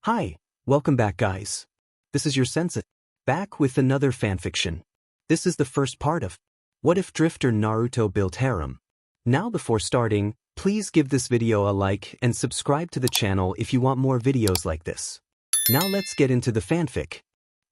Hi, welcome back guys. This is your sensei, back with another fanfiction. This is the first part of What If Drifter Naruto Built Harem. Now before starting, please give this video a like and subscribe to the channel if you want more videos like this. Now let's get into the fanfic.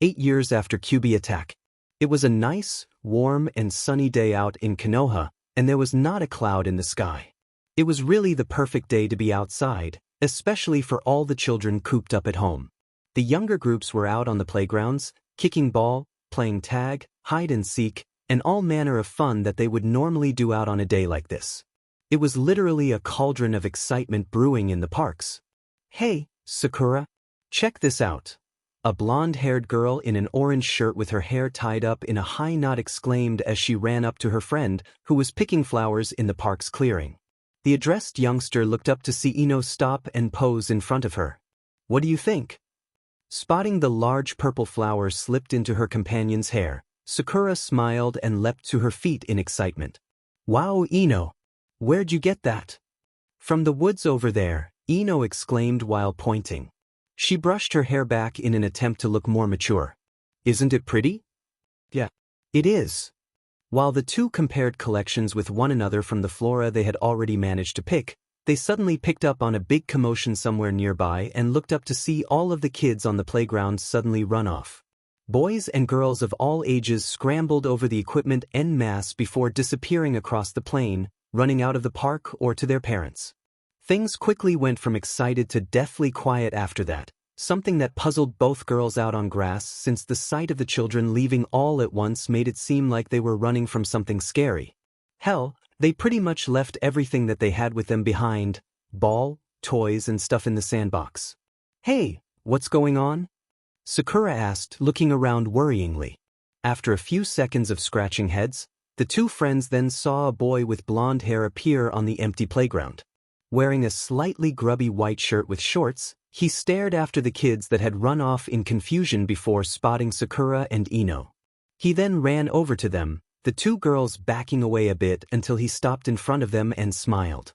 8 years after Kyuubi attack. It was a nice, warm and sunny day out in Konoha, and there was not a cloud in the sky. It was really the perfect day to be outside, especially for all the children cooped up at home. The younger groups were out on the playgrounds, kicking ball, playing tag, hide and seek, and all manner of fun that they would normally do out on a day like this. It was literally a cauldron of excitement brewing in the parks. Hey, Sakura, check this out. A blonde-haired girl in an orange shirt with her hair tied up in a high knot exclaimed as she ran up to her friend, who was picking flowers in the park's clearing. The addressed youngster looked up to see Ino stop and pose in front of her. What do you think? Spotting the large purple flower slipped into her companion's hair, Sakura smiled and leapt to her feet in excitement. Wow, Ino! Where'd you get that? From the woods over there, Ino exclaimed while pointing. She brushed her hair back in an attempt to look more mature. Isn't it pretty? Yeah, it is. While the two compared collections with one another from the flora they had already managed to pick, they suddenly picked up on a big commotion somewhere nearby and looked up to see all of the kids on the playground suddenly run off. Boys and girls of all ages scrambled over the equipment en masse before disappearing across the plain, running out of the park or to their parents. Things quickly went from excited to deathly quiet after that, something that puzzled both girls out on grass since the sight of the children leaving all at once made it seem like they were running from something scary. Hell, they pretty much left everything that they had with them behind, ball, toys and stuff in the sandbox. Hey, what's going on? Sakura asked, looking around worryingly. After a few seconds of scratching heads, the two friends then saw a boy with blonde hair appear on the empty playground. Wearing a slightly grubby white shirt with shorts, he stared after the kids that had run off in confusion before spotting Sakura and Ino. He then ran over to them, the two girls backing away a bit until he stopped in front of them and smiled.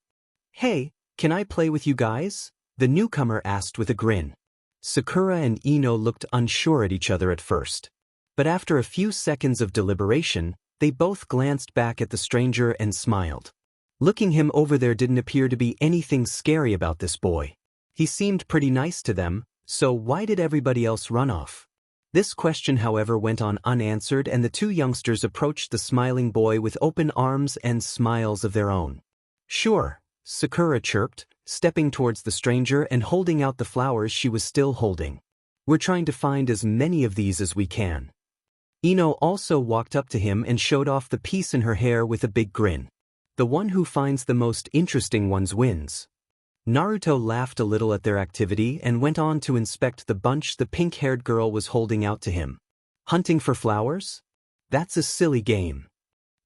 Hey, can I play with you guys? The newcomer asked with a grin. Sakura and Ino looked unsure at each other at first. But after a few seconds of deliberation, they both glanced back at the stranger and smiled. Looking him over, there didn't appear to be anything scary about this boy. He seemed pretty nice to them, so why did everybody else run off? This question, however, went on unanswered, and the two youngsters approached the smiling boy with open arms and smiles of their own. Sure, Sakura chirped, stepping towards the stranger and holding out the flowers she was still holding. We're trying to find as many of these as we can. Ino also walked up to him and showed off the piece in her hair with a big grin. The one who finds the most interesting ones wins. Naruto laughed a little at their activity and went on to inspect the bunch the pink-haired girl was holding out to him. Hunting for flowers? That's a silly game.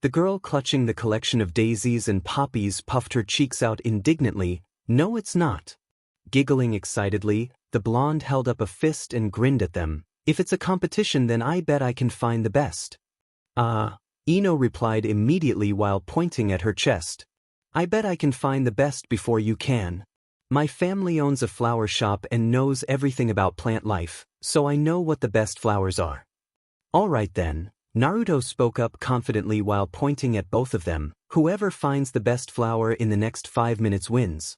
The girl clutching the collection of daisies and poppies puffed her cheeks out indignantly. No, it's not. Giggling excitedly, the blonde held up a fist and grinned at them. If it's a competition, then I bet I can find the best. Ino replied immediately while pointing at her chest. I bet I can find the best before you can. My family owns a flower shop and knows everything about plant life, so I know what the best flowers are. All right then, Naruto spoke up confidently while pointing at both of them. Whoever finds the best flower in the next 5 minutes wins.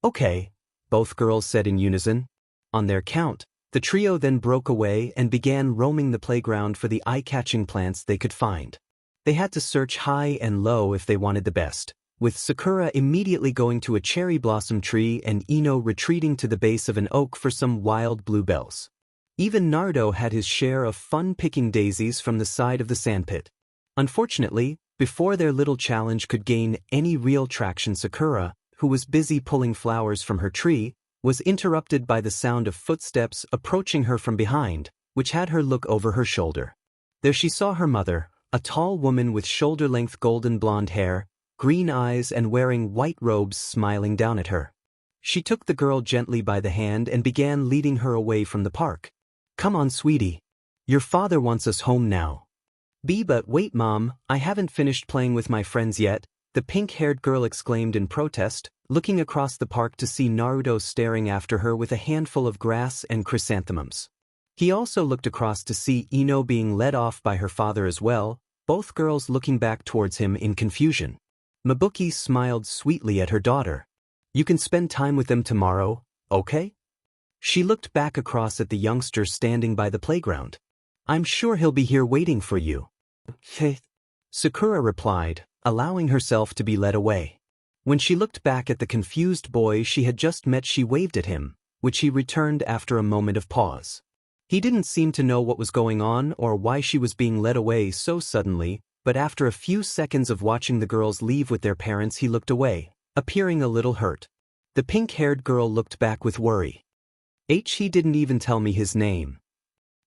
Okay, both girls said in unison. On their count, the trio then broke away and began roaming the playground for the eye-catching plants they could find. They had to search high and low if they wanted the best, with Sakura immediately going to a cherry blossom tree and Ino retreating to the base of an oak for some wild bluebells. Even Naruto had his share of fun picking daisies from the side of the sandpit. Unfortunately, before their little challenge could gain any real traction, Sakura, who was busy pulling flowers from her tree, was interrupted by the sound of footsteps approaching her from behind, which had her look over her shoulder. There she saw her mother, a tall woman with shoulder-length golden blonde hair, green eyes and wearing white robes, smiling down at her. She took the girl gently by the hand and began leading her away from the park. Come on, sweetie. Your father wants us home now. But wait, Mom, I haven't finished playing with my friends yet, the pink-haired girl exclaimed in protest, looking across the park to see Naruto staring after her with a handful of grass and chrysanthemums. He also looked across to see Ino being led off by her father as well, both girls looking back towards him in confusion. Mabuki smiled sweetly at her daughter. "You can spend time with them tomorrow, okay?" She looked back across at the youngster standing by the playground. "I'm sure he'll be here waiting for you." Sakura replied, allowing herself to be led away. When she looked back at the confused boy she had just met, she waved at him, which he returned after a moment of pause. He didn't seem to know what was going on or why she was being led away so suddenly, but after a few seconds of watching the girls leave with their parents he looked away, appearing a little hurt. The pink-haired girl looked back with worry. He didn't even tell me his name.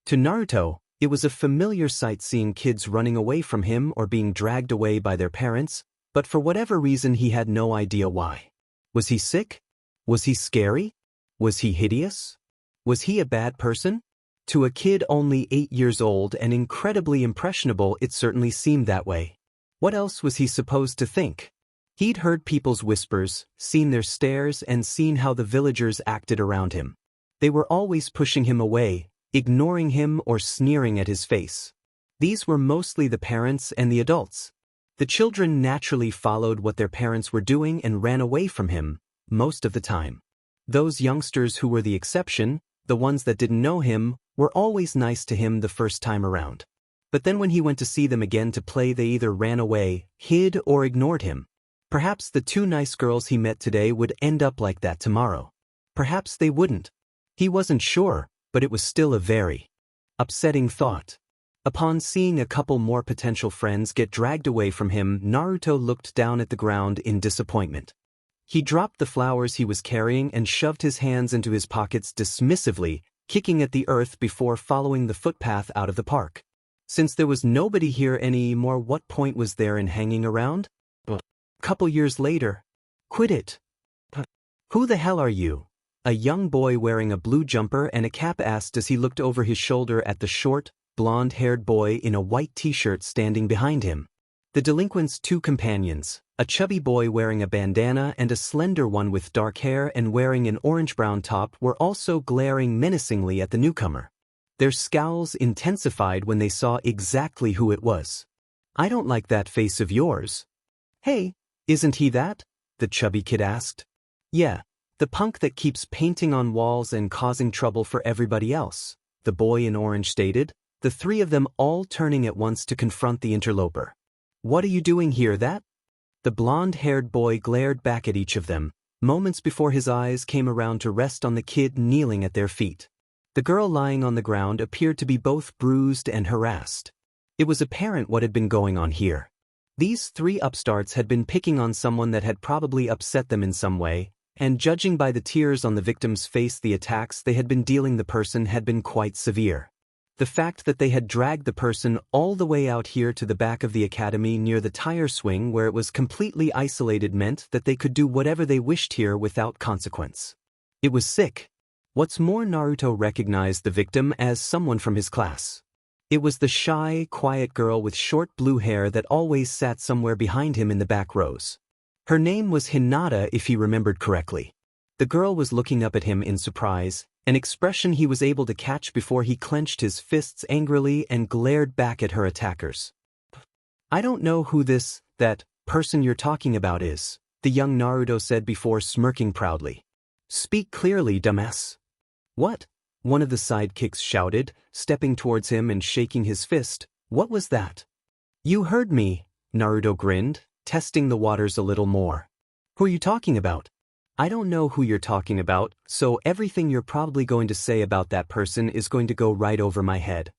To Naruto, it was a familiar sight seeing kids running away from him or being dragged away by their parents, but for whatever reason he had no idea why. Was he sick? Was he scary? Was he hideous? Was he a bad person? To a kid only 8 years old and incredibly impressionable, it certainly seemed that way. What else was he supposed to think? He'd heard people's whispers, seen their stares, and seen how the villagers acted around him. They were always pushing him away, ignoring him or sneering at his face. These were mostly the parents and the adults. The children naturally followed what their parents were doing and ran away from him, most of the time. Those youngsters who were the exception, the ones that didn't know him, were always nice to him the first time around. But then when he went to see them again to play, they either ran away, hid, or ignored him. Perhaps the 2 nice girls he met today would end up like that tomorrow. Perhaps they wouldn't. He wasn't sure, but it was still a very upsetting thought. Upon seeing a couple more potential friends get dragged away from him, Naruto looked down at the ground in disappointment. He dropped the flowers he was carrying and shoved his hands into his pockets dismissively, kicking at the earth before following the footpath out of the park. Since there was nobody here anymore, what point was there in hanging around? Couple years later. Quit it. Who the hell are you? A young boy wearing a blue jumper and a cap asked as he looked over his shoulder at the short, blonde-haired boy in a white t-shirt standing behind him. The delinquent's 2 companions, a chubby boy wearing a bandana and a slender one with dark hair and wearing an orange-brown top, were also glaring menacingly at the newcomer. Their scowls intensified when they saw exactly who it was. "I don't like that face of yours." "Hey, isn't he that?" the chubby kid asked. "Yeah, the punk that keeps painting on walls and causing trouble for everybody else," the boy in orange stated, the 3 of them all turning at once to confront the interloper. "What are you doing here, that?" The blonde-haired boy glared back at each of them, moments before his eyes came around to rest on the kid kneeling at their feet. The girl lying on the ground appeared to be both bruised and harassed. It was apparent what had been going on here. These 3 upstarts had been picking on someone that had probably upset them in some way, and judging by the tears on the victim's face, the attacks they had been dealing the person had been quite severe. The fact that they had dragged the person all the way out here to the back of the academy near the tire swing where it was completely isolated meant that they could do whatever they wished here without consequence. It was sick. What's more, Naruto recognized the victim as someone from his class. It was the shy, quiet girl with short blue hair that always sat somewhere behind him in the back rows. Her name was Hinata, if he remembered correctly. The girl was looking up at him in surprise, an expression he was able to catch before he clenched his fists angrily and glared back at her attackers. "I don't know who that person you're talking about is," the young Naruto said before smirking proudly. "Speak clearly, dumbass." "What?" one of the sidekicks shouted, stepping towards him and shaking his fist. "What was that?" "You heard me," Naruto grinned, testing the waters a little more. "Who are you talking about?" "I don't know who you're talking about, so everything you're probably going to say about that person is going to go right over my head."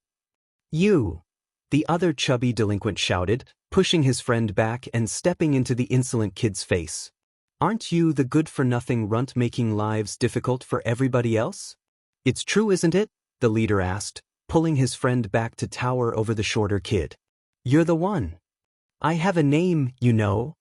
"You!" the other chubby delinquent shouted, pushing his friend back and stepping into the insolent kid's face. "Aren't you the good-for-nothing runt making lives difficult for everybody else?" "It's true, isn't it?" the leader asked, pulling his friend back to tower over the shorter kid. "You're the one." "I have a name, you know."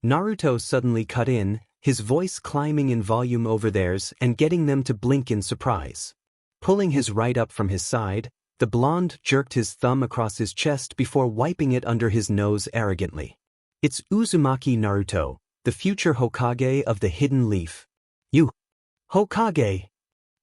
Naruto suddenly cut in, his voice climbing in volume over theirs and getting them to blink in surprise. Pulling his right up from his side, the blonde jerked his thumb across his chest before wiping it under his nose arrogantly. "It's Uzumaki Naruto, the future Hokage of the Hidden Leaf. You, Hokage!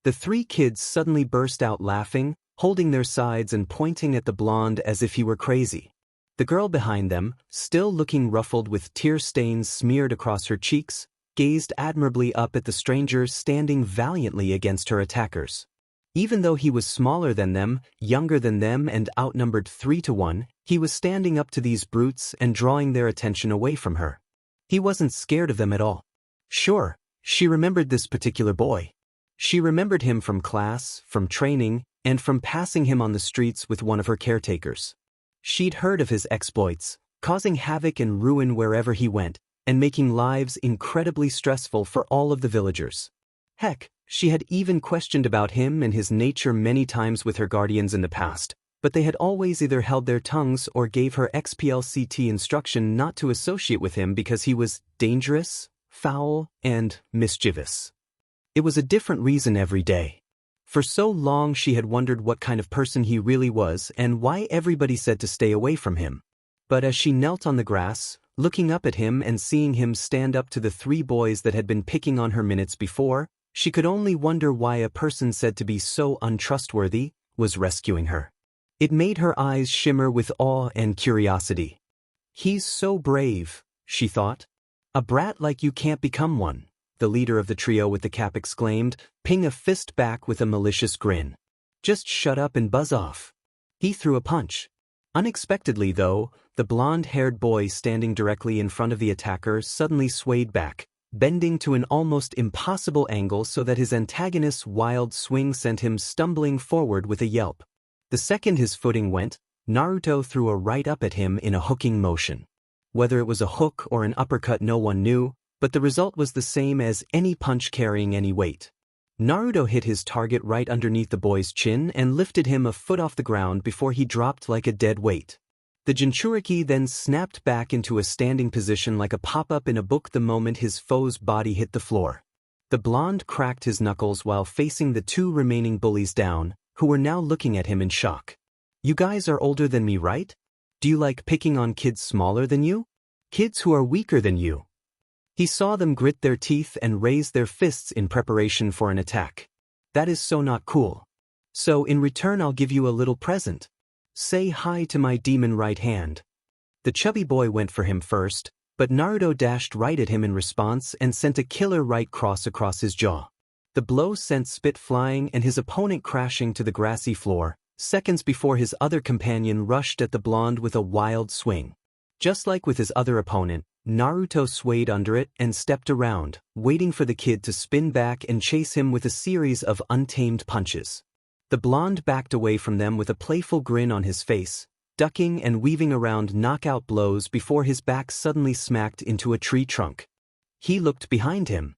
The three kids suddenly burst out laughing, holding their sides and pointing at the blonde as if he were crazy. The girl behind them, still looking ruffled with tear stains smeared across her cheeks, gazed admirably up at the stranger standing valiantly against her attackers. Even though he was smaller than them, younger than them and outnumbered 3-1, he was standing up to these brutes and drawing their attention away from her. He wasn't scared of them at all. Sure, she remembered this particular boy. She remembered him from class, from training, and from passing him on the streets with one of her caretakers. She'd heard of his exploits, causing havoc and ruin wherever he went, and making lives incredibly stressful for all of the villagers. Heck, she had even questioned about him and his nature many times with her guardians in the past, but they had always either held their tongues or gave her explicit instruction not to associate with him because he was dangerous, foul, and mischievous. It was a different reason every day. For so long she had wondered what kind of person he really was and why everybody said to stay away from him. But as she knelt on the grass, looking up at him and seeing him stand up to the three boys that had been picking on her minutes before, she could only wonder why a person said to be so untrustworthy was rescuing her. It made her eyes shimmer with awe and curiosity. He's so brave, she thought. A brat like you can't become one, the leader of the trio with the cap exclaimed, ping a fist back with a malicious grin. Just shut up and buzz off. He threw a punch. Unexpectedly, though, the blonde-haired boy standing directly in front of the attacker suddenly swayed back, bending to an almost impossible angle so that his antagonist's wild swing sent him stumbling forward with a yelp. The second his footing went, Naruto threw a right up at him in a hooking motion. Whether it was a hook or an uppercut no one knew, but the result was the same as any punch carrying any weight. Naruto hit his target right underneath the boy's chin and lifted him a foot off the ground before he dropped like a dead weight. The Jinchuriki then snapped back into a standing position like a pop-up in a book the moment his foe's body hit the floor. The blonde cracked his knuckles while facing the two remaining bullies down, who were now looking at him in shock. You guys are older than me, right? Do you like picking on kids smaller than you? Kids who are weaker than you? He saw them grit their teeth and raise their fists in preparation for an attack. That is so not cool. So in return I'll give you a little present. Say hi to my demon right hand. The chubby boy went for him first, but Naruto dashed right at him in response and sent a killer right cross across his jaw. The blow sent spit flying and his opponent crashing to the grassy floor, seconds before his other companion rushed at the blonde with a wild swing. Just like with his other opponent, Naruto swayed under it and stepped around, waiting for the kid to spin back and chase him with a series of untamed punches. The blonde backed away from them with a playful grin on his face, ducking and weaving around knockout blows before his back suddenly smacked into a tree trunk. He looked behind him.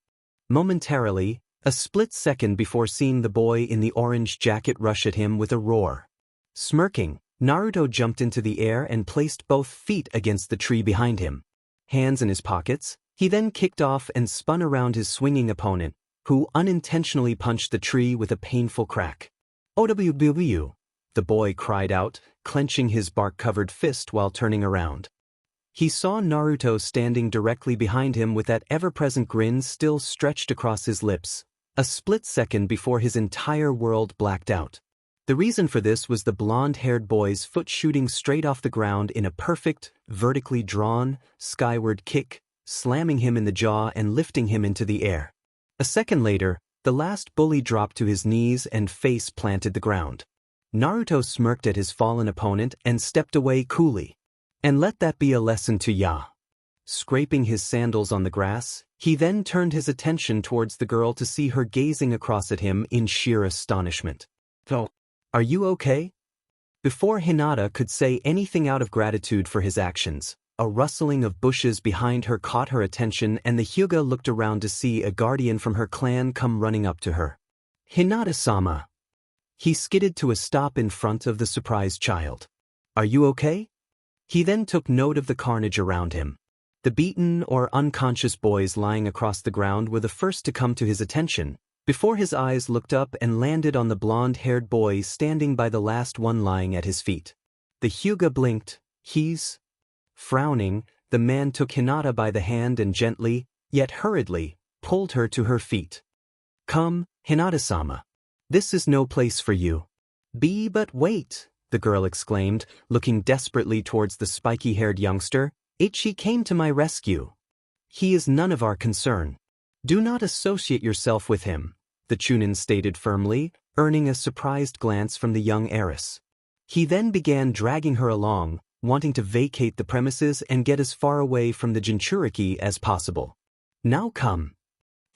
Momentarily, a split second before seeing the boy in the orange jacket rush at him with a roar. Smirking, Naruto jumped into the air and placed both feet against the tree behind him. Hands in his pockets, he then kicked off and spun around his swinging opponent, who unintentionally punched the tree with a painful crack. OWW, the boy cried out, clenching his bark-covered fist while turning around. He saw Naruto standing directly behind him with that ever-present grin still stretched across his lips, a split second before his entire world blacked out. The reason for this was the blonde-haired boy's foot shooting straight off the ground in a perfect, vertically drawn, skyward kick, slamming him in the jaw and lifting him into the air. A second later, the last bully dropped to his knees and face planted the ground. Naruto smirked at his fallen opponent and stepped away coolly. And let that be a lesson to ya. Scraping his sandals on the grass, he then turned his attention towards the girl to see her gazing across at him in sheer astonishment. Are you okay? Before Hinata could say anything out of gratitude for his actions, a rustling of bushes behind her caught her attention and the Hyuga looked around to see a guardian from her clan come running up to her. Hinata-sama. He skidded to a stop in front of the surprised child. Are you okay? He then took note of the carnage around him. The beaten or unconscious boys lying across the ground were the first to come to his attention, before his eyes looked up and landed on the blonde-haired boy standing by the last one lying at his feet. The Hyuga blinked. He's frowning, the man took Hinata by the hand and gently, yet hurriedly, pulled her to her feet. "Come, Hinata-sama. This is no place for you." But wait," the girl exclaimed, looking desperately towards the spiky-haired youngster. "Ichi came to my rescue. He is none of our concern. Do not associate yourself with him," the Chunin stated firmly, earning a surprised glance from the young heiress. He then began dragging her along, wanting to vacate the premises and get as far away from the Jinchuriki as possible. "Now come."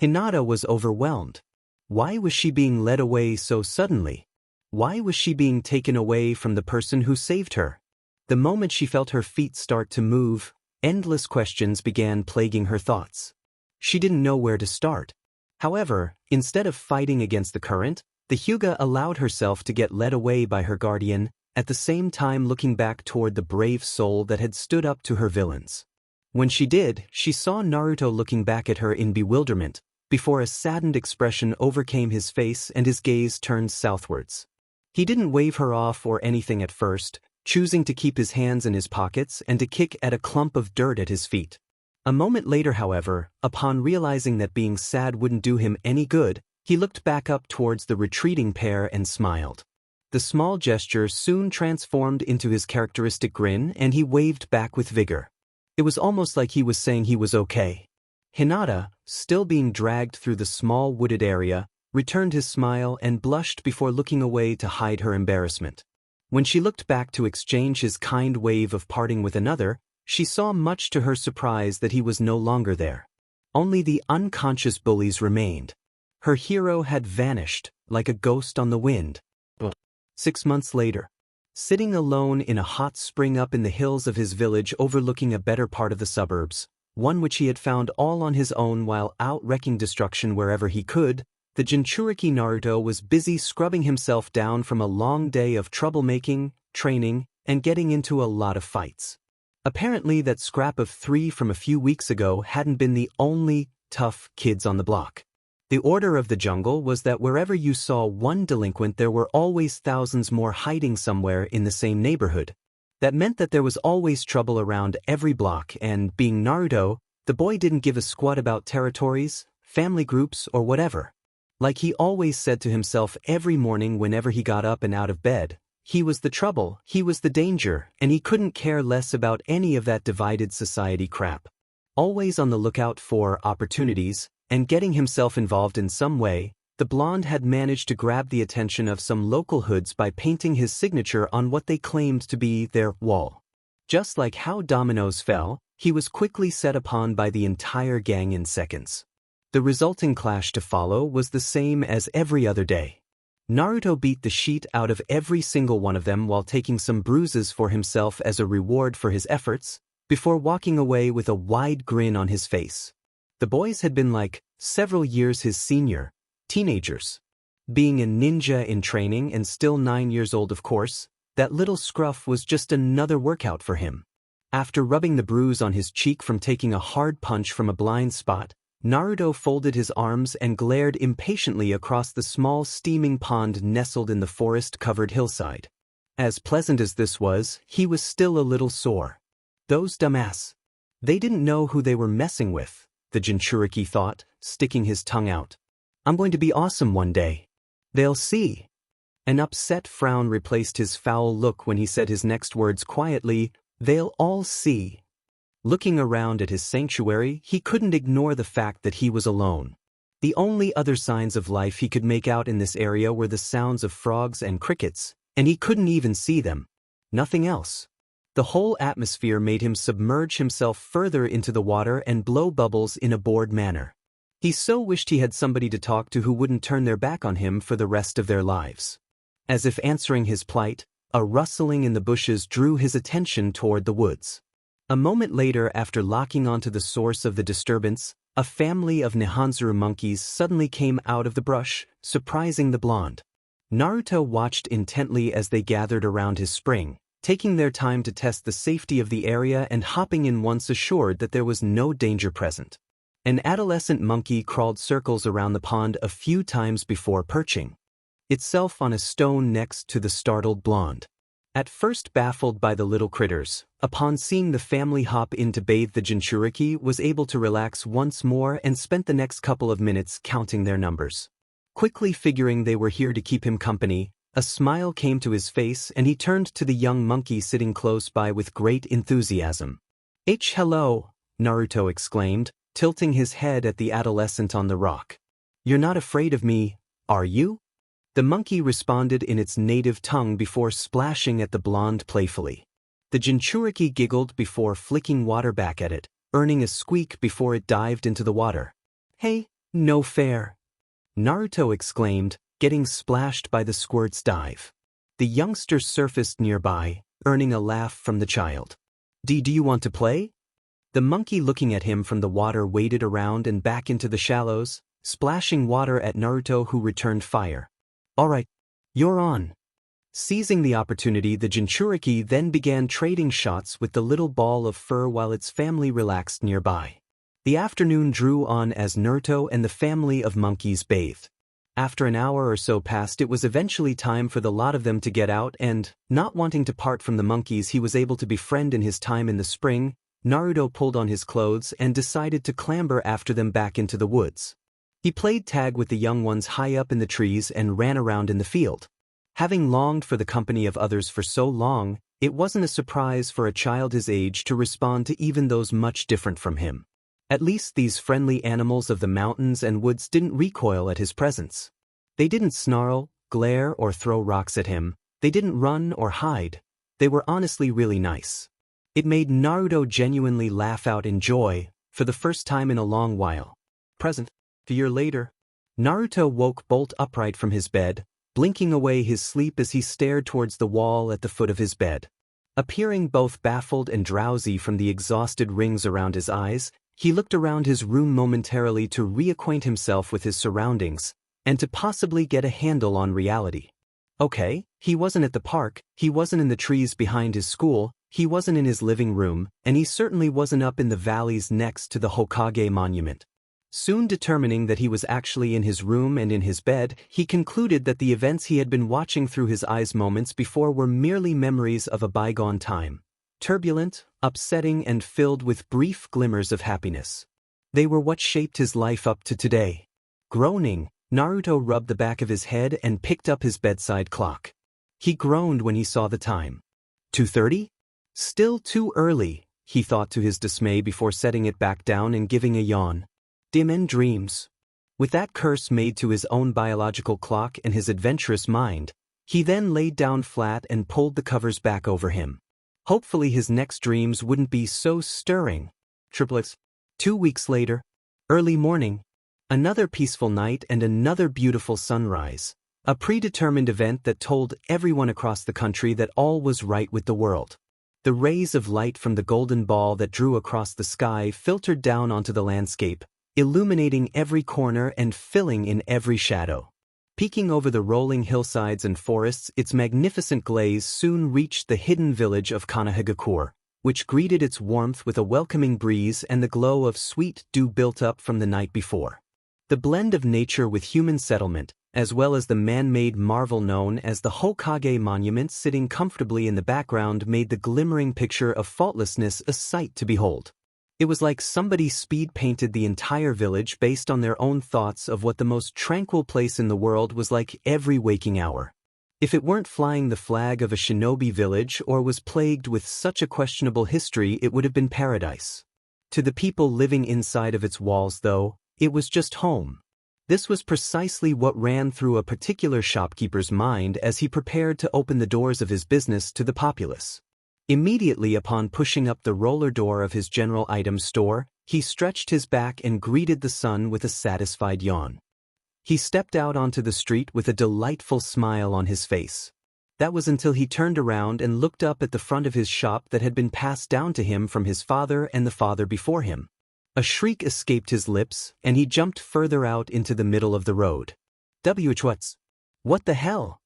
Hinata was overwhelmed. Why was she being led away so suddenly? Why was she being taken away from the person who saved her? The moment she felt her feet start to move, endless questions began plaguing her thoughts. She didn't know where to start. However, instead of fighting against the current, the Hyuga allowed herself to get led away by her guardian, at the same time looking back toward the brave soul that had stood up to her villains. When she did, she saw Naruto looking back at her in bewilderment, before a saddened expression overcame his face and his gaze turned southwards. He didn't wave her off or anything at first, choosing to keep his hands in his pockets and to kick at a clump of dirt at his feet. A moment later, however, upon realizing that being sad wouldn't do him any good, he looked back up towards the retreating pair and smiled. The small gesture soon transformed into his characteristic grin and he waved back with vigor. It was almost like he was saying he was okay. Hinata, still being dragged through the small wooded area, returned his smile and blushed before looking away to hide her embarrassment. When she looked back to exchange his kind wave of parting with another, she saw much to her surprise that he was no longer there. Only the unconscious bullies remained. Her hero had vanished, like a ghost on the wind. 6 months later, sitting alone in a hot spring up in the hills of his village overlooking a better part of the suburbs, one which he had found all on his own while out wreaking destruction wherever he could, the Jinchuriki Naruto was busy scrubbing himself down from a long day of troublemaking, training, and getting into a lot of fights. Apparently that scrap of 3 from a few weeks ago hadn't been the only tough kids on the block. The order of the jungle was that wherever you saw one delinquent there were always thousands more hiding somewhere in the same neighborhood. That meant that there was always trouble around every block and, being Naruto, the boy didn't give a squat about territories, family groups, or whatever. Like he always said to himself every morning whenever he got up and out of bed, he was the trouble, he was the danger, and he couldn't care less about any of that divided society crap. Always on the lookout for opportunities, and getting himself involved in some way, the blonde had managed to grab the attention of some local hoods by painting his signature on what they claimed to be their wall. Just like how dominoes fell, he was quickly set upon by the entire gang in seconds. The resulting clash to follow was the same as every other day. Naruto beat the sheet out of every single one of them while taking some bruises for himself as a reward for his efforts, before walking away with a wide grin on his face. The boys had been like several years his senior, teenagers. Being a ninja in training and still 9 years old, of course, that little scruff was just another workout for him. After rubbing the bruise on his cheek from taking a hard punch from a blind spot, Naruto folded his arms and glared impatiently across the small steaming pond nestled in the forest-covered hillside. As pleasant as this was, he was still a little sore. Those dumbass. They didn't know who they were messing with, the Jinchuriki thought, sticking his tongue out. I'm going to be awesome one day. They'll see. An upset frown replaced his foul look when he said his next words quietly, they'll all see. Looking around at his sanctuary, he couldn't ignore the fact that he was alone. The only other signs of life he could make out in this area were the sounds of frogs and crickets, and he couldn't even see them. Nothing else. The whole atmosphere made him submerge himself further into the water and blow bubbles in a bored manner. He so wished he had somebody to talk to who wouldn't turn their back on him for the rest of their lives. As if answering his plight, a rustling in the bushes drew his attention toward the woods. A moment later, after locking onto the source of the disturbance, a family of Nihonzuru monkeys suddenly came out of the brush, surprising the blonde. Naruto watched intently as they gathered around his spring, taking their time to test the safety of the area and hopping in once assured that there was no danger present. An adolescent monkey crawled circles around the pond a few times before perching itself on a stone next to the startled blonde. At first baffled by the little critters, upon seeing the family hop in to bathe, the Jinchuriki was able to relax once more and spent the next couple of minutes counting their numbers. Quickly figuring they were here to keep him company, a smile came to his face and he turned to the young monkey sitting close by with great enthusiasm. Hello, Naruto exclaimed, tilting his head at the adolescent on the rock. You're not afraid of me, are you? The monkey responded in its native tongue before splashing at the blonde playfully. The Jinchuriki giggled before flicking water back at it, earning a squeak before it dived into the water. Hey, no fair! Naruto exclaimed, getting splashed by the squirt's dive. The youngster surfaced nearby, earning a laugh from the child. Do you want to play? The monkey looking at him from the water waded around and back into the shallows, splashing water at Naruto, who returned fire. Alright, you're on. Seizing the opportunity, the Jinchuriki then began trading shots with the little ball of fur while its family relaxed nearby. The afternoon drew on as Naruto and the family of monkeys bathed. After an hour or so passed, it was eventually time for the lot of them to get out and, not wanting to part from the monkeys he was able to befriend in his time in the spring, Naruto pulled on his clothes and decided to clamber after them back into the woods. He played tag with the young ones high up in the trees and ran around in the field. Having longed for the company of others for so long, it wasn't a surprise for a child his age to respond to even those much different from him. At least these friendly animals of the mountains and woods didn't recoil at his presence. They didn't snarl, glare, or throw rocks at him. They didn't run or hide. They were honestly really nice. It made Naruto genuinely laugh out in joy, for the first time in a long while. Present. A year later, Naruto woke bolt upright from his bed, blinking away his sleep as he stared towards the wall at the foot of his bed. Appearing both baffled and drowsy from the exhausted rings around his eyes, he looked around his room momentarily to reacquaint himself with his surroundings, and to possibly get a handle on reality. Okay, he wasn't at the park, he wasn't in the trees behind his school, he wasn't in his living room, and he certainly wasn't up in the valleys next to the Hokage monument. Soon determining that he was actually in his room and in his bed, he concluded that the events he had been watching through his eyes moments before were merely memories of a bygone time. Turbulent, upsetting, and filled with brief glimmers of happiness. They were what shaped his life up to today. Groaning, Naruto rubbed the back of his head and picked up his bedside clock. He groaned when he saw the time. 2:30? Still too early, he thought to his dismay before setting it back down and giving a yawn. Dim end dreams. With that curse made to his own biological clock and his adventurous mind, he then laid down flat and pulled the covers back over him. Hopefully his next dreams wouldn't be so stirring. Triplets. 2 weeks later. Early morning. Another peaceful night and another beautiful sunrise. A predetermined event that told everyone across the country that all was right with the world. The rays of light from the golden ball that drew across the sky filtered down onto the landscape, illuminating every corner and filling in every shadow. Peeking over the rolling hillsides and forests, its magnificent glaze soon reached the hidden village of Kanahigakure, which greeted its warmth with a welcoming breeze and the glow of sweet dew built up from the night before. The blend of nature with human settlement, as well as the man-made marvel known as the Hokage monument sitting comfortably in the background, made the glimmering picture of faultlessness a sight to behold. It was like somebody speed-painted the entire village based on their own thoughts of what the most tranquil place in the world was like every waking hour. If it weren't flying the flag of a shinobi village or was plagued with such a questionable history, it would have been paradise. To the people living inside of its walls, though, it was just home. This was precisely what ran through a particular shopkeeper's mind as he prepared to open the doors of his business to the populace. Immediately upon pushing up the roller door of his general items store, he stretched his back and greeted the sun with a satisfied yawn. He stepped out onto the street with a delightful smile on his face. That was until he turned around and looked up at the front of his shop that had been passed down to him from his father and the father before him. A shriek escaped his lips, and he jumped further out into the middle of the road. What the hell?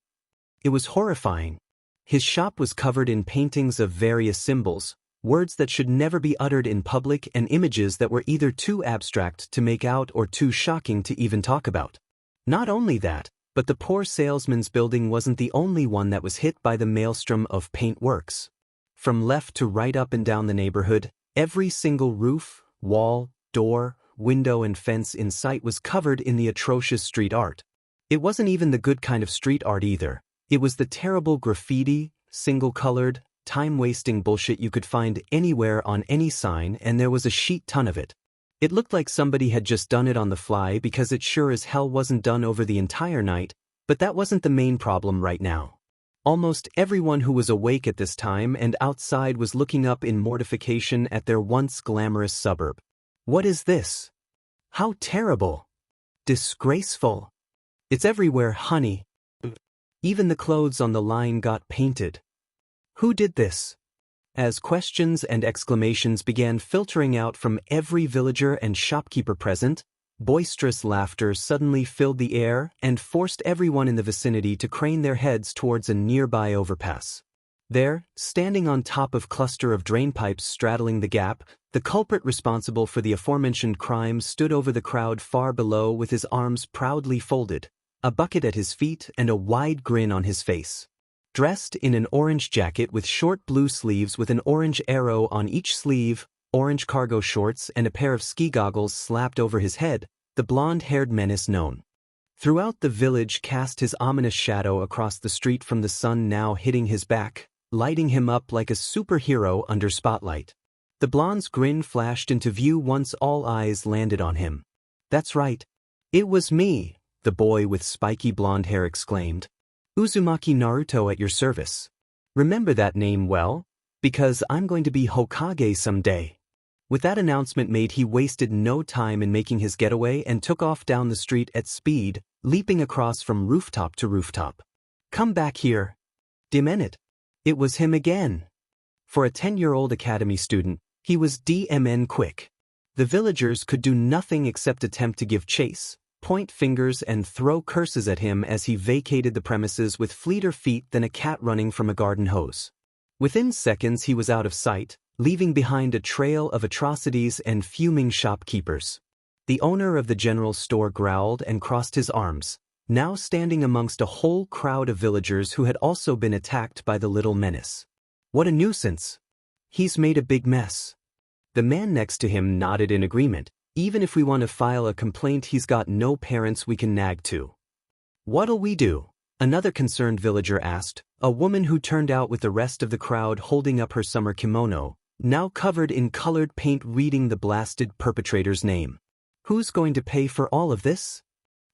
It was horrifying. His shop was covered in paintings of various symbols, words that should never be uttered in public, and images that were either too abstract to make out or too shocking to even talk about. Not only that, But the poor salesman's building wasn't the only one that was hit by the maelstrom of paint works. From left to right up and down the neighborhood, every single roof, wall, door, window and fence in sight was covered in the atrocious street art. It wasn't even the good kind of street art either. It was the terrible graffiti, single-colored, time-wasting bullshit you could find anywhere on any sign, and there was a shit ton of it. It looked like somebody had just done it on the fly because it sure as hell wasn't done over the entire night, but that wasn't the main problem right now. Almost everyone who was awake at this time and outside was looking up in mortification at their once glamorous suburb. What is this? How terrible! Disgraceful! It's everywhere, honey. Even the clothes on the line got painted. Who did this? As questions and exclamations began filtering out from every villager and shopkeeper present, boisterous laughter suddenly filled the air and forced everyone in the vicinity to crane their heads towards a nearby overpass. There, standing on top of a cluster of drainpipes straddling the gap, the culprit responsible for the aforementioned crime stood over the crowd far below with his arms proudly folded, a bucket at his feet and a wide grin on his face. Dressed in an orange jacket with short blue sleeves with an orange arrow on each sleeve, orange cargo shorts and a pair of ski goggles slapped over his head, the blonde-haired menace known throughout the village cast his ominous shadow across the street from the sun now hitting his back, lighting him up like a superhero under spotlight. The blonde's grin flashed into view once all eyes landed on him. "That's right. It was me," the boy with spiky blonde hair exclaimed. "Uzumaki Naruto at your service. Remember that name well? Because I'm going to be Hokage someday." With that announcement made, he wasted no time in making his getaway and took off down the street at speed, leaping across from rooftop to rooftop. "Come back here. Demn it was him again." For a 10-year-old academy student, he was DMN quick. The villagers could do nothing except attempt to give chase, point fingers and throw curses at him as he vacated the premises with fleeter feet than a cat running from a garden hose. Within seconds he was out of sight, leaving behind a trail of atrocities and fuming shopkeepers. The owner of the general store growled and crossed his arms, now standing amongst a whole crowd of villagers who had also been attacked by the little menace. "What a nuisance. He's made a big mess." The man next to him nodded in agreement. "Even if we want to file a complaint, he's got no parents we can nag to." "What'll we do?" another concerned villager asked, a woman who turned out with the rest of the crowd holding up her summer kimono, now covered in colored paint reading the blasted perpetrator's name. "Who's going to pay for all of this?"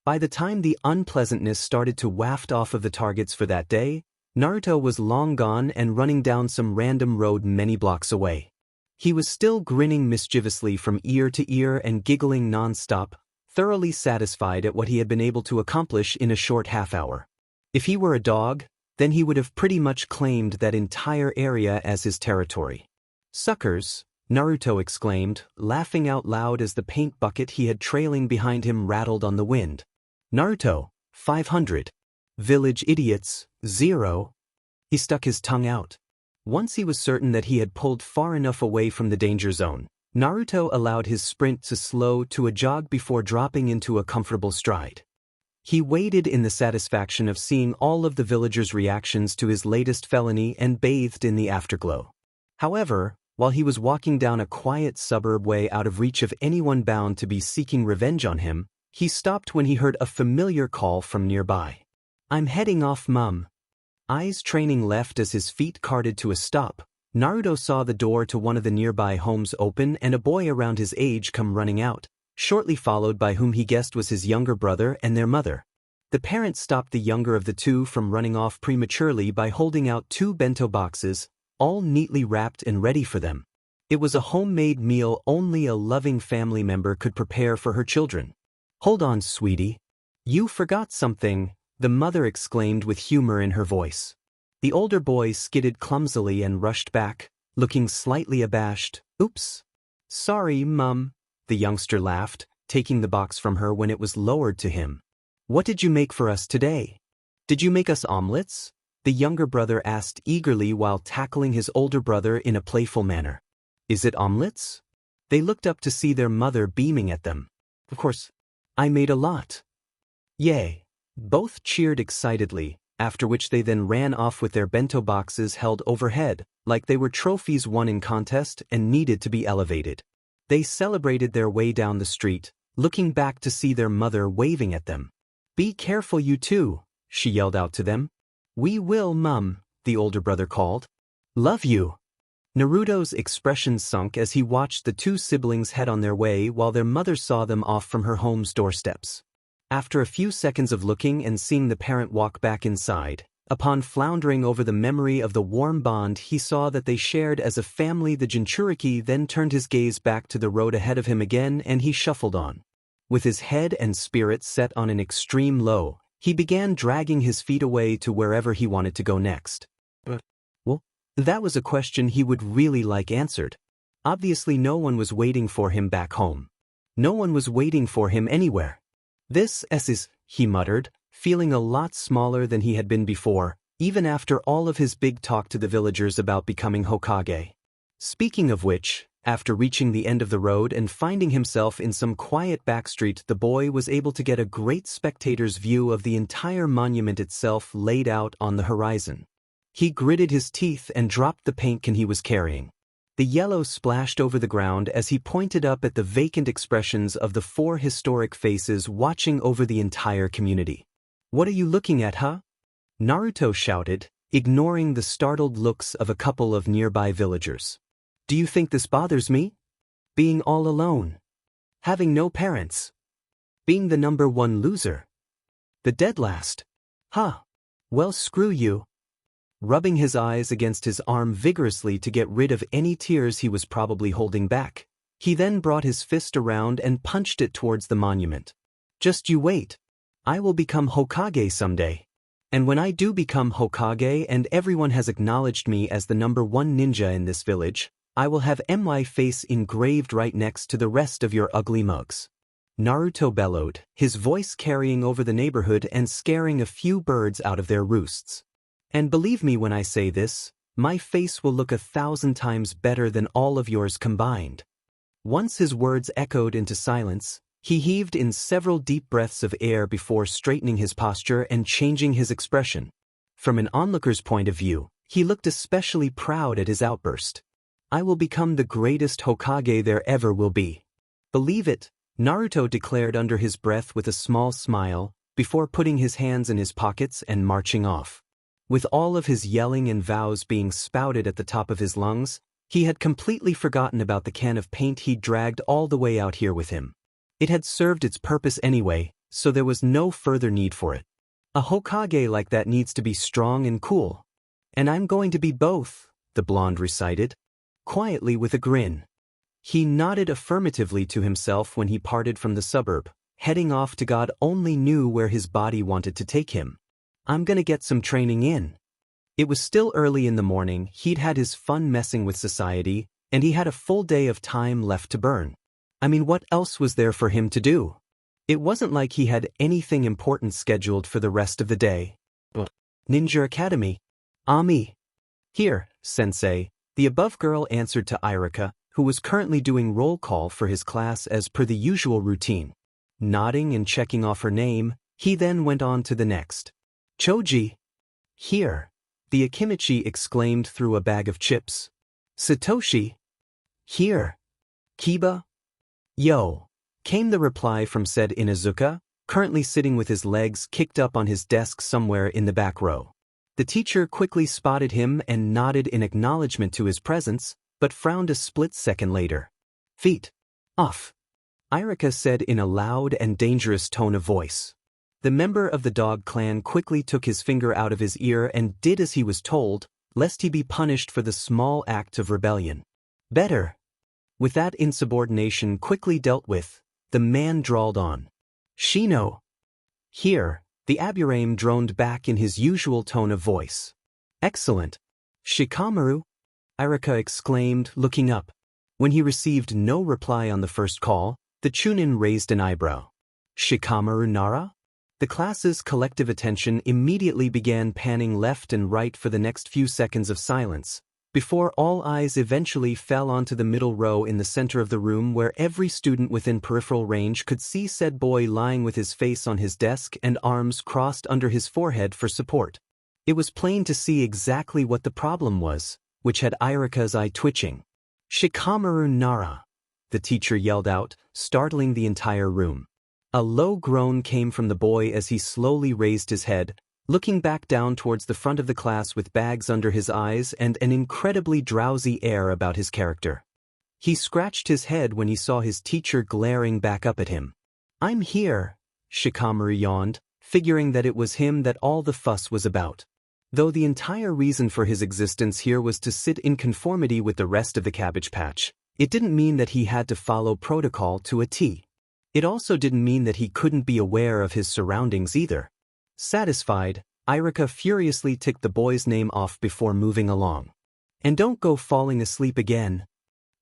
By the time the unpleasantness started to waft off of the targets for that day, Naruto was long gone and running down some random road many blocks away. He was still grinning mischievously from ear to ear and giggling non-stop, thoroughly satisfied at what he had been able to accomplish in a short half-hour. If he were a dog, then he would have pretty much claimed that entire area as his territory. "Suckers," Naruto exclaimed, laughing out loud as the paint bucket he had trailing behind him rattled on the wind. "Naruto, 500. Village idiots, 0. He stuck his tongue out. Once he was certain that he had pulled far enough away from the danger zone, Naruto allowed his sprint to slow to a jog before dropping into a comfortable stride. He waited in the satisfaction of seeing all of the villagers' reactions to his latest felony and bathed in the afterglow. However, while he was walking down a quiet suburb way out of reach of anyone bound to be seeking revenge on him, he stopped when he heard a familiar call from nearby. "I'm heading off, Mum." Eyes training left as his feet carted to a stop, Naruto saw the door to one of the nearby homes open and a boy around his age come running out, shortly followed by whom he guessed was his younger brother and their mother. The parent stopped the younger of the two from running off prematurely by holding out 2 bento boxes, all neatly wrapped and ready for them. It was a homemade meal only a loving family member could prepare for her children. "Hold on, sweetie. You forgot something," the mother exclaimed with humor in her voice. The older boy skidded clumsily and rushed back, looking slightly abashed. "Oops. Sorry, Mum," the youngster laughed, taking the box from her when it was lowered to him. "What did you make for us today? Did you make us omelets?" the younger brother asked eagerly while tackling his older brother in a playful manner. "Is it omelets?" They looked up to see their mother beaming at them. "Of course. I made a lot." "Yay. Both cheered excitedly, after which they then ran off with their bento boxes held overhead, like they were trophies won in contest and needed to be elevated. They celebrated their way down the street, looking back to see their mother waving at them. "Be careful, you two," she yelled out to them. "We will, Mum," the older brother called. "Love you." Naruto's expression sunk as he watched the two siblings head on their way while their mother saw them off from her home's doorsteps. After a few seconds of looking and seeing the parent walk back inside, upon floundering over the memory of the warm bond he saw that they shared as a family, the Jinchuriki then turned his gaze back to the road ahead of him again and he shuffled on. With his head and spirits set on an extreme low, he began dragging his feet away to wherever he wanted to go next. Well, that was a question he would really like answered. Obviously no one was waiting for him back home. No one was waiting for him anywhere. "This is," he muttered, feeling a lot smaller than he had been before, even after all of his big talk to the villagers about becoming Hokage. Speaking of which, after reaching the end of the road and finding himself in some quiet backstreet, the boy was able to get a great spectator's view of the entire monument itself laid out on the horizon. He gritted his teeth and dropped the paint can he was carrying. The yellow splashed over the ground as he pointed up at the vacant expressions of the four historic faces watching over the entire community. "What are you looking at, huh?" Naruto shouted, ignoring the startled looks of a couple of nearby villagers. "Do you think this bothers me? Being all alone. Having no parents. Being the number one loser. The dead last. Huh. Well, screw you." Rubbing his eyes against his arm vigorously to get rid of any tears he was probably holding back, he then brought his fist around and punched it towards the monument. "Just you wait. I will become Hokage someday. And when I do become Hokage and everyone has acknowledged me as the number one ninja in this village, I will have my face engraved right next to the rest of your ugly mugs." Naruto bellowed, his voice carrying over the neighborhood and scaring a few birds out of their roosts. "And believe me when I say this, my face will look 1,000 times better than all of yours combined." Once his words echoed into silence, he heaved in several deep breaths of air before straightening his posture and changing his expression. From an onlooker's point of view, he looked especially proud at his outburst. "I will become the greatest Hokage there ever will be. Believe it," Naruto declared under his breath with a small smile, before putting his hands in his pockets and marching off. With all of his yelling and vows being spouted at the top of his lungs, he had completely forgotten about the can of paint he'd dragged all the way out here with him. It had served its purpose anyway, so there was no further need for it. A Hokage like that needs to be strong and cool. "And I'm going to be both," the blonde recited, quietly with a grin. He nodded affirmatively to himself when he parted from the suburb, heading off to God only knew where his body wanted to take him. "I'm gonna get some training in." It was still early in the morning, he'd had his fun messing with society, and he had a full day of time left to burn. I mean, what else was there for him to do? It wasn't like he had anything important scheduled for the rest of the day. "Ninja Academy. Ami." "Here, sensei," the above girl answered to Irika, who was currently doing roll call for his class as per the usual routine. Nodding and checking off her name, he then went on to the next. "Choji." "Here," the Akimichi exclaimed through a bag of chips. "Satoshi." "Here." "Kiba." "Yo," came the reply from said Inuzuka, currently sitting with his legs kicked up on his desk somewhere in the back row. The teacher quickly spotted him and nodded in acknowledgement to his presence, but frowned a split second later. "Feet. Off," Irika said in a loud and dangerous tone of voice. The member of the dog clan quickly took his finger out of his ear and did as he was told, lest he be punished for the small act of rebellion. "Better." With that insubordination quickly dealt with, the man drawled on. "Shino." "Here," the Aburame droned back in his usual tone of voice. "Excellent." "Shikamaru," Irika exclaimed, looking up. When he received no reply on the first call, the Chunin raised an eyebrow. "Shikamaru Nara?" The class's collective attention immediately began panning left and right for the next few seconds of silence, before all eyes eventually fell onto the middle row in the center of the room where every student within peripheral range could see said boy lying with his face on his desk and arms crossed under his forehead for support. It was plain to see exactly what the problem was, which had Irika's eye twitching. "Shikamaru Nara!" the teacher yelled out, startling the entire room. A low groan came from the boy as he slowly raised his head, looking back down towards the front of the class with bags under his eyes and an incredibly drowsy air about his character. He scratched his head when he saw his teacher glaring back up at him. "I'm here," Shikamaru yawned, figuring that it was him that all the fuss was about. Though the entire reason for his existence here was to sit in conformity with the rest of the Cabbage Patch, it didn't mean that he had to follow protocol to a T. It also didn't mean that he couldn't be aware of his surroundings either. Satisfied, Irika furiously ticked the boy's name off before moving along. "And don't go falling asleep again."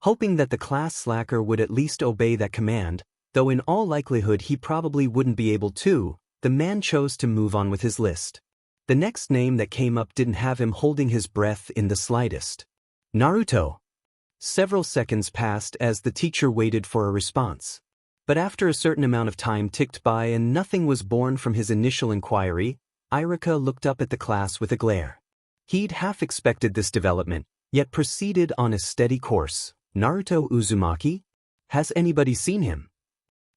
Hoping that the class slacker would at least obey that command, though in all likelihood he probably wouldn't be able to, the man chose to move on with his list. The next name that came up didn't have him holding his breath in the slightest. "Naruto." Several seconds passed as the teacher waited for a response. But after a certain amount of time ticked by and nothing was born from his initial inquiry, Irika looked up at the class with a glare. He'd half expected this development, yet proceeded on a steady course. "Naruto Uzumaki? Has anybody seen him?"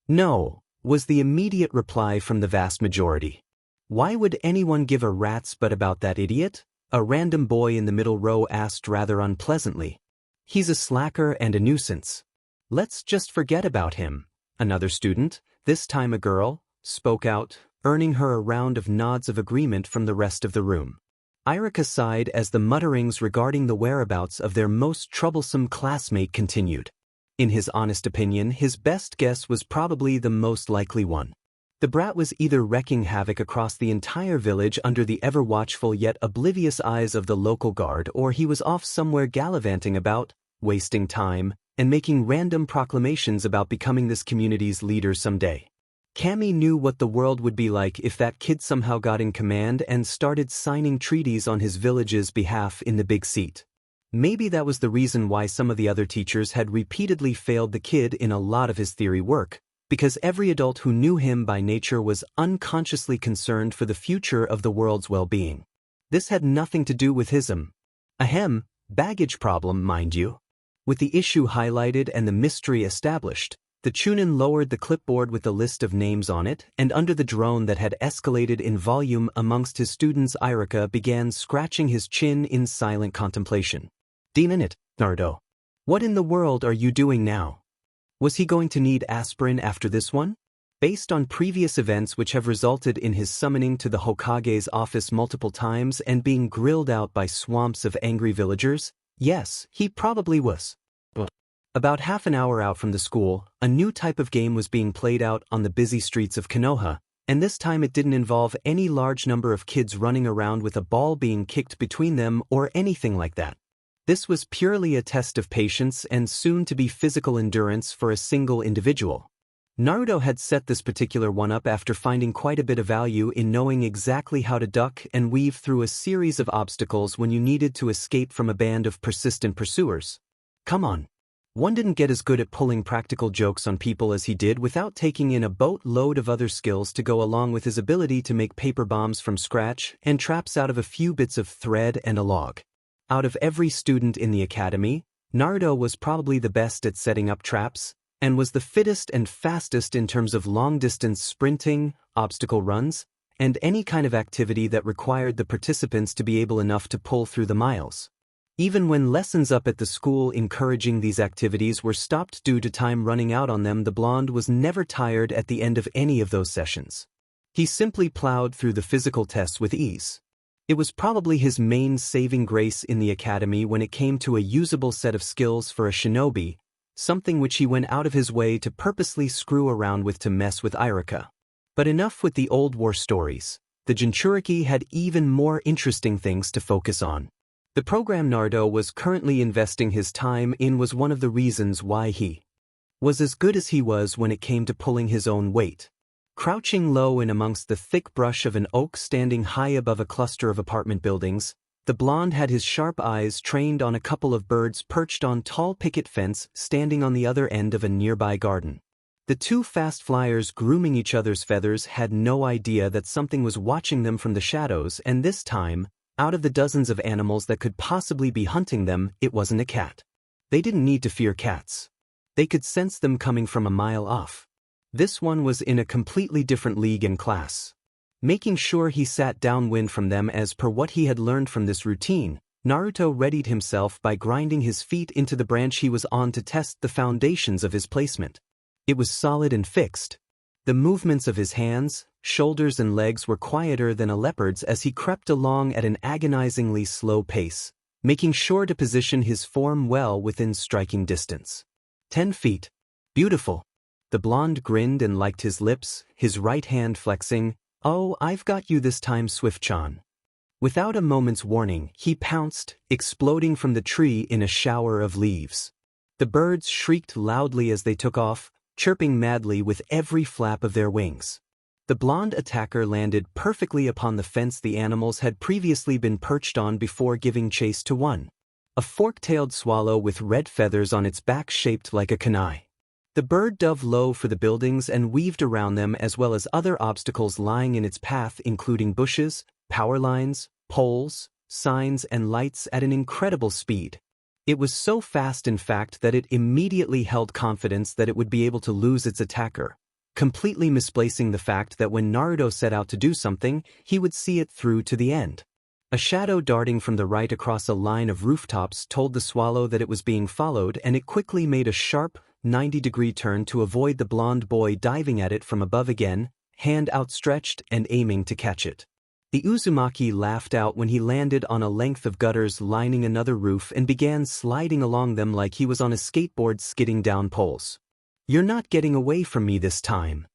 "No," was the immediate reply from the vast majority. "Why would anyone give a rat's butt about that idiot?" a random boy in the middle row asked rather unpleasantly. "He's a slacker and a nuisance. Let's just forget about him." Another student, this time a girl, spoke out, earning her a round of nods of agreement from the rest of the room. Irika sighed as the mutterings regarding the whereabouts of their most troublesome classmate continued. In his honest opinion, his best guess was probably the most likely one. The brat was either wreaking havoc across the entire village under the ever-watchful yet oblivious eyes of the local guard, or he was off somewhere gallivanting about, wasting time, and making random proclamations about becoming this community's leader someday. Cammy knew what the world would be like if that kid somehow got in command and started signing treaties on his village's behalf in the big seat. Maybe that was the reason why some of the other teachers had repeatedly failed the kid in a lot of his theory work, because every adult who knew him by nature was unconsciously concerned for the future of the world's well-being. This had nothing to do with hism. Baggage problem, mind you. With the issue highlighted and the mystery established, the Chunin lowered the clipboard with the list of names on it, and under the drone that had escalated in volume amongst his students, Irika began scratching his chin in silent contemplation. "Demon it, Naruto. What in the world are you doing now? Was he going to need aspirin after this one?" Based on previous events which have resulted in his summoning to the Hokage's office multiple times and being grilled out by swamps of angry villagers, yes, he probably was. About half an hour out from the school, a new type of game was being played out on the busy streets of Konoha, and this time it didn't involve any large number of kids running around with a ball being kicked between them or anything like that. This was purely a test of patience and soon-to-be physical endurance for a single individual. Naruto had set this particular one up after finding quite a bit of value in knowing exactly how to duck and weave through a series of obstacles when you needed to escape from a band of persistent pursuers. Come on. One didn't get as good at pulling practical jokes on people as he did without taking in a boatload of other skills to go along with his ability to make paper bombs from scratch and traps out of a few bits of thread and a log. Out of every student in the academy, Naruto was probably the best at setting up traps, and was the fittest and fastest in terms of long-distance sprinting, obstacle runs, and any kind of activity that required the participants to be able enough to pull through the miles. Even when lessons up at the school encouraging these activities were stopped due to time running out on them, the blonde was never tired at the end of any of those sessions. He simply plowed through the physical tests with ease. It was probably his main saving grace in the academy when it came to a usable set of skills for a shinobi, something which he went out of his way to purposely screw around with to mess with Irika. But enough with the old war stories. The Jinchuriki had even more interesting things to focus on. The program Naruto was currently investing his time in was one of the reasons why he was as good as he was when it came to pulling his own weight. Crouching low in amongst the thick brush of an oak standing high above a cluster of apartment buildings, The blonde had his sharp eyes trained on a couple of birds perched on tall picket fence standing on the other end of a nearby garden. The two fast flyers grooming each other's feathers had no idea that something was watching them from the shadows, and this time, out of the dozens of animals that could possibly be hunting them, it wasn't a cat. They didn't need to fear cats. They could sense them coming from a mile off. This one was in a completely different league and class. Making sure he sat downwind from them as per what he had learned from this routine, Naruto readied himself by grinding his feet into the branch he was on to test the foundations of his placement. It was solid and fixed. The movements of his hands, shoulders and legs were quieter than a leopard's as he crept along at an agonizingly slow pace, making sure to position his form well within striking distance. 10 feet. Beautiful. The blonde grinned and licked his lips, his right hand flexing. "Oh, I've got you this time, Swift-chan." Without a moment's warning, he pounced, exploding from the tree in a shower of leaves. The birds shrieked loudly as they took off, chirping madly with every flap of their wings. The blonde attacker landed perfectly upon the fence the animals had previously been perched on before giving chase to one. A fork-tailed swallow with red feathers on its back shaped like a kunai. The bird dove low for the buildings and weaved around them as well as other obstacles lying in its path, including bushes, power lines, poles, signs and lights at an incredible speed. It was so fast in fact that it immediately held confidence that it would be able to lose its attacker, completely misplacing the fact that when Naruto set out to do something, he would see it through to the end. A shadow darting from the right across a line of rooftops told the swallow that it was being followed, and it quickly made a sharp, 90-degree turn to avoid the blonde boy diving at it from above again, hand outstretched and aiming to catch it. The Uzumaki laughed out when he landed on a length of gutters lining another roof and began sliding along them like he was on a skateboard skidding down poles. "You're not getting away from me this time,"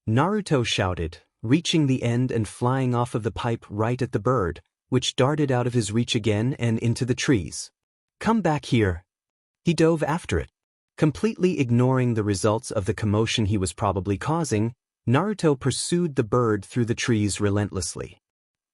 Naruto shouted, reaching the end and flying off of the pipe right at the bird, which darted out of his reach again and into the trees. "Come back here." He dove after it. Completely ignoring the results of the commotion he was probably causing, Naruto pursued the bird through the trees relentlessly.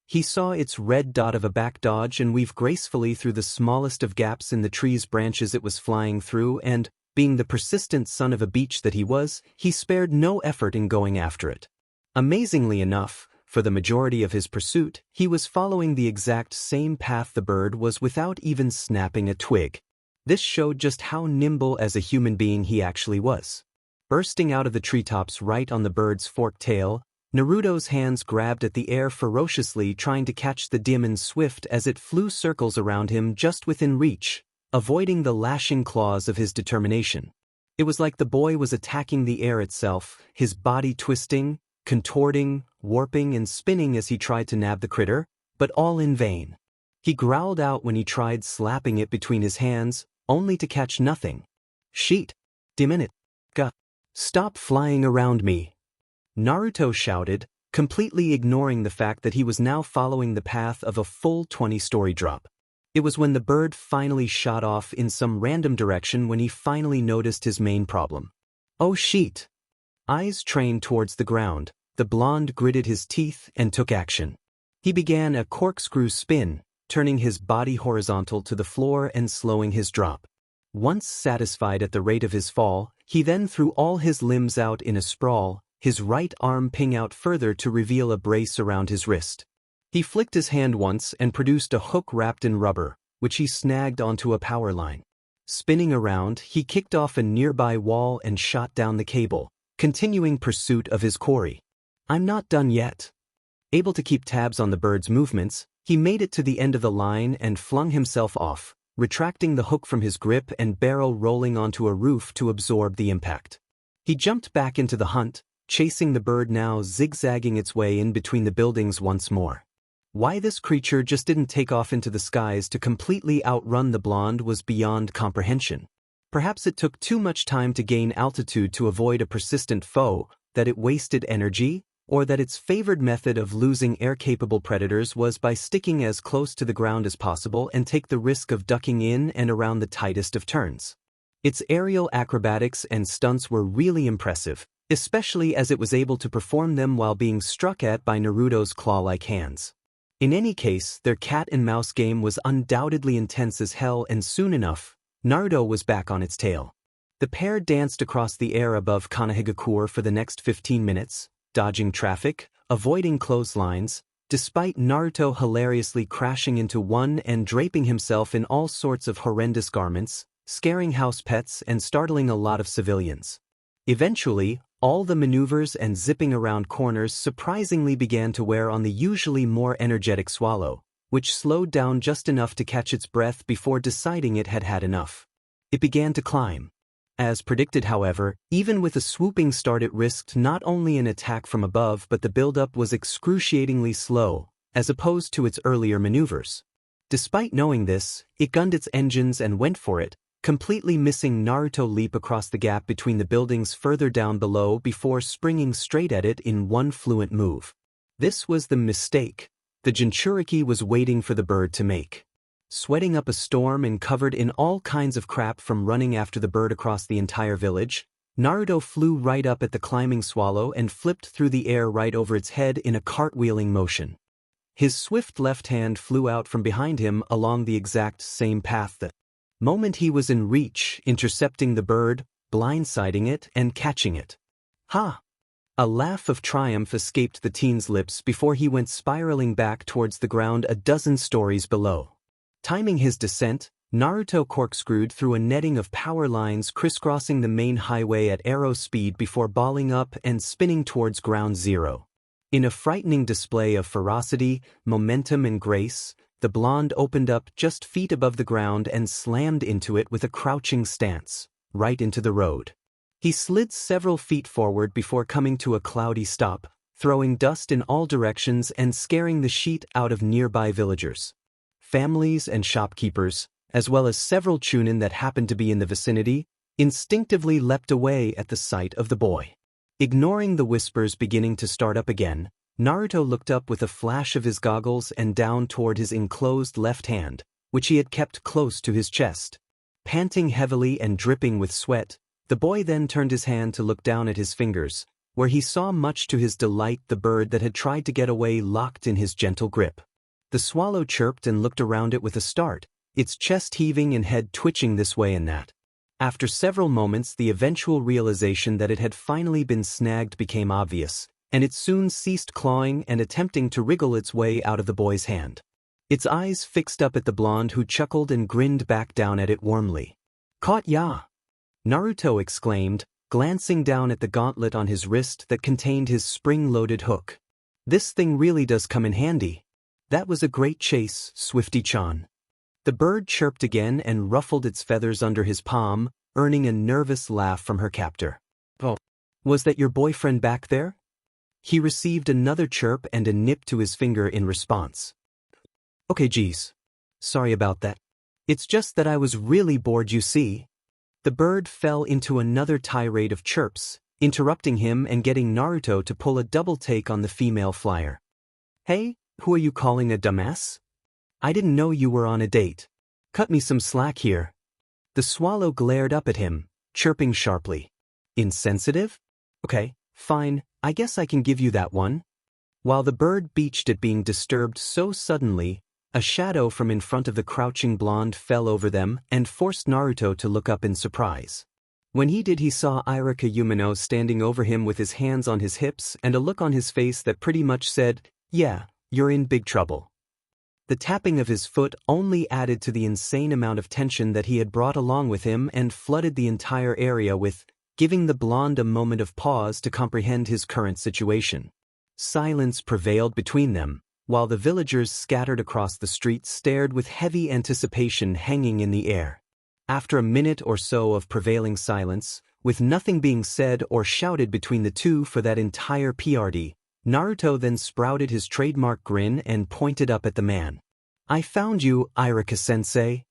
He saw its red dot of a back dodge and weave gracefully through the smallest of gaps in the tree's branches it was flying through, and, being the persistent son of a beach that he was, he spared no effort in going after it. Amazingly enough, for the majority of his pursuit, he was following the exact same path the bird was without even snapping a twig. This showed just how nimble as a human being he actually was. Bursting out of the treetops right on the bird's forked tail, Naruto's hands grabbed at the air ferociously, trying to catch the demon swift as it flew circles around him just within reach, avoiding the lashing claws of his determination. It was like the boy was attacking the air itself, his body twisting, contorting, warping and spinning as he tried to nab the critter, but all in vain. He growled out when he tried slapping it between his hands, only to catch nothing. "Sheet! Damn it! Stop flying around me!" Naruto shouted, completely ignoring the fact that he was now following the path of a full 20-story drop. It was when the bird finally shot off in some random direction when he finally noticed his main problem. "Oh shit!" Eyes trained towards the ground, the blonde gritted his teeth and took action. He began a corkscrew spin, turning his body horizontal to the floor and slowing his drop. Once satisfied at the rate of his fall, he then threw all his limbs out in a sprawl, his right arm ping out further to reveal a brace around his wrist. He flicked his hand once and produced a hook wrapped in rubber, which he snagged onto a power line. Spinning around, he kicked off a nearby wall and shot down the cable, continuing pursuit of his quarry. "I'm not done yet." Able to keep tabs on the bird's movements, he made it to the end of the line and flung himself off, retracting the hook from his grip and barrel rolling onto a roof to absorb the impact. He jumped back into the hunt, chasing the bird now zigzagging its way in between the buildings once more. Why this creature just didn't take off into the skies to completely outrun the blonde was beyond comprehension. Perhaps it took too much time to gain altitude to avoid a persistent foe, that it wasted energy, or that its favored method of losing air-capable predators was by sticking as close to the ground as possible and take the risk of ducking in and around the tightest of turns. Its aerial acrobatics and stunts were really impressive, especially as it was able to perform them while being struck at by Naruto's claw-like hands. In any case, their cat and mouse game was undoubtedly intense as hell, and soon enough, Naruto was back on its tail. The pair danced across the air above Kanehigakure for the next 15 minutes, dodging traffic, avoiding clotheslines, despite Naruto hilariously crashing into one and draping himself in all sorts of horrendous garments, scaring house pets and startling a lot of civilians. Eventually, all the maneuvers and zipping around corners surprisingly began to wear on the usually more energetic Swallow, which slowed down just enough to catch its breath before deciding it had had enough. It began to climb. As predicted, however, even with a swooping start it risked not only an attack from above, but the buildup was excruciatingly slow, as opposed to its earlier maneuvers. Despite knowing this, it gunned its engines and went for it, completely missing Naruto leap across the gap between the buildings further down below before springing straight at it in one fluent move. This was the mistake the Jinchuriki was waiting for the bird to make. Sweating up a storm and covered in all kinds of crap from running after the bird across the entire village, Naruto flew right up at the climbing Swallow and flipped through the air right over its head in a cartwheeling motion. His swift left hand flew out from behind him along the exact same path the moment he was in reach, intercepting the bird, blindsiding it, and catching it. Ha! A laugh of triumph escaped the teen's lips before he went spiraling back towards the ground a dozen stories below. Timing his descent, Naruto corkscrewed through a netting of power lines crisscrossing the main highway at arrow speed before balling up and spinning towards ground zero. In a frightening display of ferocity, momentum, and grace, the blonde opened up just feet above the ground and slammed into it with a crouching stance, right into the road. He slid several feet forward before coming to a cloudy stop, throwing dust in all directions and scaring the shit out of nearby villagers. Families and shopkeepers, as well as several chunin that happened to be in the vicinity, instinctively leapt away at the sight of the boy. Ignoring the whispers beginning to start up again, Naruto looked up with a flash of his goggles and down toward his enclosed left hand, which he had kept close to his chest. Panting heavily and dripping with sweat, the boy then turned his hand to look down at his fingers, where he saw much to his delight the bird that had tried to get away locked in his gentle grip. The Swallow chirped and looked around it with a start, its chest heaving and head twitching this way and that. After several moments, the eventual realization that it had finally been snagged became obvious, and it soon ceased clawing and attempting to wriggle its way out of the boy's hand. Its eyes fixed up at the blonde, who chuckled and grinned back down at it warmly. "Caught ya!" Naruto exclaimed, glancing down at the gauntlet on his wrist that contained his spring-loaded hook. "This thing really does come in handy. That was a great chase, Swifty-chan." The bird chirped again and ruffled its feathers under his palm, earning a nervous laugh from her captor. "Oh, was that your boyfriend back there?" He received another chirp and a nip to his finger in response. "Okay, geez. Sorry about that. It's just that I was really bored, you see." The bird fell into another tirade of chirps, interrupting him and getting Naruto to pull a double take on the female flyer. "Hey, who are you calling a dumbass? I didn't know you were on a date. Cut me some slack here." The Swallow glared up at him, chirping sharply. "Insensitive? Okay, fine, I guess I can give you that one." While the bird beached at being disturbed so suddenly, a shadow from in front of the crouching blonde fell over them and forced Naruto to look up in surprise. When he did, he saw Irika Yumino standing over him with his hands on his hips and a look on his face that pretty much said, "Yeah, you're in big trouble." The tapping of his foot only added to the insane amount of tension that he had brought along with him and flooded the entire area with, giving the blonde a moment of pause to comprehend his current situation. Silence prevailed between them, while the villagers scattered across the street stared with heavy anticipation hanging in the air. After a minute or so of prevailing silence, with nothing being said or shouted between the two for that entire PRD, Naruto then sprouted his trademark grin and pointed up at the man. "I found you, Irika-sensei."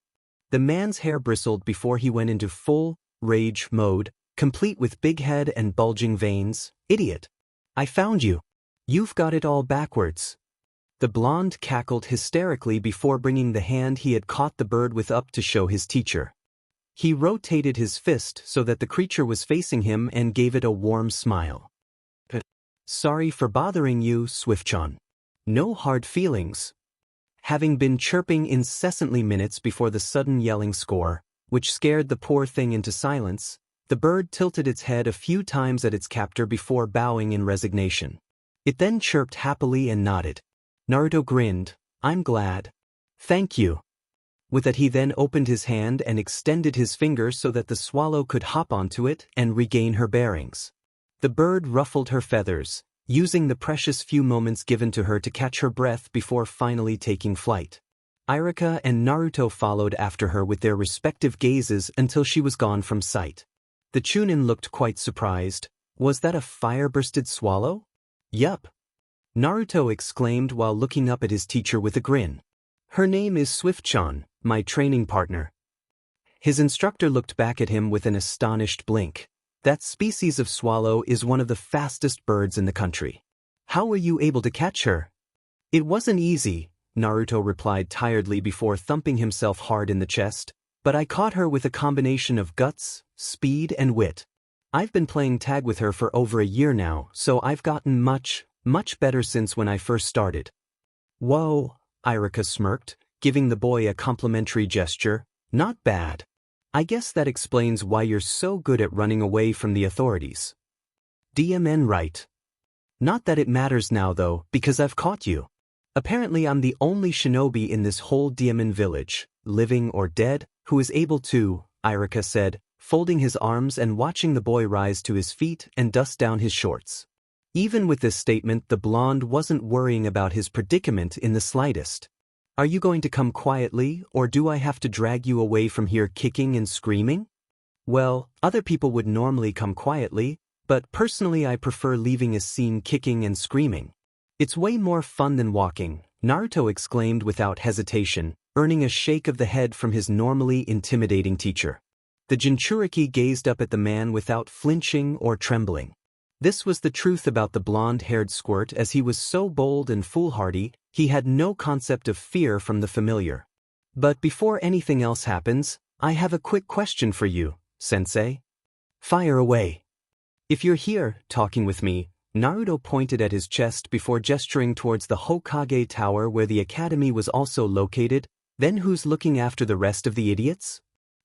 The man's hair bristled before he went into full rage mode, complete with big head and bulging veins. "Idiot! I found you. You've got it all backwards." The blonde cackled hysterically before bringing the hand he had caught the bird with up to show his teacher. He rotated his fist so that the creature was facing him and gave it a warm smile. "Sorry for bothering you, Swift-chan. No hard feelings, having been chirping incessantly minutes before the sudden yelling score, which scared the poor thing into silence. The bird tilted its head a few times at its captor before bowing in resignation. It then chirped happily and nodded. Naruto grinned. "I'm glad. Thank you." With that he then opened his hand and extended his finger so that the swallow could hop onto it and regain her bearings. The bird ruffled her feathers, using the precious few moments given to her to catch her breath before finally taking flight. Iruka and Naruto followed after her with their respective gazes until she was gone from sight. The Chunin looked quite surprised. Was that a fire-bursted swallow? Yup. Naruto exclaimed while looking up at his teacher with a grin. Her name is Swift-chan, my training partner. His instructor looked back at him with an astonished blink. That species of swallow is one of the fastest birds in the country. How were you able to catch her? It wasn't easy, Naruto replied tiredly before thumping himself hard in the chest, but I caught her with a combination of guts, speed and wit. I've been playing tag with her for over a year now, so I've gotten much better since when I first started. Whoa, Iruka smirked, giving the boy a complimentary gesture. Not bad. I guess that explains why you're so good at running away from the authorities. DMN right. Not that it matters now though, because I've caught you. Apparently I'm the only shinobi in this whole DMN village, living or dead, who is able to, Iruka said, folding his arms and watching the boy rise to his feet and dust down his shorts. Even with this statement, the blonde wasn't worrying about his predicament in the slightest. Are you going to come quietly, or do I have to drag you away from here kicking and screaming? Well, other people would normally come quietly, but personally I prefer leaving a scene kicking and screaming. It's way more fun than walking, Naruto exclaimed without hesitation, earning a shake of the head from his normally intimidating teacher. The Jinchuriki gazed up at the man without flinching or trembling. This was the truth about the blonde-haired squirt, as he was so bold and foolhardy, he had no concept of fear from the familiar. But before anything else happens, I have a quick question for you, sensei. Fire away. If you're here, talking with me, Naruto pointed at his chest before gesturing towards the Hokage Tower where the academy was also located. Then who's looking after the rest of the idiots?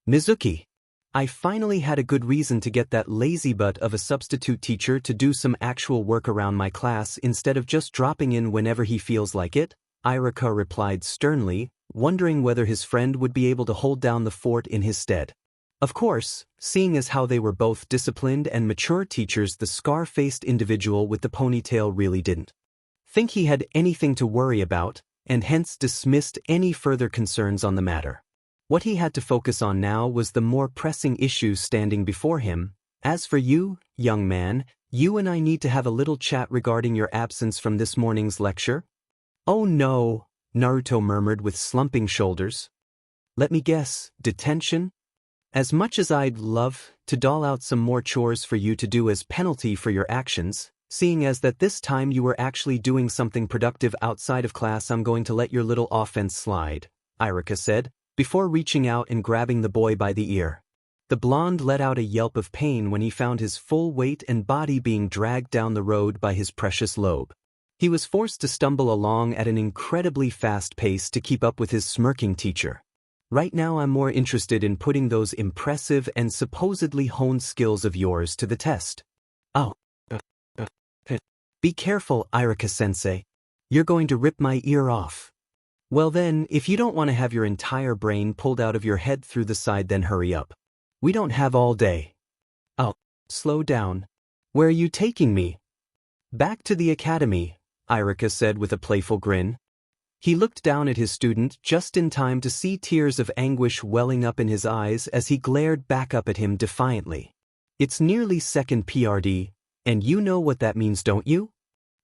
Mizuki. I finally had a good reason to get that lazy butt of a substitute teacher to do some actual work around my class instead of just dropping in whenever he feels like it, Iruka replied sternly, wondering whether his friend would be able to hold down the fort in his stead. Of course, seeing as how they were both disciplined and mature teachers, the scar-faced individual with the ponytail really didn't think he had anything to worry about, and hence dismissed any further concerns on the matter. What he had to focus on now was the more pressing issues standing before him. As for you, young man, you and I need to have a little chat regarding your absence from this morning's lecture. Oh no, Naruto murmured with slumping shoulders. Let me guess, detention? As much as I'd love to doll out some more chores for you to do as penalty for your actions, seeing as that this time you were actually doing something productive outside of class, I'm going to let your little offense slide, Iruka said, before reaching out and grabbing the boy by the ear. The blonde let out a yelp of pain when he found his full weight and body being dragged down the road by his precious lobe. He was forced to stumble along at an incredibly fast pace to keep up with his smirking teacher. Right now I'm more interested in putting those impressive and supposedly honed skills of yours to the test. Oh. Be careful, Iruka-sensei. You're going to rip my ear off. Well then, if you don't want to have your entire brain pulled out of your head through the side, then hurry up. We don't have all day. Oh, slow down. Where are you taking me? Back to the academy, Iruka said with a playful grin. He looked down at his student just in time to see tears of anguish welling up in his eyes as he glared back up at him defiantly. It's nearly second PRD, and you know what that means, don't you?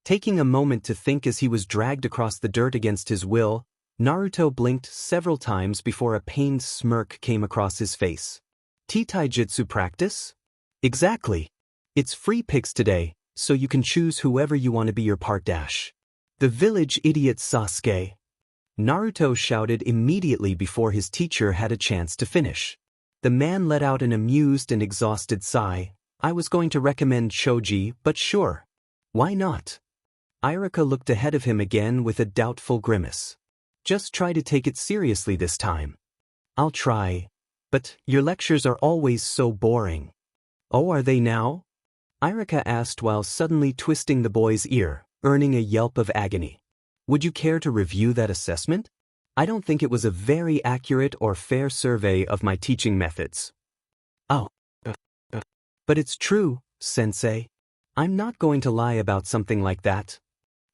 Taking a moment to think as he was dragged across the dirt against his will, Naruto blinked several times before a pained smirk came across his face. Taijutsu practice? Exactly. It's free picks today, so you can choose whoever you want to be your part dash. The village idiot Sasuke. Naruto shouted immediately before his teacher had a chance to finish. The man let out an amused and exhausted sigh. I was going to recommend Choji, but sure. Why not? Iruka looked ahead of him again with a doubtful grimace. Just try to take it seriously this time. I'll try. But your lectures are always so boring. Oh, are they now? Irika asked while suddenly twisting the boy's ear, earning a yelp of agony. Would you care to review that assessment? I don't think it was a very accurate or fair survey of my teaching methods. Oh. But it's true, sensei. I'm not going to lie about something like that.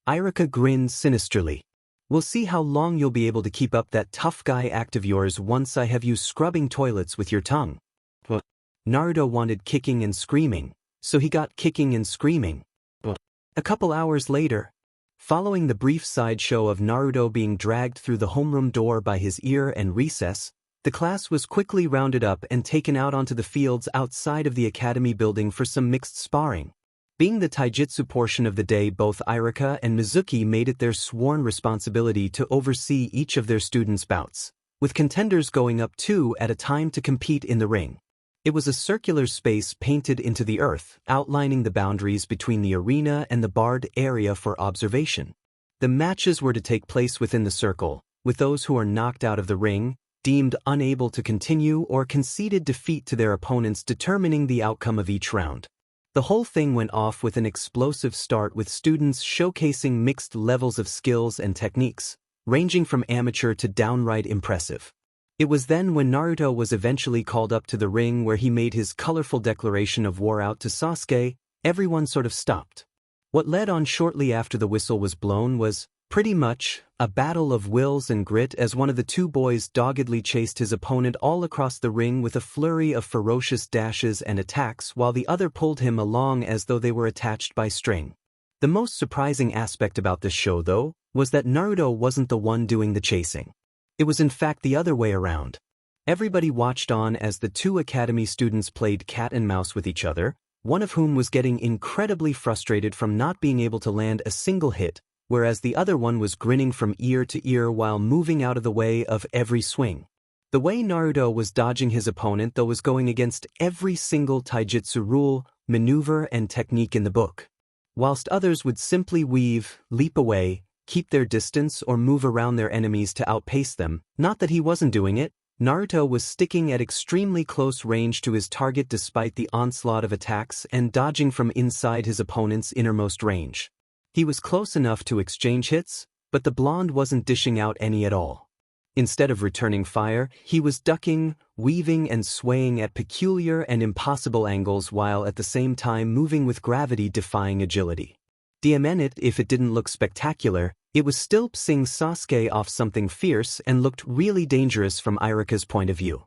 Irika grinned sinisterly. We'll see how long you'll be able to keep up that tough guy act of yours once I have you scrubbing toilets with your tongue. What? Naruto wanted kicking and screaming, so he got kicking and screaming. What? A couple hours later, following the brief sideshow of Naruto being dragged through the homeroom door by his ear and recess, the class was quickly rounded up and taken out onto the fields outside of the academy building for some mixed sparring. Being the taijutsu portion of the day, both Irika and Mizuki made it their sworn responsibility to oversee each of their students' bouts, with contenders going up 2 at a time to compete in the ring. It was a circular space painted into the earth, outlining the boundaries between the arena and the barred area for observation. The matches were to take place within the circle, with those who are knocked out of the ring, deemed unable to continue or conceded defeat to their opponents determining the outcome of each round. The whole thing went off with an explosive start with students showcasing mixed levels of skills and techniques, ranging from amateur to downright impressive. It was then when Naruto was eventually called up to the ring where he made his colorful declaration of war out to Sasuke, everyone sort of stopped. What led on shortly after the whistle was blown was, pretty much, a battle of wills and grit as one of the two boys doggedly chased his opponent all across the ring with a flurry of ferocious dashes and attacks while the other pulled him along as though they were attached by string. The most surprising aspect about this show, though, was that Naruto wasn't the one doing the chasing. It was in fact the other way around. Everybody watched on as the two academy students played cat and mouse with each other, one of whom was getting incredibly frustrated from not being able to land a single hit, whereas the other one was grinning from ear to ear while moving out of the way of every swing. The way Naruto was dodging his opponent, though, was going against every single taijutsu rule, maneuver, and technique in the book. Whilst others would simply weave, leap away, keep their distance, or move around their enemies to outpace them, not that he wasn't doing it, Naruto was sticking at extremely close range to his target despite the onslaught of attacks and dodging from inside his opponent's innermost range. He was close enough to exchange hits, but the blonde wasn't dishing out any at all. Instead of returning fire, he was ducking, weaving and swaying at peculiar and impossible angles while at the same time moving with gravity-defying agility. Damn it, if it didn't look spectacular, it was still pissing Sasuke off something fierce and looked really dangerous from Irika's point of view.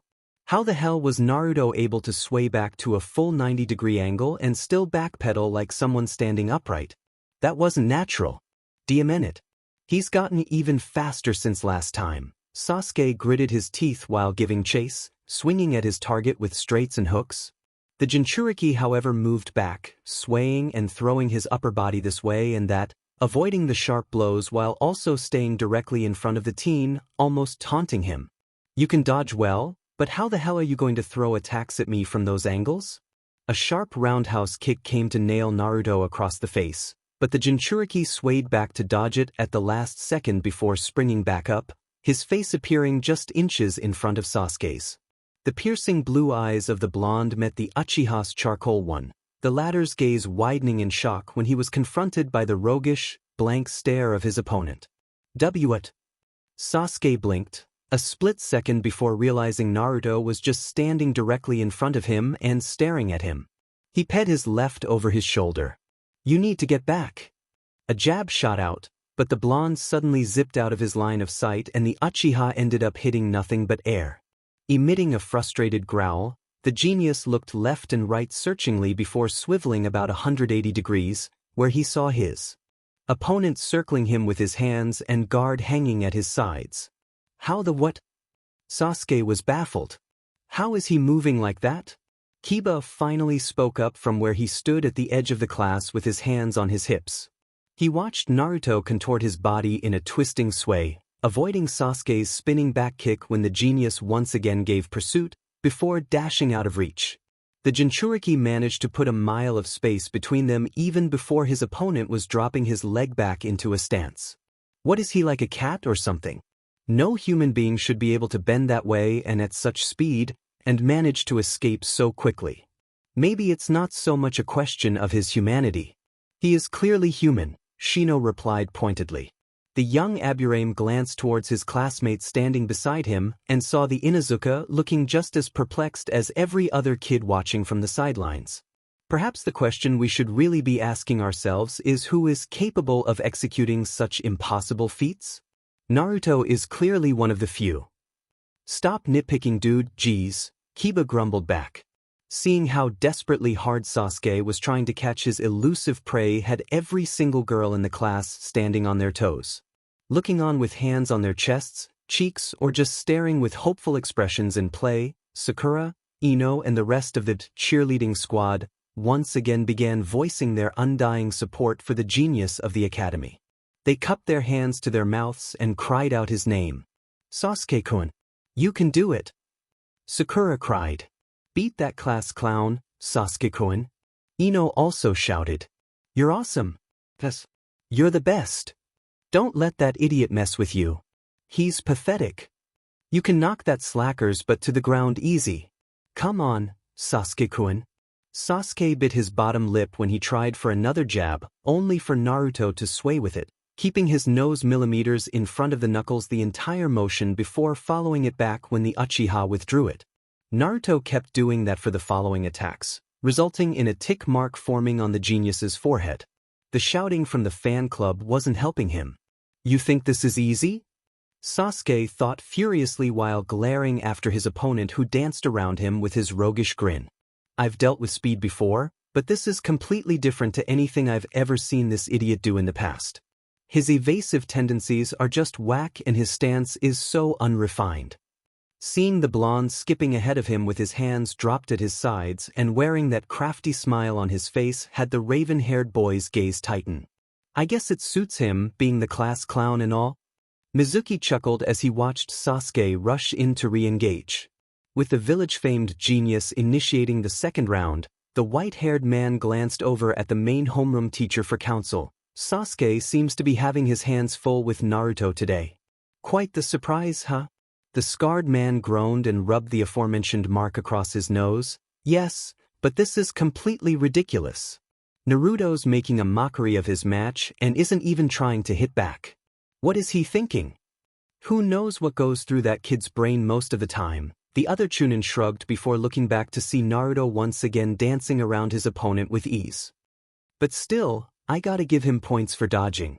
How the hell was Naruto able to sway back to a full 90-degree angle and still backpedal like someone standing upright? That wasn't natural. Damn it. He's gotten even faster since last time. Sasuke gritted his teeth while giving chase, swinging at his target with straights and hooks. The Jinchuriki, however, moved back, swaying and throwing his upper body this way and that, avoiding the sharp blows while also staying directly in front of the teen, almost taunting him. You can dodge well, but how the hell are you going to throw attacks at me from those angles? A sharp roundhouse kick came to nail Naruto across the face, but the Jinchuriki swayed back to dodge it at the last second before springing back up, his face appearing just inches in front of Sasuke's. The piercing blue eyes of the blonde met the Uchiha's charcoal one, the latter's gaze widening in shock when he was confronted by the roguish, blank stare of his opponent. What? Sasuke blinked, a split second before realizing Naruto was just standing directly in front of him and staring at him. He pet his left over his shoulder. You need to get back. A jab shot out, but the blonde suddenly zipped out of his line of sight and the Uchiha ended up hitting nothing but air. Emitting a frustrated growl, the genius looked left and right searchingly before swiveling about 180 degrees, where he saw his opponent circling him with his hands and guard hanging at his sides. How the what? Sasuke was baffled. How is he moving like that? Kiba finally spoke up from where he stood at the edge of the class with his hands on his hips. He watched Naruto contort his body in a twisting sway, avoiding Sasuke's spinning back kick when the genius once again gave pursuit, before dashing out of reach. The Jinchuriki managed to put a mile of space between them even before his opponent was dropping his leg back into a stance. What is he, like a cat or something? No human being should be able to bend that way and at such speed, and manage to escape so quickly. Maybe it's not so much a question of his humanity. He is clearly human, Shino replied pointedly. The young Aburame glanced towards his classmate standing beside him and saw the Inuzuka looking just as perplexed as every other kid watching from the sidelines. Perhaps the question we should really be asking ourselves is who is capable of executing such impossible feats? Naruto is clearly one of the few. Stop nitpicking, dude, geez, Kiba grumbled back. Seeing how desperately hard Sasuke was trying to catch his elusive prey had every single girl in the class standing on their toes. Looking on with hands on their chests, cheeks, or just staring with hopeful expressions in play, Sakura, Ino, and the rest of the cheerleading squad once again began voicing their undying support for the genius of the academy. They cupped their hands to their mouths and cried out his name. Sasuke-kun, you can do it! Sakura cried. Beat that class clown, Sasuke-kun. Ino also shouted. You're awesome. Yes. You're the best. Don't let that idiot mess with you. He's pathetic. You can knock that slacker's butt to the ground easy. Come on, Sasuke-kun. Sasuke bit his bottom lip when he tried for another jab, only for Naruto to sway with it, keeping his nose millimeters in front of the knuckles the entire motion before following it back when the Uchiha withdrew it. Naruto kept doing that for the following attacks, resulting in a tick mark forming on the genius's forehead. The shouting from the fan club wasn't helping him. You think this is easy? Sasuke thought furiously while glaring after his opponent who danced around him with his roguish grin. I've dealt with speed before, but this is completely different to anything I've ever seen this idiot do in the past. His evasive tendencies are just whack and his stance is so unrefined. Seeing the blonde skipping ahead of him with his hands dropped at his sides and wearing that crafty smile on his face had the raven-haired boy's gaze tighten. I guess it suits him, being the class clown and all. Mizuki chuckled as he watched Sasuke rush in to re-engage. With the village-famed genius initiating the second round, the white-haired man glanced over at the main homeroom teacher for counsel. Sasuke seems to be having his hands full with Naruto today. Quite the surprise, huh? The scarred man groaned and rubbed the aforementioned mark across his nose. Yes, but this is completely ridiculous. Naruto's making a mockery of his match and isn't even trying to hit back. What is he thinking? Who knows what goes through that kid's brain most of the time? The other Chunin shrugged before looking back to see Naruto once again dancing around his opponent with ease. But still, I gotta give him points for dodging.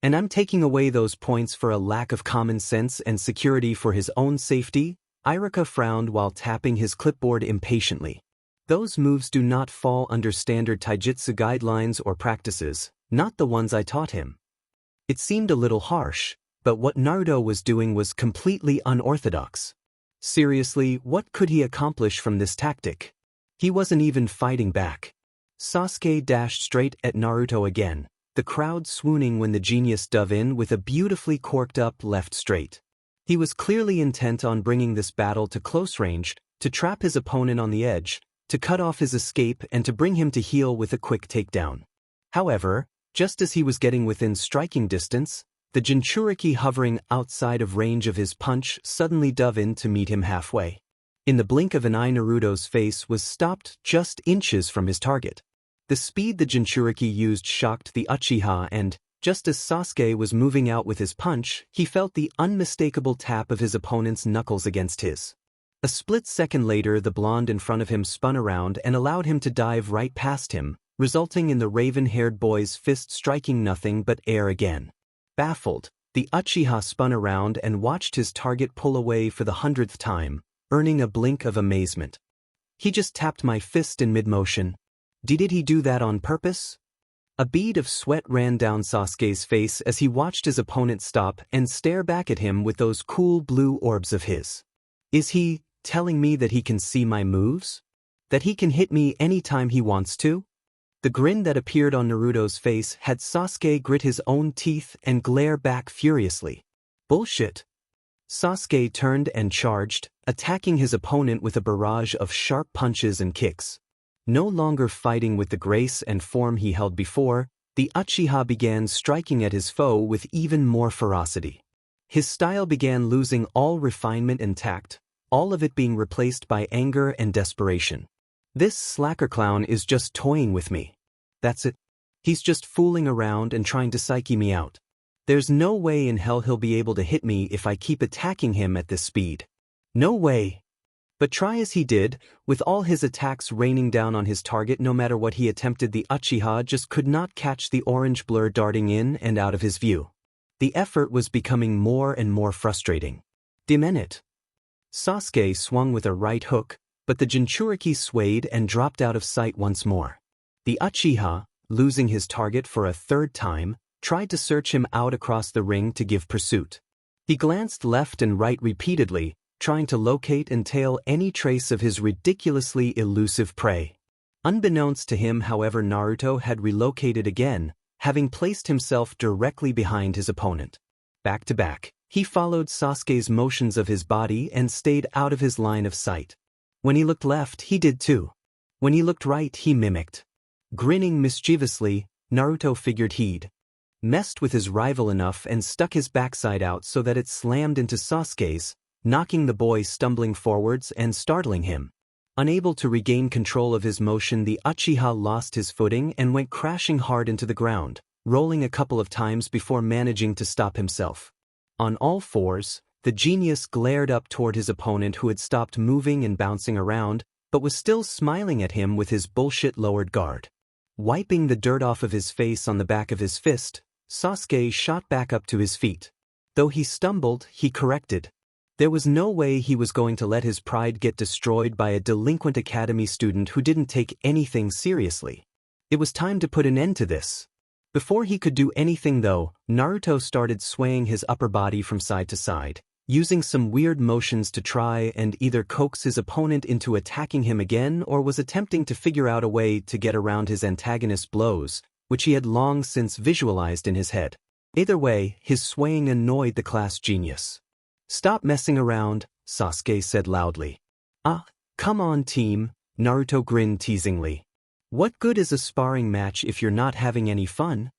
And I'm taking away those points for a lack of common sense and security for his own safety? Iruka frowned while tapping his clipboard impatiently. Those moves do not fall under standard taijutsu guidelines or practices, not the ones I taught him. It seemed a little harsh, but what Naruto was doing was completely unorthodox. Seriously, what could he accomplish from this tactic? He wasn't even fighting back. Sasuke dashed straight at Naruto again, the crowd swooning when the genius dove in with a beautifully corked-up left straight. He was clearly intent on bringing this battle to close range, to trap his opponent on the edge, to cut off his escape and to bring him to heel with a quick takedown. However, just as he was getting within striking distance, the Jinchuriki hovering outside of range of his punch suddenly dove in to meet him halfway. In the blink of an eye, Naruto's face was stopped just inches from his target. The speed the Jinchuriki used shocked the Uchiha and, just as Sasuke was moving out with his punch, he felt the unmistakable tap of his opponent's knuckles against his. A split second later, the blonde in front of him spun around and allowed him to dive right past him, resulting in the raven-haired boy's fist striking nothing but air again. Baffled, the Uchiha spun around and watched his target pull away for the 100th time, earning a blink of amazement. He just tapped my fist in mid-motion. Did he do that on purpose? A bead of sweat ran down Sasuke's face as he watched his opponent stop and stare back at him with those cool blue orbs of his. Is he telling me that he can see my moves? That he can hit me anytime he wants to? The grin that appeared on Naruto's face had Sasuke grit his own teeth and glare back furiously. Bullshit. Sasuke turned and charged, attacking his opponent with a barrage of sharp punches and kicks. No longer fighting with the grace and form he held before, the Uchiha began striking at his foe with even more ferocity. His style began losing all refinement and tact, all of it being replaced by anger and desperation. This slacker clown is just toying with me. That's it. He's just fooling around and trying to psyche me out. There's no way in hell he'll be able to hit me if I keep attacking him at this speed. No way. But try as he did, with all his attacks raining down on his target no matter what he attempted, the Uchiha just could not catch the orange blur darting in and out of his view. The effort was becoming more and more frustrating. Demenit. Sasuke swung with a right hook, but the Jinchuriki swayed and dropped out of sight once more. The Uchiha, losing his target for a third time, tried to search him out across the ring to give pursuit. He glanced left and right repeatedly, trying to locate and tail any trace of his ridiculously elusive prey. Unbeknownst to him, however, Naruto had relocated again, having placed himself directly behind his opponent. Back to back, he followed Sasuke's motions of his body and stayed out of his line of sight. When he looked left, he did too. When he looked right, he mimicked. Grinning mischievously, Naruto figured he'd messed with his rival enough and stuck his backside out so that it slammed into Sasuke's, knocking the boy stumbling forwards and startling him. Unable to regain control of his motion, the Uchiha lost his footing and went crashing hard into the ground, rolling a couple of times before managing to stop himself. On all fours, the genius glared up toward his opponent, who had stopped moving and bouncing around, but was still smiling at him with his bullshit lowered guard. Wiping the dirt off of his face on the back of his fist, Sasuke shot back up to his feet. Though he stumbled, he corrected. There was no way he was going to let his pride get destroyed by a delinquent academy student who didn't take anything seriously. It was time to put an end to this. Before he could do anything though, Naruto started swaying his upper body from side to side, using some weird motions to try and either coax his opponent into attacking him again or was attempting to figure out a way to get around his antagonist's blows, which he had long since visualized in his head. Either way, his swaying annoyed the class genius. "Stop messing around," Sasuke said loudly. "Ah, come on team," Naruto grinned teasingly. "What good is a sparring match if you're not having any fun?"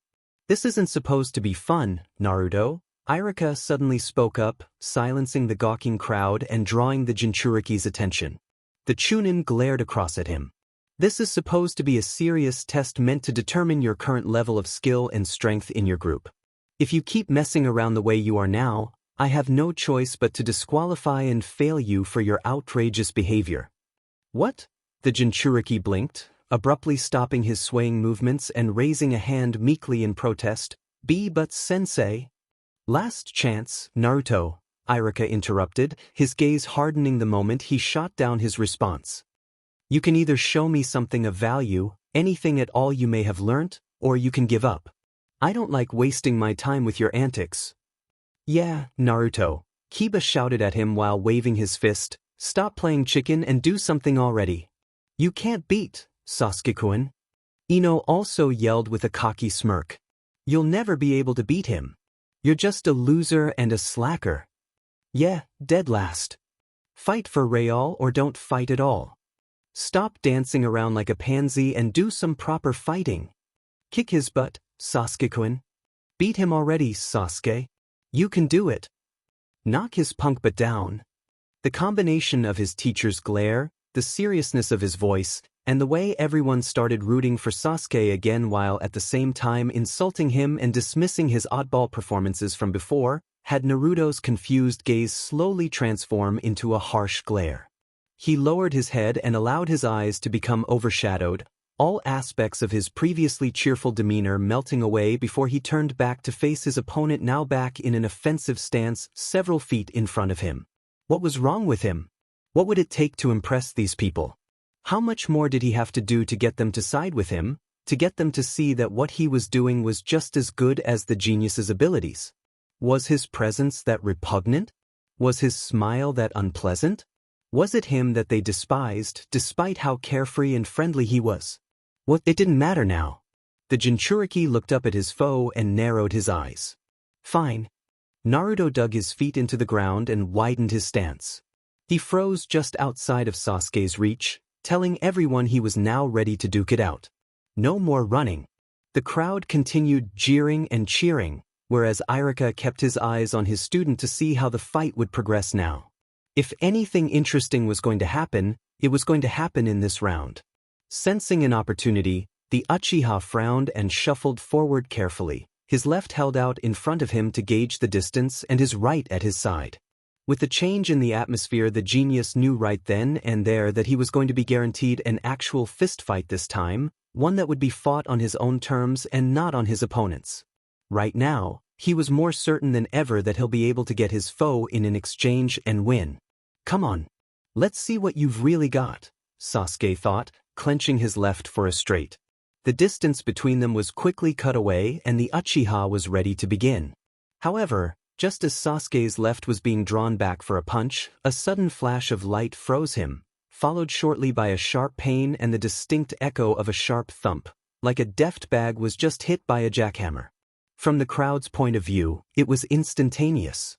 "This isn't supposed to be fun, Naruto," Iruka suddenly spoke up, silencing the gawking crowd and drawing the Jinchuriki's attention. The Chunin glared across at him. "This is supposed to be a serious test meant to determine your current level of skill and strength in your group. If you keep messing around the way you are now, I have no choice but to disqualify and fail you for your outrageous behavior." "What?" The Jinchuriki blinked, abruptly stopping his swaying movements and raising a hand meekly in protest. "But sensei." "Last chance, Naruto," Iruka interrupted, his gaze hardening the moment he shot down his response. "You can either show me something of value, anything at all you may have learnt, or you can give up. I don't like wasting my time with your antics." "Yeah, Naruto," Kiba shouted at him while waving his fist, "stop playing chicken and do something already." "You can't beat Sasuke-kun." Ino also yelled with a cocky smirk. "You'll never be able to beat him. You're just a loser and a slacker. Yeah, dead last. Fight for real or don't fight at all. Stop dancing around like a pansy and do some proper fighting. Kick his butt, Sasuke-kun. Beat him already, Sasuke. You can do it. Knock his punk butt down." The combination of his teacher's glare, the seriousness of his voice, and the way everyone started rooting for Sasuke again while at the same time insulting him and dismissing his oddball performances from before, had Naruto's confused gaze slowly transform into a harsh glare. He lowered his head and allowed his eyes to become overshadowed, all aspects of his previously cheerful demeanor melting away before he turned back to face his opponent, now back in an offensive stance several feet in front of him. What was wrong with him? What would it take to impress these people? How much more did he have to do to get them to side with him, to get them to see that what he was doing was just as good as the genius's abilities? Was his presence that repugnant? Was his smile that unpleasant? Was it him that they despised, despite how carefree and friendly he was? What? It didn't matter now. The Jinchuriki looked up at his foe and narrowed his eyes. "Fine." Naruto dug his feet into the ground and widened his stance. He froze just outside of Sasuke's reach, telling everyone he was now ready to duke it out. No more running. The crowd continued jeering and cheering, whereas Irika kept his eyes on his student to see how the fight would progress now. If anything interesting was going to happen, it was going to happen in this round. Sensing an opportunity, the Uchiha frowned and shuffled forward carefully, his left held out in front of him to gauge the distance and his right at his side. With the change in the atmosphere, the genius knew right then and there that he was going to be guaranteed an actual fistfight this time, one that would be fought on his own terms and not on his opponent's. Right now, he was more certain than ever that he'll be able to get his foe in an exchange and win. Come on. Let's see what you've really got, Sasuke thought, clenching his left for a straight. The distance between them was quickly cut away and the Uchiha was ready to begin. However, just as Sasuke's left was being drawn back for a punch, a sudden flash of light froze him, followed shortly by a sharp pain and the distinct echo of a sharp thump, like a deft bag was just hit by a jackhammer. From the crowd's point of view, it was instantaneous.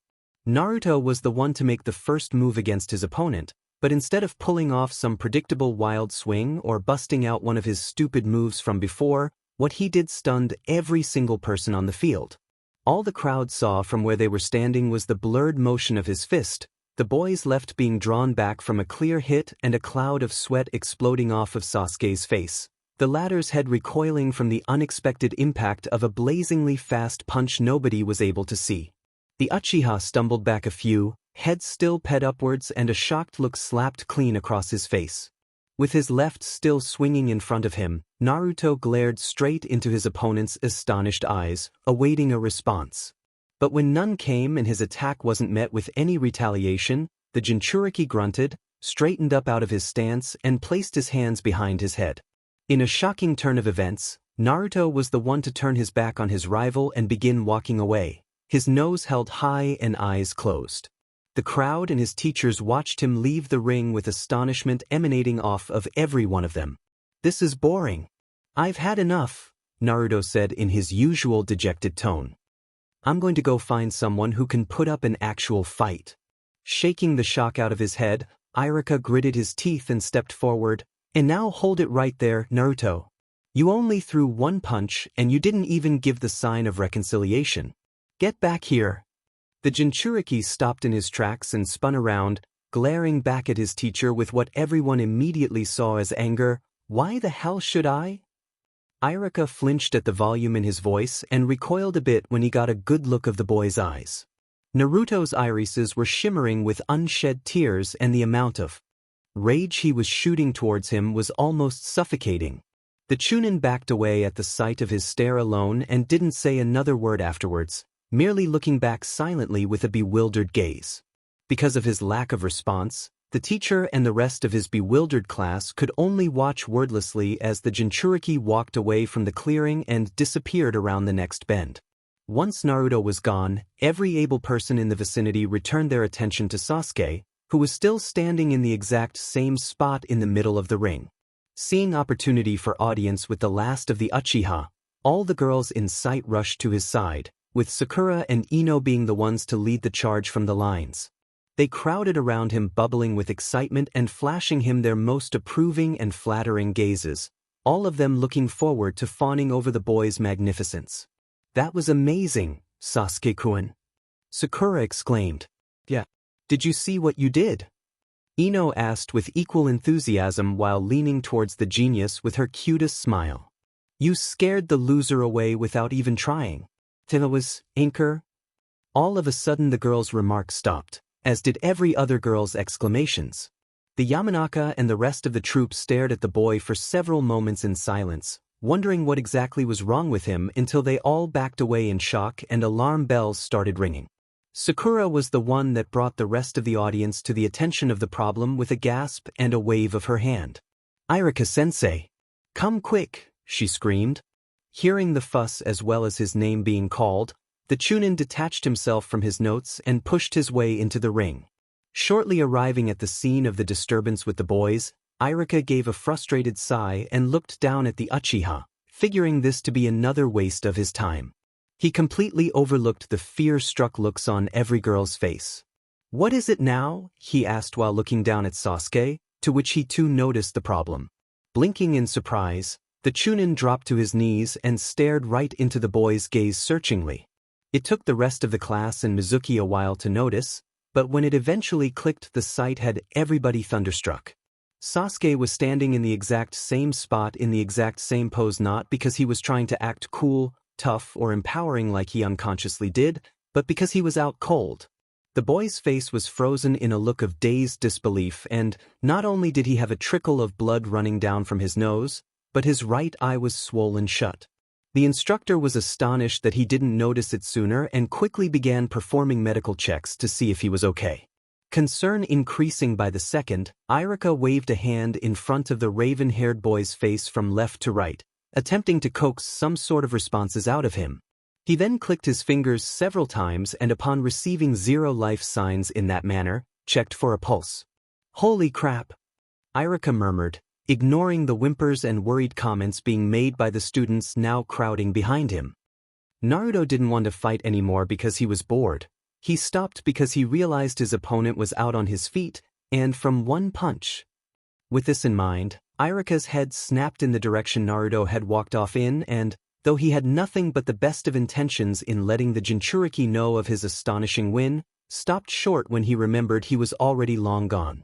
Naruto was the one to make the first move against his opponent, but instead of pulling off some predictable wild swing or busting out one of his stupid moves from before, what he did stunned every single person on the field. All the crowd saw from where they were standing was the blurred motion of his fist, the boy's left being drawn back from a clear hit and a cloud of sweat exploding off of Sasuke's face, the latter's head recoiling from the unexpected impact of a blazingly fast punch nobody was able to see. The Uchiha stumbled back a few, head still ped upwards and a shocked look slapped clean across his face. With his left still swinging in front of him, Naruto glared straight into his opponent's astonished eyes, awaiting a response. But when none came and his attack wasn't met with any retaliation, the Jinchuriki grunted, straightened up out of his stance and placed his hands behind his head. In a shocking turn of events, Naruto was the one to turn his back on his rival and begin walking away, his nose held high and eyes closed. The crowd and his teachers watched him leave the ring with astonishment emanating off of every one of them. "This is boring. I've had enough," Naruto said in his usual dejected tone. "I'm going to go find someone who can put up an actual fight." Shaking the shock out of his head, Irika gritted his teeth and stepped forward. "And now hold it right there, Naruto. You only threw one punch and you didn't even give the sign of reconciliation. Get back here." The Jinchuriki stopped in his tracks and spun around, glaring back at his teacher with what everyone immediately saw as anger. "Why the hell should I?" Irika flinched at the volume in his voice and recoiled a bit when he got a good look of the boy's eyes. Naruto's irises were shimmering with unshed tears and the amount of rage he was shooting towards him was almost suffocating. The Chunin backed away at the sight of his stare alone and didn't say another word afterwards, merely looking back silently with a bewildered gaze. Because of his lack of response, the teacher and the rest of his bewildered class could only watch wordlessly as the Jinchuriki walked away from the clearing and disappeared around the next bend. Once Naruto was gone, every able person in the vicinity returned their attention to Sasuke, who was still standing in the exact same spot in the middle of the ring. Seeing opportunity for audience with the last of the Uchiha, all the girls in sight rushed to his side, with Sakura and Ino being the ones to lead the charge from the lines. They crowded around him bubbling with excitement and flashing him their most approving and flattering gazes, all of them looking forward to fawning over the boy's magnificence. "That was amazing, Sasuke-kun," Sakura exclaimed. "Yeah. Did you see what you did?" Ino asked with equal enthusiasm while leaning towards the genius with her cutest smile. "You scared the loser away without even trying." "That was, Anchor." All of a sudden the girl's remarks stopped, as did every other girl's exclamations. The Yamanaka and the rest of the troop stared at the boy for several moments in silence, wondering what exactly was wrong with him until they all backed away in shock and alarm bells started ringing. Sakura was the one that brought the rest of the audience to the attention of the problem with a gasp and a wave of her hand. "Irika-sensei! Come quick!" she screamed. Hearing the fuss as well as his name being called, the Chunin detached himself from his notes and pushed his way into the ring. Shortly arriving at the scene of the disturbance with the boys, Irika gave a frustrated sigh and looked down at the Uchiha, figuring this to be another waste of his time. He completely overlooked the fear-struck looks on every girl's face. "What is it now?" he asked while looking down at Sasuke, to which he too noticed the problem. Blinking in surprise, the Chunin dropped to his knees and stared right into the boy's gaze searchingly. It took the rest of the class and Mizuki a while to notice, but when it eventually clicked, the sight had everybody thunderstruck. Sasuke was standing in the exact same spot in the exact same pose, not because he was trying to act cool, tough, or empowering like he unconsciously did, but because he was out cold. The boy's face was frozen in a look of dazed disbelief, and not only did he have a trickle of blood running down from his nose, but his right eye was swollen shut. The instructor was astonished that he didn't notice it sooner and quickly began performing medical checks to see if he was okay. Concern increasing by the second, Irika waved a hand in front of the raven-haired boy's face from left to right, attempting to coax some sort of responses out of him. He then clicked his fingers several times and upon receiving zero life signs in that manner, checked for a pulse. "Holy crap," Irika murmured, ignoring the whimpers and worried comments being made by the students now crowding behind him. Naruto didn't want to fight anymore because he was bored. He stopped because he realized his opponent was out on his feet, and from one punch. With this in mind, Irika's head snapped in the direction Naruto had walked off in and, though he had nothing but the best of intentions in letting the Jinchuriki know of his astonishing win, stopped short when he remembered he was already long gone.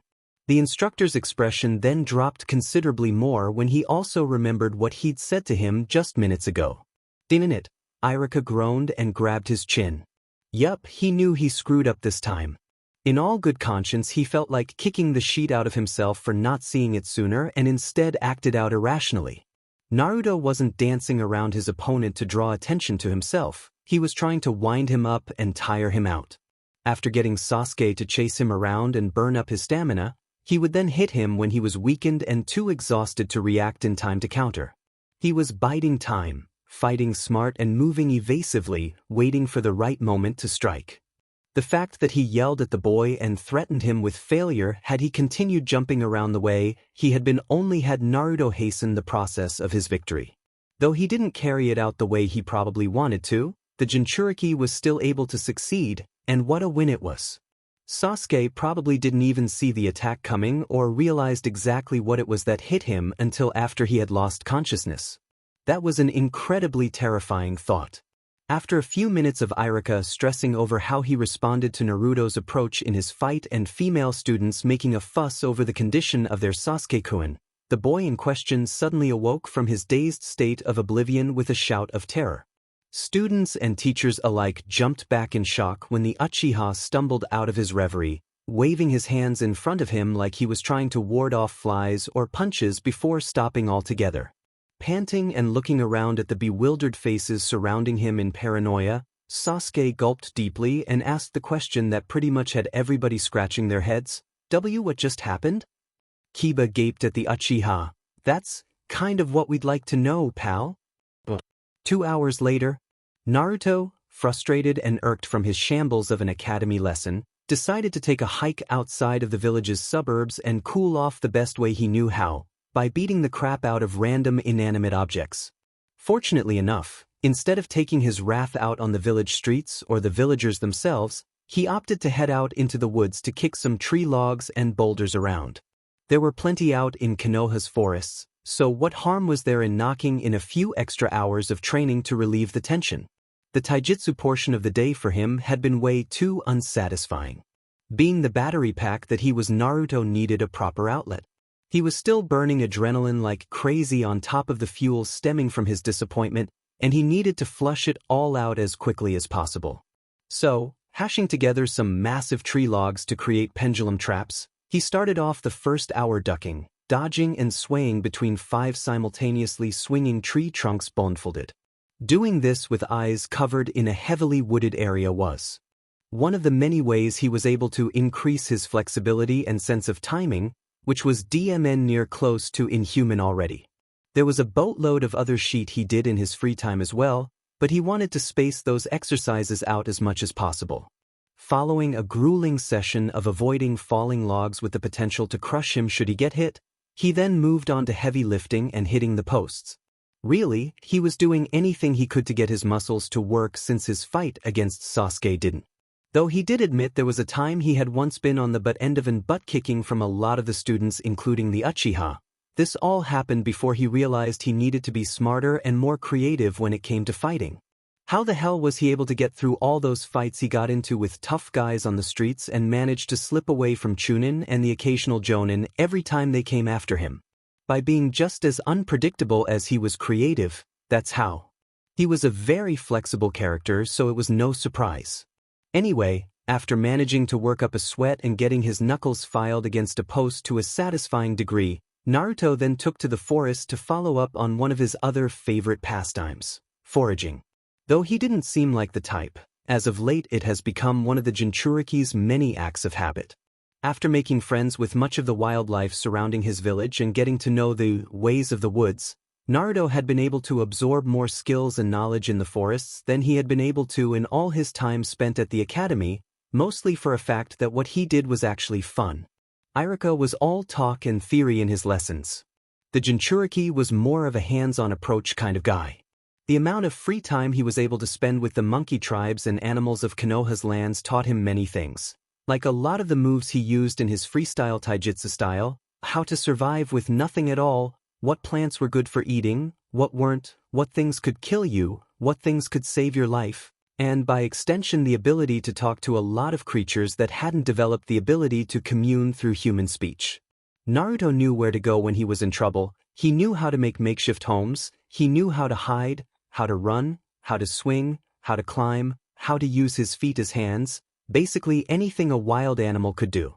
The instructor's expression then dropped considerably more when he also remembered what he'd said to him just minutes ago. "Didn't it?" Irika groaned and grabbed his chin. Yup, he knew he screwed up this time. In all good conscience, he felt like kicking the shit out of himself for not seeing it sooner and instead acted out irrationally. Naruto wasn't dancing around his opponent to draw attention to himself. He was trying to wind him up and tire him out. After getting Sasuke to chase him around and burn up his stamina, he would then hit him when he was weakened and too exhausted to react in time to counter. He was biding time, fighting smart and moving evasively, waiting for the right moment to strike. The fact that he yelled at the boy and threatened him with failure had he continued jumping around the way he had been only had Naruto hasten the process of his victory. Though he didn't carry it out the way he probably wanted to, the Jinchuriki was still able to succeed, and what a win it was. Sasuke probably didn't even see the attack coming or realized exactly what it was that hit him until after he had lost consciousness. That was an incredibly terrifying thought. After a few minutes of Irika stressing over how he responded to Naruto's approach in his fight and female students making a fuss over the condition of their Sasuke-kun, the boy in question suddenly awoke from his dazed state of oblivion with a shout of terror. Students and teachers alike jumped back in shock when the Uchiha stumbled out of his reverie, waving his hands in front of him like he was trying to ward off flies or punches before stopping altogether. Panting and looking around at the bewildered faces surrounding him in paranoia, Sasuke gulped deeply and asked the question that pretty much had everybody scratching their heads. What just happened?" Kiba gaped at the Uchiha. "That's kind of what we'd like to know, pal." 2 hours later, Naruto, frustrated and irked from his shambles of an academy lesson, decided to take a hike outside of the village's suburbs and cool off the best way he knew how, by beating the crap out of random inanimate objects. Fortunately enough, instead of taking his wrath out on the village streets or the villagers themselves, he opted to head out into the woods to kick some tree logs and boulders around. There were plenty out in Konoha's forests, so what harm was there in knocking in a few extra hours of training to relieve the tension? The taijutsu portion of the day for him had been way too unsatisfying. Being the battery pack that he was, Naruto needed a proper outlet. He was still burning adrenaline like crazy on top of the fuel stemming from his disappointment, and he needed to flush it all out as quickly as possible. So, hashing together some massive tree logs to create pendulum traps, he started off the first hour ducking, dodging and swaying between 5 simultaneously swinging tree trunks blindfolded. Doing this with eyes covered in a heavily wooded area was one of the many ways he was able to increase his flexibility and sense of timing, which was DMN near close to inhuman already. There was a boatload of other shit he did in his free time as well, but he wanted to space those exercises out as much as possible. Following a grueling session of avoiding falling logs with the potential to crush him should he get hit, he then moved on to heavy lifting and hitting the posts. Really, he was doing anything he could to get his muscles to work since his fight against Sasuke didn't. Though he did admit there was a time he had once been on the butt end of an butt kicking from a lot of the students including the Uchiha. This all happened before he realized he needed to be smarter and more creative when it came to fighting. How the hell was he able to get through all those fights he got into with tough guys on the streets and manage to slip away from Chunin and the occasional Jonin every time they came after him? By being just as unpredictable as he was creative, that's how. He was a very flexible character, so it was no surprise. Anyway, after managing to work up a sweat and getting his knuckles filed against a post to a satisfying degree, Naruto then took to the forest to follow up on one of his other favorite pastimes, foraging. Though he didn't seem like the type, as of late it has become one of the Jinchuriki's many acts of habit. After making friends with much of the wildlife surrounding his village and getting to know the ways of the woods, Naruto had been able to absorb more skills and knowledge in the forests than he had been able to in all his time spent at the academy, mostly for a fact that what he did was actually fun. Iruka was all talk and theory in his lessons. The Jinchuriki was more of a hands-on approach kind of guy. The amount of free time he was able to spend with the monkey tribes and animals of Konoha's lands taught him many things. Like a lot of the moves he used in his freestyle taijutsu style, how to survive with nothing at all, what plants were good for eating, what weren't, what things could kill you, what things could save your life, and by extension the ability to talk to a lot of creatures that hadn't developed the ability to commune through human speech. Naruto knew where to go when he was in trouble, he knew how to make makeshift homes, he knew how to hide, how to run, how to swing, how to climb, how to use his feet as hands, basically anything a wild animal could do.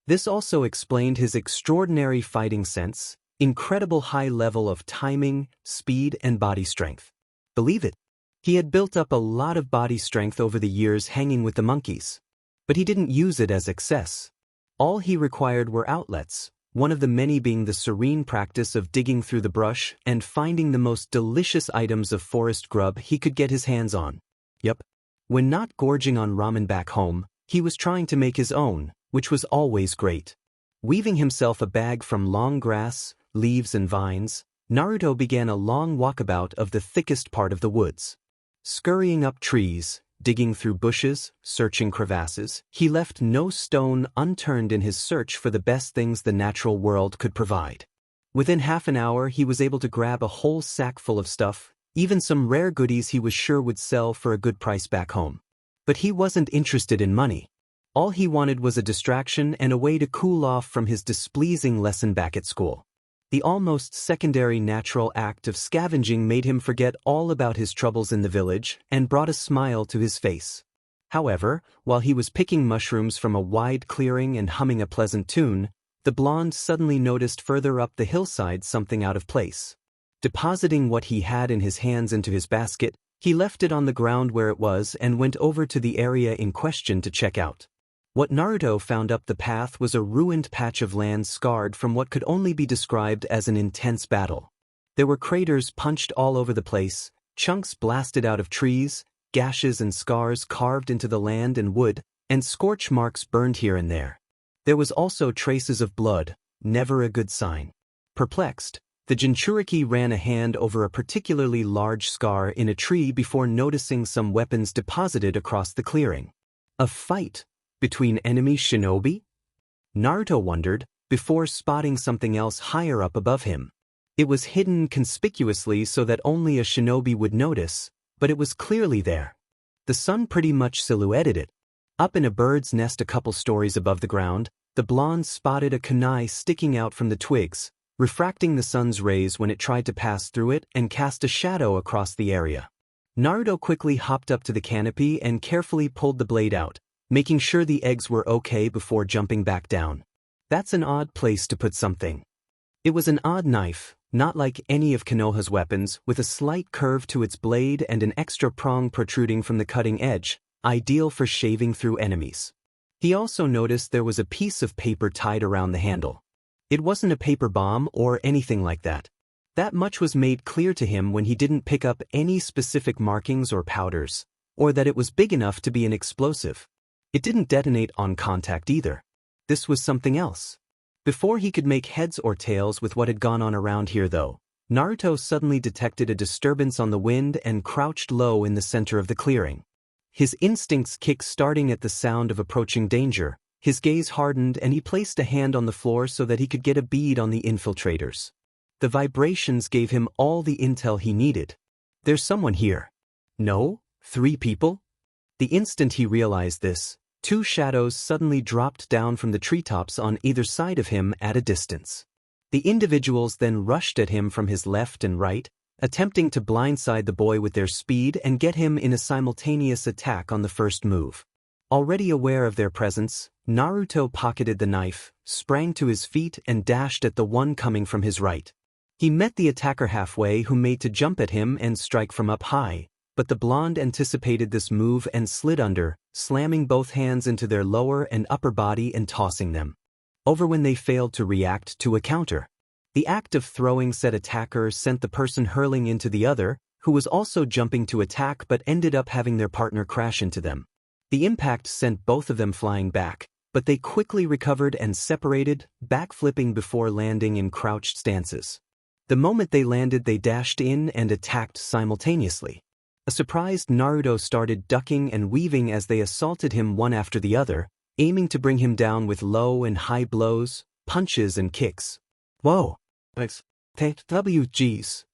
This also explained his extraordinary fighting sense, incredible high level of timing, speed, and body strength. Believe it, he had built up a lot of body strength over the years hanging with the monkeys. But he didn't use it as excess. All he required were outlets, one of the many being the serene practice of digging through the brush and finding the most delicious items of forest grub he could get his hands on. Yup. When not gorging on ramen back home, he was trying to make his own, which was always great. Weaving himself a bag from long grass, leaves and vines, Naruto began a long walkabout of the thickest part of the woods. Scurrying up trees, digging through bushes, searching crevasses, he left no stone unturned in his search for the best things the natural world could provide. Within half an hour he was able to grab a whole sack full of stuff, even some rare goodies he was sure would sell for a good price back home. But he wasn't interested in money. All he wanted was a distraction and a way to cool off from his displeasing lesson back at school. The almost secondary natural act of scavenging made him forget all about his troubles in the village and brought a smile to his face. However, while he was picking mushrooms from a wide clearing and humming a pleasant tune, the blonde suddenly noticed further up the hillside something out of place. Depositing what he had in his hands into his basket, he left it on the ground where it was and went over to the area in question to check out. What Naruto found up the path was a ruined patch of land scarred from what could only be described as an intense battle. There were craters punched all over the place, chunks blasted out of trees, gashes and scars carved into the land and wood, and scorch marks burned here and there. There was also traces of blood, never a good sign. Perplexed, the Jinchuriki ran a hand over a particularly large scar in a tree before noticing some weapons deposited across the clearing. A fight between enemy shinobi? Naruto wondered, before spotting something else higher up above him. It was hidden conspicuously so that only a shinobi would notice, but it was clearly there. The sun pretty much silhouetted it. Up in a bird's nest a couple stories above the ground, the blonde spotted a kunai sticking out from the twigs, refracting the sun's rays when it tried to pass through it and cast a shadow across the area. Naruto quickly hopped up to the canopy and carefully pulled the blade out, making sure the eggs were okay before jumping back down. That's an odd place to put something. It was an odd knife, not like any of Konoha's weapons, with a slight curve to its blade and an extra prong protruding from the cutting edge, ideal for shaving through enemies. He also noticed there was a piece of paper tied around the handle. It wasn't a paper bomb or anything like that. That much was made clear to him when he didn't pick up any specific markings or powders, or that it was big enough to be an explosive. It didn't detonate on contact either. This was something else. Before he could make heads or tails with what had gone on around here though, Naruto suddenly detected a disturbance on the wind and crouched low in the center of the clearing. His instincts kicked starting at the sound of approaching danger. His gaze hardened and he placed a hand on the floor so that he could get a bead on the infiltrators. The vibrations gave him all the intel he needed. There's someone here. No? 3 people? The instant he realized this, 2 shadows suddenly dropped down from the treetops on either side of him at a distance. The individuals then rushed at him from his left and right, attempting to blindside the boy with their speed and get him in a simultaneous attack on the first move. Already aware of their presence, Naruto pocketed the knife, sprang to his feet and dashed at the one coming from his right. He met the attacker halfway, who made to jump at him and strike from up high, but the blonde anticipated this move and slid under, slamming both hands into their lower and upper body and tossing them over when they failed to react to a counter. The act of throwing said attacker sent the person hurling into the other, who was also jumping to attack but ended up having their partner crash into them. The impact sent both of them flying back, but they quickly recovered and separated, backflipping before landing in crouched stances. The moment they landed, they dashed in and attacked simultaneously. A surprised Naruto started ducking and weaving as they assaulted him one after the other, aiming to bring him down with low and high blows, punches and kicks. Whoa! WGs.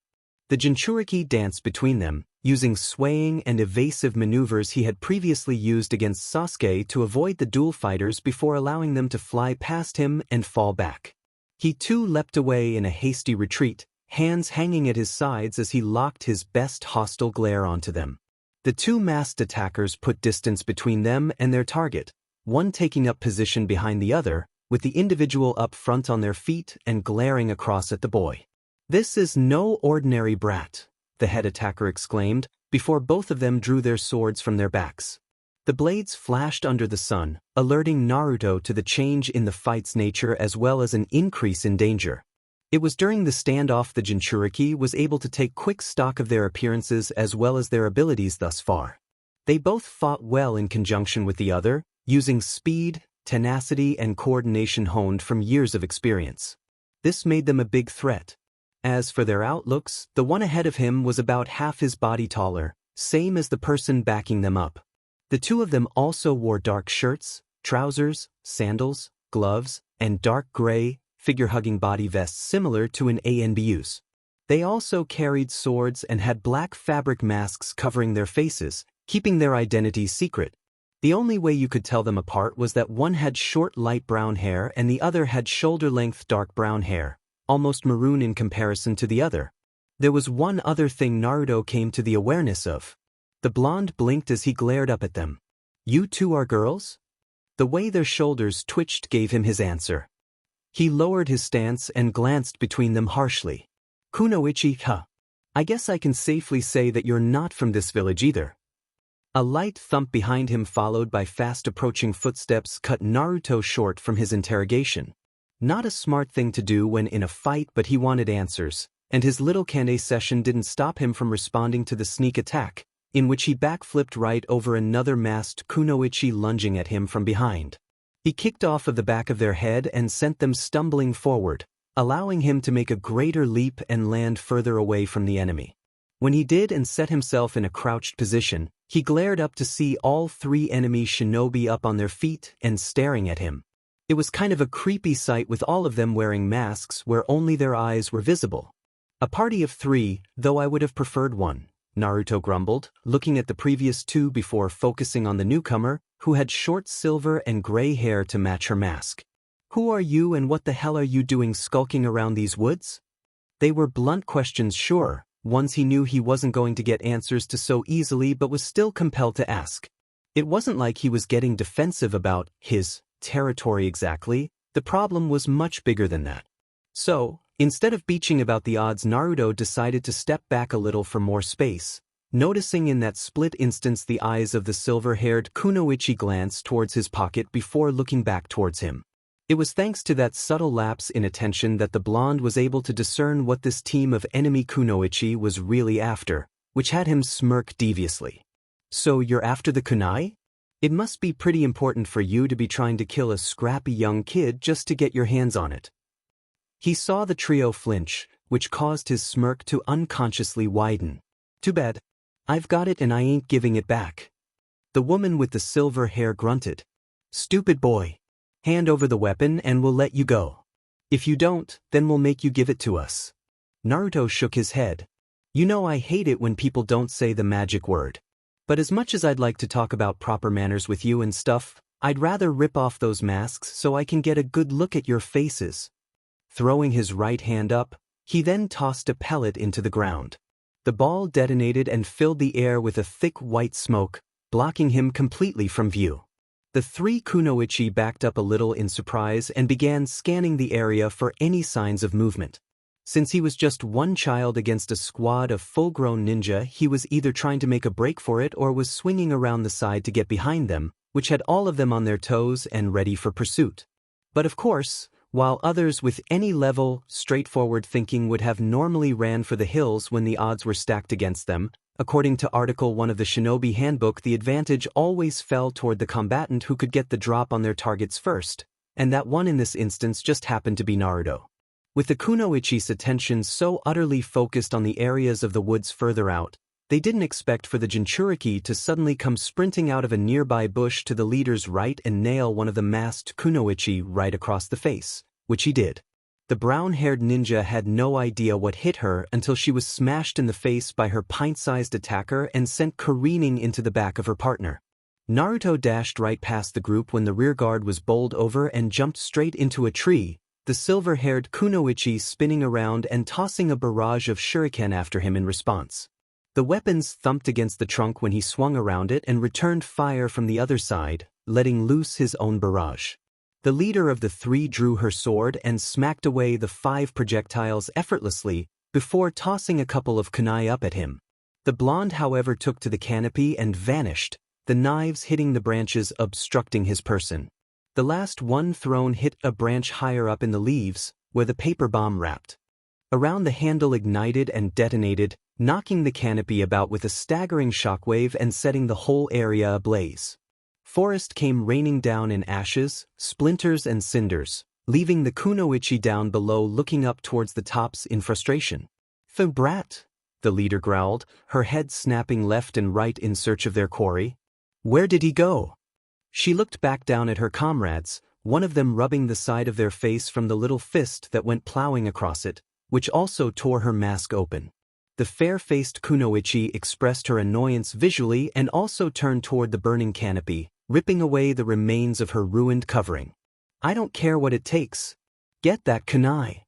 The Jinchuriki danced between them, using swaying and evasive maneuvers he had previously used against Sasuke to avoid the duel fighters before allowing them to fly past him and fall back. He too leapt away in a hasty retreat, hands hanging at his sides as he locked his best hostile glare onto them. The 2 masked attackers put distance between them and their target, one taking up position behind the other, with the individual up front on their feet and glaring across at the boy. "This is no ordinary brat," the head attacker exclaimed, before both of them drew their swords from their backs. The blades flashed under the sun, alerting Naruto to the change in the fight's nature as well as an increase in danger. It was during the standoff the Jinchuriki was able to take quick stock of their appearances as well as their abilities thus far. They both fought well in conjunction with the other, using speed, tenacity and coordination honed from years of experience. This made them a big threat. As for their outlooks, the one ahead of him was about half his body taller, same as the person backing them up. The 2 of them also wore dark shirts, trousers, sandals, gloves, and dark gray, figure-hugging body vests similar to an ANBU's. They also carried swords and had black fabric masks covering their faces, keeping their identities secret. The only way you could tell them apart was that one had short light brown hair and the other had shoulder-length dark brown hair, almost maroon in comparison to the other. There was one other thing Naruto came to the awareness of. The blonde blinked as he glared up at them. "You 2 are girls?" The way their shoulders twitched gave him his answer. He lowered his stance and glanced between them harshly. "Kunoichi, huh? I guess I can safely say that you're not from this village either." A light thump behind him followed by fast-approaching footsteps cut Naruto short from his interrogation. Not a smart thing to do when in a fight, but he wanted answers, and his little Kande session didn't stop him from responding to the sneak attack, in which he backflipped right over another masked kunoichi lunging at him from behind. He kicked off of the back of their head and sent them stumbling forward, allowing him to make a greater leap and land further away from the enemy. When he did and set himself in a crouched position, he glared up to see all 3 enemy shinobi up on their feet and staring at him. It was kind of a creepy sight with all of them wearing masks where only their eyes were visible. "A party of 3, though I would have preferred 1, Naruto grumbled, looking at the previous 2 before focusing on the newcomer, who had short silver and gray hair to match her mask. "Who are you and what the hell are you doing skulking around these woods?" They were blunt questions, sure, ones he knew he wasn't going to get answers to so easily, but was still compelled to ask. It wasn't like he was getting defensive about his territory exactly, the problem was much bigger than that. So, instead of beaching about the odds, Naruto decided to step back a little for more space, noticing in that split instance the eyes of the silver-haired kunoichi glance towards his pocket before looking back towards him. It was thanks to that subtle lapse in attention that the blonde was able to discern what this team of enemy kunoichi was really after, which had him smirk deviously. "So you're after the kunai? It must be pretty important for you to be trying to kill a scrappy young kid just to get your hands on it." He saw the trio flinch, which caused his smirk to unconsciously widen. "Too bad. I've got it and I ain't giving it back." The woman with the silver hair grunted. "Stupid boy. Hand over the weapon and we'll let you go. If you don't, then we'll make you give it to us." Naruto shook his head. "You know I hate it when people don't say the magic word." But as much as I'd like to talk about proper manners with you and stuff, I'd rather rip off those masks so I can get a good look at your faces. Throwing his right hand up, he then tossed a pellet into the ground. The ball detonated and filled the air with a thick white smoke, blocking him completely from view. The three kunoichi backed up a little in surprise and began scanning the area for any signs of movement. Since he was just one child against a squad of full-grown ninja, he was either trying to make a break for it or was swinging around the side to get behind them, which had all of them on their toes and ready for pursuit. But of course, while others with any level, straightforward thinking would have normally ran for the hills when the odds were stacked against them, according to Article 1 of the Shinobi Handbook, the advantage always fell toward the combatant who could get the drop on their targets first, and that one in this instance just happened to be Naruto. With the kunoichi's attention so utterly focused on the areas of the woods further out, they didn't expect for the Jinchuriki to suddenly come sprinting out of a nearby bush to the leader's right and nail one of the masked kunoichi right across the face, which he did. The brown-haired ninja had no idea what hit her until she was smashed in the face by her pint-sized attacker and sent careening into the back of her partner. Naruto dashed right past the group when the rearguard was bowled over and jumped straight into a tree, the silver-haired kunoichi spinning around and tossing a barrage of shuriken after him in response. The weapons thumped against the trunk when he swung around it and returned fire from the other side, letting loose his own barrage. The leader of the three drew her sword and smacked away the 5 projectiles effortlessly before tossing a couple of kunai up at him. The blonde, however, took to the canopy and vanished, the knives hitting the branches obstructing his person. The last one thrown hit a branch higher up in the leaves, where the paper bomb wrapped. Around the handle ignited and detonated, knocking the canopy about with a staggering shockwave and setting the whole area ablaze. Forest came raining down in ashes, splinters and cinders, leaving the kunoichi down below looking up towards the tops in frustration. "The brat," the leader growled, her head snapping left and right in search of their quarry. "Where did he go?" She looked back down at her comrades, one of them rubbing the side of their face from the little fist that went plowing across it, which also tore her mask open. The fair-faced kunoichi expressed her annoyance visually and also turned toward the burning canopy, ripping away the remains of her ruined covering. "I don't care what it takes. Get that kunai."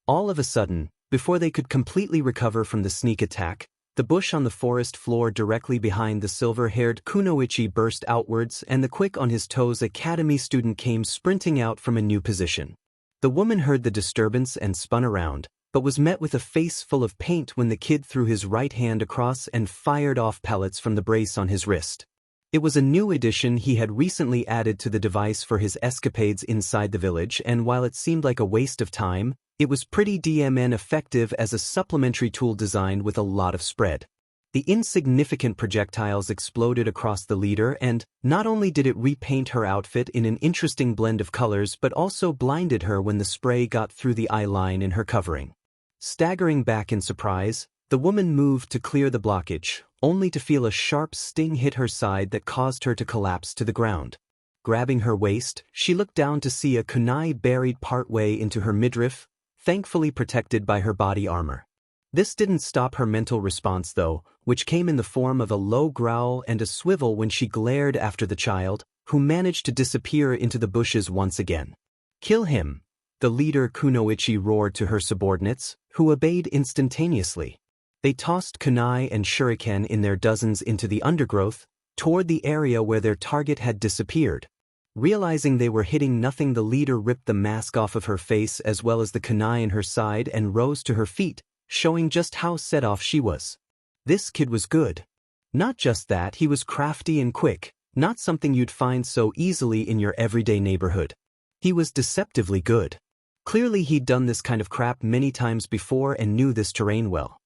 All of a sudden, before they could completely recover from the sneak attack, the bush on the forest floor directly behind the silver-haired kunoichi burst outwards and the quick-on-his-toes academy student came sprinting out from a new position. The woman heard the disturbance and spun around, but was met with a face full of paint when the kid threw his right hand across and fired off pellets from the brace on his wrist. It was a new addition he had recently added to the device for his escapades inside the village, and while it seemed like a waste of time, it was pretty damn effective as a supplementary tool designed with a lot of spread. The insignificant projectiles exploded across the leader, and not only did it repaint her outfit in an interesting blend of colors but also blinded her when the spray got through the eye line in her covering. Staggering back in surprise, the woman moved to clear the blockage, only to feel a sharp sting hit her side that caused her to collapse to the ground. Grabbing her waist, she looked down to see a kunai buried partway into her midriff, thankfully protected by her body armor. This didn't stop her mental response though, which came in the form of a low growl and a swivel when she glared after the child, who managed to disappear into the bushes once again. "Kill him," the leader kunoichi roared to her subordinates, who obeyed instantaneously. They tossed kunai and shuriken in their dozens into the undergrowth, toward the area where their target had disappeared. Realizing they were hitting nothing, the leader ripped the mask off of her face as well as the kunai in her side and rose to her feet, showing just how set off she was. This kid was good. Not just that, he was crafty and quick, not something you'd find so easily in your everyday neighborhood. He was deceptively good. Clearly he'd done this kind of crap many times before and knew this terrain well.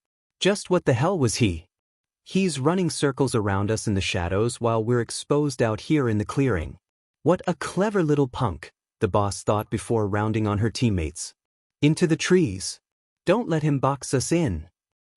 Just what the hell was he? He's running circles around us in the shadows while we're exposed out here in the clearing. What a clever little punk, the boss thought before rounding on her teammates. Into the trees. Don't let him box us in.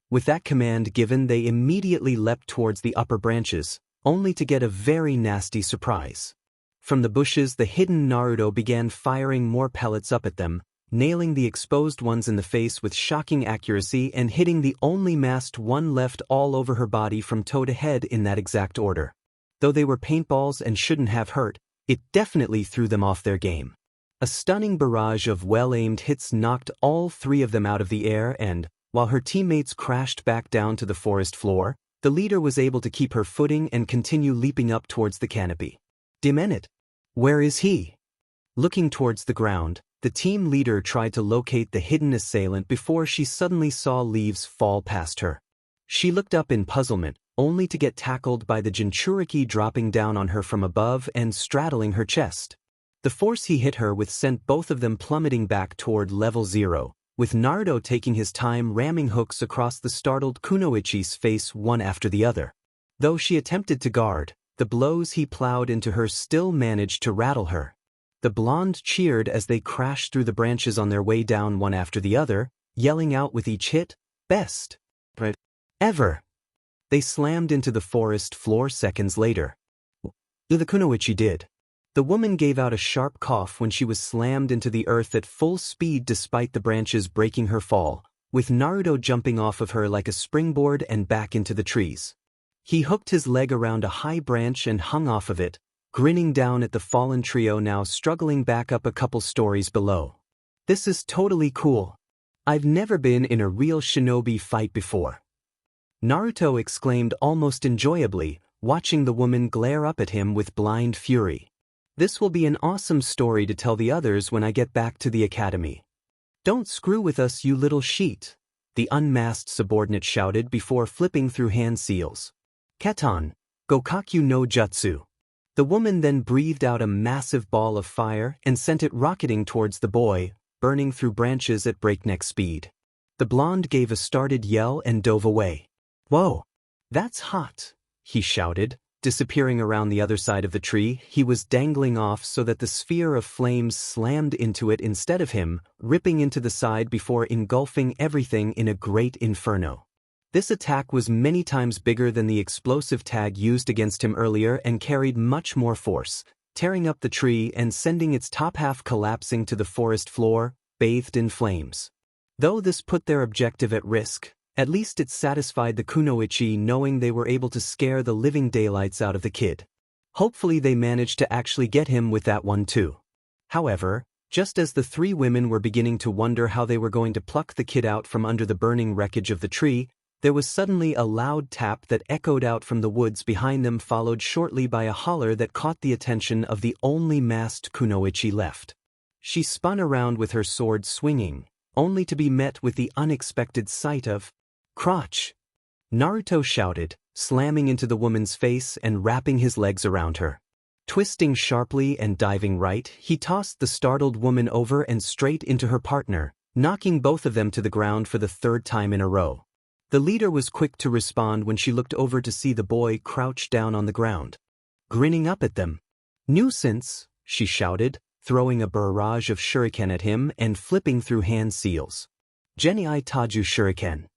With that command given, they immediately leapt towards the upper branches, only to get a very nasty surprise. From the bushes, the hidden Naruto began firing more pellets up at them, nailing the exposed ones in the face with shocking accuracy and hitting the only masked one left all over her body from toe to head in that exact order. Though they were paintballs and shouldn't have hurt, it definitely threw them off their game. A stunning barrage of well-aimed hits knocked all three of them out of the air and, while her teammates crashed back down to the forest floor, the leader was able to keep her footing and continue leaping up towards the canopy. Dimenit. Where is he? Looking towards the ground, the team leader tried to locate the hidden assailant before she suddenly saw leaves fall past her. She looked up in puzzlement, only to get tackled by the Jinchuriki dropping down on her from above and straddling her chest. The force he hit her with sent both of them plummeting back toward level 0, with Naruto taking his time ramming hooks across the startled Kunoichi's face one after the other. Though she attempted to guard, the blows he plowed into her still managed to rattle her. The blonde cheered as they crashed through the branches on their way down one after the other, yelling out with each hit, "Best ever!" They slammed into the forest floor seconds later. The Kunoichi did. The woman gave out a sharp cough when she was slammed into the earth at full speed despite the branches breaking her fall, with Naruto jumping off of her like a springboard and back into the trees. He hooked his leg around a high branch and hung off of it, grinning down at the fallen trio now struggling back up a couple stories below. "This is totally cool. I've never been in a real shinobi fight before," Naruto exclaimed almost enjoyably, watching the woman glare up at him with blind fury. "This will be an awesome story to tell the others when I get back to the academy." "Don't screw with us, you little sheet," the unmasked subordinate shouted before flipping through hand seals. "Keton, Gokakyu no Jutsu." The woman then breathed out a massive ball of fire and sent it rocketing towards the boy, burning through branches at breakneck speed. The blonde gave a startled yell and dove away. "Whoa! That's hot," he shouted, disappearing around the other side of the tree. He was dangling off so that the sphere of flames slammed into it instead of him, ripping into the side before engulfing everything in a great inferno. This attack was many times bigger than the explosive tag used against him earlier and carried much more force, tearing up the tree and sending its top half collapsing to the forest floor, bathed in flames. Though this put their objective at risk, at least it satisfied the Kunoichi knowing they were able to scare the living daylights out of the kid. Hopefully they managed to actually get him with that one too. However, just as the three women were beginning to wonder how they were going to pluck the kid out from under the burning wreckage of the tree, there was suddenly a loud tap that echoed out from the woods behind them, followed shortly by a holler that caught the attention of the only masked Kunoichi left. She spun around with her sword swinging, only to be met with the unexpected sight of crotch. Naruto shouted, slamming into the woman's face and wrapping his legs around her. Twisting sharply and diving right, he tossed the startled woman over and straight into her partner, knocking both of them to the ground for the third time in a row. The leader was quick to respond when she looked over to see the boy crouched down on the ground, grinning up at them. "Nuisance," she shouted, throwing a barrage of shuriken at him and flipping through hand seals. "Genii Taju Shuriken."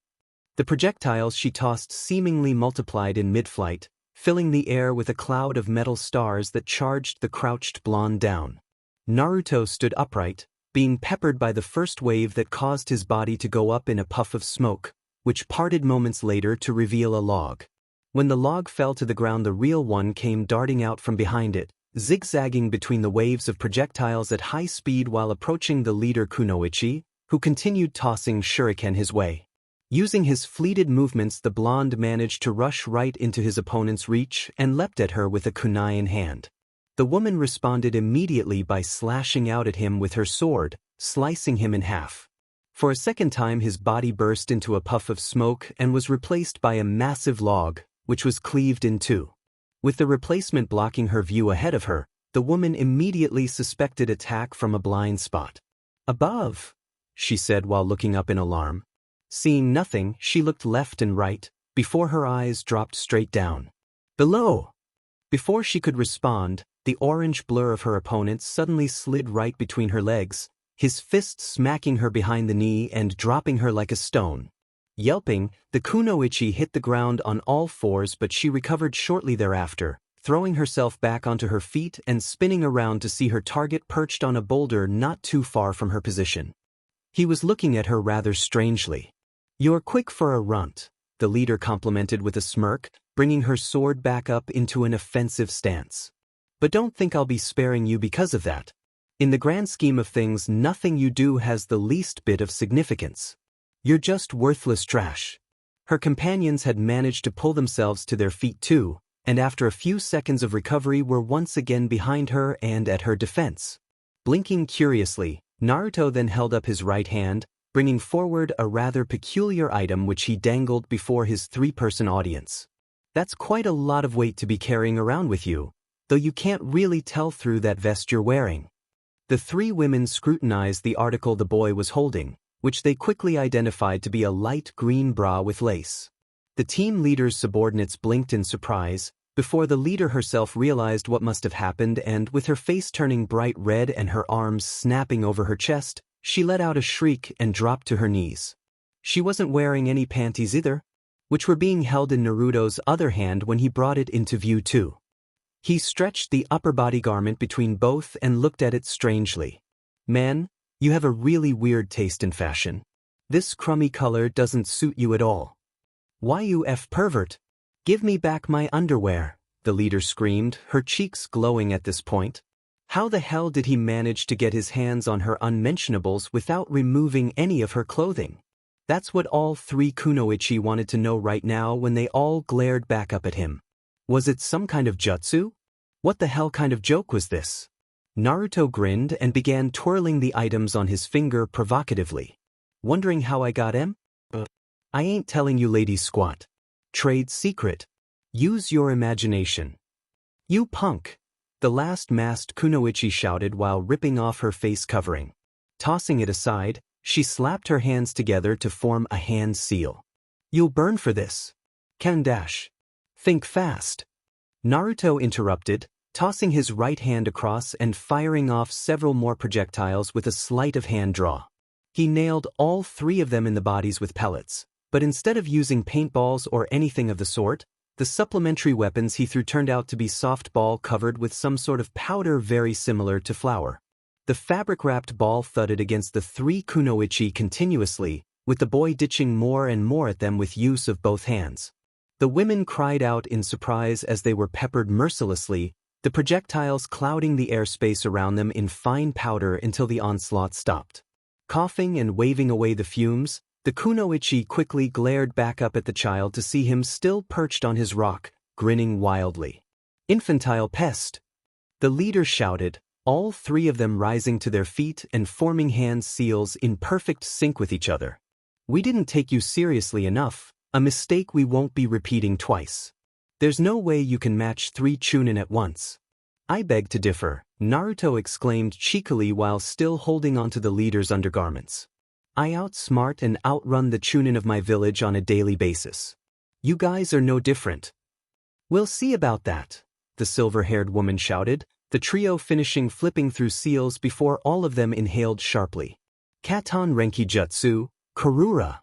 The projectiles she tossed seemingly multiplied in mid-flight, filling the air with a cloud of metal stars that charged the crouched blonde down. Naruto stood upright, being peppered by the first wave that caused his body to go up in a puff of smoke, which parted moments later to reveal a log. When the log fell to the ground, the real one came darting out from behind it, zigzagging between the waves of projectiles at high speed while approaching the leader Kunoichi, who continued tossing shuriken his way. Using his fleeted movements, the blonde managed to rush right into his opponent's reach and leapt at her with a kunai in hand. The woman responded immediately by slashing out at him with her sword, slicing him in half. For a second time his body burst into a puff of smoke and was replaced by a massive log, which was cleaved in two. With the replacement blocking her view ahead of her, the woman immediately suspected attack from a blind spot. "Above," she said while looking up in alarm. Seeing nothing, she looked left and right, before her eyes dropped straight down. "Below!" Before she could respond, the orange blur of her opponent suddenly slid right between her legs, his fist smacking her behind the knee and dropping her like a stone. Yelping, the Kunoichi hit the ground on all fours, but she recovered shortly thereafter, throwing herself back onto her feet and spinning around to see her target perched on a boulder not too far from her position. He was looking at her rather strangely. "You're quick for a runt," the leader complimented with a smirk, bringing her sword back up into an offensive stance. "But don't think I'll be sparing you because of that. In the grand scheme of things, nothing you do has the least bit of significance. You're just worthless trash." Her companions had managed to pull themselves to their feet too, and after a few seconds of recovery were once again behind her and at her defense. Blinking curiously, Naruto then held up his right hand, bringing forward a rather peculiar item which he dangled before his three-person audience. "That's quite a lot of weight to be carrying around with you, though you can't really tell through that vest you're wearing." The three women scrutinized the article the boy was holding, which they quickly identified to be a light green bra with lace. The team leader's subordinates blinked in surprise, before the leader herself realized what must have happened, and with her face turning bright red and her arms snapping over her chest, she let out a shriek and dropped to her knees. She wasn't wearing any panties either, which were being held in Naruto's other hand when he brought it into view too. He stretched the upper body garment between both and looked at it strangely. "Man, you have a really weird taste in fashion. This crummy color doesn't suit you at all. Why, you pervert? Give me back my underwear," the leader screamed, her cheeks glowing at this point. How the hell did he manage to get his hands on her unmentionables without removing any of her clothing? That's what all three kunoichi wanted to know right now when they all glared back up at him. Was it some kind of jutsu? What the hell kind of joke was this? Naruto grinned and began twirling the items on his finger provocatively. "Wondering how I got em? I ain't telling you ladies squat. Trade secret. Use your imagination." "You punk," the last masked kunoichi shouted while ripping off her face covering. Tossing it aside, she slapped her hands together to form a hand seal. "You'll burn for this. Kandash. Think fast." Naruto interrupted, tossing his right hand across and firing off several more projectiles with a sleight of hand draw. He nailed all three of them in the bodies with pellets, but instead of using paintballs or anything of the sort, the supplementary weapons he threw turned out to be soft ball covered with some sort of powder very similar to flour. The fabric-wrapped ball thudded against the three kunoichi continuously, with the boy ditching more and more at them with use of both hands. The women cried out in surprise as they were peppered mercilessly, the projectiles clouding the airspace around them in fine powder until the onslaught stopped. Coughing and waving away the fumes, the kunoichi quickly glared back up at the child to see him still perched on his rock, grinning wildly. "Infantile pest!" the leader shouted, all three of them rising to their feet and forming hand seals in perfect sync with each other. "We didn't take you seriously enough, a mistake we won't be repeating twice. There's no way you can match three Chunin at once." "I beg to differ," Naruto exclaimed cheekily while still holding onto the leader's undergarments. "I outsmart and outrun the Chunin of my village on a daily basis. You guys are no different." "We'll see about that," the silver-haired woman shouted, the trio finishing flipping through seals before all of them inhaled sharply. "Katon Renki Jutsu, Karura."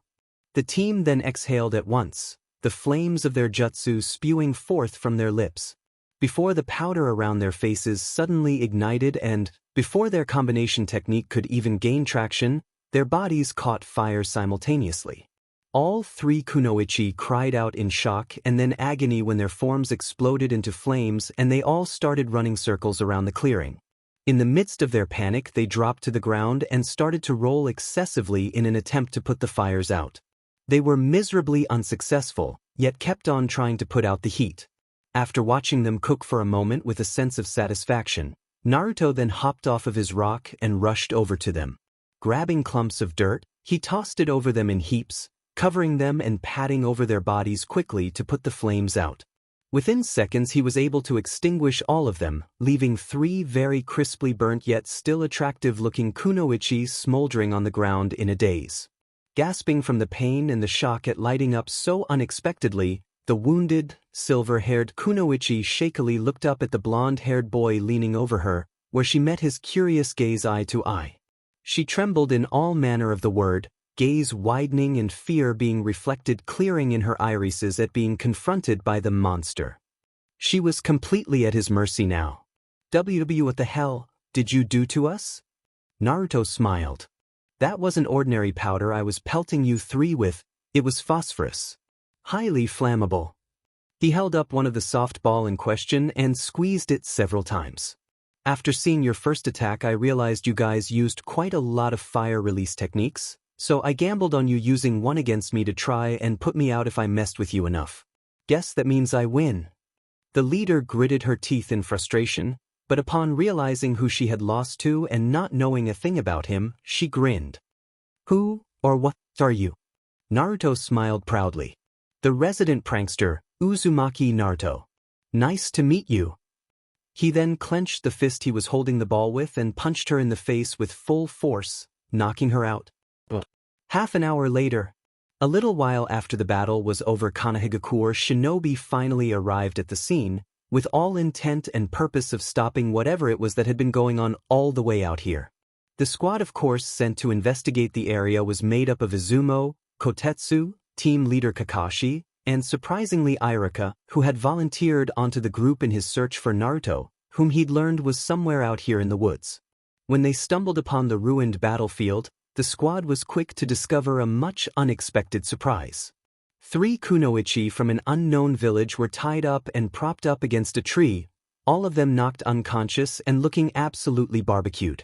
The team then exhaled at once, the flames of their jutsu spewing forth from their lips. Before the powder around their faces suddenly ignited and, before their combination technique could even gain traction, their bodies caught fire simultaneously. All three kunoichi cried out in shock and then agony when their forms exploded into flames and they all started running circles around the clearing. In the midst of their panic, they dropped to the ground and started to roll excessively in an attempt to put the fires out. They were miserably unsuccessful, yet kept on trying to put out the heat. After watching them cook for a moment with a sense of satisfaction, Naruto then hopped off of his rock and rushed over to them. Grabbing clumps of dirt, he tossed it over them in heaps, covering them and patting over their bodies quickly to put the flames out. Within seconds he was able to extinguish all of them, leaving three very crisply burnt yet still attractive-looking kunoichi smoldering on the ground in a daze. Gasping from the pain and the shock at lighting up so unexpectedly, the wounded, silver-haired kunoichi shakily looked up at the blonde-haired boy leaning over her, where she met his curious gaze eye to eye. She trembled in all manner of the word, gaze widening and fear being reflected clearing in her irises at being confronted by the monster. She was completely at his mercy now. "WW, what the hell did you do to us?" Naruto smiled. That wasn't ordinary powder I was pelting you three with, it was phosphorus. Highly flammable. He held up one of the soft ball in question and squeezed it several times. After seeing your first attack, I realized you guys used quite a lot of fire release techniques, so I gambled on you using one against me to try and put me out if I messed with you enough. Guess that means I win. The leader gritted her teeth in frustration, but upon realizing who she had lost to and not knowing a thing about him, she grinned. Who, or what, are you? Naruto smiled proudly. The resident prankster, Uzumaki Naruto. Nice to meet you. He then clenched the fist he was holding the ball with and punched her in the face with full force, knocking her out. Half an hour later, a little while after the battle was over, Konohagakure shinobi finally arrived at the scene, with all intent and purpose of stopping whatever it was that had been going on all the way out here. The squad, of course, sent to investigate the area was made up of Izumo, Kotetsu, team leader Kakashi, and surprisingly Irika, who had volunteered onto the group in his search for Naruto, whom he'd learned was somewhere out here in the woods. When they stumbled upon the ruined battlefield, the squad was quick to discover a much unexpected surprise. 3 kunoichi from an unknown village were tied up and propped up against a tree, all of them knocked unconscious and looking absolutely barbecued.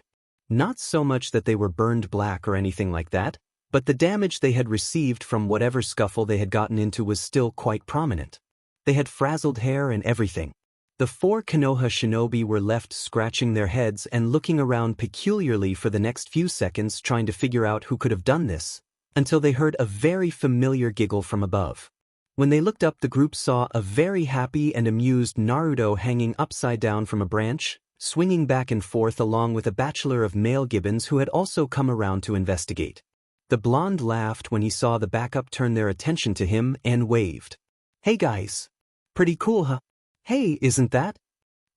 Not so much that they were burned black or anything like that, but the damage they had received from whatever scuffle they had gotten into was still quite prominent. They had frazzled hair and everything. The 4 Konoha shinobi were left scratching their heads and looking around peculiarly for the next few seconds, trying to figure out who could have done this, until they heard a very familiar giggle from above. When they looked up, the group saw a very happy and amused Naruto hanging upside down from a branch, swinging back and forth along with a bachelor of male gibbons who had also come around to investigate. The blonde laughed when he saw the backup turn their attention to him and waved. Hey guys. Pretty cool, huh? Hey, isn't that?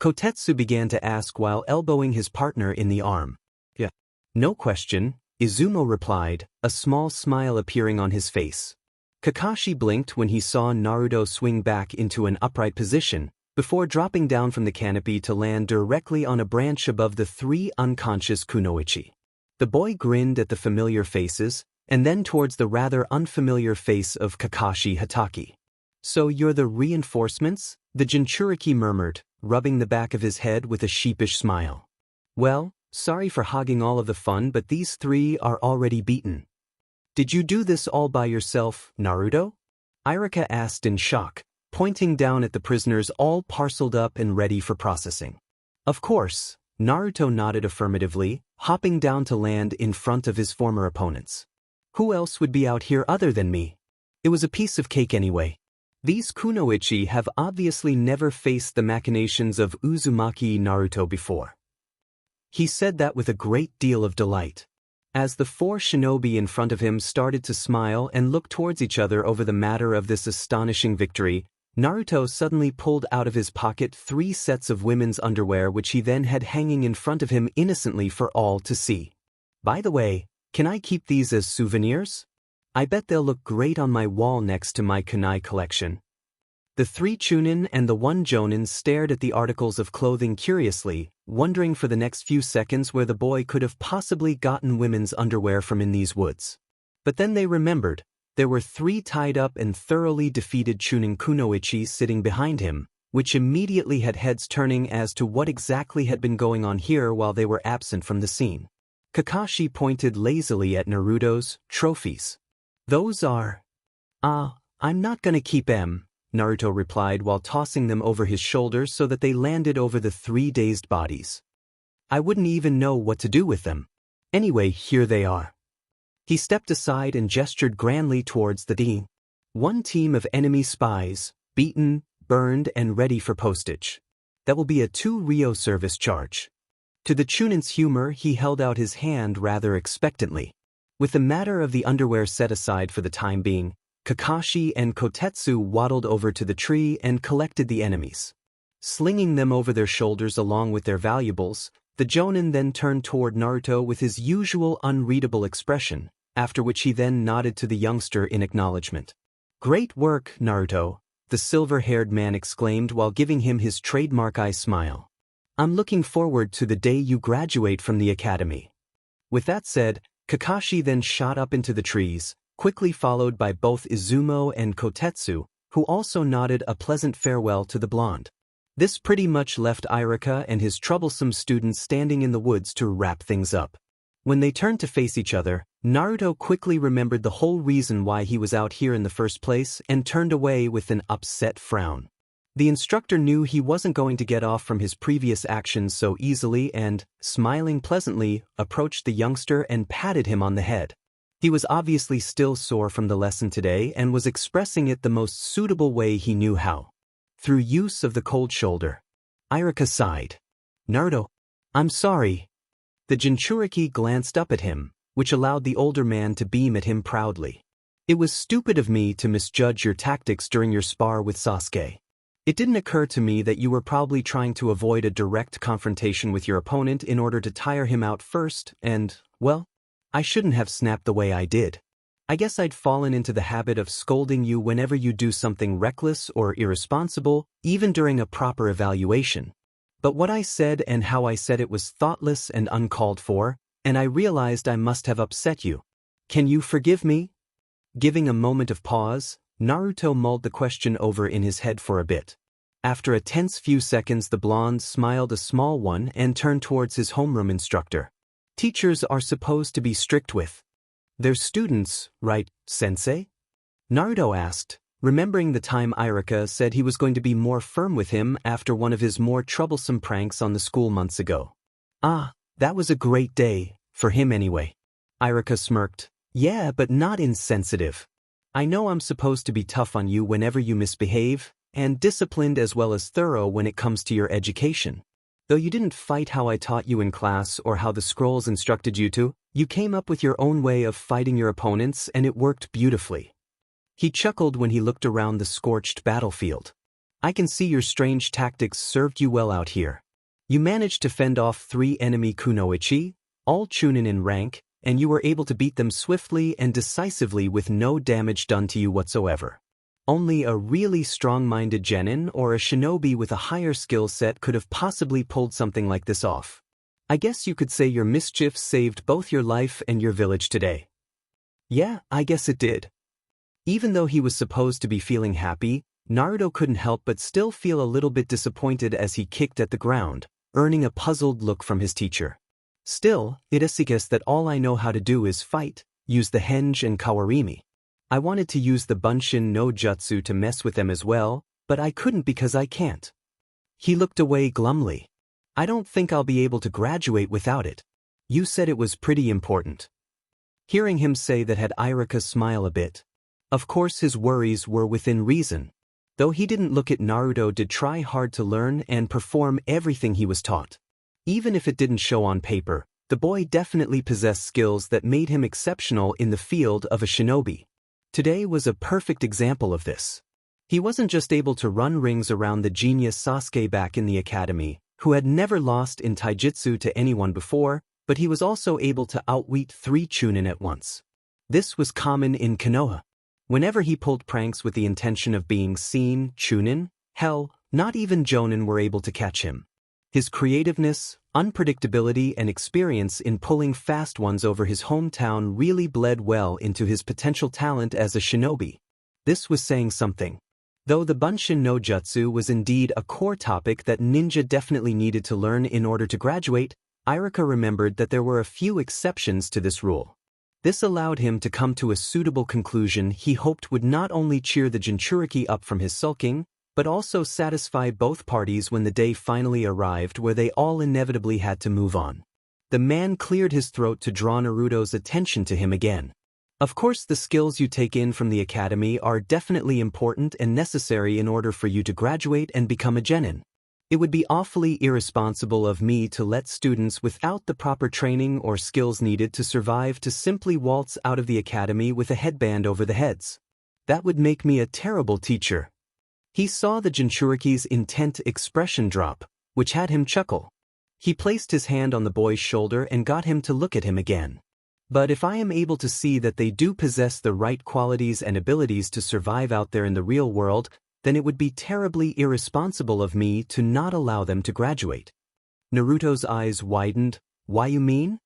Kotetsu began to ask while elbowing his partner in the arm. Yeah. No question, Izumo replied, a small smile appearing on his face. Kakashi blinked when he saw Naruto swing back into an upright position, before dropping down from the canopy to land directly on a branch above the 3 unconscious kunoichi. The boy grinned at the familiar faces, and then towards the rather unfamiliar face of Kakashi Hatake. So you're the reinforcements? The Jinchuriki murmured, rubbing the back of his head with a sheepish smile. Well, sorry for hogging all of the fun, but these 3 are already beaten. Did you do this all by yourself, Naruto? Irika asked in shock, pointing down at the prisoners all parceled up and ready for processing. Of course, Naruto nodded affirmatively, hopping down to land in front of his former opponents. Who else would be out here other than me? It was a piece of cake anyway. These kunoichi have obviously never faced the machinations of Uzumaki Naruto before. He said that with a great deal of delight. As the 4 shinobi in front of him started to smile and look towards each other over the matter of this astonishing victory, Naruto suddenly pulled out of his pocket 3 sets of women's underwear which he then had hanging in front of him innocently for all to see. By the way, can I keep these as souvenirs? I bet they'll look great on my wall next to my kunai collection. The 3 chunin and the 1 jonin stared at the articles of clothing curiously, wondering for the next few seconds where the boy could have possibly gotten women's underwear from in these woods. But then they remembered. There were 3 tied up and thoroughly defeated chunin kunoichi sitting behind him, which immediately had heads turning as to what exactly had been going on here while they were absent from the scene. Kakashi pointed lazily at Naruto's trophies. Those are... I'm not gonna keep 'em, Naruto replied while tossing them over his shoulders so that they landed over the 3 dazed bodies. I wouldn't even know what to do with them. Anyway, here they are. He stepped aside and gestured grandly towards the team. 1 team of enemy spies, beaten, burned, and ready for postage. That will be a 2 Rio service charge. To the chunin's humor, he held out his hand rather expectantly. With the matter of the underwear set aside for the time being, Kakashi and Kotetsu waddled over to the tree and collected the enemies. Slinging them over their shoulders along with their valuables, the jonin then turned toward Naruto with his usual unreadable expression, after which he then nodded to the youngster in acknowledgement. Great work, Naruto, the silver-haired man exclaimed while giving him his trademark eye smile. I'm looking forward to the day you graduate from the academy. With that said, Kakashi then shot up into the trees, quickly followed by both Izumo and Kotetsu, who also nodded a pleasant farewell to the blonde. This pretty much left Irika and his troublesome students standing in the woods to wrap things up. When they turned to face each other, Naruto quickly remembered the whole reason why he was out here in the first place and turned away with an upset frown. The instructor knew he wasn't going to get off from his previous actions so easily and, smiling pleasantly, approached the youngster and patted him on the head. He was obviously still sore from the lesson today and was expressing it the most suitable way he knew how. Through use of the cold shoulder. Irika sighed. "Naruto, I'm sorry." The Jinchuriki glanced up at him, which allowed the older man to beam at him proudly. "It was stupid of me to misjudge your tactics during your spar with Sasuke. It didn't occur to me that you were probably trying to avoid a direct confrontation with your opponent in order to tire him out first and, well, I shouldn't have snapped the way I did. I guess I'd fallen into the habit of scolding you whenever you do something reckless or irresponsible, even during a proper evaluation. But what I said and how I said it was thoughtless and uncalled for, and I realized I must have upset you. Can you forgive me?" Giving a moment of pause, Naruto mulled the question over in his head for a bit. After a tense few seconds, the blonde smiled a small one and turned towards his homeroom instructor. "Teachers are supposed to be strict with their students, right, sensei?" Naruto asked, remembering the time Irika said he was going to be more firm with him after one of his more troublesome pranks on the school months ago. "Ah, that was a great day, for him anyway." Irika smirked. "Yeah, but not insensitive. I know I'm supposed to be tough on you whenever you misbehave, and disciplined as well as thorough when it comes to your education. Though you didn't fight how I taught you in class or how the scrolls instructed you to, you came up with your own way of fighting your opponents and it worked beautifully." He chuckled when he looked around the scorched battlefield. "I can see your strange tactics served you well out here. You managed to fend off 3 enemy kunoichi, all chunin in rank, and you were able to beat them swiftly and decisively with no damage done to you whatsoever. Only a really strong-minded genin or a shinobi with a higher skill set could have possibly pulled something like this off. I guess you could say your mischief saved both your life and your village today." "Yeah, I guess it did." Even though he was supposed to be feeling happy, Naruto couldn't help but still feel a little bit disappointed as he kicked at the ground, earning a puzzled look from his teacher. "Still, it is guess that all I know how to do is fight, use the henge and kawarimi. I wanted to use the Bunshin no Jutsu to mess with them as well, but I couldn't because I can't." He looked away glumly. "I don't think I'll be able to graduate without it. You said it was pretty important." Hearing him say that had Irika smile a bit. Of course his worries were within reason. Though he didn't look at Naruto did try hard to learn and perform everything he was taught. Even if it didn't show on paper, the boy definitely possessed skills that made him exceptional in the field of a shinobi. Today was a perfect example of this. He wasn't just able to run rings around the genius Sasuke back in the academy, who had never lost in taijutsu to anyone before, but he was also able to outwit 3 chunin at once. This was common in Konoha. Whenever he pulled pranks with the intention of being seen, chunin, hell, not even jonin were able to catch him. His creativeness, unpredictability and experience in pulling fast ones over his hometown really bled well into his potential talent as a shinobi. This was saying something. Though the Bunshin no Jutsu was indeed a core topic that ninja definitely needed to learn in order to graduate, Irika remembered that there were a few exceptions to this rule. This allowed him to come to a suitable conclusion he hoped would not only cheer the Jinchuriki up from his sulking, but also satisfy both parties when the day finally arrived where they all inevitably had to move on. The man cleared his throat to draw Naruto's attention to him again. "Of course the skills you take in from the academy are definitely important and necessary in order for you to graduate and become a genin. It would be awfully irresponsible of me to let students without the proper training or skills needed to survive to simply waltz out of the academy with a headband over the heads. That would make me a terrible teacher." He saw the Jinchuriki's intent expression drop, which had him chuckle. He placed his hand on the boy's shoulder and got him to look at him again. "But if I am able to see that they do possess the right qualities and abilities to survive out there in the real world, then it would be terribly irresponsible of me to not allow them to graduate." Naruto's eyes widened. "Why you mean?"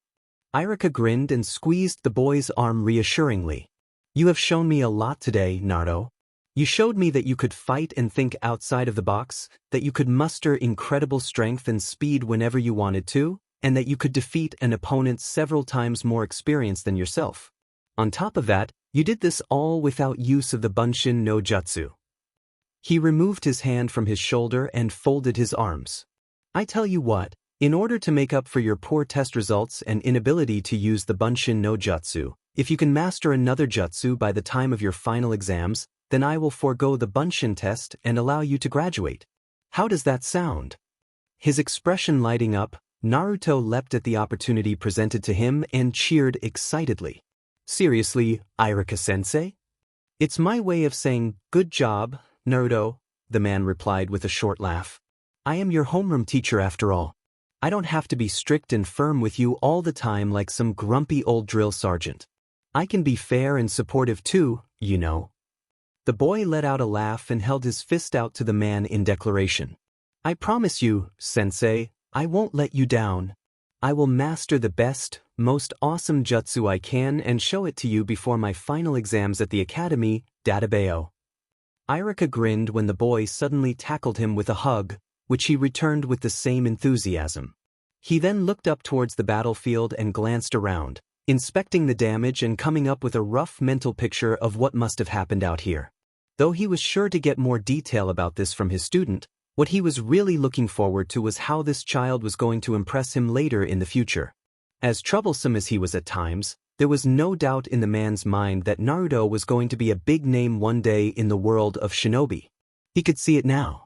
Irika grinned and squeezed the boy's arm reassuringly. You have shown me a lot today, Naruto. You showed me that you could fight and think outside of the box, that you could muster incredible strength and speed whenever you wanted to, and that you could defeat an opponent several times more experienced than yourself. On top of that, you did this all without use of the Bunshin no Jutsu. He removed his hand from his shoulder and folded his arms. I tell you what, in order to make up for your poor test results and inability to use the Bunshin no Jutsu, if you can master another jutsu by the time of your final exams, then I will forego the Bunshin test and allow you to graduate. How does that sound? His expression lighting up, Naruto leapt at the opportunity presented to him and cheered excitedly. Seriously, Irika-sensei? It's my way of saying, good job, Naruto, the man replied with a short laugh. I am your homeroom teacher after all. I don't have to be strict and firm with you all the time like some grumpy old drill sergeant. I can be fair and supportive too, you know. The boy let out a laugh and held his fist out to the man in declaration. I promise you, sensei, I won't let you down. I will master the best, most awesome jutsu I can and show it to you before my final exams at the academy, Databeo. Irika grinned when the boy suddenly tackled him with a hug, which he returned with the same enthusiasm. He then looked up towards the battlefield and glanced around, inspecting the damage and coming up with a rough mental picture of what must have happened out here. Though he was sure to get more detail about this from his student, what he was really looking forward to was how this child was going to impress him later in the future. As troublesome as he was at times, there was no doubt in the man's mind that Naruto was going to be a big name one day in the world of shinobi. He could see it now.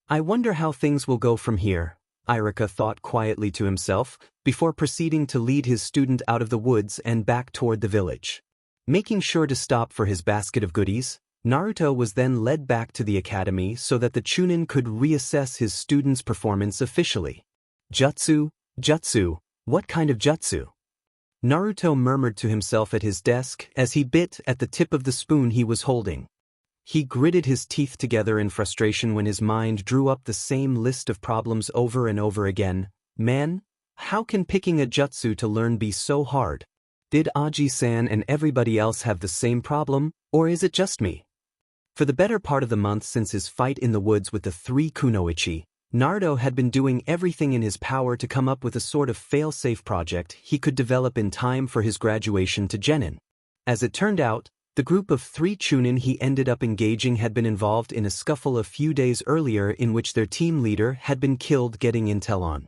I wonder how things will go from here, Irika thought quietly to himself, before proceeding to lead his student out of the woods and back toward the village. Making sure to stop for his basket of goodies, Naruto was then led back to the academy so that the Chunin could reassess his student's performance officially. Jutsu, what kind of jutsu? Naruto murmured to himself at his desk as he bit at the tip of the spoon he was holding. He gritted his teeth together in frustration when his mind drew up the same list of problems over and over again. Man, how can picking a jutsu to learn be so hard? Did Aji-san and everybody else have the same problem, or is it just me? For the better part of the month since his fight in the woods with the three kunoichi, Naruto had been doing everything in his power to come up with a sort of fail-safe project he could develop in time for his graduation to Genin. As it turned out, the group of 3 Chunin he ended up engaging had been involved in a scuffle a few days earlier in which their team leader had been killed getting intel on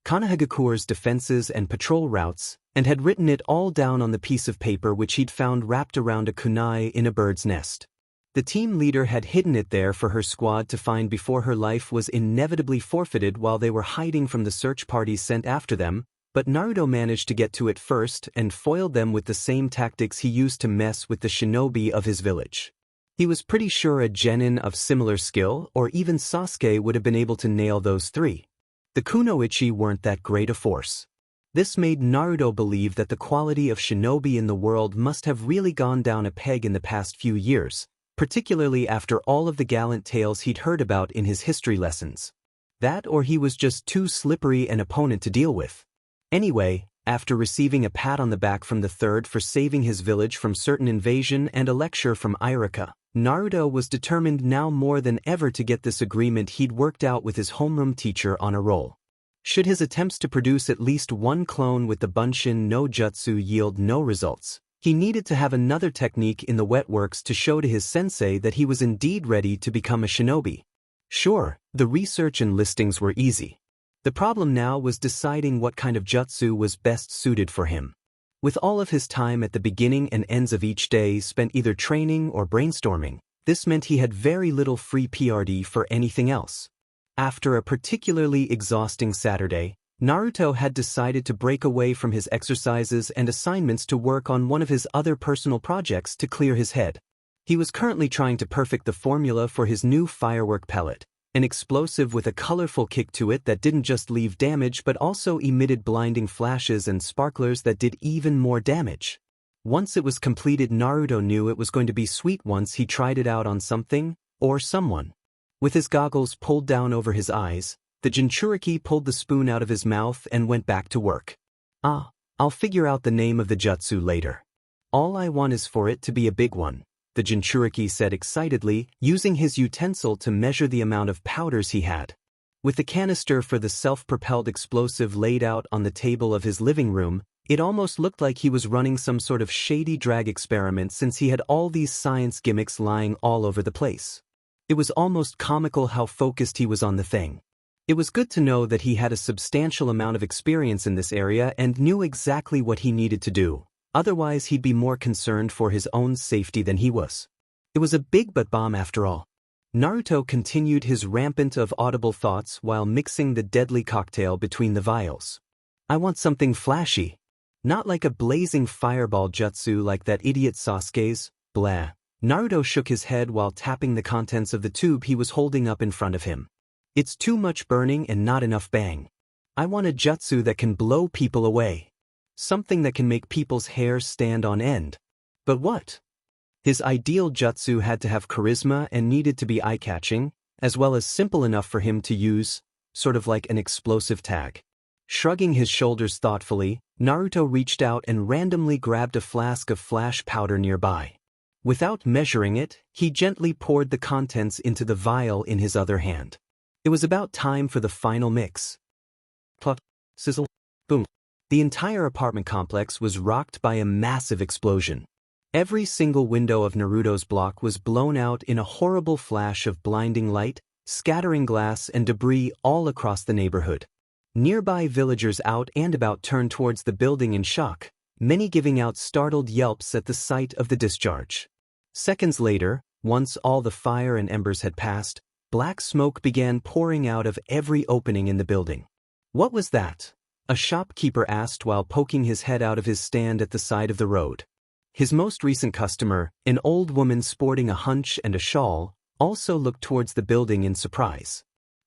Konohagakure's defenses and patrol routes, and had written it all down on the piece of paper which he'd found wrapped around a kunai in a bird's nest. The team leader had hidden it there for her squad to find before her life was inevitably forfeited while they were hiding from the search parties sent after them, but Naruto managed to get to it first and foiled them with the same tactics he used to mess with the shinobi of his village. He was pretty sure a genin of similar skill or even Sasuke would have been able to nail those 3. The kunoichi weren't that great a force. This made Naruto believe that the quality of shinobi in the world must have really gone down a peg in the past few years, particularly after all of the gallant tales he'd heard about in his history lessons. That or he was just too slippery an opponent to deal with. Anyway, after receiving a pat on the back from the third for saving his village from certain invasion and a lecture from Irika, Naruto was determined now more than ever to get this agreement he'd worked out with his homeroom teacher on a roll. Should his attempts to produce at least one clone with the Bunshin no Jutsu yield no results, he needed to have another technique in the wet works to show to his sensei that he was indeed ready to become a shinobi. Sure, the research and listings were easy. The problem now was deciding what kind of jutsu was best suited for him. With all of his time at the beginning and ends of each day spent either training or brainstorming, this meant he had very little free PRD for anything else. After a particularly exhausting Saturday, Naruto had decided to break away from his exercises and assignments to work on one of his other personal projects to clear his head. He was currently trying to perfect the formula for his new firework pellet, an explosive with a colorful kick to it that didn't just leave damage but also emitted blinding flashes and sparklers that did even more damage. Once it was completed, Naruto knew it was going to be sweet once he tried it out on something, or someone. With his goggles pulled down over his eyes, the Jinchuriki pulled the spoon out of his mouth and went back to work. I'll figure out the name of the jutsu later. All I want is for it to be a big one, the Jinchuriki said excitedly, using his utensil to measure the amount of powders he had. With the canister for the self-propelled explosive laid out on the table of his living room, it almost looked like he was running some sort of shady drag experiment since he had all these science gimmicks lying all over the place. It was almost comical how focused he was on the thing. It was good to know that he had a substantial amount of experience in this area and knew exactly what he needed to do, otherwise he'd be more concerned for his own safety than he was. It was a big butt bomb after all. Naruto continued his rampant of audible thoughts while mixing the deadly cocktail between the vials. I want something flashy. Not like a blazing fireball jutsu like that idiot Sasuke's, blah. Naruto shook his head while tapping the contents of the tube he was holding up in front of him. It's too much burning and not enough bang. I want a jutsu that can blow people away. Something that can make people's hair stand on end. But what? His ideal jutsu had to have charisma and needed to be eye-catching, as well as simple enough for him to use, sort of like an explosive tag. Shrugging his shoulders thoughtfully, Naruto reached out and randomly grabbed a flask of flash powder nearby. Without measuring it, he gently poured the contents into the vial in his other hand. It was about time for the final mix. Plop, sizzle, boom. The entire apartment complex was rocked by a massive explosion. Every single window of Naruto's block was blown out in a horrible flash of blinding light, scattering glass and debris all across the neighborhood. Nearby villagers out and about turned towards the building in shock, many giving out startled yelps at the sight of the discharge. Seconds later, once all the fire and embers had passed, black smoke began pouring out of every opening in the building. What was that? A shopkeeper asked while poking his head out of his stand at the side of the road. His most recent customer, an old woman sporting a hunch and a shawl, also looked towards the building in surprise.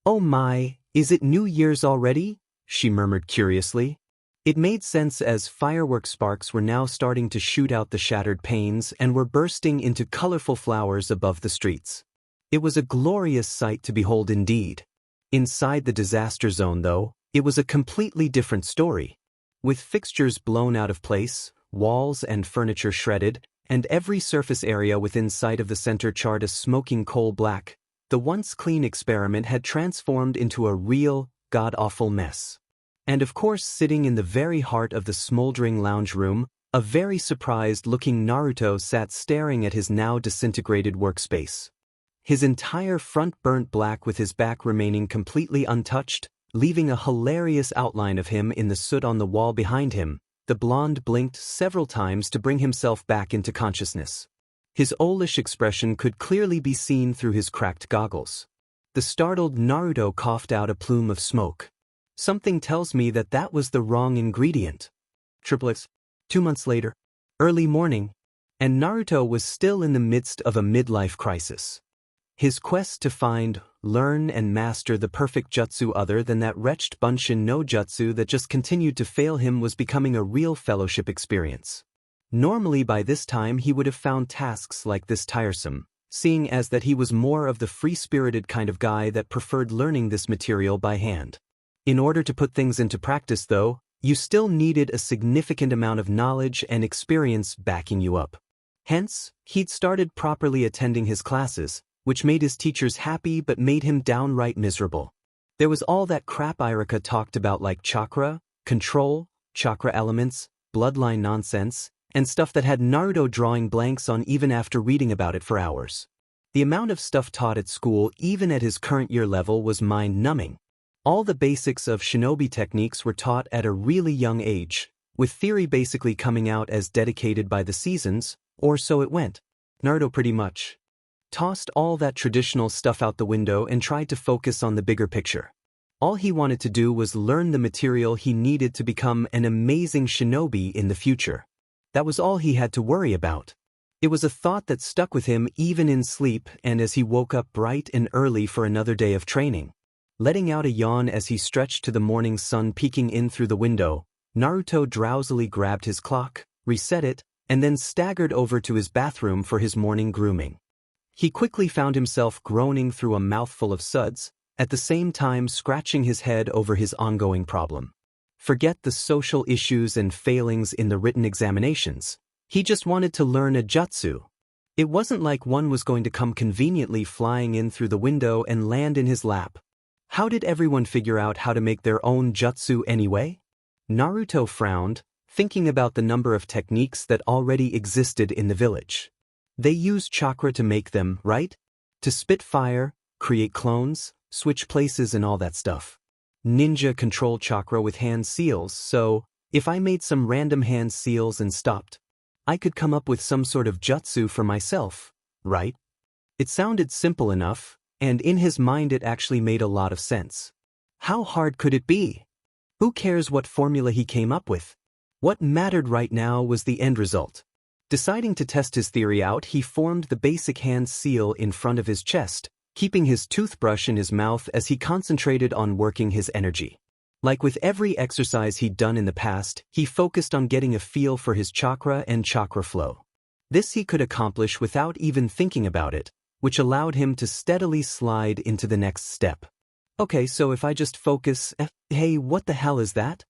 "Oh my, is it New Year's already?" she murmured curiously. It made sense as firework sparks were now starting to shoot out the shattered panes and were bursting into colorful flowers above the streets. It was a glorious sight to behold indeed. Inside the disaster zone, though, it was a completely different story. With fixtures blown out of place, walls and furniture shredded, and every surface area within sight of the center charred a smoking coal black, the once clean experiment had transformed into a real, god-awful mess. And of course, sitting in the very heart of the smoldering lounge room, a very surprised-looking Naruto sat staring at his now disintegrated workspace. His entire front burnt black with his back remaining completely untouched, leaving a hilarious outline of him in the soot on the wall behind him. The blonde blinked several times to bring himself back into consciousness. His owlish expression could clearly be seen through his cracked goggles. The startled Naruto coughed out a plume of smoke. Something tells me that that was the wrong ingredient. Triplets. 2 months later. Early morning. And Naruto was still in the midst of a midlife crisis. His quest to find, learn and master the perfect jutsu other than that wretched Bunshin no jutsu that just continued to fail him was becoming a real fellowship experience. Normally by this time he would have found tasks like this tiresome, seeing as that he was more of the free-spirited kind of guy that preferred learning this material by hand. In order to put things into practice though, you still needed a significant amount of knowledge and experience backing you up. Hence, he'd started properly attending his classes, which made his teachers happy but made him downright miserable. There was all that crap Irika talked about like chakra, control, chakra elements, bloodline nonsense, and stuff that had Naruto drawing blanks on even after reading about it for hours. The amount of stuff taught at school even at his current year level was mind-numbing. All the basics of shinobi techniques were taught at a really young age, with theory basically coming out as dedicated by the seasons, or so it went. Naruto pretty much tossed all that traditional stuff out the window and tried to focus on the bigger picture. All he wanted to do was learn the material he needed to become an amazing shinobi in the future. That was all he had to worry about. It was a thought that stuck with him even in sleep and as he woke up bright and early for another day of training. Letting out a yawn as he stretched to the morning sun peeking in through the window, Naruto drowsily grabbed his clock, reset it, and then staggered over to his bathroom for his morning grooming. He quickly found himself groaning through a mouthful of suds, at the same time scratching his head over his ongoing problem. Forget the social issues and failings in the written examinations. He just wanted to learn a jutsu. It wasn't like one was going to come conveniently flying in through the window and land in his lap. How did everyone figure out how to make their own jutsu anyway? Naruto frowned, thinking about the number of techniques that already existed in the village. They used chakra to make them, right? To spit fire, create clones, switch places and all that stuff. Ninja control chakra with hand seals, so if I made some random hand seals and stopped, I could come up with some sort of jutsu for myself, right? It sounded simple enough, and in his mind it actually made a lot of sense. How hard could it be? Who cares what formula he came up with? What mattered right now was the end result. Deciding to test his theory out, he formed the basic hand seal in front of his chest, keeping his toothbrush in his mouth as he concentrated on working his energy. Like with every exercise he'd done in the past, he focused on getting a feel for his chakra and chakra flow. This he could accomplish without even thinking about it, which allowed him to steadily slide into the next step. Okay, so if I just focus, hey, what the hell is that?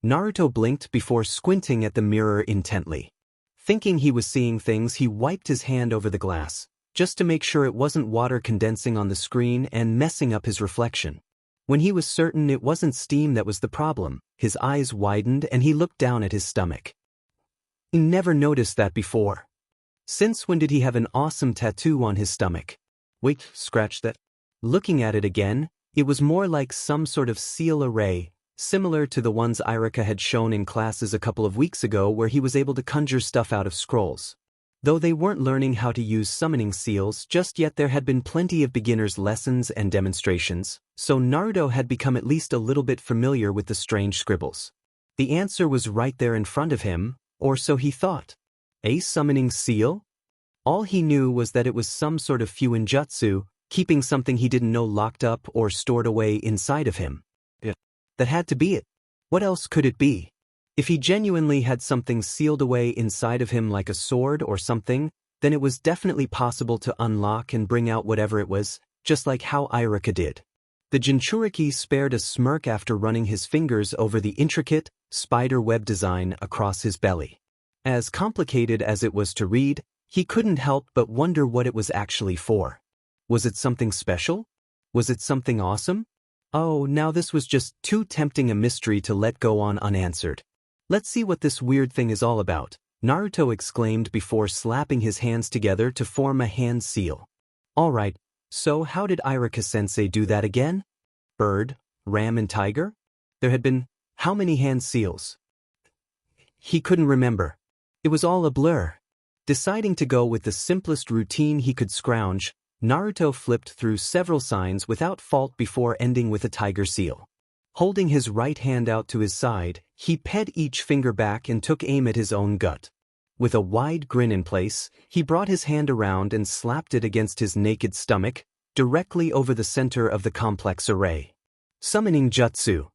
Naruto blinked before squinting at the mirror intently. Thinking he was seeing things, he wiped his hand over the glass, just to make sure it wasn't water condensing on the screen and messing up his reflection. When he was certain it wasn't steam that was the problem, his eyes widened and he looked down at his stomach. He never noticed that before. Since when did he have an awesome tattoo on his stomach? Wait, scratch that. Looking at it again, it was more like some sort of seal array, similar to the ones Irika had shown in classes a couple of weeks ago where he was able to conjure stuff out of scrolls. Though they weren't learning how to use summoning seals just yet, there had been plenty of beginners' lessons and demonstrations, so Naruto had become at least a little bit familiar with the strange scribbles. The answer was right there in front of him, or so he thought. A summoning seal? All he knew was that it was some sort of fuinjutsu, keeping something he didn't know locked up or stored away inside of him. Yeah. That had to be it. What else could it be? If he genuinely had something sealed away inside of him like a sword or something, then it was definitely possible to unlock and bring out whatever it was, just like how Irika did. The Jinchuriki spared a smirk after running his fingers over the intricate, spider web design across his belly. As complicated as it was to read, he couldn't help but wonder what it was actually for. Was it something special? Was it something awesome? Oh, now this was just too tempting a mystery to let go on unanswered. Let's see what this weird thing is all about, Naruto exclaimed before slapping his hands together to form a hand seal. Alright, so how did Irika-sensei do that again? Bird, ram and tiger? There had been how many hand seals? He couldn't remember. It was all a blur. Deciding to go with the simplest routine he could scrounge, Naruto flipped through several signs without fault before ending with a tiger seal. Holding his right hand out to his side, he ped each finger back and took aim at his own gut. With a wide grin in place, he brought his hand around and slapped it against his naked stomach, directly over the center of the complex array. Summoning jutsu.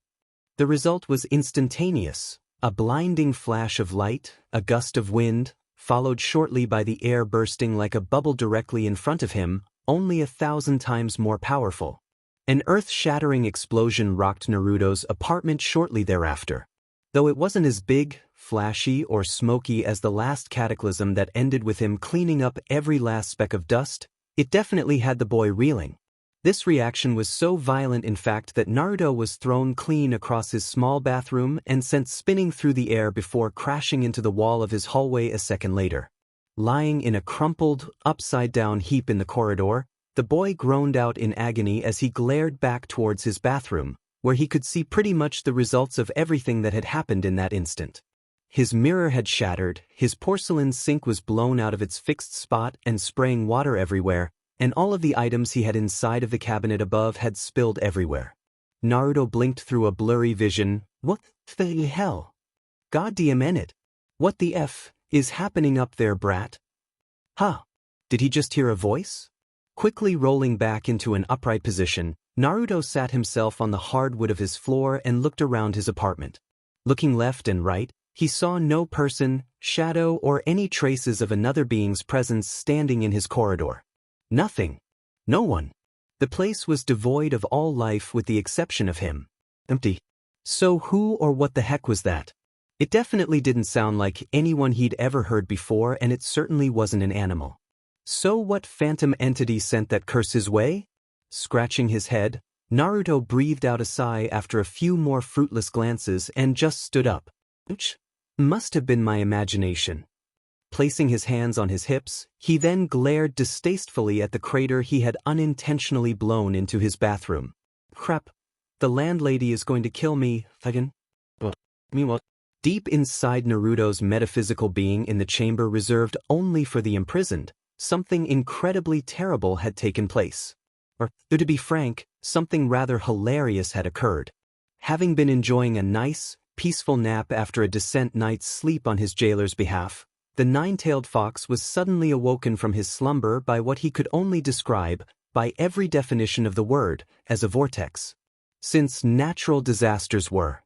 The result was instantaneous. A blinding flash of light, a gust of wind, followed shortly by the air bursting like a bubble directly in front of him, only 1,000 times more powerful. An earth-shattering explosion rocked Naruto's apartment shortly thereafter. Though it wasn't as big, flashy, or smoky as the last cataclysm that ended with him cleaning up every last speck of dust, it definitely had the boy reeling. This reaction was so violent in fact that Naruto was thrown clean across his small bathroom and sent spinning through the air before crashing into the wall of his hallway a second later. Lying in a crumpled, upside-down heap in the corridor, the boy groaned out in agony as he glared back towards his bathroom, where he could see pretty much the results of everything that had happened in that instant. His mirror had shattered, his porcelain sink was blown out of its fixed spot and spraying water everywhere, and all of the items he had inside of the cabinet above had spilled everywhere. Naruto blinked through a blurry vision. What the hell? Goddamn it. What the F is happening up there, brat? Huh? Did he just hear a voice? Quickly rolling back into an upright position, Naruto sat himself on the hardwood of his floor and looked around his apartment. Looking left and right, he saw no person, shadow, or any traces of another being's presence standing in his corridor. Nothing. No one. The place was devoid of all life with the exception of him. Empty. So who or what the heck was that? It definitely didn't sound like anyone he'd ever heard before, and it certainly wasn't an animal. So what phantom entity sent that curse his way? Scratching his head, Naruto breathed out a sigh after a few more fruitless glances and just stood up. Ouch. Must have been my imagination. Placing his hands on his hips, he then glared distastefully at the crater he had unintentionally blown into his bathroom. Crap. The landlady is going to kill me, again. Me what? Deep inside Naruto's metaphysical being in the chamber reserved only for the imprisoned, something incredibly terrible had taken place. Or, to be frank, something rather hilarious had occurred. Having been enjoying a nice, peaceful nap after a decent night's sleep on his jailer's behalf, the nine-tailed fox was suddenly awoken from his slumber by what he could only describe, by every definition of the word, as a vortex. Since natural disasters were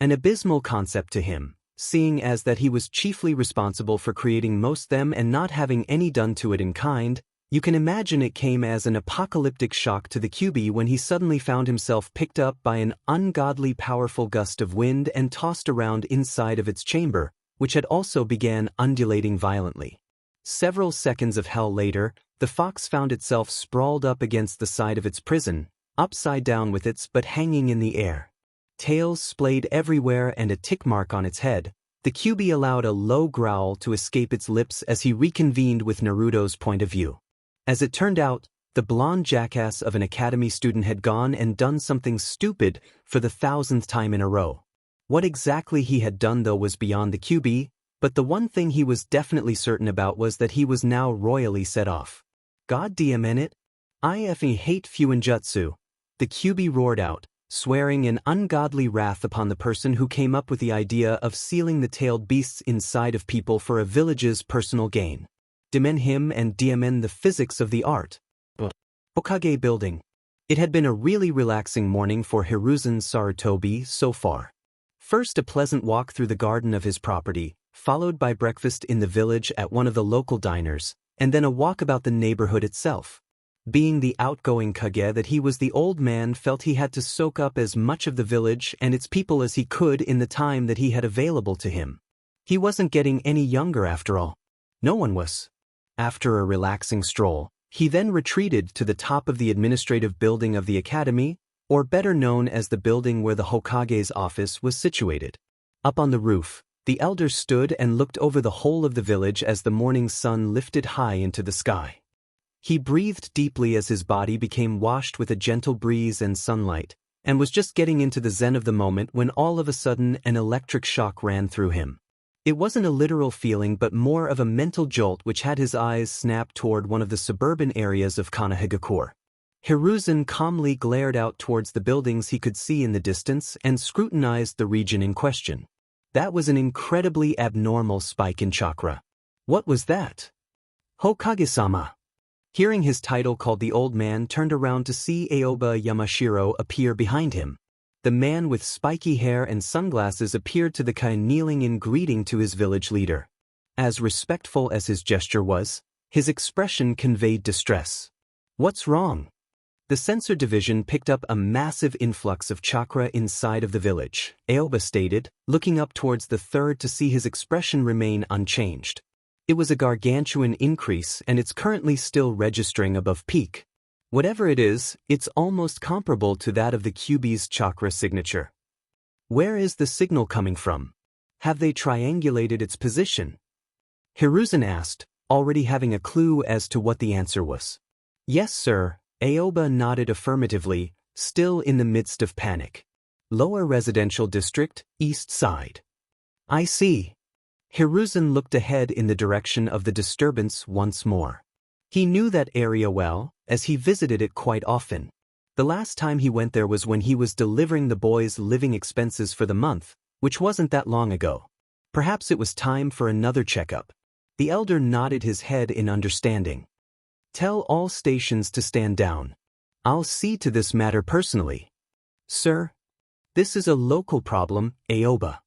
an abysmal concept to him, seeing as that he was chiefly responsible for creating most them and not having any done to it in kind, you can imagine it came as an apocalyptic shock to the QB when he suddenly found himself picked up by an ungodly powerful gust of wind and tossed around inside of its chamber, which had also began undulating violently. Several seconds of hell later, the fox found itself sprawled up against the side of its prison, upside down with its butt hanging in the air. Tails splayed everywhere and a tick mark on its head. The QB allowed a low growl to escape its lips as he reconvened with Naruto's point of view. As it turned out, the blonde jackass of an academy student had gone and done something stupid for the 1,000th time in a row. What exactly he had done though was beyond the QB, but the one thing he was definitely certain about was that he was now royally set off. God damn it! I effing hate Fuinjutsu, the QB roared out, swearing in ungodly wrath upon the person who came up with the idea of sealing the tailed beasts inside of people for a village's personal gain. Demen him and diamen the physics of the art. Hokage building. It had been a really relaxing morning for Hiruzen Sarutobi so far. First a pleasant walk through the garden of his property, followed by breakfast in the village at one of the local diners, and then a walk about the neighborhood itself. Being the outgoing Kage that he was, the old man felt he had to soak up as much of the village and its people as he could in the time that he had available to him. He wasn't getting any younger after all. No one was. After a relaxing stroll, he then retreated to the top of the administrative building of the academy, or better known as the building where the Hokage's office was situated. Up on the roof, the elder stood and looked over the whole of the village as the morning sun lifted high into the sky. He breathed deeply as his body became washed with a gentle breeze and sunlight, and was just getting into the zen of the moment when all of a sudden an electric shock ran through him. It wasn't a literal feeling but more of a mental jolt which had his eyes snap toward one of the suburban areas of Kanahigakure. Hiruzen calmly glared out towards the buildings he could see in the distance and scrutinized the region in question. That was an incredibly abnormal spike in chakra. What was that? Hokage-sama. Hearing his title called, the old man turned around to see Aoba Yamashiro appear behind him. The man with spiky hair and sunglasses appeared to the Kai, kneeling in greeting to his village leader. As respectful as his gesture was, his expression conveyed distress. What's wrong? The sensor division picked up a massive influx of chakra inside of the village, Aoba stated, looking up towards the third to see his expression remain unchanged. It was a gargantuan increase and it's currently still registering above peak. Whatever it is, it's almost comparable to that of the QB's chakra signature. Where is the signal coming from? Have they triangulated its position? Hiruzen asked, already having a clue as to what the answer was. Yes, sir, Aoba nodded affirmatively, still in the midst of panic. Lower Residential District, East Side. I see. Hiruzen looked ahead in the direction of the disturbance once more. He knew that area well, as he visited it quite often. The last time he went there was when he was delivering the boys' living expenses for the month, which wasn't that long ago. Perhaps it was time for another checkup. The elder nodded his head in understanding. Tell all stations to stand down. I'll see to this matter personally. Sir? This is a local problem, Aoba.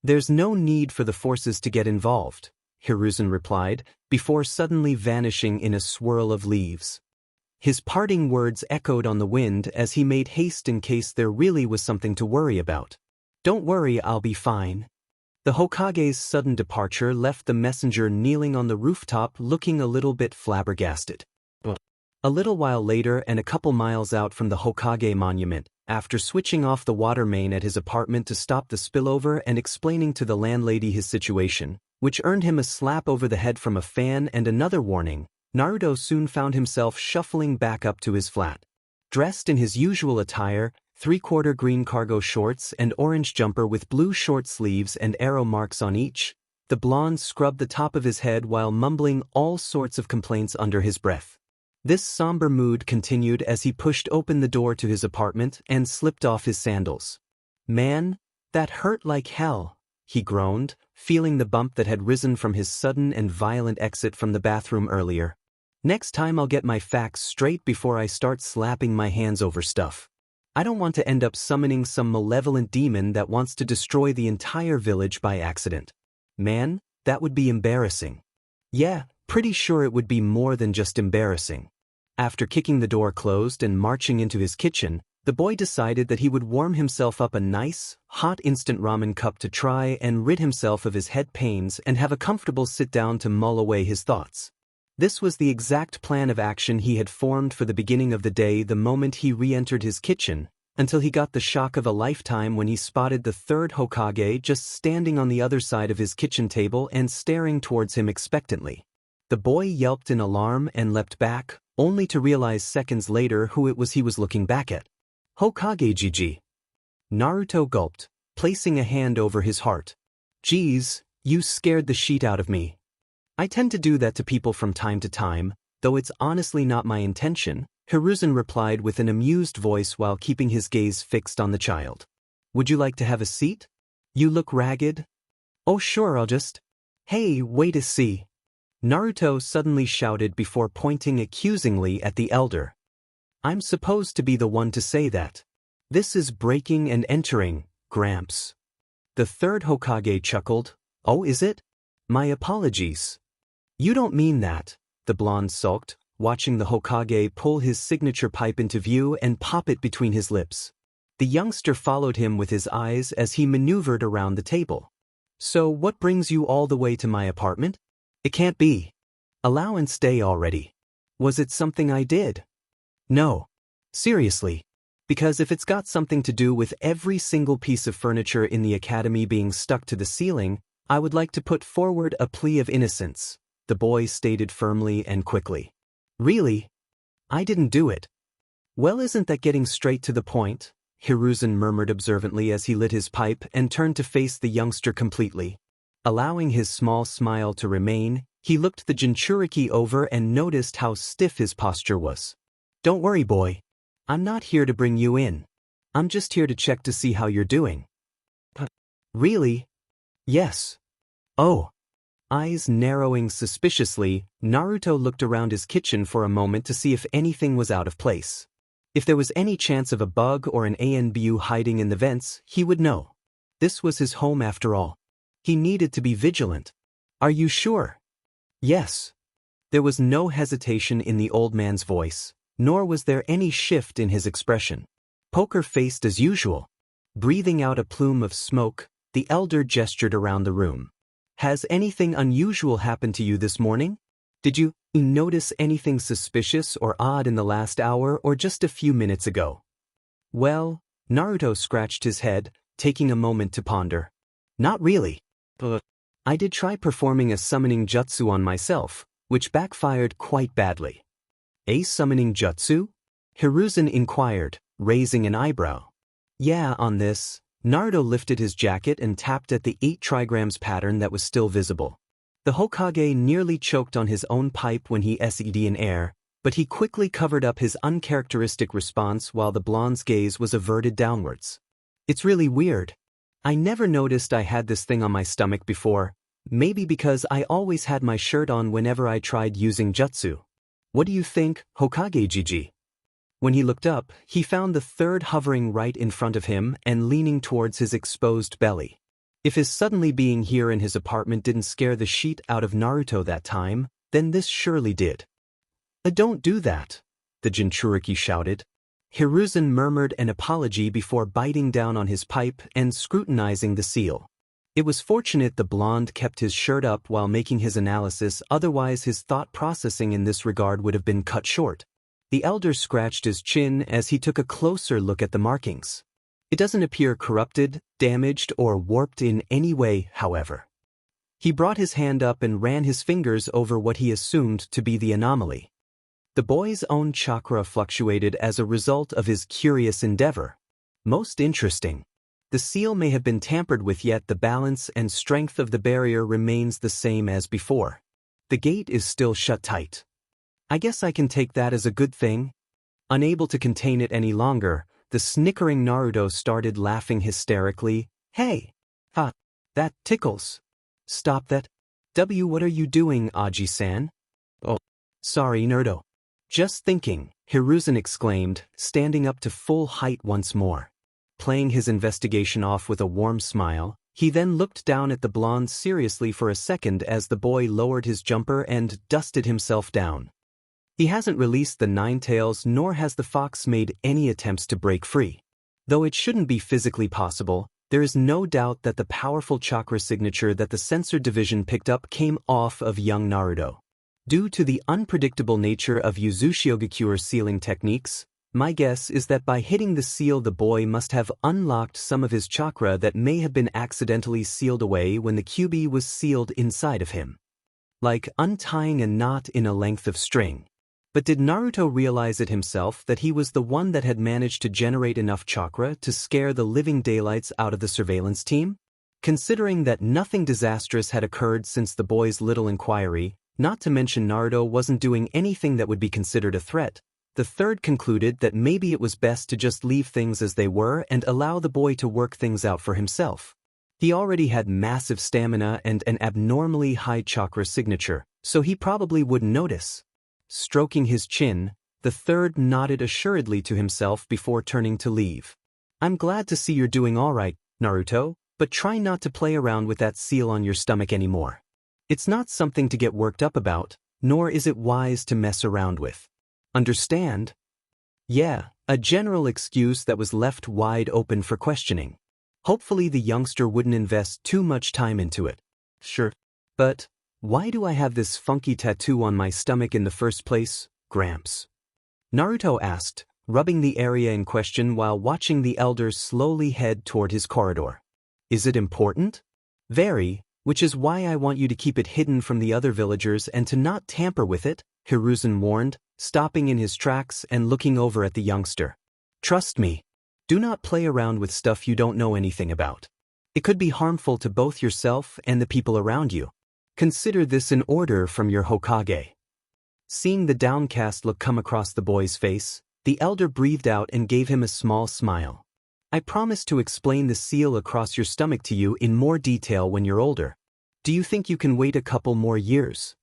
There's no need for the forces to get involved, Hiruzen replied, before suddenly vanishing in a swirl of leaves. His parting words echoed on the wind as he made haste in case there really was something to worry about. Don't worry, I'll be fine. The Hokage's sudden departure left the messenger kneeling on the rooftop looking a little bit flabbergasted. A little while later and a couple miles out from the Hokage monument, after switching off the water main at his apartment to stop the spillover and explaining to the landlady his situation, which earned him a slap over the head from a fan and another warning, Naruto soon found himself shuffling back up to his flat. Dressed in his usual attire, three-quarter green cargo shorts and orange jumper with blue short sleeves and arrow marks on each, the blonde scrubbed the top of his head while mumbling all sorts of complaints under his breath. This somber mood continued as he pushed open the door to his apartment and slipped off his sandals. Man, that hurt like hell, he groaned, feeling the bump that had risen from his sudden and violent exit from the bathroom earlier. Next time I'll get my facts straight before I start slapping my hands over stuff. I don't want to end up summoning some malevolent demon that wants to destroy the entire village by accident. Man, that would be embarrassing. Yeah, pretty sure it would be more than just embarrassing. After kicking the door closed and marching into his kitchen, the boy decided that he would warm himself up a nice, hot instant ramen cup to try and rid himself of his head pains and have a comfortable sit-down to mull away his thoughts. This was the exact plan of action he had formed for the beginning of the day the moment he re-entered his kitchen, until he got the shock of a lifetime when he spotted the third Hokage just standing on the other side of his kitchen table and staring towards him expectantly. The boy yelped in alarm and leapt back, only to realize seconds later who it was he was looking back at. Hokage Gigi. Naruto gulped, placing a hand over his heart. Geez, you scared the shit out of me. I tend to do that to people from time to time, though it's honestly not my intention, Hiruzen replied with an amused voice while keeping his gaze fixed on the child. Would you like to have a seat? You look ragged. Oh sure, I'll just... Hey, wait a see. Naruto suddenly shouted before pointing accusingly at the elder. I'm supposed to be the one to say that. This is breaking and entering, Gramps. The third Hokage chuckled. Oh, is it? My apologies. You don't mean that, the blonde sulked, watching the Hokage pull his signature pipe into view and pop it between his lips. The youngster followed him with his eyes as he maneuvered around the table. So what brings you all the way to my apartment? It can't be. Allow and stay already. Was it something I did? No. Seriously. Because if it's got something to do with every single piece of furniture in the academy being stuck to the ceiling, I would like to put forward a plea of innocence, the boy stated firmly and quickly. Really? I didn't do it. Well, isn't that getting straight to the point? Hiruzen murmured observantly as he lit his pipe and turned to face the youngster completely. Allowing his small smile to remain, he looked the Jinchuriki over and noticed how stiff his posture was. Don't worry, boy. I'm not here to bring you in. I'm just here to check to see how you're doing. Really? Yes. Oh. Eyes narrowing suspiciously, Naruto looked around his kitchen for a moment to see if anything was out of place. If there was any chance of a bug or an ANBU hiding in the vents, he would know. This was his home after all. He needed to be vigilant. Are you sure? Yes. There was no hesitation in the old man's voice, nor was there any shift in his expression. Poker-faced as usual. Breathing out a plume of smoke, the elder gestured around the room. Has anything unusual happened to you this morning? Did you notice anything suspicious or odd in the last hour or just a few minutes ago? Well, Naruto scratched his head, taking a moment to ponder. Not really. But I did try performing a summoning jutsu on myself, which backfired quite badly. A summoning jutsu? Hiruzen inquired, raising an eyebrow. Yeah, on this. Naruto lifted his jacket and tapped at the 8 trigrams pattern that was still visible. The Hokage nearly choked on his own pipe when he said in air, but he quickly covered up his uncharacteristic response while the blonde's gaze was averted downwards. It's really weird. I never noticed I had this thing on my stomach before, maybe because I always had my shirt on whenever I tried using jutsu. What do you think, Hokage Gigi? When he looked up, he found the third hovering right in front of him and leaning towards his exposed belly. If his suddenly being here in his apartment didn't scare the shit out of Naruto that time, then this surely did. Don't do that, the Jinchuriki shouted. Hiruzen murmured an apology before biting down on his pipe and scrutinizing the seal. It was fortunate the blonde kept his shirt up while making his analysis, otherwise his thought processing in this regard would have been cut short. The elder scratched his chin as he took a closer look at the markings. It doesn't appear corrupted, damaged, or warped in any way, however. He brought his hand up and ran his fingers over what he assumed to be the anomaly. The boy's own chakra fluctuated as a result of his curious endeavor. Most interesting. The seal may have been tampered with, yet the balance and strength of the barrier remains the same as before. The gate is still shut tight. I guess I can take that as a good thing. Unable to contain it any longer, the snickering Naruto started laughing hysterically. Hey! Ha! That tickles. Stop that. What are you doing, Aji-san? Oh, sorry, Naruto. Just thinking, Hiruzen exclaimed, standing up to full height once more. Playing his investigation off with a warm smile, he then looked down at the blonde seriously for a second as the boy lowered his jumper and dusted himself down. He hasn't released the nine tails, nor has the fox made any attempts to break free. Though it shouldn't be physically possible, there is no doubt that the powerful chakra signature that the sensor division picked up came off of young Naruto. Due to the unpredictable nature of Uzushiogakure sealing techniques, my guess is that by hitting the seal the boy must have unlocked some of his chakra that may have been accidentally sealed away when the QB was sealed inside of him. Like untying a knot in a length of string. But did Naruto realize it himself that he was the one that had managed to generate enough chakra to scare the living daylights out of the surveillance team? Considering that nothing disastrous had occurred since the boy's little inquiry, not to mention Naruto wasn't doing anything that would be considered a threat, the third concluded that maybe it was best to just leave things as they were and allow the boy to work things out for himself. He already had massive stamina and an abnormally high chakra signature, so he probably wouldn't notice. Stroking his chin, the third nodded assuredly to himself before turning to leave. I'm glad to see you're doing all right, Naruto, but try not to play around with that seal on your stomach anymore. It's not something to get worked up about, nor is it wise to mess around with. Understand? Yeah, a general excuse that was left wide open for questioning. Hopefully the youngster wouldn't invest too much time into it. Sure. But why do I have this funky tattoo on my stomach in the first place, Gramps? Naruto asked, rubbing the area in question while watching the elder slowly head toward his corridor. Is it important? Very, which is why I want you to keep it hidden from the other villagers and to not tamper with it, Hiruzen warned, stopping in his tracks and looking over at the youngster. Trust me. Do not play around with stuff you don't know anything about. It could be harmful to both yourself and the people around you. Consider this an order from your Hokage. Seeing the downcast look come across the boy's face, the elder breathed out and gave him a small smile. I promise to explain the seal across your stomach to you in more detail when you're older. Do you think you can wait a couple more years?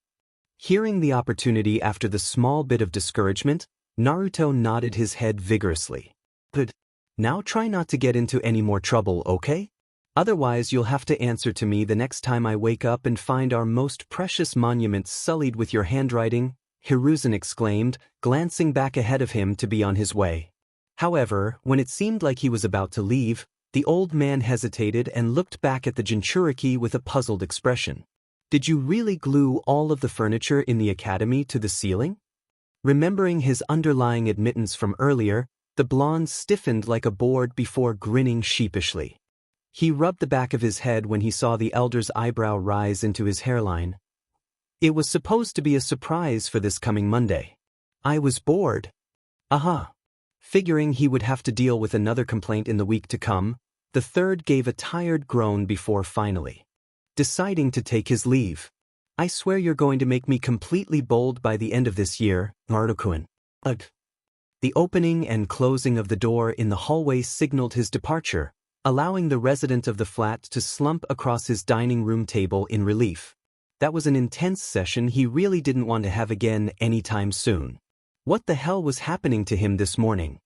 Hearing the opportunity after the small bit of discouragement, Naruto nodded his head vigorously. Good. Now try not to get into any more trouble, okay? Otherwise you'll have to answer to me the next time I wake up and find our most precious monument sullied with your handwriting, Hiruzen exclaimed, glancing back ahead of him to be on his way. However, when it seemed like he was about to leave, the old man hesitated and looked back at the Jinchuriki with a puzzled expression. Did you really glue all of the furniture in the academy to the ceiling? Remembering his underlying admittance from earlier, the blonde stiffened like a board before grinning sheepishly. He rubbed the back of his head when he saw the elder's eyebrow rise into his hairline. It was supposed to be a surprise for this coming Monday. I was bored. Aha. Figuring he would have to deal with another complaint in the week to come, the third gave a tired groan before finally deciding to take his leave. I swear you're going to make me completely bold by the end of this year, Naruto-kun. Ugh. The opening and closing of the door in the hallway signaled his departure, allowing the resident of the flat to slump across his dining room table in relief. That was an intense session he really didn't want to have again anytime soon. What the hell was happening to him this morning?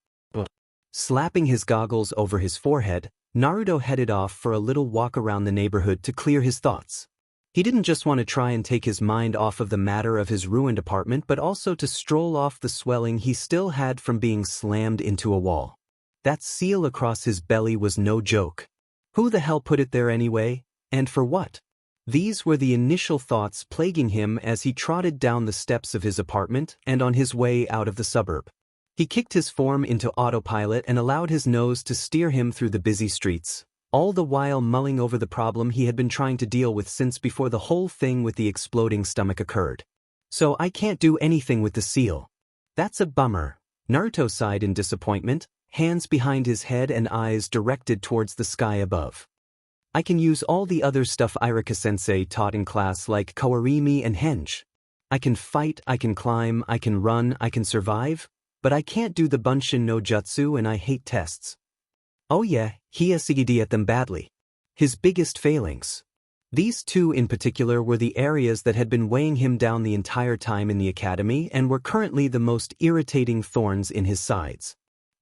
Slapping his goggles over his forehead, Naruto headed off for a little walk around the neighborhood to clear his thoughts. He didn't just want to try and take his mind off of the matter of his ruined apartment but also to stroll off the swelling he still had from being slammed into a wall. That seal across his belly was no joke. Who the hell put it there anyway, and for what? These were the initial thoughts plaguing him as he trotted down the steps of his apartment and on his way out of the suburb. He kicked his form into autopilot and allowed his nose to steer him through the busy streets, all the while mulling over the problem he had been trying to deal with since before the whole thing with the exploding stomach occurred. So I can't do anything with the seal. That's a bummer. Naruto sighed in disappointment, hands behind his head and eyes directed towards the sky above. I can use all the other stuff Iruka-sensei taught in class like Koarimi and Henge. I can fight, I can climb, I can run, I can survive, but I can't do the Bunshin no Jutsu and I hate tests. Oh yeah, he succeeded at them badly. His biggest failings. These two in particular were the areas that had been weighing him down the entire time in the academy and were currently the most irritating thorns in his sides.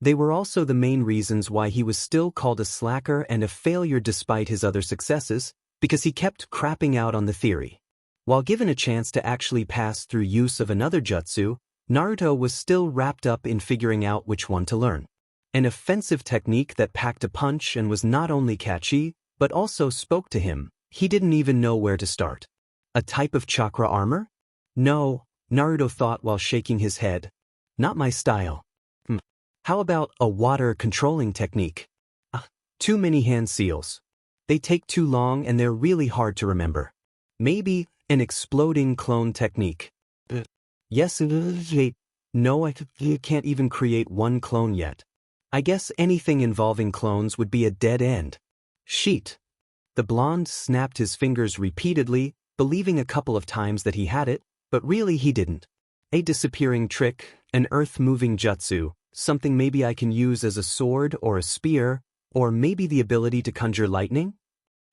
They were also the main reasons why he was still called a slacker and a failure despite his other successes, because he kept crapping out on the theory. While given a chance to actually pass through use of another jutsu, Naruto was still wrapped up in figuring out which one to learn. An offensive technique that packed a punch and was not only catchy, but also spoke to him. He didn't even know where to start. A type of chakra armor? No, Naruto thought while shaking his head. Not my style. How about a water controlling technique? Too many hand seals. They take too long and they're really hard to remember. Maybe an exploding clone technique. Yes, no, I can't even create one clone yet. I guess anything involving clones would be a dead end. Sheet. The blonde snapped his fingers repeatedly, believing a couple of times that he had it, but really he didn't. A disappearing trick, an earth-moving jutsu, something maybe I can use as a sword or a spear, or maybe the ability to conjure lightning?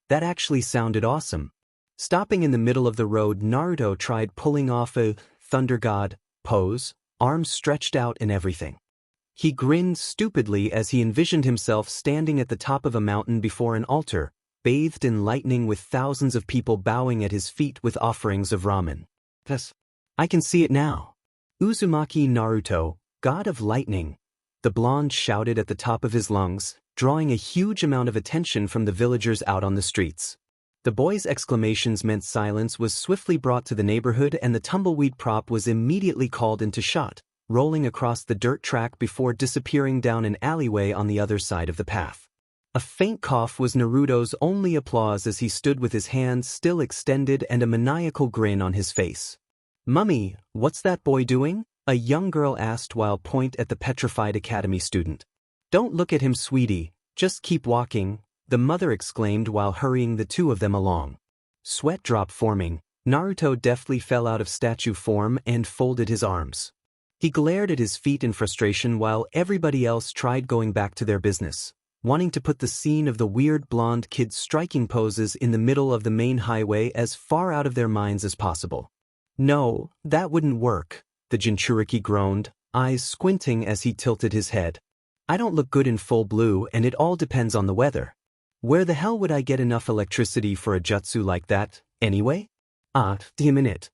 That actually sounded awesome. Stopping in the middle of the road, Naruto tried pulling off a thunder god pose, arms stretched out and everything. He grinned stupidly as he envisioned himself standing at the top of a mountain before an altar, bathed in lightning with thousands of people bowing at his feet with offerings of ramen. Yes, I can see it now. Uzumaki Naruto, God of Lightning, the blonde shouted at the top of his lungs, drawing a huge amount of attention from the villagers out on the streets. The boy's exclamations meant silence was swiftly brought to the neighborhood and the tumbleweed prop was immediately called into shot, rolling across the dirt track before disappearing down an alleyway on the other side of the path. A faint cough was Naruto's only applause as he stood with his hands still extended and a maniacal grin on his face. "Mummy, what's that boy doing?" a young girl asked while pointing at the petrified academy student. "Don't look at him, sweetie, just keep walking," the mother exclaimed while hurrying the two of them along. Sweat drop forming, Naruto deftly fell out of statue form and folded his arms. He glared at his feet in frustration while everybody else tried going back to their business, wanting to put the scene of the weird blonde kid striking poses in the middle of the main highway as far out of their minds as possible. "No, that wouldn't work," the Jinchuriki groaned, eyes squinting as he tilted his head. "I don't look good in full blue and it all depends on the weather. Where the hell would I get enough electricity for a jutsu like that, anyway?" Damn it.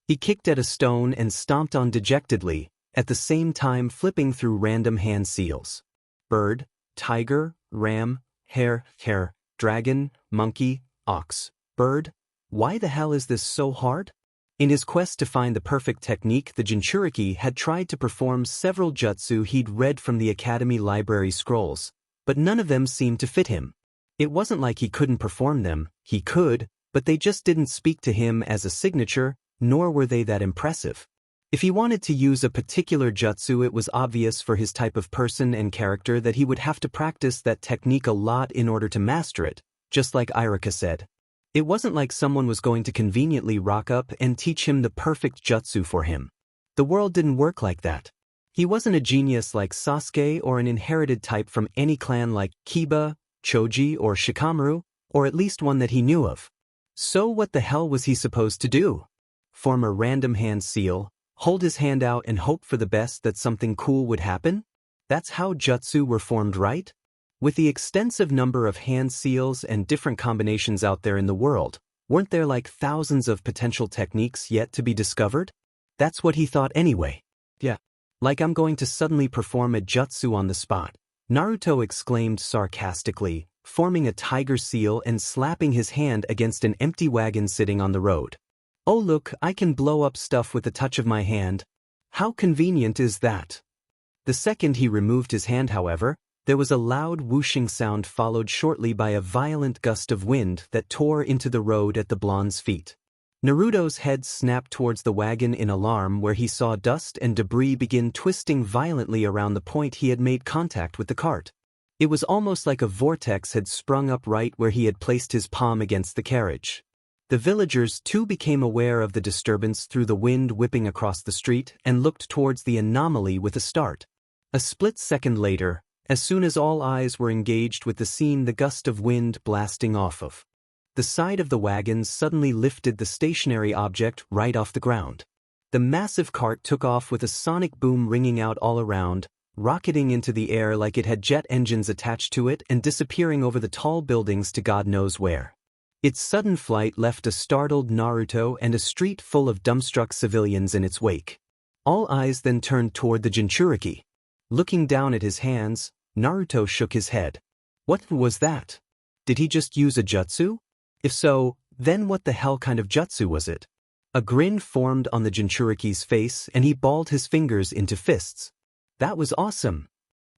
He kicked at a stone and stomped on dejectedly, at the same time flipping through random hand seals. Bird, tiger, ram, hare, dragon, monkey, ox, bird. Why the hell is this so hard? In his quest to find the perfect technique, the Jinchuriki had tried to perform several jutsu he'd read from the academy library scrolls, but none of them seemed to fit him. It wasn't like he couldn't perform them, he could, but they just didn't speak to him as a signature, nor were they that impressive. If he wanted to use a particular jutsu, it was obvious for his type of person and character that he would have to practice that technique a lot in order to master it, just like Iruka said. It wasn't like someone was going to conveniently rock up and teach him the perfect jutsu for him. The world didn't work like that. He wasn't a genius like Sasuke or an inherited type from any clan like Kiba, Choji, or Shikamaru, or at least one that he knew of. So what the hell was he supposed to do? Form a random hand seal, hold his hand out and hope for the best that something cool would happen? That's how jutsu were formed, right? With the extensive number of hand seals and different combinations out there in the world, Weren't there like thousands of potential techniques yet to be discovered? That's what he thought anyway. Yeah. Like I'm going to suddenly perform a jutsu on the spot, Naruto exclaimed sarcastically, forming a tiger seal and slapping his hand against an empty wagon sitting on the road. Oh look, I can blow up stuff with the touch of my hand. How convenient is that? The second he removed his hand, however, there was a loud whooshing sound followed shortly by a violent gust of wind that tore into the road at the blonde's feet. Naruto's head snapped towards the wagon in alarm, where he saw dust and debris begin twisting violently around the point he had made contact with the cart. It was almost like a vortex had sprung up right where he had placed his palm against the carriage. The villagers too became aware of the disturbance through the wind whipping across the street and looked towards the anomaly with a start. A split second later, as soon as all eyes were engaged with the scene, the gust of wind blasting off of the side of the wagon suddenly lifted the stationary object right off the ground. The massive cart took off with a sonic boom ringing out all around, rocketing into the air like it had jet engines attached to it and disappearing over the tall buildings to God knows where. Its sudden flight left a startled Naruto and a street full of dumbstruck civilians in its wake. All eyes then turned toward the Jinchuriki. Looking down at his hands, Naruto shook his head. What was that? Did he just use a jutsu? If so, then what the hell kind of jutsu was it? A grin formed on the Jinchuriki's face and he balled his fingers into fists. That was awesome.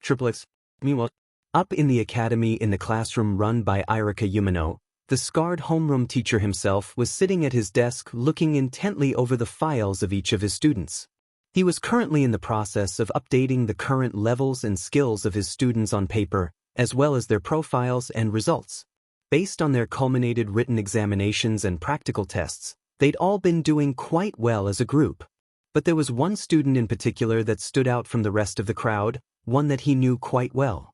Triplets. Meanwhile, up in the academy in the classroom run by Irika Yumino, the scarred homeroom teacher himself was sitting at his desk looking intently over the files of each of his students. He was currently in the process of updating the current levels and skills of his students on paper, as well as their profiles and results. Based on their culminated written examinations and practical tests, they'd all been doing quite well as a group. But there was one student in particular that stood out from the rest of the crowd, one that he knew quite well.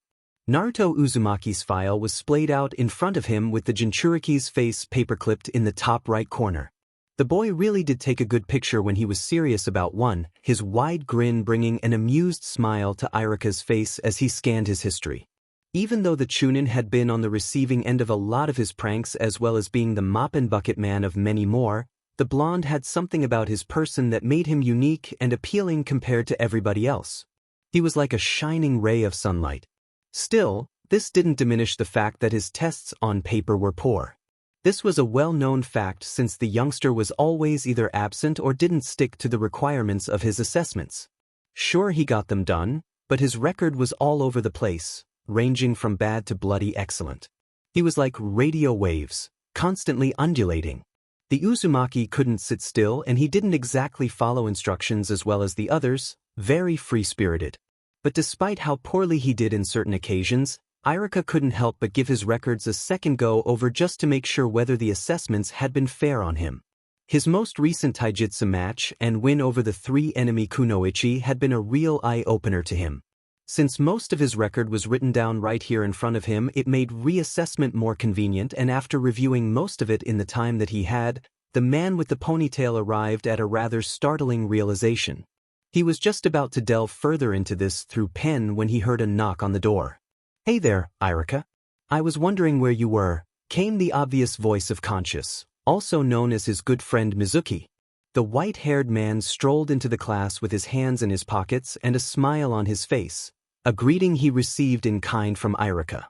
Naruto Uzumaki's file was splayed out in front of him with the Jinchuriki's face paperclipped in the top right corner. The boy really did take a good picture when he was serious about one, his wide grin bringing an amused smile to Irika's face as he scanned his history. Even though the Chunin had been on the receiving end of a lot of his pranks as well as being the mop and bucket man of many more, the blonde had something about his person that made him unique and appealing compared to everybody else. He was like a shining ray of sunlight. Still, this didn't diminish the fact that his tests on paper were poor. This was a well-known fact since the youngster was always either absent or didn't stick to the requirements of his assessments. Sure, he got them done, but his record was all over the place, ranging from bad to bloody excellent. He was like radio waves, constantly undulating. The Uzumaki couldn't sit still and he didn't exactly follow instructions as well as the others, very free-spirited. But despite how poorly he did in certain occasions, Irika couldn't help but give his records a second go over just to make sure whether the assessments had been fair on him. His most recent taijutsu match and win over the three-enemy kunoichi had been a real eye-opener to him. Since most of his record was written down right here in front of him, it made reassessment more convenient, and after reviewing most of it in the time that he had, the man with the ponytail arrived at a rather startling realization. He was just about to delve further into this through pen when he heard a knock on the door. "Hey there, Irika. I was wondering where you were," came the obvious voice of Conscious, also known as his good friend Mizuki. The white-haired man strolled into the class with his hands in his pockets and a smile on his face, a greeting he received in kind from Irika.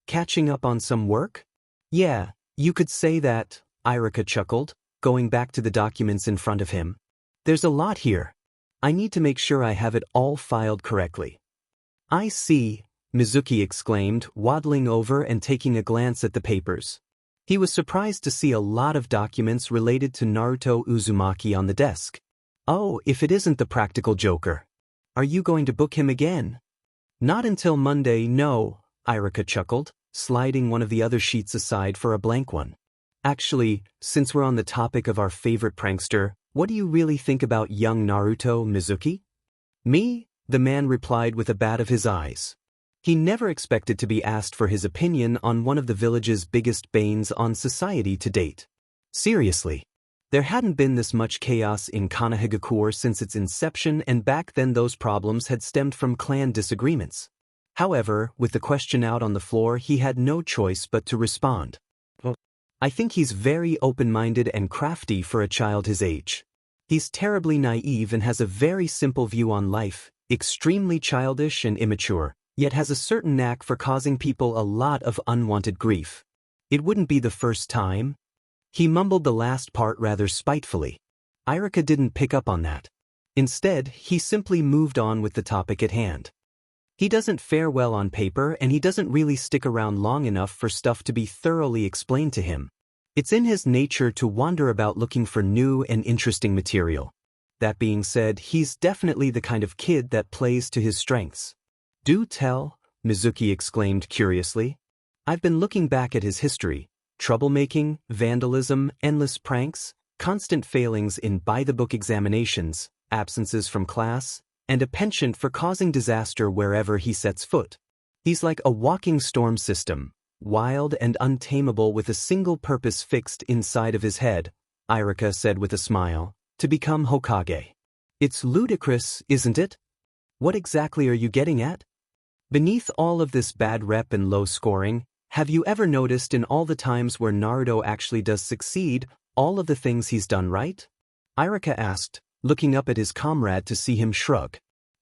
"Catching up on some work?" "Yeah, you could say that," Irika chuckled, going back to the documents in front of him. "There's a lot here. I need to make sure I have it all filed correctly." "I see," Mizuki exclaimed, waddling over and taking a glance at the papers. He was surprised to see a lot of documents related to Naruto Uzumaki on the desk. "Oh, if it isn't the practical joker. Are you going to book him again?" "Not until Monday, no," Irika chuckled, sliding one of the other sheets aside for a blank one. "Actually, since we're on the topic of our favorite prankster, what do you really think about young Naruto, Mizuki?" "Me?" the man replied with a bat of his eyes. He never expected to be asked for his opinion on one of the village's biggest banes on society to date. Seriously. There hadn't been this much chaos in Konohagakure since its inception, and back then those problems had stemmed from clan disagreements. However, with the question out on the floor, he had no choice but to respond. "Well, I think he's very open-minded and crafty for a child his age. He's terribly naive and has a very simple view on life, extremely childish and immature, yet has a certain knack for causing people a lot of unwanted grief. It wouldn't be the first time. He mumbled the last part rather spitefully. Irika didn't pick up on that. Instead, he simply moved on with the topic at hand. He doesn't fare well on paper and he doesn't really stick around long enough for stuff to be thoroughly explained to him. It's in his nature to wander about looking for new and interesting material. That being said, he's definitely the kind of kid that plays to his strengths. Do tell, Mizuki exclaimed curiously. I've been looking back at his history. Troublemaking, vandalism, endless pranks, constant failings in by-the-book examinations, absences from class, and a penchant for causing disaster wherever he sets foot. He's like a walking storm system, wild and untamable with a single purpose fixed inside of his head, Irika said with a smile, to become Hokage. It's ludicrous, isn't it? What exactly are you getting at? Beneath all of this bad rep and low scoring, have you ever noticed in all the times where Naruto actually does succeed, all of the things he's done right? Irika asked, looking up at his comrade to see him shrug.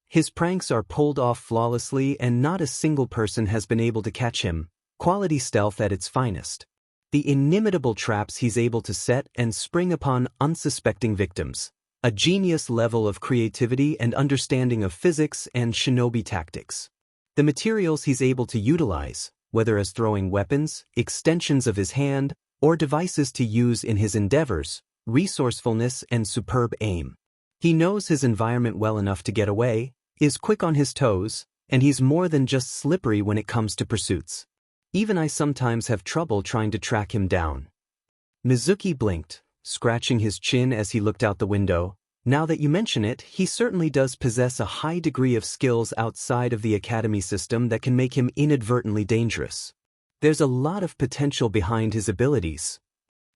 His pranks are pulled off flawlessly and not a single person has been able to catch him, quality stealth at its finest. The inimitable traps he's able to set and spring upon unsuspecting victims. A genius level of creativity and understanding of physics and shinobi tactics. The materials he's able to utilize, whether as throwing weapons, extensions of his hand, or devices to use in his endeavors, resourcefulness and superb aim. He knows his environment well enough to get away, is quick on his toes, and he's more than just slippery when it comes to pursuits. Even I sometimes have trouble trying to track him down. Mizuki blinked, scratching his chin as he looked out the window. Now that you mention it, he certainly does possess a high degree of skills outside of the academy system that can make him inadvertently dangerous. There's a lot of potential behind his abilities.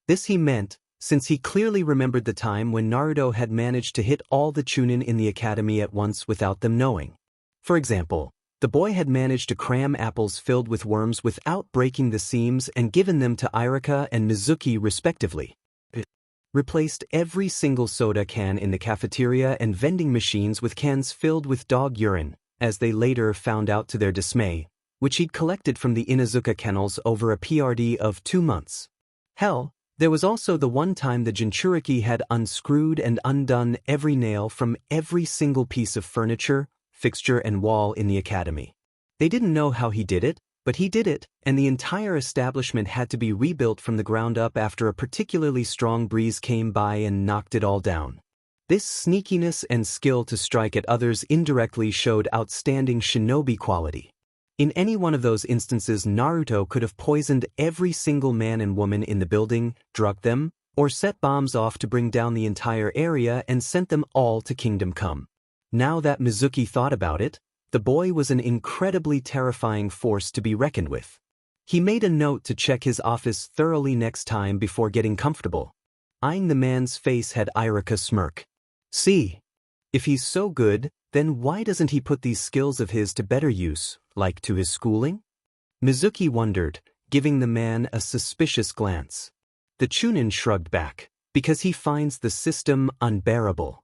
This he meant, since he clearly remembered the time when Naruto had managed to hit all the chunin in the academy at once without them knowing. For example, the boy had managed to cram apples filled with worms without breaking the seams and given them to Irika and Mizuki respectively. Replaced every single soda can in the cafeteria and vending machines with cans filled with dog urine, as they later found out to their dismay, which he'd collected from the Inuzuka kennels over a PRD of 2 months. Hell, there was also the one time the Jinchuriki had unscrewed and undone every nail from every single piece of furniture, fixture and wall in the academy. They didn't know how he did it, but he did it, and the entire establishment had to be rebuilt from the ground up after a particularly strong breeze came by and knocked it all down. This sneakiness and skill to strike at others indirectly showed outstanding shinobi quality. In any one of those instances, Naruto could have poisoned every single man and woman in the building, drugged them, or set bombs off to bring down the entire area and sent them all to Kingdom Come. Now that Mizuki thought about it, the boy was an incredibly terrifying force to be reckoned with. He made a note to check his office thoroughly next time before getting comfortable. Eyeing the man's face had Irika smirk. See, if he's so good, then why doesn't he put these skills of his to better use, like to his schooling? Mizuki wondered, giving the man a suspicious glance. The Chunin shrugged back, because he finds the system unbearable.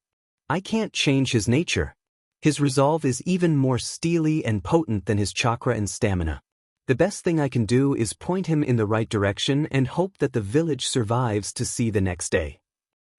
I can't change his nature. His resolve is even more steely and potent than his chakra and stamina. The best thing I can do is point him in the right direction and hope that the village survives to see the next day.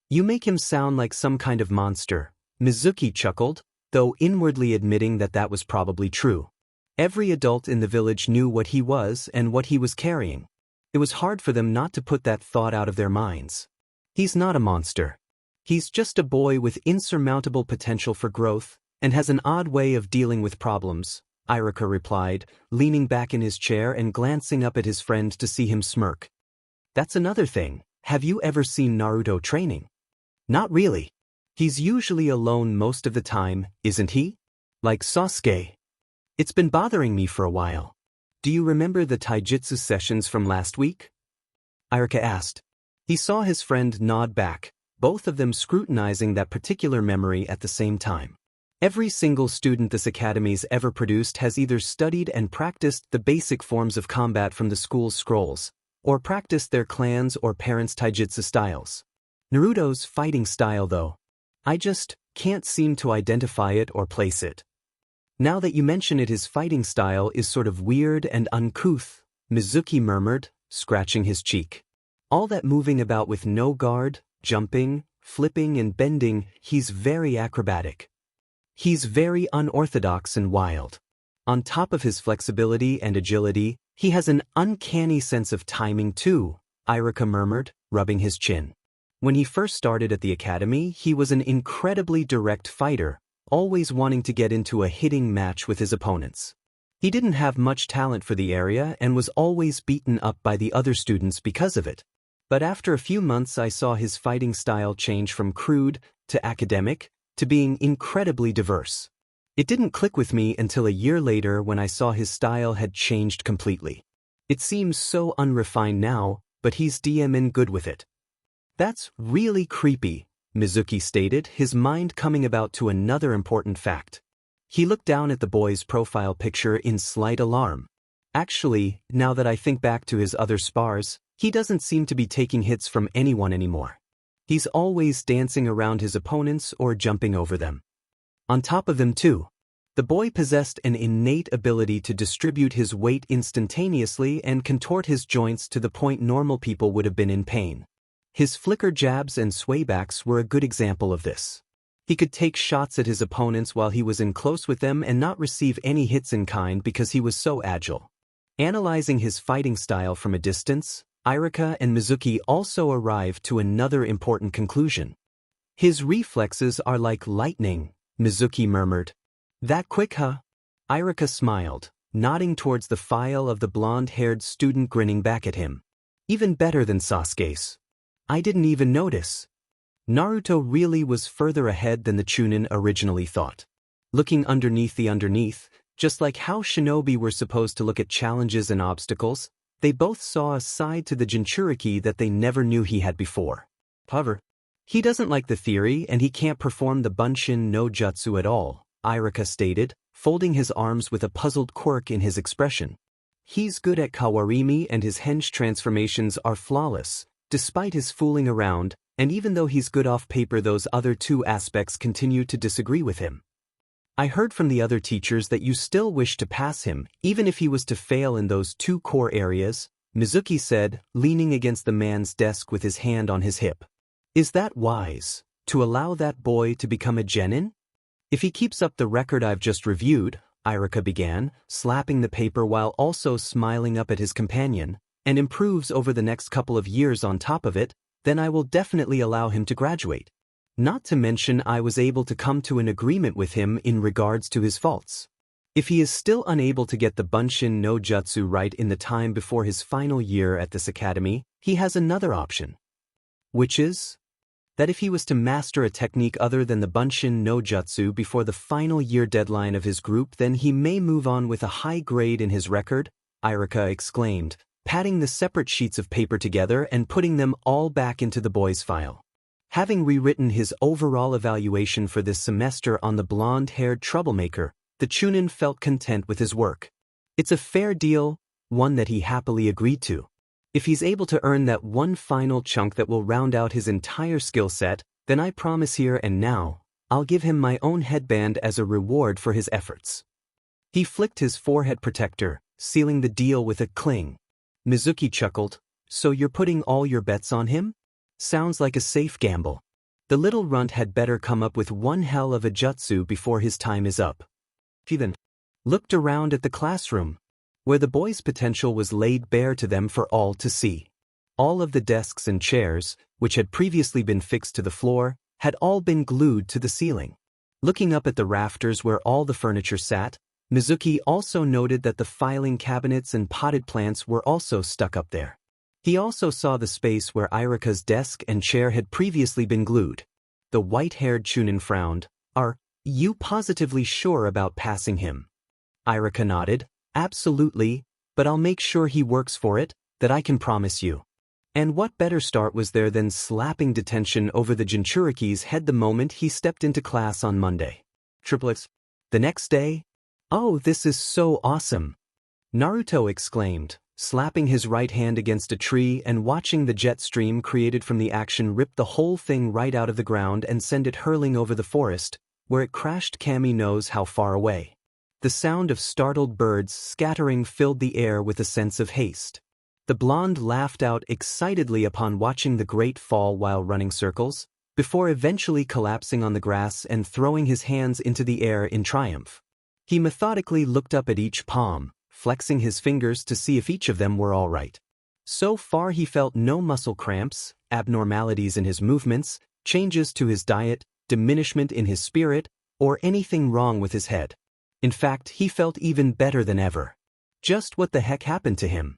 You make him sound like some kind of monster, Mizuki chuckled, though inwardly admitting that that was probably true. Every adult in the village knew what he was and what he was carrying. It was hard for them not to put that thought out of their minds. He's not a monster. He's just a boy with insurmountable potential for growth, and has an odd way of dealing with problems, Irika replied, leaning back in his chair and glancing up at his friend to see him smirk. That's another thing. Have you ever seen Naruto training? Not really. He's usually alone most of the time, isn't he? Like Sasuke. It's been bothering me for a while. Do you remember the taijutsu sessions from last week? Irika asked. He saw his friend nod back, both of them scrutinizing that particular memory at the same time. Every single student this academy's ever produced has either studied and practiced the basic forms of combat from the school's scrolls, or practice their clan's or parents' taijutsu styles. Naruto's fighting style though, I just can't seem to identify it or place it. Now that you mention it, his fighting style is sort of weird and uncouth, Mizuki murmured, scratching his cheek. All that moving about with no guard, jumping, flipping and bending, he's very acrobatic. He's very unorthodox and wild. On top of his flexibility and agility, he has an uncanny sense of timing too, Iruka murmured, rubbing his chin. When he first started at the academy, he was an incredibly direct fighter, always wanting to get into a hitting match with his opponents. He didn't have much talent for the area and was always beaten up by the other students because of it. But after a few months I saw his fighting style change from crude to academic to being incredibly diverse. It didn't click with me until a year later when I saw his style had changed completely. It seems so unrefined now, but he's DMing good with it. That's really creepy, Mizuki stated, his mind coming about to another important fact. He looked down at the boy's profile picture in slight alarm. Actually, now that I think back to his other spars, he doesn't seem to be taking hits from anyone anymore. He's always dancing around his opponents or jumping over them. On top of them too, the boy possessed an innate ability to distribute his weight instantaneously and contort his joints to the point normal people would have been in pain. His flicker jabs and swaybacks were a good example of this. He could take shots at his opponents while he was in close with them and not receive any hits in kind because he was so agile. Analyzing his fighting style from a distance, Iruka and Mizuki also arrived to another important conclusion. His reflexes are like lightning, Mizuki murmured. That quick, huh? Iruka smiled, nodding towards the file of the blonde-haired student grinning back at him. Even better than Sasuke's. I didn't even notice. Naruto really was further ahead than the Chunin originally thought. Looking underneath the underneath, just like how shinobi were supposed to look at challenges and obstacles, they both saw a side to the Jinchuriki that they never knew he had before. However, he doesn't like the theory and he can't perform the Bunshin no Jutsu at all, Iruka stated, folding his arms with a puzzled quirk in his expression. He's good at Kawarimi and his hench transformations are flawless, despite his fooling around, and even though he's good off paper, those other two aspects continue to disagree with him. I heard from the other teachers that you still wish to pass him, even if he was to fail in those two core areas, Mizuki said, leaning against the man's desk with his hand on his hip. Is that wise, to allow that boy to become a genin? If he keeps up the record I've just reviewed, Iruka began, slapping the paper while also smiling up at his companion, and improves over the next couple of years on top of it, then I will definitely allow him to graduate. Not to mention I was able to come to an agreement with him in regards to his faults. If he is still unable to get the Bunshin no Jutsu right in the time before his final year at this academy, he has another option. Which is? That if he was to master a technique other than the Bunshin no Jutsu before the final year deadline of his group, then he may move on with a high grade in his record, Iruka exclaimed, patting the separate sheets of paper together and putting them all back into the boy's file. Having rewritten his overall evaluation for this semester on the blonde-haired troublemaker, the Chunin felt content with his work. It's a fair deal, one that he happily agreed to. If he's able to earn that one final chunk that will round out his entire skill set, then I promise here and now, I'll give him my own headband as a reward for his efforts. He flicked his forehead protector, sealing the deal with a cling. Mizuki chuckled, so you're putting all your bets on him? Sounds like a safe gamble. The little runt had better come up with one hell of a jutsu before his time is up. He then looked around at the classroom, where the boy's potential was laid bare to them for all to see. All of the desks and chairs, which had previously been fixed to the floor, had all been glued to the ceiling. Looking up at the rafters where all the furniture sat, Mizuki also noted that the filing cabinets and potted plants were also stuck up there. He also saw the space where Iruka's desk and chair had previously been glued. The white-haired Chunin frowned. Are you positively sure about passing him? Iruka nodded. Absolutely, but I'll make sure he works for it, that I can promise you. And what better start was there than slapping detention over the Jinchuriki's head the moment he stepped into class on Monday? Triplets. The next day? Oh, this is so awesome! Naruto exclaimed, slapping his right hand against a tree and watching the jet stream created from the action rip the whole thing right out of the ground and send it hurling over the forest, where it crashed. Kami knows how far away. The sound of startled birds scattering filled the air with a sense of haste. The blonde laughed out excitedly upon watching the great fall while running circles, before eventually collapsing on the grass and throwing his hands into the air in triumph. He methodically looked up at each palm, flexing his fingers to see if each of them were all right. So far he felt no muscle cramps, abnormalities in his movements, changes to his diet, diminishment in his spirit, or anything wrong with his head. In fact, he felt even better than ever. Just what the heck happened to him?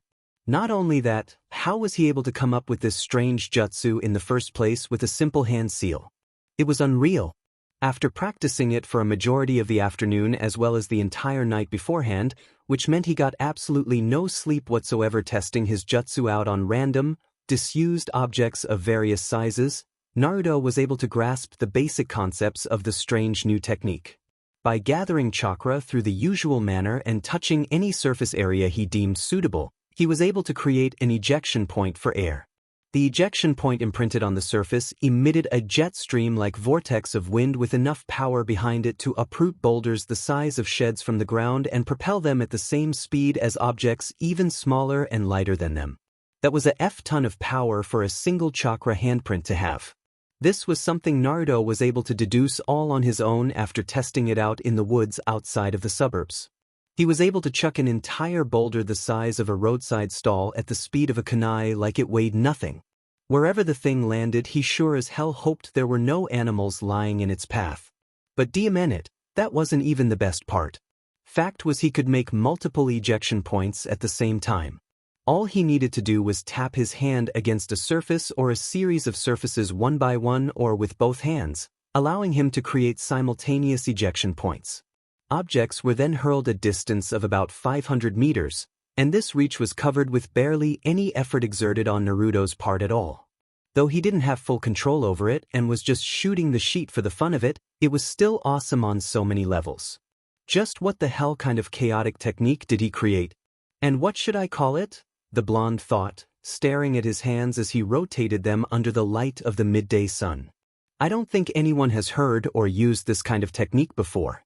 Not only that, how was he able to come up with this strange jutsu in the first place with a simple hand seal? It was unreal. After practicing it for a majority of the afternoon as well as the entire night beforehand, which meant he got absolutely no sleep whatsoever testing his jutsu out on random, disused objects of various sizes, Naruto was able to grasp the basic concepts of the strange new technique. By gathering chakra through the usual manner and touching any surface area he deemed suitable, he was able to create an ejection point for air. The ejection point imprinted on the surface emitted a jet stream-like vortex of wind with enough power behind it to uproot boulders the size of sheds from the ground and propel them at the same speed as objects even smaller and lighter than them. That was a F-ton of power for a single chakra handprint to have. This was something Naruto was able to deduce all on his own after testing it out in the woods outside of the suburbs. He was able to chuck an entire boulder the size of a roadside stall at the speed of a kunai like it weighed nothing. Wherever the thing landed, he sure as hell hoped there were no animals lying in its path. But damn it, that wasn't even the best part. Fact was he could make multiple ejection points at the same time. All he needed to do was tap his hand against a surface or a series of surfaces one by one or with both hands, allowing him to create simultaneous ejection points. Objects were then hurled a distance of about 500 meters, and this reach was covered with barely any effort exerted on Naruto's part at all. Though he didn't have full control over it and was just shooting the sheet for the fun of it, it was still awesome on so many levels. Just what the hell kind of chaotic technique did he create? And what should I call it? The blonde thought, staring at his hands as he rotated them under the light of the midday sun. I don't think anyone has heard or used this kind of technique before.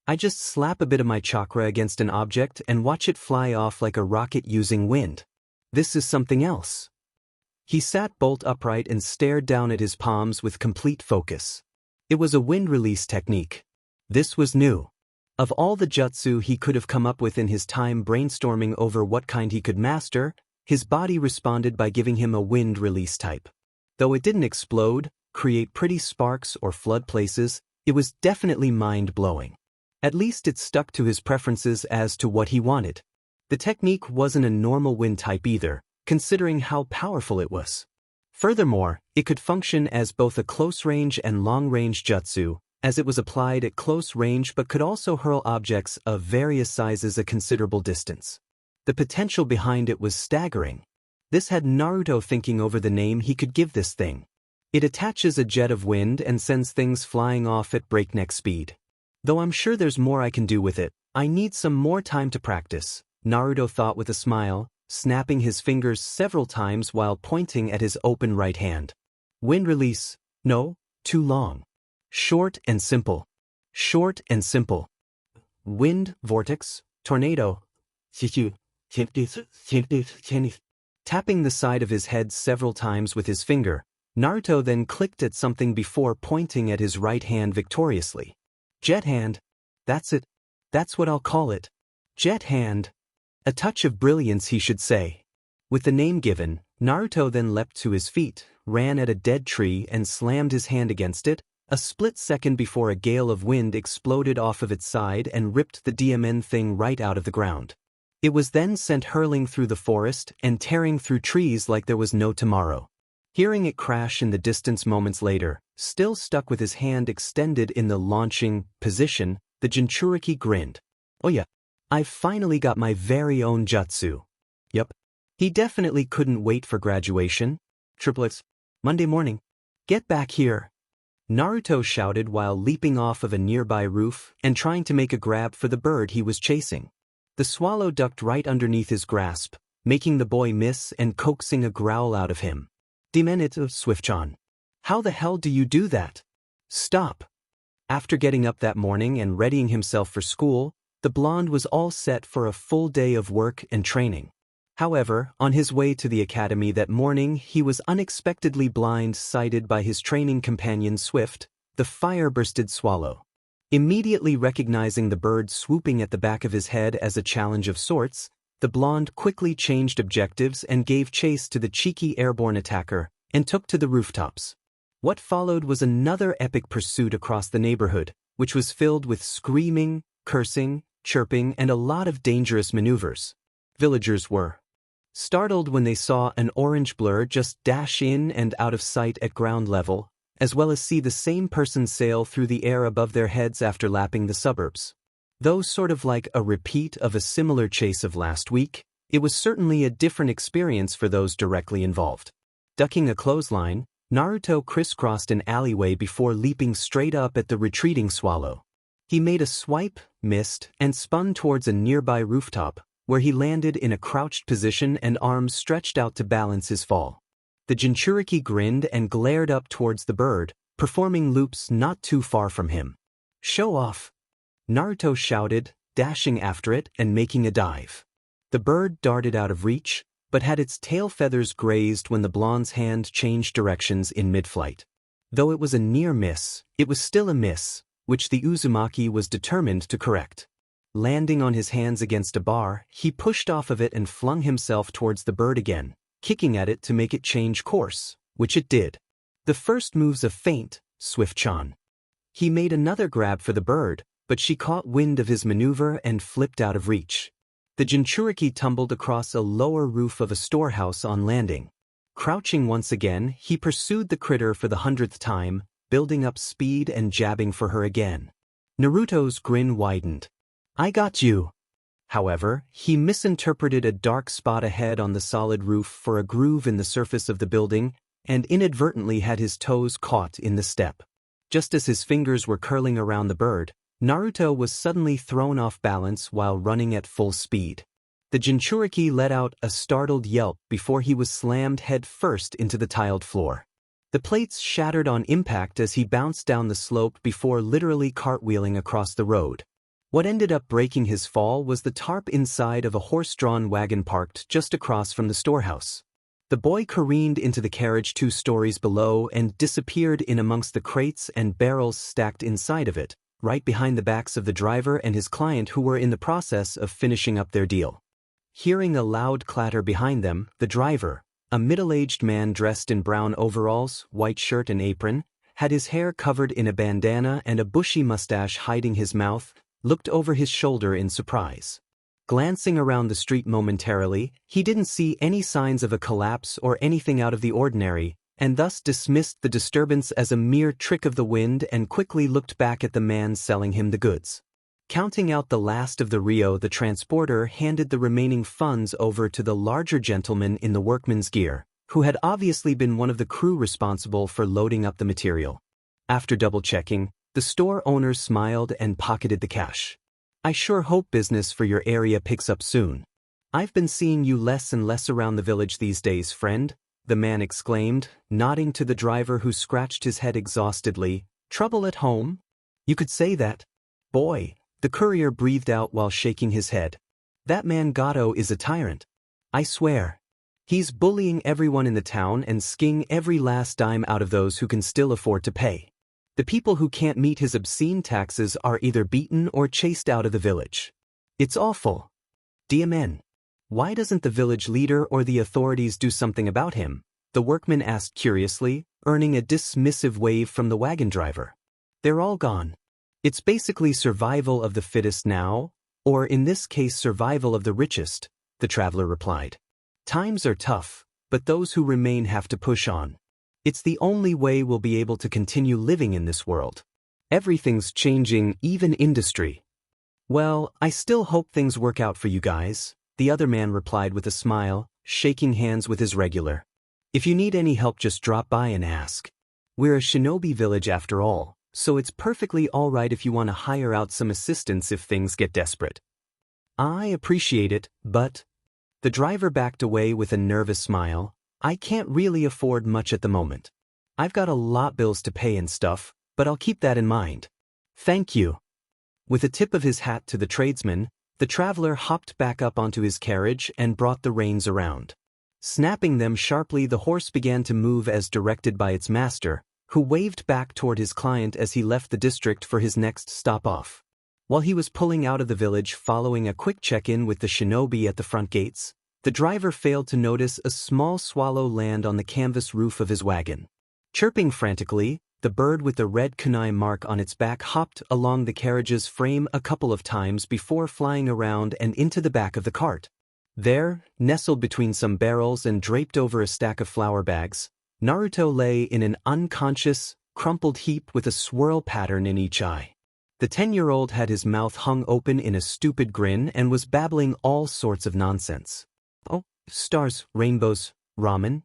I just slap a bit of my chakra against an object and watch it fly off like a rocket using wind. This is something else. He sat bolt upright and stared down at his palms with complete focus. It was a wind release technique. This was new. Of all the jutsu he could have come up with in his time brainstorming over what kind he could master, his body responded by giving him a wind release type. Though it didn't explode, create pretty sparks or flood places, it was definitely mind-blowing. At least it stuck to his preferences as to what he wanted. The technique wasn't a normal wind type either, considering how powerful it was. Furthermore, it could function as both a close-range and long-range jutsu, as it was applied at close range but could also hurl objects of various sizes a considerable distance. The potential behind it was staggering. This had Naruto thinking over the name he could give this thing. It attaches a jet of wind and sends things flying off at breakneck speed. Though I'm sure there's more I can do with it, I need some more time to practice, Naruto thought with a smile, snapping his fingers several times while pointing at his open right hand. Wind release, no, too long. Short and simple. Short and simple. Wind, vortex, tornado. Tapping the side of his head several times with his finger, Naruto then clicked at something before pointing at his right hand victoriously. Jet hand. That's it. That's what I'll call it. Jet hand. A touch of brilliance, he should say. With the name given, Naruto then leapt to his feet, ran at a dead tree and slammed his hand against it, a split second before a gale of wind exploded off of its side and ripped the DMN thing right out of the ground. It was then sent hurling through the forest and tearing through trees like there was no tomorrow. Hearing it crash in the distance moments later, still stuck with his hand extended in the launching position, the Jinchuriki grinned. Oh yeah, I've finally got my very own jutsu. Yup. He definitely couldn't wait for graduation. Triplets. Monday morning. Get back here. Naruto shouted while leaping off of a nearby roof and trying to make a grab for the bird he was chasing. The swallow ducked right underneath his grasp, making the boy miss and coaxing a growl out of him. Demon Swift-chan. How the hell do you do that? Stop. After getting up that morning and readying himself for school, the blonde was all set for a full day of work and training. However, on his way to the academy that morning, he was unexpectedly blindsided by his training companion Swift, the fire-bursted swallow. Immediately recognizing the bird swooping at the back of his head as a challenge of sorts, the blonde quickly changed objectives and gave chase to the cheeky airborne attacker and took to the rooftops. What followed was another epic pursuit across the neighborhood, which was filled with screaming, cursing, chirping, and a lot of dangerous maneuvers. Villagers were startled when they saw an orange blur just dash in and out of sight at ground level, as well as see the same person sail through the air above their heads after lapping the suburbs. Though sort of like a repeat of a similar chase of last week, it was certainly a different experience for those directly involved. Ducking a clothesline, Naruto crisscrossed an alleyway before leaping straight up at the retreating swallow. He made a swipe, missed, and spun towards a nearby rooftop, where he landed in a crouched position and arms stretched out to balance his fall. The Jinchuriki grinned and glared up towards the bird, performing loops not too far from him. Show off! Naruto shouted, dashing after it and making a dive. The bird darted out of reach, but had its tail feathers grazed when the blonde's hand changed directions in mid-flight. Though it was a near miss, it was still a miss, which the Uzumaki was determined to correct. Landing on his hands against a bar, he pushed off of it and flung himself towards the bird again, kicking at it to make it change course, which it did. The first move's a feint, Swift-chan. He made another grab for the bird, but she caught wind of his maneuver and flipped out of reach. The Jinchuriki tumbled across a lower roof of a storehouse on landing. Crouching once again, he pursued the critter for the 100th time, building up speed and jabbing for her again. Naruto's grin widened. I got you. However, he misinterpreted a dark spot ahead on the solid roof for a groove in the surface of the building and inadvertently had his toes caught in the step. Just as his fingers were curling around the bird, Naruto was suddenly thrown off balance while running at full speed. The Jinchuriki let out a startled yelp before he was slammed head first into the tiled floor. The plates shattered on impact as he bounced down the slope before literally cartwheeling across the road. What ended up breaking his fall was the tarp inside of a horse-drawn wagon parked just across from the storehouse. The boy careened into the carriage 2 stories below and disappeared in amongst the crates and barrels stacked inside of it, right behind the backs of the driver and his client who were in the process of finishing up their deal. Hearing a loud clatter behind them, the driver, a middle-aged man dressed in brown overalls, white shirt and apron, had his hair covered in a bandana and a bushy mustache hiding his mouth, looked over his shoulder in surprise. Glancing around the street momentarily, he didn't see any signs of a collapse or anything out of the ordinary, and thus dismissed the disturbance as a mere trick of the wind and quickly looked back at the man selling him the goods. Counting out the last of the Rio, the transporter handed the remaining funds over to the larger gentleman in the workman's gear, who had obviously been one of the crew responsible for loading up the material. After double-checking, the store owner smiled and pocketed the cash. I sure hope business for your area picks up soon. I've been seeing you less and less around the village these days, friend, the man exclaimed, nodding to the driver who scratched his head exhaustedly. Trouble at home? You could say that. Boy, the courier breathed out while shaking his head. That man Gato is a tyrant. I swear. He's bullying everyone in the town and skiing every last dime out of those who can still afford to pay. The people who can't meet his obscene taxes are either beaten or chased out of the village. It's awful. DMN. Why doesn't the village leader or the authorities do something about him? The workman asked curiously, earning a dismissive wave from the wagon driver. They're all gone. It's basically survival of the fittest now, or in this case survival of the richest, the traveler replied. Times are tough, but those who remain have to push on. It's the only way we'll be able to continue living in this world. Everything's changing, even industry. Well, I still hope things work out for you guys, the other man replied with a smile, shaking hands with his regular. If you need any help, just drop by and ask. We're a shinobi village after all, so it's perfectly alright if you want to hire out some assistance if things get desperate. I appreciate it, but... The driver backed away with a nervous smile. I can't really afford much at the moment. I've got a lot bills to pay and stuff, but I'll keep that in mind. Thank you. With a tip of his hat to the tradesman, the traveler hopped back up onto his carriage and brought the reins around. Snapping them sharply, the horse began to move as directed by its master, who waved back toward his client as he left the district for his next stop-off. While he was pulling out of the village following a quick check-in with the shinobi at the front gates, the driver failed to notice a small swallow land on the canvas roof of his wagon. Chirping frantically, the bird with the red kunai mark on its back hopped along the carriage's frame a couple of times before flying around and into the back of the cart. There, nestled between some barrels and draped over a stack of flour bags, Naruto lay in an unconscious, crumpled heap with a swirl pattern in each eye. The 10-year-old had his mouth hung open in a stupid grin and was babbling all sorts of nonsense. Oh, stars, rainbows, ramen.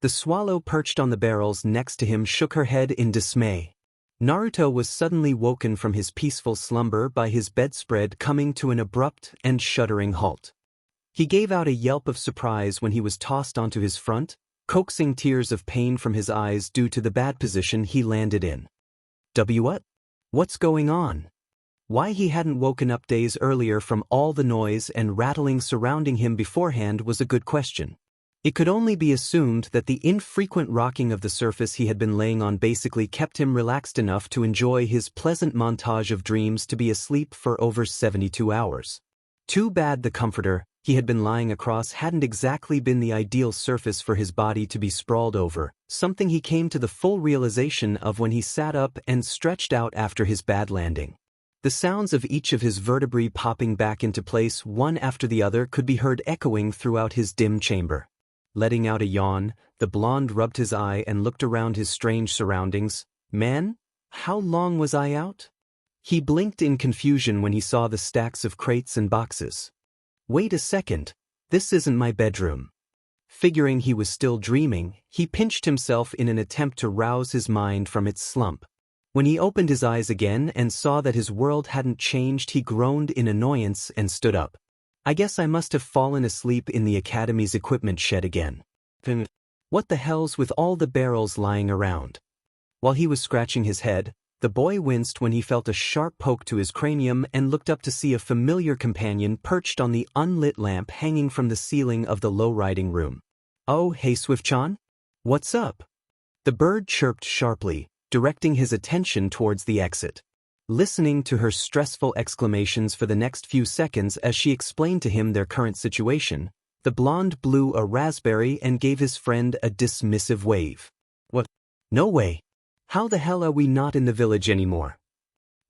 The swallow perched on the barrels next to him shook her head in dismay. Naruto was suddenly woken from his peaceful slumber by his bedspread coming to an abrupt and shuddering halt. He gave out a yelp of surprise when he was tossed onto his front, coaxing tears of pain from his eyes due to the bad position he landed in. What? What's going on? Why he hadn't woken up days earlier from all the noise and rattling surrounding him beforehand was a good question. It could only be assumed that the infrequent rocking of the surface he had been laying on basically kept him relaxed enough to enjoy his pleasant montage of dreams to be asleep for over 72 hours. Too bad the comforter he had been lying across hadn't exactly been the ideal surface for his body to be sprawled over, something he came to the full realization of when he sat up and stretched out after his bad landing. The sounds of each of his vertebrae popping back into place one after the other could be heard echoing throughout his dim chamber. Letting out a yawn, the blonde rubbed his eye and looked around his strange surroundings. Man, how long was I out? He blinked in confusion when he saw the stacks of crates and boxes. Wait a second, this isn't my bedroom. Figuring he was still dreaming, he pinched himself in an attempt to rouse his mind from its slump. When he opened his eyes again and saw that his world hadn't changed, he groaned in annoyance and stood up. I guess I must have fallen asleep in the academy's equipment shed again. What the hell's with all the barrels lying around? While he was scratching his head, the boy winced when he felt a sharp poke to his cranium and looked up to see a familiar companion perched on the unlit lamp hanging from the ceiling of the low-riding room. Oh, hey Swift-chan? What's up? The bird chirped sharply, directing his attention towards the exit. Listening to her stressful exclamations for the next few seconds as she explained to him their current situation, the blonde blew a raspberry and gave his friend a dismissive wave. What? No way. How the hell are we not in the village anymore?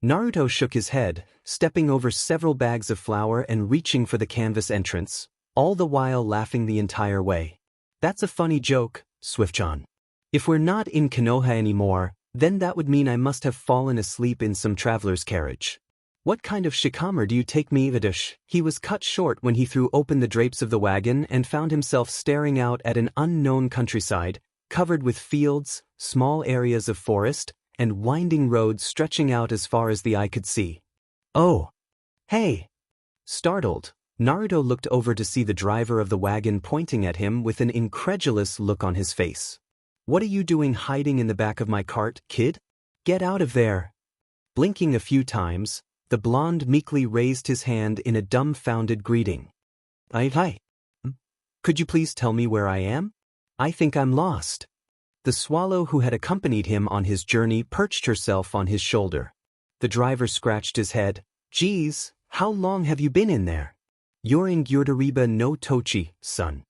Naruto shook his head, stepping over several bags of flour and reaching for the canvas entrance, all the while laughing the entire way. That's a funny joke, Swift-chan. If we're not in Konoha anymore, then that would mean I must have fallen asleep in some traveler's carriage. What kind of shikamer do you take me, Vidush? He was cut short when he threw open the drapes of the wagon and found himself staring out at an unknown countryside, covered with fields, small areas of forest, and winding roads stretching out as far as the eye could see. Oh! Hey! Startled, Naruto looked over to see the driver of the wagon pointing at him with an incredulous look on his face. What are you doing hiding in the back of my cart, kid? Get out of there! Blinking a few times, the blonde meekly raised his hand in a dumbfounded greeting. Hi. Could you please tell me where I am? I think I'm lost. The swallow who had accompanied him on his journey perched herself on his shoulder. The driver scratched his head. Geez, how long have you been in there? You're in Gyurtariba no Tochi, son.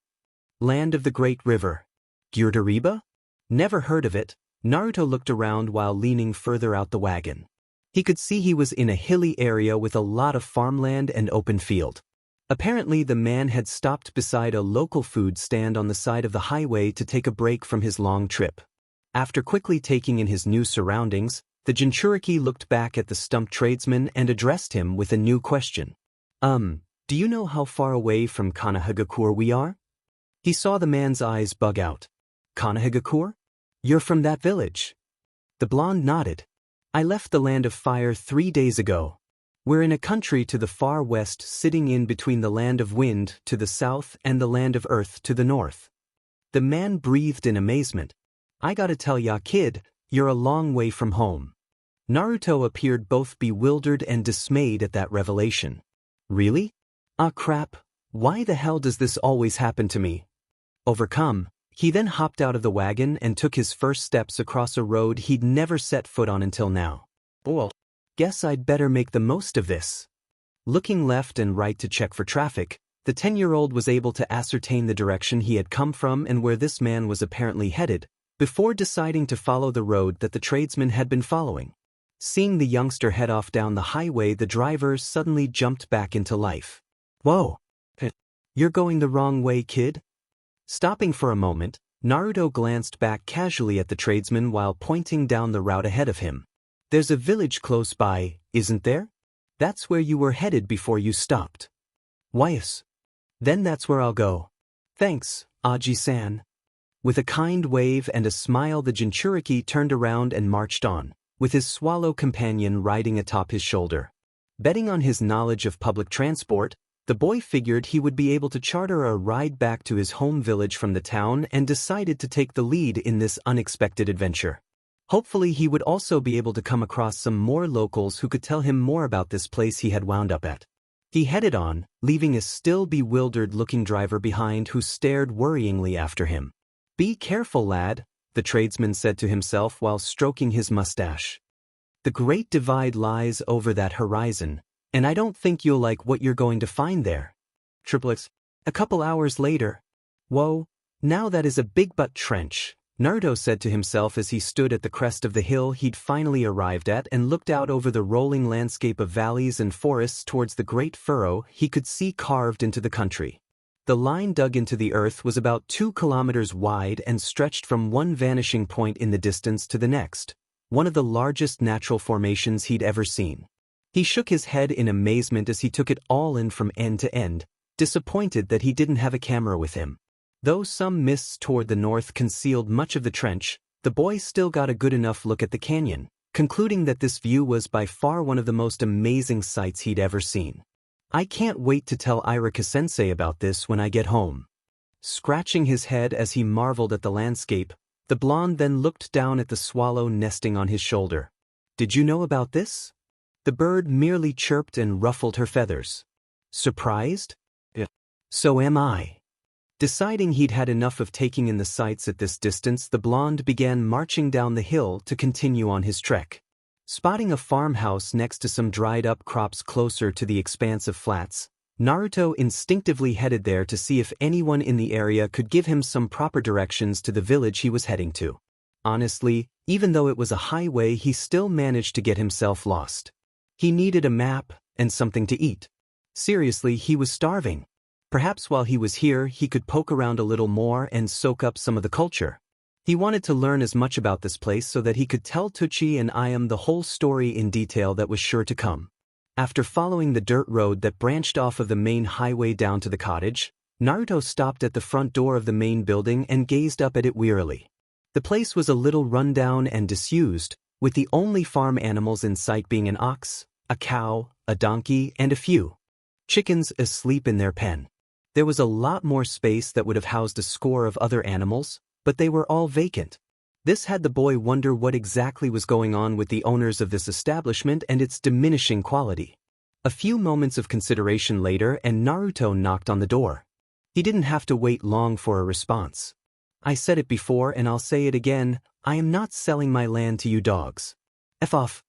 Land of the Great River. Gyurtariba? Never heard of it. Naruto looked around while leaning further out the wagon. He could see he was in a hilly area with a lot of farmland and open field. Apparently the man had stopped beside a local food stand on the side of the highway to take a break from his long trip. After quickly taking in his new surroundings, the Jinchuriki looked back at the stumped tradesman and addressed him with a new question. Do you know how far away from Konohagakure we are? He saw the man's eyes bug out. Konohagakure? You're from that village? The blonde nodded. I left the Land of Fire 3 days ago. We're in a country to the far west, sitting in between the land of wind to the south and the land of earth to the north. The man breathed in amazement. I gotta tell ya, kid, you're a long way from home. Naruto appeared both bewildered and dismayed at that revelation. Really? Ah crap, why the hell does this always happen to me? Overcome, he then hopped out of the wagon and took his first steps across a road he'd never set foot on until now. Well, guess I'd better make the most of this. Looking left and right to check for traffic, the 10-year-old was able to ascertain the direction he had come from and where this man was apparently headed, before deciding to follow the road that the tradesman had been following. Seeing the youngster head off down the highway, the driver suddenly jumped back into life. Whoa! You're going the wrong way, kid? Stopping for a moment, Naruto glanced back casually at the tradesman while pointing down the route ahead of him. There's a village close by, isn't there? That's where you were headed before you stopped. Yes. Then that's where I'll go. Thanks, Aji-san. With a kind wave and a smile, the Jinchuriki turned around and marched on, with his swallow companion riding atop his shoulder. Betting on his knowledge of public transport, the boy figured he would be able to charter a ride back to his home village from the town and decided to take the lead in this unexpected adventure. Hopefully he would also be able to come across some more locals who could tell him more about this place he had wound up at. He headed on, leaving a still bewildered-looking driver behind who stared worryingly after him. Be careful, lad, the tradesman said to himself while stroking his mustache. The Great Divide lies over that horizon, and I don't think you'll like what you're going to find there. Triplets. A couple hours later. Whoa, now that is a big butt trench, Naruto said to himself as he stood at the crest of the hill he'd finally arrived at and looked out over the rolling landscape of valleys and forests towards the great furrow he could see carved into the country. The line dug into the earth was about 2 kilometers wide and stretched from one vanishing point in the distance to the next, one of the largest natural formations he'd ever seen. He shook his head in amazement as he took it all in from end to end, disappointed that he didn't have a camera with him. Though some mists toward the north concealed much of the trench, the boy still got a good enough look at the canyon, concluding that this view was by far one of the most amazing sights he'd ever seen. I can't wait to tell Irika-sensei about this when I get home. Scratching his head as he marveled at the landscape, the blonde then looked down at the swallow nesting on his shoulder. Did you know about this? The bird merely chirped and ruffled her feathers. Surprised? Yeah. So am I. Deciding he'd had enough of taking in the sights at this distance, the blonde began marching down the hill to continue on his trek. Spotting a farmhouse next to some dried-up crops closer to the expanse of flats, Naruto instinctively headed there to see if anyone in the area could give him some proper directions to the village he was heading to. Honestly, even though it was a highway, he still managed to get himself lost. He needed a map and something to eat. Seriously, he was starving. Perhaps while he was here, he could poke around a little more and soak up some of the culture. He wanted to learn as much about this place so that he could tell Tucci and Iam the whole story in detail that was sure to come. After following the dirt road that branched off of the main highway down to the cottage, Naruto stopped at the front door of the main building and gazed up at it wearily. The place was a little rundown and disused, with the only farm animals in sight being an ox, a cow, a donkey, and a few chickens asleep in their pen. There was a lot more space that would have housed a score of other animals, but they were all vacant. This had the boy wonder what exactly was going on with the owners of this establishment and its diminishing quality. A few moments of consideration later, and Naruto knocked on the door. He didn't have to wait long for a response. I said it before and I'll say it again, I am not selling my land to you dogs. F off.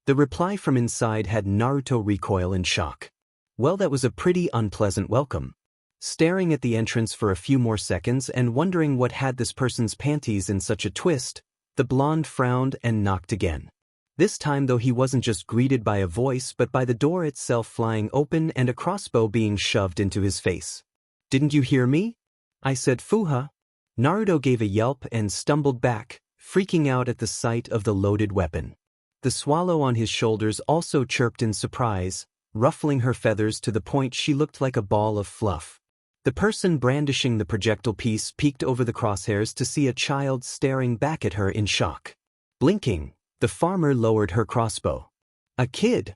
The reply from inside had Naruto recoil in shock. Well, that was a pretty unpleasant welcome. Staring at the entrance for a few more seconds and wondering what had this person's panties in such a twist, the blonde frowned and knocked again. This time though he wasn't just greeted by a voice but by the door itself flying open and a crossbow being shoved into his face. Didn't you hear me? I said fuha. Naruto gave a yelp and stumbled back, freaking out at the sight of the loaded weapon. The swallow on his shoulders also chirped in surprise, ruffling her feathers to the point she looked like a ball of fluff. The person brandishing the projectile piece peeked over the crosshairs to see a child staring back at her in shock. Blinking, the farmer lowered her crossbow. A kid?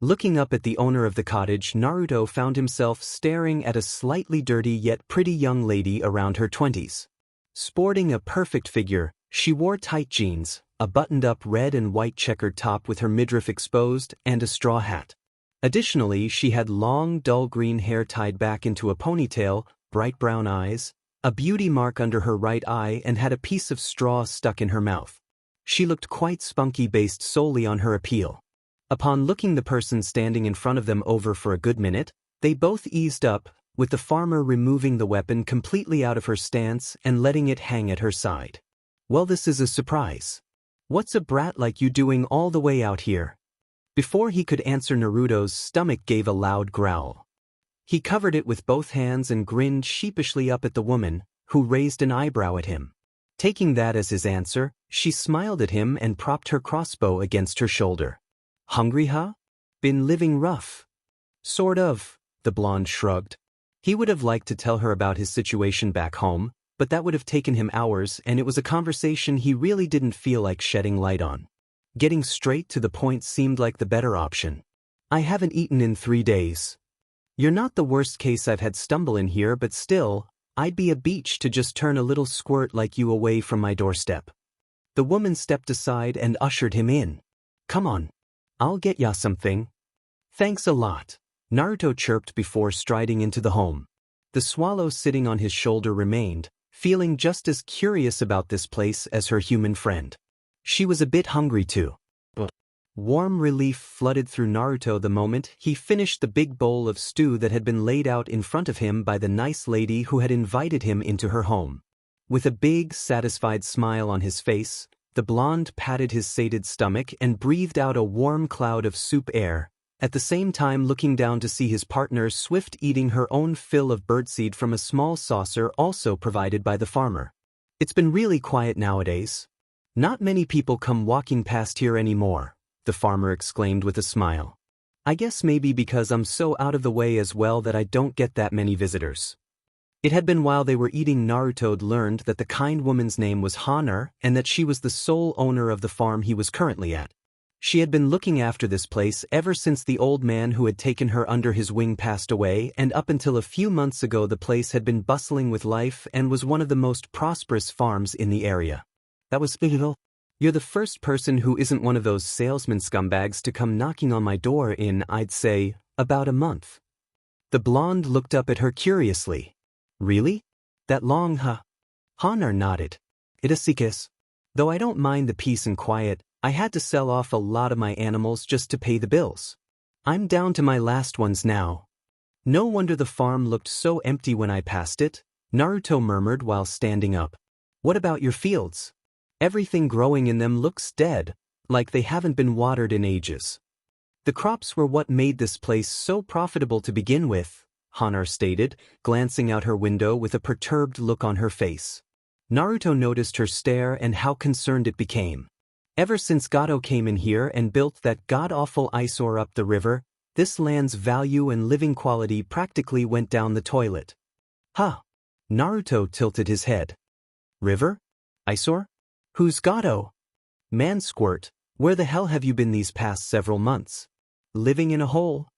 Looking up at the owner of the cottage, Naruto found himself staring at a slightly dirty yet pretty young lady around her 20s. Sporting a perfect figure, she wore tight jeans, a buttoned-up red and white checkered top with her midriff exposed, and a straw hat. Additionally, she had long, dull green hair tied back into a ponytail, bright brown eyes, a beauty mark under her right eye, and had a piece of straw stuck in her mouth. She looked quite spunky based solely on her appeal. Upon looking the person standing in front of them over for a good minute, they both eased up, with the farmer removing the weapon completely out of her stance and letting it hang at her side. Well, this is a surprise. What's a brat like you doing all the way out here? Before he could answer, Naruto's stomach gave a loud growl. He covered it with both hands and grinned sheepishly up at the woman, who raised an eyebrow at him. Taking that as his answer, she smiled at him and propped her crossbow against her shoulder. Hungry, huh? Been living rough? Sort of, the blonde shrugged. He would have liked to tell her about his situation back home, but that would have taken him hours, and it was a conversation he really didn't feel like shedding light on. Getting straight to the point seemed like the better option. I haven't eaten in 3 days. You're not the worst case I've had stumble in here, but still, I'd be a beach to just turn a little squirt like you away from my doorstep. The woman stepped aside and ushered him in. Come on. I'll get ya something. Thanks a lot, Naruto chirped before striding into the home. The swallow sitting on his shoulder remained, feeling just as curious about this place as her human friend. She was a bit hungry too. Warm relief flooded through Naruto the moment he finished the big bowl of stew that had been laid out in front of him by the nice lady who had invited him into her home. With a big, satisfied smile on his face, the blonde patted his sated stomach and breathed out a warm cloud of soup air, at the same time looking down to see his partner Swift eating her own fill of birdseed from a small saucer also provided by the farmer. It's been really quiet nowadays. Not many people come walking past here anymore, the farmer exclaimed with a smile. I guess maybe because I'm so out of the way as well that I don't get that many visitors. It had been while they were eating Naruto'd learned that the kind woman's name was Haner and that she was the sole owner of the farm he was currently at. She had been looking after this place ever since the old man who had taken her under his wing passed away, and up until a few months ago the place had been bustling with life and was one of the most prosperous farms in the area. That was pivotal. You're the first person who isn't one of those salesman scumbags to come knocking on my door in, I'd say, about a month. The blonde looked up at her curiously. Really? That long, huh? Haner nodded. It is sikis. Though I don't mind the peace and quiet, I had to sell off a lot of my animals just to pay the bills. I'm down to my last ones now. No wonder the farm looked so empty when I passed it, Naruto murmured while standing up. What about your fields? Everything growing in them looks dead, like they haven't been watered in ages. The crops were what made this place so profitable to begin with, Haner stated, glancing out her window with a perturbed look on her face. Naruto noticed her stare and how concerned it became. Ever since Gato came in here and built that god-awful eyesore up the river, this land's value and living quality practically went down the toilet. Huh? Naruto tilted his head. River? Eyesore? Who's Gato? Man squirt, where the hell have you been these past several months? Living in a hole?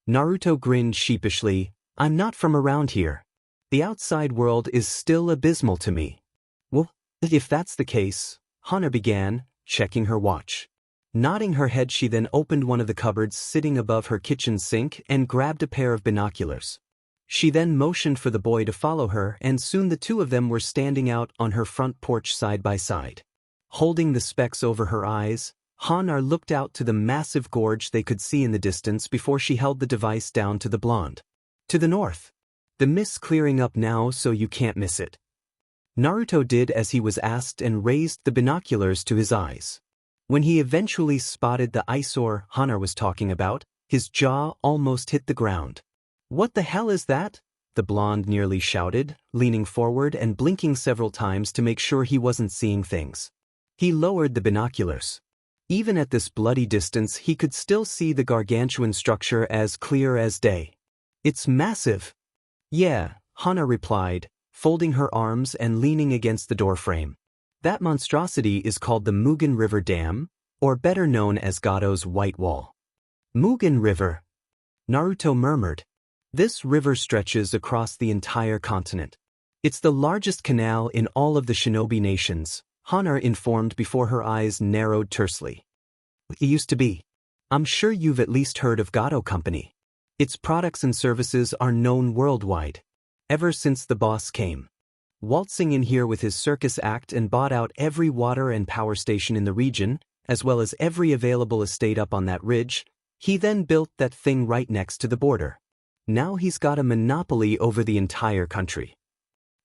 Naruto grinned sheepishly. I'm not from around here. The outside world is still abysmal to me. Well, if that's the case, Haner began, checking her watch. Nodding her head, she then opened one of the cupboards sitting above her kitchen sink and grabbed a pair of binoculars. She then motioned for the boy to follow her, and soon the two of them were standing out on her front porch side by side. Holding the specs over her eyes, Haner looked out to the massive gorge they could see in the distance before she held the device down to the blonde. To the north. The mist's clearing up now, so you can't miss it. Naruto did as he was asked and raised the binoculars to his eyes. When he eventually spotted the eyesore Haner was talking about, his jaw almost hit the ground. What the hell is that? The blonde nearly shouted, leaning forward and blinking several times to make sure he wasn't seeing things. He lowered the binoculars. Even at this bloody distance, he could still see the gargantuan structure as clear as day. It's massive. Yeah, Haner replied, folding her arms and leaning against the doorframe. That monstrosity is called the Mugen River Dam, or better known as Gato's White Wall. Mugen River. Naruto murmured. This river stretches across the entire continent. It's the largest canal in all of the shinobi nations, Hana informed before her eyes narrowed tersely. It used to be. I'm sure you've at least heard of Gato Company. Its products and services are known worldwide. Ever since the boss came. Waltzing in here with his circus act and bought out every water and power station in the region, as well as every available estate up on that ridge, he then built that thing right next to the border. Now he's got a monopoly over the entire country.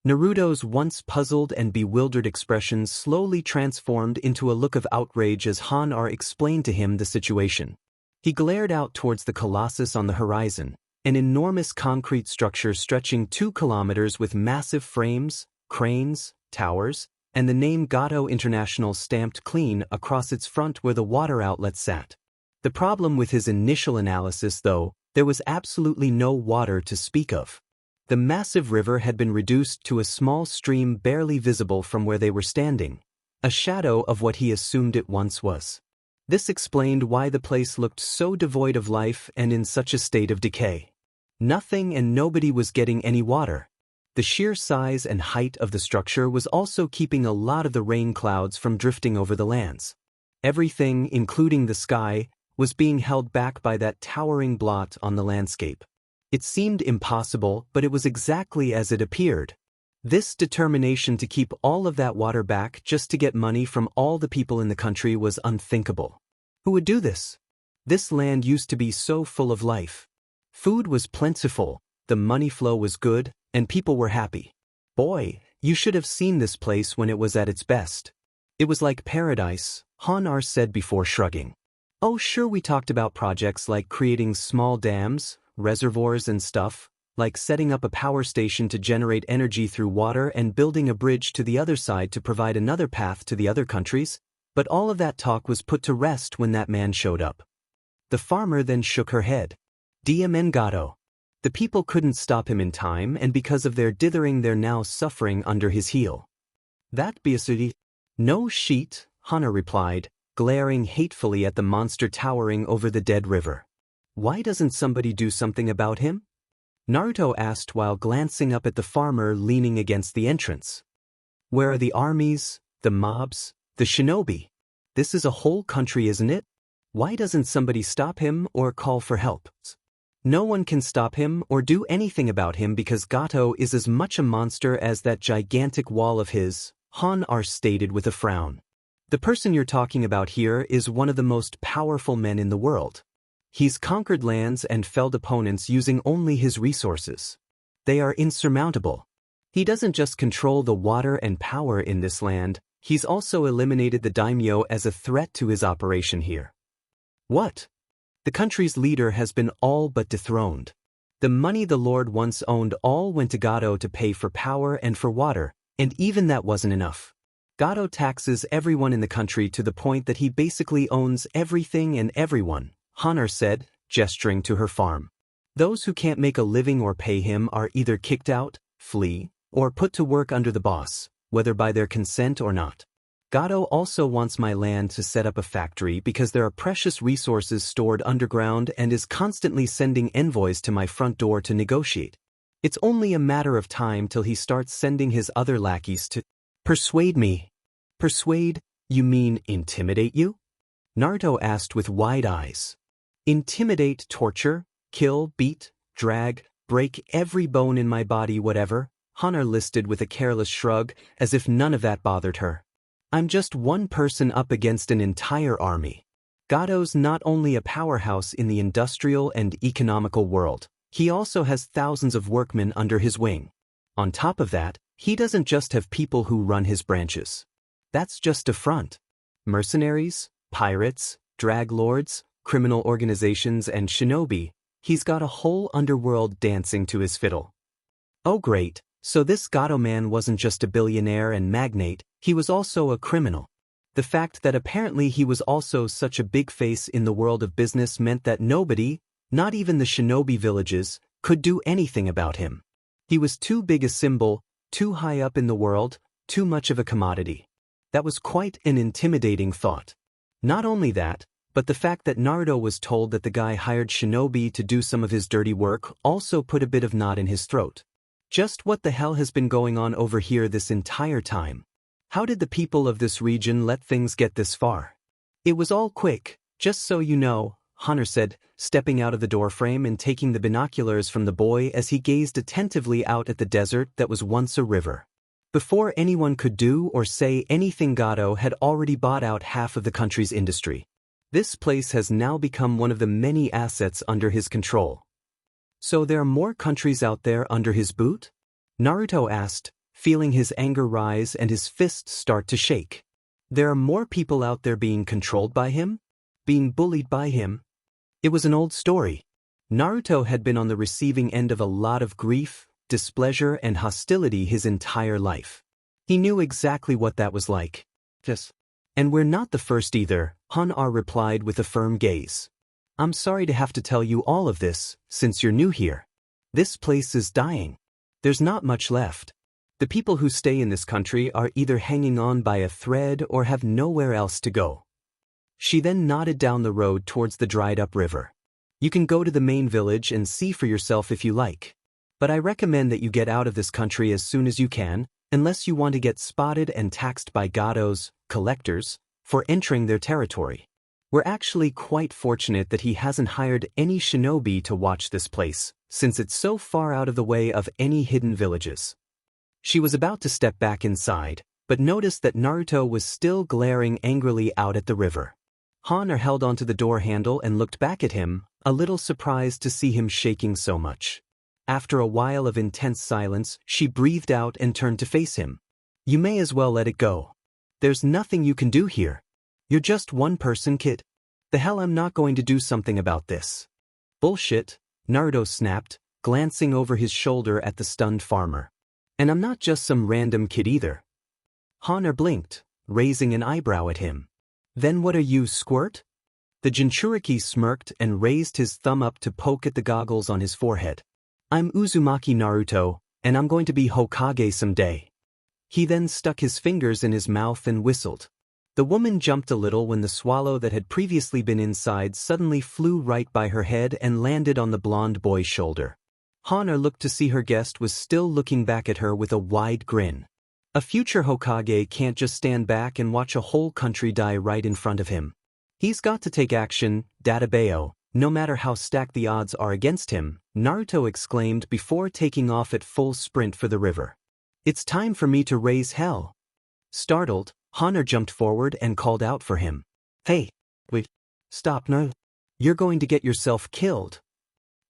Naruto's once puzzled and bewildered expression slowly transformed into a look of outrage as Hanar explained to him the situation. He glared out towards the colossus on the horizon, an enormous concrete structure stretching 2 kilometers with massive frames, cranes, towers, and the name Gato International stamped clean across its front where the water outlet sat. The problem with his initial analysis, though, there was absolutely no water to speak of. The massive river had been reduced to a small stream barely visible from where they were standing, a shadow of what he assumed it once was. This explained why the place looked so devoid of life and in such a state of decay. Nothing and nobody was getting any water. The sheer size and height of the structure was also keeping a lot of the rain clouds from drifting over the lands. Everything, including the sky, was being held back by that towering blot on the landscape. It seemed impossible, but it was exactly as it appeared. This determination to keep all of that water back just to get money from all the people in the country was unthinkable. Who would do this? This land used to be so full of life. Food was plentiful, the money flow was good, and people were happy. Boy, you should have seen this place when it was at its best. It was like paradise, Hanar said before shrugging. Oh, sure, we talked about projects like creating small dams, reservoirs and stuff, like setting up a power station to generate energy through water and building a bridge to the other side to provide another path to the other countries, but all of that talk was put to rest when that man showed up. The farmer then shook her head. DM Gato. The people couldn't stop him in time, and because of their dithering they're now suffering under his heel. That be a city? No sheet, Hana replied, glaring hatefully at the monster towering over the dead river. Why doesn't somebody do something about him? Naruto asked while glancing up at the farmer leaning against the entrance. Where are the armies, the mobs, the shinobi? This is a whole country, isn't it? Why doesn't somebody stop him or call for help? No one can stop him or do anything about him because Gato is as much a monster as that gigantic wall of his, Hanar stated with a frown. The person you're talking about here is one of the most powerful men in the world. He's conquered lands and felled opponents using only his resources. They are insurmountable. He doesn't just control the water and power in this land, he's also eliminated the daimyo as a threat to his operation here. What? The country's leader has been all but dethroned. The money the Lord once owned all went to Gato to pay for power and for water, and even that wasn't enough. Gato taxes everyone in the country to the point that he basically owns everything and everyone, Hanar said, gesturing to her farm. Those who can't make a living or pay him are either kicked out, flee, or put to work under the boss, whether by their consent or not. Gato also wants my land to set up a factory because there are precious resources stored underground and is constantly sending envoys to my front door to negotiate. It's only a matter of time till he starts sending his other lackeys to persuade me. Persuade? You mean intimidate you? Naruto asked with wide eyes. Intimidate, torture, kill, beat, drag, break every bone in my body, whatever, Hanar listed with a careless shrug, as if none of that bothered her. I'm just one person up against an entire army. Gato's not only a powerhouse in the industrial and economical world, he also has thousands of workmen under his wing. On top of that, he doesn't just have people who run his branches. That's just a front. Mercenaries, pirates, drag lords, criminal organizations, and shinobi, he's got a whole underworld dancing to his fiddle. Oh great, so this Gato man wasn't just a billionaire and magnate, he was also a criminal. The fact that apparently he was also such a big face in the world of business meant that nobody, not even the shinobi villages, could do anything about him. He was too big a symbol, too high up in the world, too much of a commodity. That was quite an intimidating thought. Not only that, But the fact that Naruto was told that the guy hired shinobi to do some of his dirty work also put a bit of knot in his throat. Just what the hell has been going on over here this entire time? How did the people of this region let things get this far? It was all quick, just so you know, Honor said, stepping out of the doorframe and taking the binoculars from the boy as he gazed attentively out at the desert that was once a river. Before anyone could do or say anything, Gato had already bought out half of the country's industry. This place has now become one of the many assets under his control. So there are more countries out there under his boot? Naruto asked, feeling his anger rise and his fists start to shake. There are more people out there being controlled by him? Being bullied by him? It was an old story. Naruto had been on the receiving end of a lot of grief, displeasure, and hostility his entire life. He knew exactly what that was like. Yes. And we're not the first either, Han-R replied with a firm gaze. I'm sorry to have to tell you all of this, since you're new here. This place is dying. There's not much left. The people who stay in this country are either hanging on by a thread or have nowhere else to go. She then nodded down the road towards the dried-up river. You can go to the main village and see for yourself if you like. But I recommend that you get out of this country as soon as you can, unless you want to get spotted and taxed by Gato's collectors for entering their territory. We're actually quite fortunate that he hasn't hired any shinobi to watch this place, since it's so far out of the way of any hidden villages. She was about to step back inside, but noticed that Naruto was still glaring angrily out at the river. Han-R held onto the door handle and looked back at him, a little surprised to see him shaking so much. After a while of intense silence, she breathed out and turned to face him. You may as well let it go. There's nothing you can do here. You're just one person, kid. The hell, I'm not going to do something about this. Bullshit, Naruto snapped, glancing over his shoulder at the stunned farmer. And I'm not just some random kid either. Han-R blinked, raising an eyebrow at him. Then what are you, Squirt? The Jinchuriki smirked and raised his thumb up to poke at the goggles on his forehead. I'm Uzumaki Naruto, and I'm going to be Hokage someday. He then stuck his fingers in his mouth and whistled. The woman jumped a little when the swallow that had previously been inside suddenly flew right by her head and landed on the blonde boy's shoulder. Han-R looked to see her guest was still looking back at her with a wide grin. A future Hokage can't just stand back and watch a whole country die right in front of him. He's got to take action, Databeo, no matter how stacked the odds are against him, Naruto exclaimed before taking off at full sprint for the river. It's time for me to raise hell. Startled, Han-R jumped forward and called out for him. Hey, wait, stop, no. You're going to get yourself killed.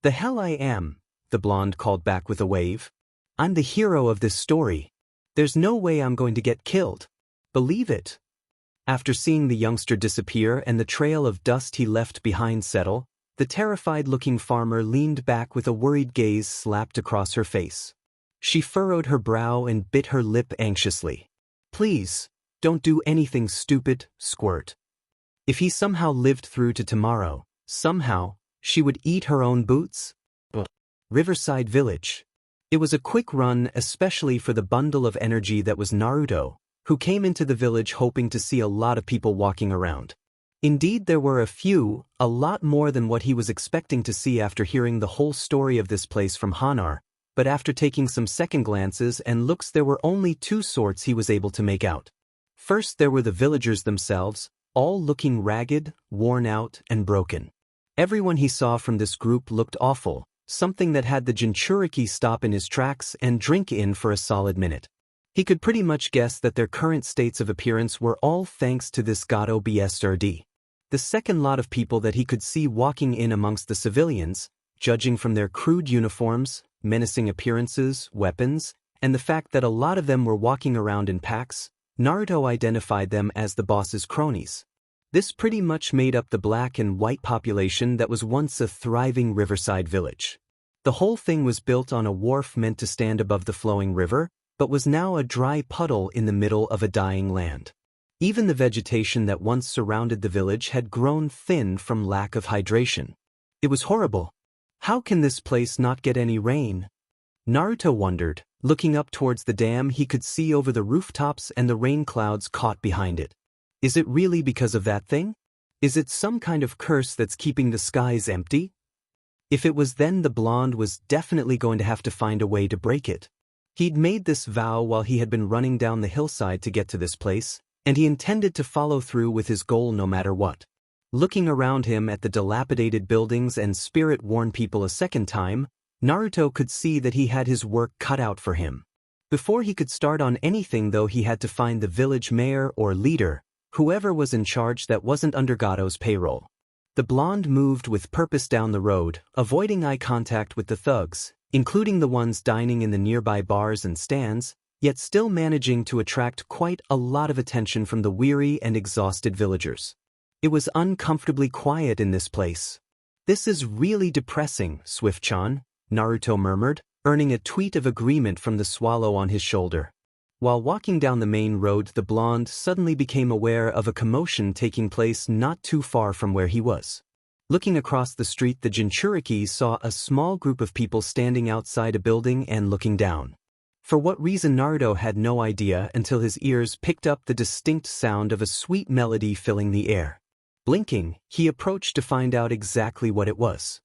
The hell I am, the blonde called back with a wave. I'm the hero of this story. There's no way I'm going to get killed. Believe it. After seeing the youngster disappear and the trail of dust he left behind settle, the terrified-looking farmer leaned back with a worried gaze slapped across her face. She furrowed her brow and bit her lip anxiously. Please, don't do anything stupid, Squirt. If he somehow lived through to tomorrow, somehow, she would eat her own boots? Riverside Village. It was a quick run, especially for the bundle of energy that was Naruto, who came into the village hoping to see a lot of people walking around. Indeed, there were a few, a lot more than what he was expecting to see after hearing the whole story of this place from Han-R, but after taking some second glances and looks, there were only two sorts he was able to make out. First, there were the villagers themselves, all looking ragged, worn out, and broken. Everyone he saw from this group looked awful, something that had the Jinchuriki stop in his tracks and drink in for a solid minute. He could pretty much guess that their current states of appearance were all thanks to this Gato BSRD. The second lot of people that he could see walking in amongst the civilians, judging from their crude uniforms, menacing appearances, weapons, and the fact that a lot of them were walking around in packs, Naruto identified them as the boss's cronies. This pretty much made up the black and white population that was once a thriving riverside village. The whole thing was built on a wharf meant to stand above the flowing river, but was now a dry puddle in the middle of a dying land. Even the vegetation that once surrounded the village had grown thin from lack of hydration. It was horrible. How can this place not get any rain? Naruto wondered, looking up towards the dam he could see over the rooftops and the rain clouds caught behind it. Is it really because of that thing? Is it some kind of curse that's keeping the skies empty? If it was, then the blonde was definitely going to have to find a way to break it. He'd made this vow while he had been running down the hillside to get to this place, and he intended to follow through with his goal no matter what. Looking around him at the dilapidated buildings and spirit-worn people a second time, Naruto could see that he had his work cut out for him. Before he could start on anything though, he had to find the village mayor or leader, whoever was in charge that wasn't under Gato's payroll. The blonde moved with purpose down the road, avoiding eye contact with the thugs, including the ones dining in the nearby bars and stands, yet still managing to attract quite a lot of attention from the weary and exhausted villagers. It was uncomfortably quiet in this place. "This is really depressing, Swift-chan," Naruto murmured, earning a tweet of agreement from the swallow on his shoulder. While walking down the main road, the blonde suddenly became aware of a commotion taking place not too far from where he was. Looking across the street, the Jinchuriki saw a small group of people standing outside a building and looking down. For what reason, Naruto had no idea until his ears picked up the distinct sound of a sweet melody filling the air. Blinking, he approached to find out exactly what it was.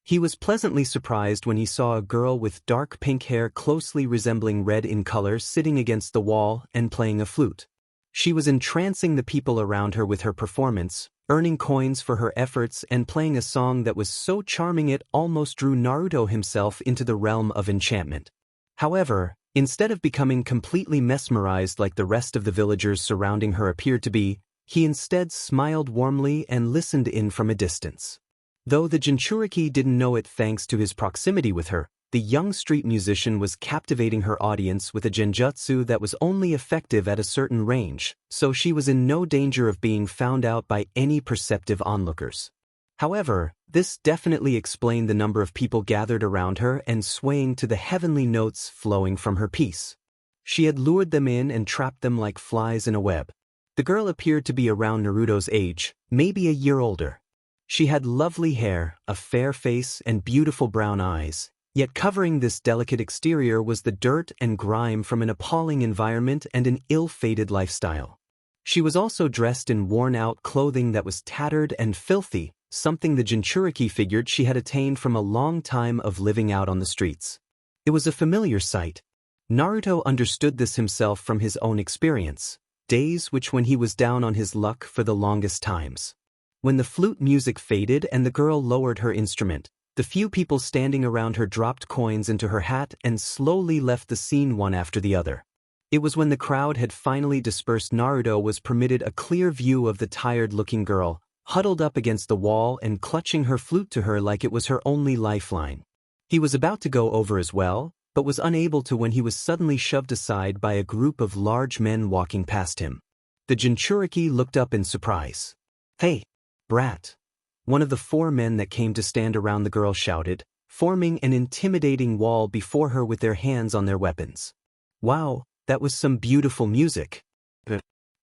He was pleasantly surprised when he saw a girl with dark pink hair closely resembling red in color sitting against the wall and playing a flute. She was entrancing the people around her with her performance, earning coins for her efforts and playing a song that was so charming it almost drew Naruto himself into the realm of enchantment. However, instead of becoming completely mesmerized like the rest of the villagers surrounding her appeared to be, he instead smiled warmly and listened in from a distance. Though the Jinchuriki didn't know it thanks to his proximity with her, the young street musician was captivating her audience with a genjutsu that was only effective at a certain range, so she was in no danger of being found out by any perceptive onlookers. However, this definitely explained the number of people gathered around her and swaying to the heavenly notes flowing from her piece. She had lured them in and trapped them like flies in a web. The girl appeared to be around Naruto's age, maybe a year older. She had lovely hair, a fair face, and beautiful brown eyes, yet covering this delicate exterior was the dirt and grime from an appalling environment and an ill-fated lifestyle. She was also dressed in worn-out clothing that was tattered and filthy, something the Jinchuriki figured she had attained from a long time of living out on the streets. It was a familiar sight. Naruto understood this himself from his own experience, days when he was down on his luck for the longest times. When the flute music faded and the girl lowered her instrument, the few people standing around her dropped coins into her hat and slowly left the scene one after the other. It was when the crowd had finally dispersed Naruto was permitted a clear view of the tired-looking girl, huddled up against the wall and clutching her flute to her like it was her only lifeline. He was about to go over as well, but was unable to when he was suddenly shoved aside by a group of large men walking past him. The Jinchuriki looked up in surprise. "Hey, brat!" One of the four men that came to stand around the girl shouted, forming an intimidating wall before her with their hands on their weapons. "Wow, that was some beautiful music.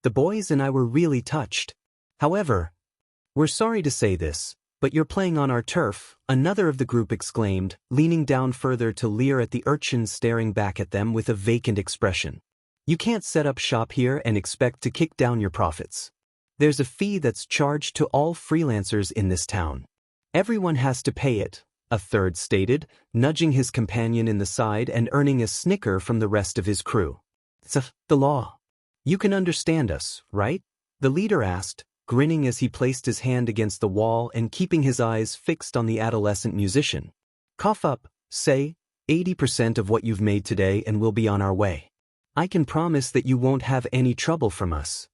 The boys and I were really touched. However, we're sorry to say this, but you're playing on our turf," another of the group exclaimed, leaning down further to leer at the urchins staring back at them with a vacant expression. "You can't set up shop here and expect to kick down your profits. There's a fee that's charged to all freelancers in this town. Everyone has to pay it," a third stated, nudging his companion in the side and earning a snicker from the rest of his crew. "It's the law. You can understand us, right?" the leader asked, grinning as he placed his hand against the wall and keeping his eyes fixed on the adolescent musician. "Cough up, say 80% of what you've made today and we'll be on our way. I can promise that you won't have any trouble from us."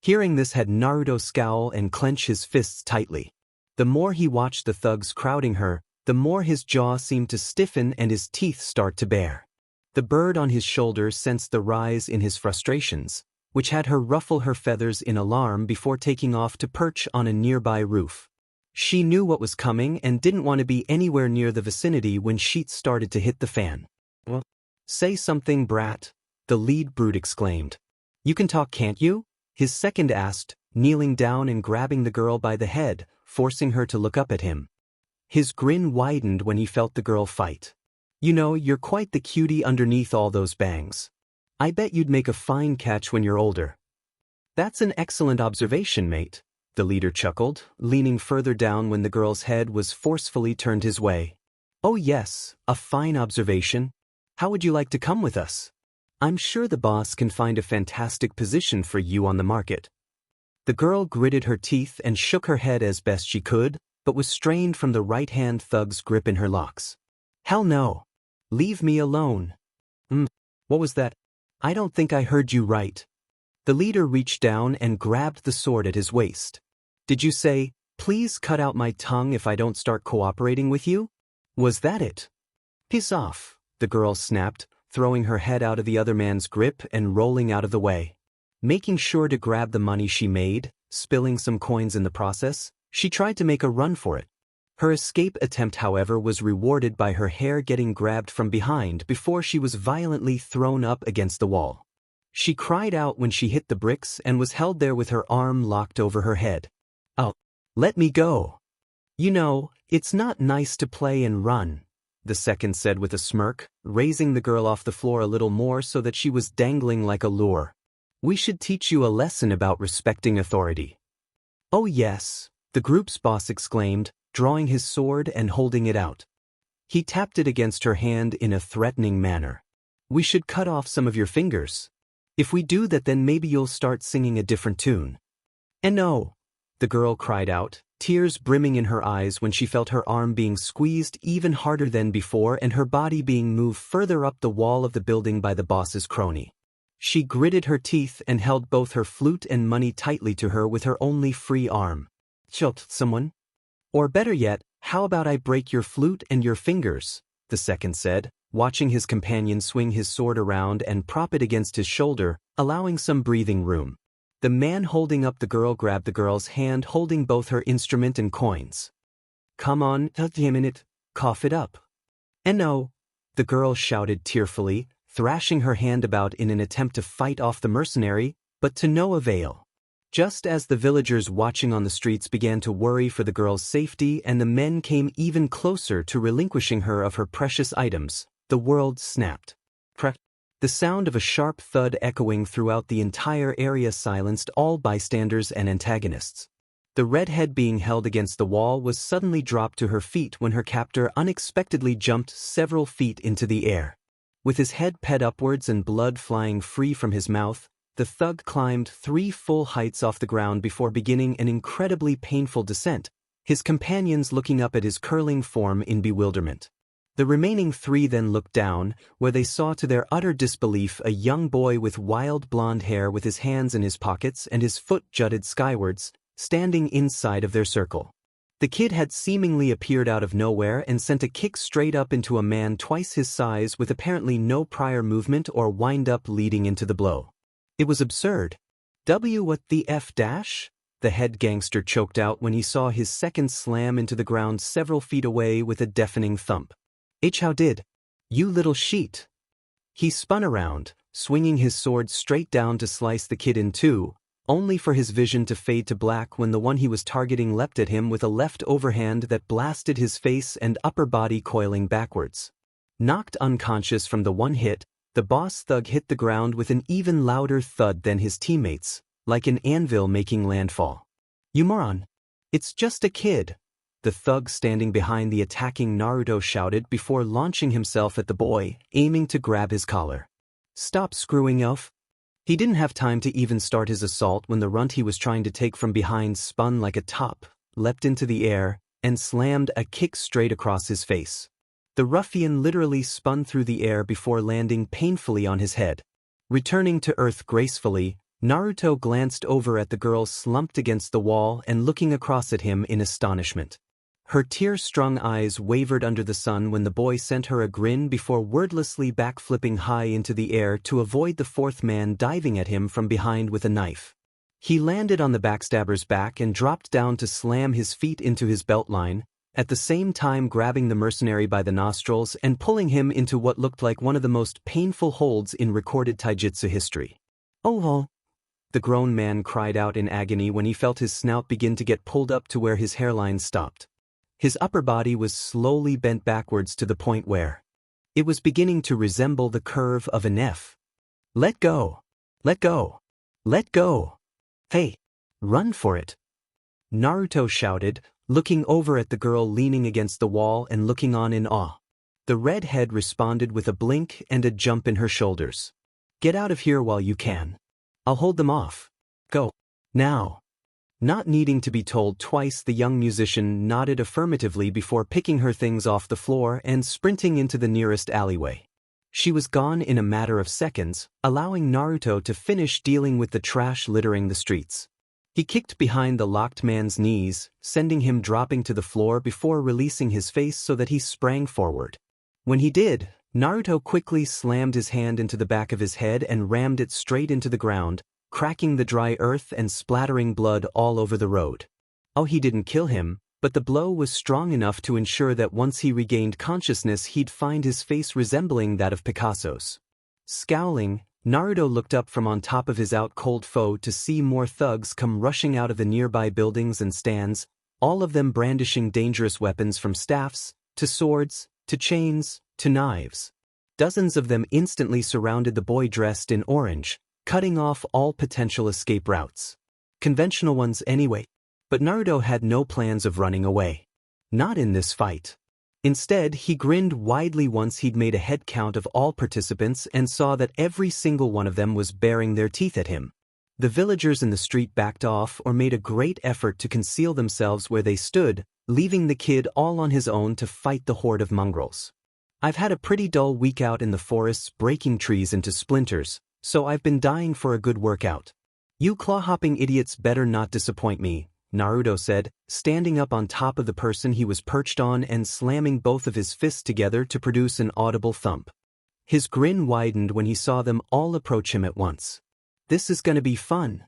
Hearing this had Naruto scowl and clench his fists tightly. The more he watched the thugs crowding her, the more his jaw seemed to stiffen and his teeth start to bare. The bird on his shoulder sensed the rise in his frustrations, which had her ruffle her feathers in alarm before taking off to perch on a nearby roof. She knew what was coming and didn't want to be anywhere near the vicinity when sheets started to hit the fan. "Well, say something, brat," the lead brute exclaimed. "You can talk, can't you?" his second asked, kneeling down and grabbing the girl by the head, forcing her to look up at him. His grin widened when he felt the girl fight. "You know, you're quite the cutie underneath all those bangs. I bet you'd make a fine catch when you're older." "That's an excellent observation, mate," the leader chuckled, leaning further down when the girl's head was forcefully turned his way. Oh yes, a fine observation. How would you like to come with us? I'm sure the boss can find a fantastic position for you on the market. The girl gritted her teeth and shook her head as best she could, but was strained from the right-hand thug's grip in her locks. Hell no. Leave me alone. What was that? I don't think I heard you right. The leader reached down and grabbed the sword at his waist. Did you say, please cut out my tongue if I don't start cooperating with you? Was that it? Piss off, the girl snapped, throwing her head out of the other man's grip and rolling out of the way. Making sure to grab the money she made, spilling some coins in the process, she tried to make a run for it. Her escape attempt, however, was rewarded by her hair getting grabbed from behind before she was violently thrown up against the wall. She cried out when she hit the bricks and was held there with her arm locked over her head. Oh, let me go. You know, it's not nice to play and run, the second said with a smirk, raising the girl off the floor a little more so that she was dangling like a lure. We should teach you a lesson about respecting authority. Oh yes, the group's boss exclaimed, drawing his sword and holding it out. He tapped it against her hand in a threatening manner. We should cut off some of your fingers. If we do that, then maybe you'll start singing a different tune. And no, the girl cried out, tears brimming in her eyes when she felt her arm being squeezed even harder than before and her body being moved further up the wall of the building by the boss's crony. She gritted her teeth and held both her flute and money tightly to her with her only free arm. Choked someone? Or better yet, how about I break your flute and your fingers, the second said, watching his companion swing his sword around and prop it against his shoulder, allowing some breathing room. The man holding up the girl grabbed the girl's hand holding both her instrument and coins. Come on, damn it, cough it up. And no, the girl shouted tearfully, thrashing her hand about in an attempt to fight off the mercenary, but to no avail. Just as the villagers watching on the streets began to worry for the girl's safety and the men came even closer to relinquishing her of her precious items, the world snapped. Crack. The sound of a sharp thud echoing throughout the entire area silenced all bystanders and antagonists. The redhead being held against the wall was suddenly dropped to her feet when her captor unexpectedly jumped several feet into the air. With his head ped upwards and blood flying free from his mouth, the thug climbed 3 full heights off the ground before beginning an incredibly painful descent, his companions looking up at his curling form in bewilderment. The remaining 3 then looked down, where they saw to their utter disbelief a young boy with wild blonde hair with his hands in his pockets and his foot jutted skywards, standing inside of their circle. The kid had seemingly appeared out of nowhere and sent a kick straight up into a man twice his size with apparently no prior movement or wind-up leading into the blow. It was absurd. What the F dash? The head gangster choked out when he saw his second slam into the ground several feet away with a deafening thump. How did? You little sheet. He spun around, swinging his sword straight down to slice the kid in two, only for his vision to fade to black when the one he was targeting leapt at him with a left overhand that blasted his face and upper body coiling backwards. Knocked unconscious from the one hit, the boss thug hit the ground with an even louder thud than his teammates, like an anvil making landfall. You moron! It's just a kid, the thug standing behind the attacking Naruto shouted before launching himself at the boy, aiming to grab his collar. Stop screwing off. He didn't have time to even start his assault when the runt he was trying to take from behind spun like a top, leapt into the air, and slammed a kick straight across his face. The ruffian literally spun through the air before landing painfully on his head. Returning to earth gracefully, Naruto glanced over at the girl slumped against the wall and looking across at him in astonishment. Her tear-strung eyes wavered under the sun when the boy sent her a grin before wordlessly backflipping high into the air to avoid the fourth man diving at him from behind with a knife. He landed on the backstabber's back and dropped down to slam his feet into his beltline, at the same time grabbing the mercenary by the nostrils and pulling him into what looked like one of the most painful holds in recorded taijutsu history. Oh! The grown man cried out in agony when he felt his snout begin to get pulled up to where his hairline stopped. His upper body was slowly bent backwards to the point where it was beginning to resemble the curve of an F. Let go! Let go! Let go! Hey! Run for it! Naruto shouted, looking over at the girl leaning against the wall and looking on in awe. The redhead responded with a blink and a jump in her shoulders. Get out of here while you can. I'll hold them off. Go. Now. Not needing to be told twice, the young musician nodded affirmatively before picking her things off the floor and sprinting into the nearest alleyway. She was gone in a matter of seconds, allowing Naruto to finish dealing with the trash littering the streets. He kicked behind the locked man's knees, sending him dropping to the floor before releasing his face so that he sprang forward. When he did, Naruto quickly slammed his hand into the back of his head and rammed it straight into the ground, cracking the dry earth and splattering blood all over the road. Oh, he didn't kill him, but the blow was strong enough to ensure that once he regained consciousness he'd find his face resembling that of Picasso's. Scowling, Naruto looked up from on top of his out-cold foe to see more thugs come rushing out of the nearby buildings and stands, all of them brandishing dangerous weapons from staffs, to swords, to chains, to knives. Dozens of them instantly surrounded the boy dressed in orange, cutting off all potential escape routes. Conventional ones anyway. But Naruto had no plans of running away. Not in this fight. Instead, he grinned widely once he'd made a head count of all participants and saw that every single one of them was baring their teeth at him. The villagers in the street backed off or made a great effort to conceal themselves where they stood, leaving the kid all on his own to fight the horde of mongrels. I've had a pretty dull week out in the forests breaking trees into splinters, so I've been dying for a good workout. You claw-hopping idiots better not disappoint me, Naruto said, standing up on top of the person he was perched on and slamming both of his fists together to produce an audible thump. His grin widened when he saw them all approach him at once. This is gonna be fun.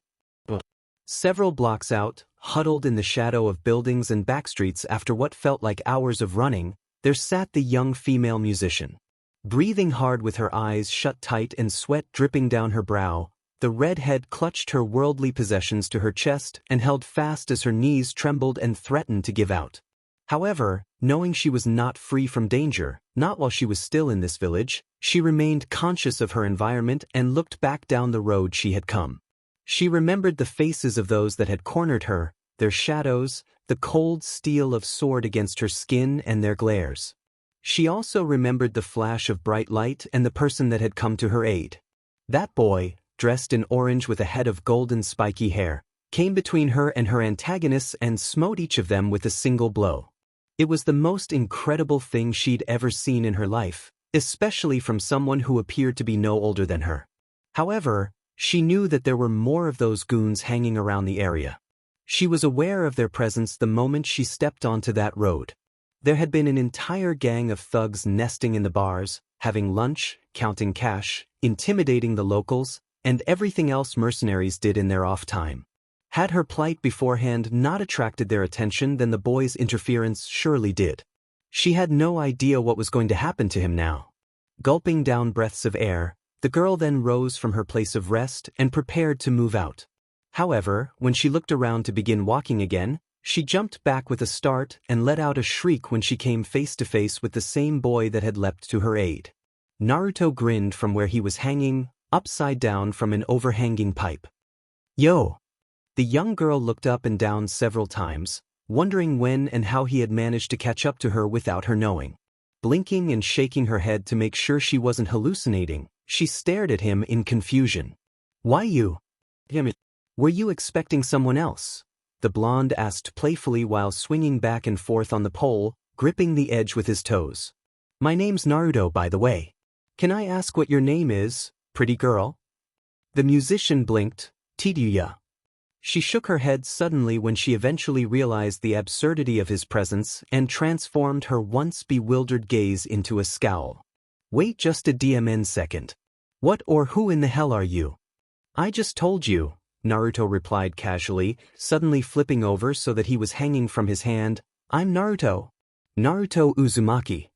Several blocks out, huddled in the shadow of buildings and backstreets after what felt like hours of running, there sat the young female musician. Breathing hard with her eyes shut tight and sweat dripping down her brow, the redhead clutched her worldly possessions to her chest and held fast as her knees trembled and threatened to give out. However, knowing she was not free from danger, not while she was still in this village, she remained conscious of her environment and looked back down the road she had come. She remembered the faces of those that had cornered her, their shadows, the cold steel of sword against her skin and their glares. She also remembered the flash of bright light and the person that had come to her aid. That boy, dressed in orange with a head of golden spiky hair, came between her and her antagonists and smote each of them with a single blow. It was the most incredible thing she'd ever seen in her life, especially from someone who appeared to be no older than her. However, she knew that there were more of those goons hanging around the area. She was aware of their presence the moment she stepped onto that road. There had been an entire gang of thugs nesting in the bars, having lunch, counting cash, intimidating the locals, and everything else mercenaries did in their off time. Had her plight beforehand not attracted their attention, then the boy's interference surely did. She had no idea what was going to happen to him now. Gulping down breaths of air, the girl then rose from her place of rest and prepared to move out. However, when she looked around to begin walking again, she jumped back with a start and let out a shriek when she came face to face with the same boy that had leapt to her aid. Naruto grinned from where he was hanging, upside down from an overhanging pipe. Yo! The young girl looked up and down several times, wondering when and how he had managed to catch up to her without her knowing. Blinking and shaking her head to make sure she wasn't hallucinating, she stared at him in confusion. Why you? Were you expecting someone else? The blonde asked playfully while swinging back and forth on the pole, gripping the edge with his toes. My name's Naruto, by the way. Can I ask what your name is, pretty girl? The musician blinked. Tidouya. She shook her head suddenly when she eventually realized the absurdity of his presence and transformed her once bewildered gaze into a scowl. Wait just a DMN second. What or who in the hell are you? I just told you, Naruto replied casually, suddenly flipping over so that he was hanging from his hand. I'm Naruto. Naruto Uzumaki.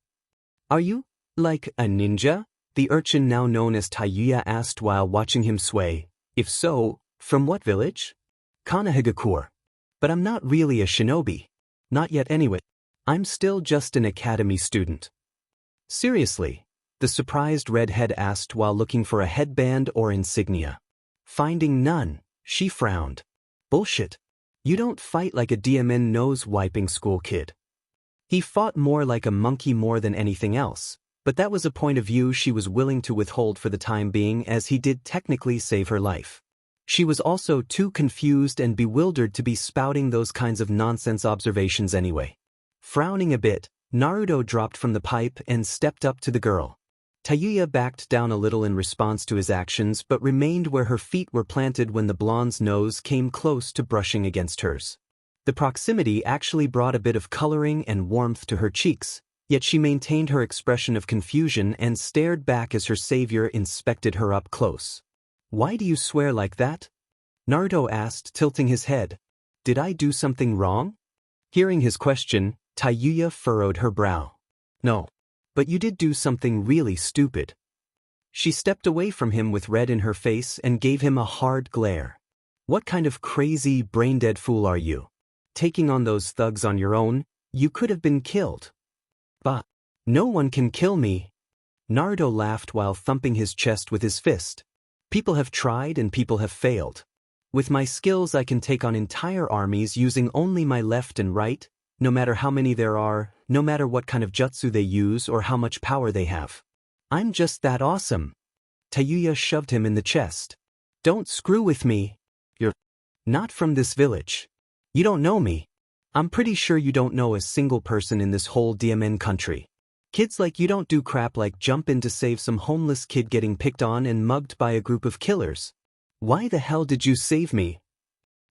Are you, like, a ninja? The urchin now known as Tidouya asked while watching him sway. If so, from what village? Konohagakure. But I'm not really a shinobi. Not yet anyway. I'm still just an academy student. Seriously? The surprised redhead asked while looking for a headband or insignia. Finding none, she frowned. Bullshit. You don't fight like a DMN nose-wiping school kid. He fought more like a monkey more than anything else, but that was a point of view she was willing to withhold for the time being, as he did technically save her life. She was also too confused and bewildered to be spouting those kinds of nonsense observations anyway. Frowning a bit, Naruto dropped from the pipe and stepped up to the girl. Tayuya backed down a little in response to his actions but remained where her feet were planted when the blonde's nose came close to brushing against hers. The proximity actually brought a bit of coloring and warmth to her cheeks, yet she maintained her expression of confusion and stared back as her savior inspected her up close. "Why do you swear like that?" Naruto asked, tilting his head. "Did I do something wrong?" Hearing his question, Tayuya furrowed her brow. "No. But you did do something really stupid." She stepped away from him with red in her face and gave him a hard glare. "What kind of crazy, brain-dead fool are you? Taking on those thugs on your own? You could have been killed." "But no one can kill me." Naruto laughed while thumping his chest with his fist. "People have tried and people have failed. With my skills I can take on entire armies using only my left and right, no matter how many there are, no matter what kind of jutsu they use or how much power they have. I'm just that awesome." Tayuya shoved him in the chest. "Don't screw with me. You're not from this village. You don't know me. I'm pretty sure you don't know a single person in this whole DMN country. Kids like you don't do crap like jump in to save some homeless kid getting picked on and mugged by a group of killers. Why the hell did you save me?"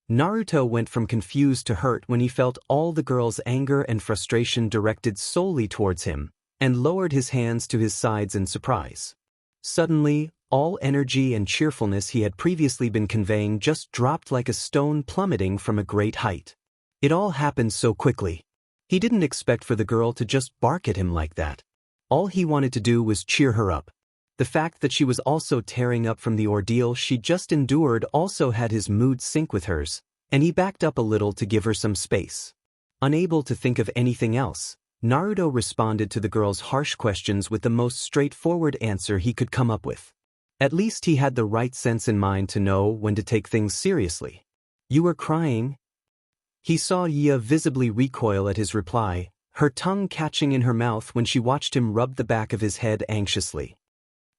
Naruto went from confused to hurt when he felt all the girl's anger and frustration directed solely towards him, and lowered his hands to his sides in surprise. Suddenly, all energy and cheerfulness he had previously been conveying just dropped like a stone plummeting from a great height. It all happened so quickly. He didn't expect for the girl to just bark at him like that. All he wanted to do was cheer her up. The fact that she was also tearing up from the ordeal she just endured also had his mood sync with hers, and he backed up a little to give her some space. Unable to think of anything else, Naruto responded to the girl's harsh questions with the most straightforward answer he could come up with. At least he had the right sense in mind to know when to take things seriously. "You were crying?" He saw Nya visibly recoil at his reply, her tongue catching in her mouth when she watched him rub the back of his head anxiously.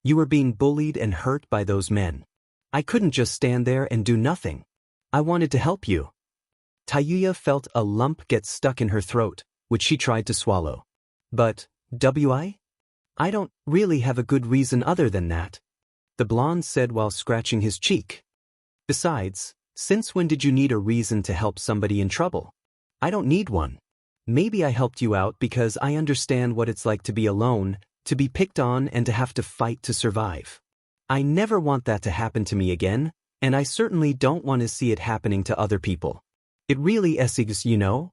"You were being bullied and hurt by those men. I couldn't just stand there and do nothing. I wanted to help you." Tayuya felt a lump get stuck in her throat, which she tried to swallow. "But, I don't really have a good reason other than that," the blonde said while scratching his cheek. "Besides, since when did you need a reason to help somebody in trouble? I don't need one. Maybe I helped you out because I understand what it's like to be alone, to be picked on and to have to fight to survive. I never want that to happen to me again, and I certainly don't want to see it happening to other people. It really esses, you know?"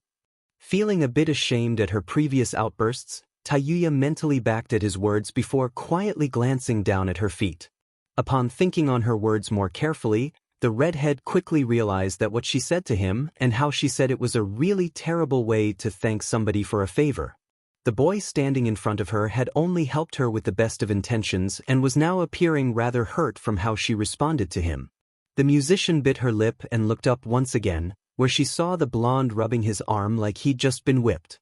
Feeling a bit ashamed at her previous outbursts, Tayuya mentally backed at his words before quietly glancing down at her feet. Upon thinking on her words more carefully, the redhead quickly realized that what she said to him and how she said it was a really terrible way to thank somebody for a favor. The boy standing in front of her had only helped her with the best of intentions and was now appearing rather hurt from how she responded to him. The musician bit her lip and looked up once again, where she saw the blonde rubbing his arm like he'd just been whipped.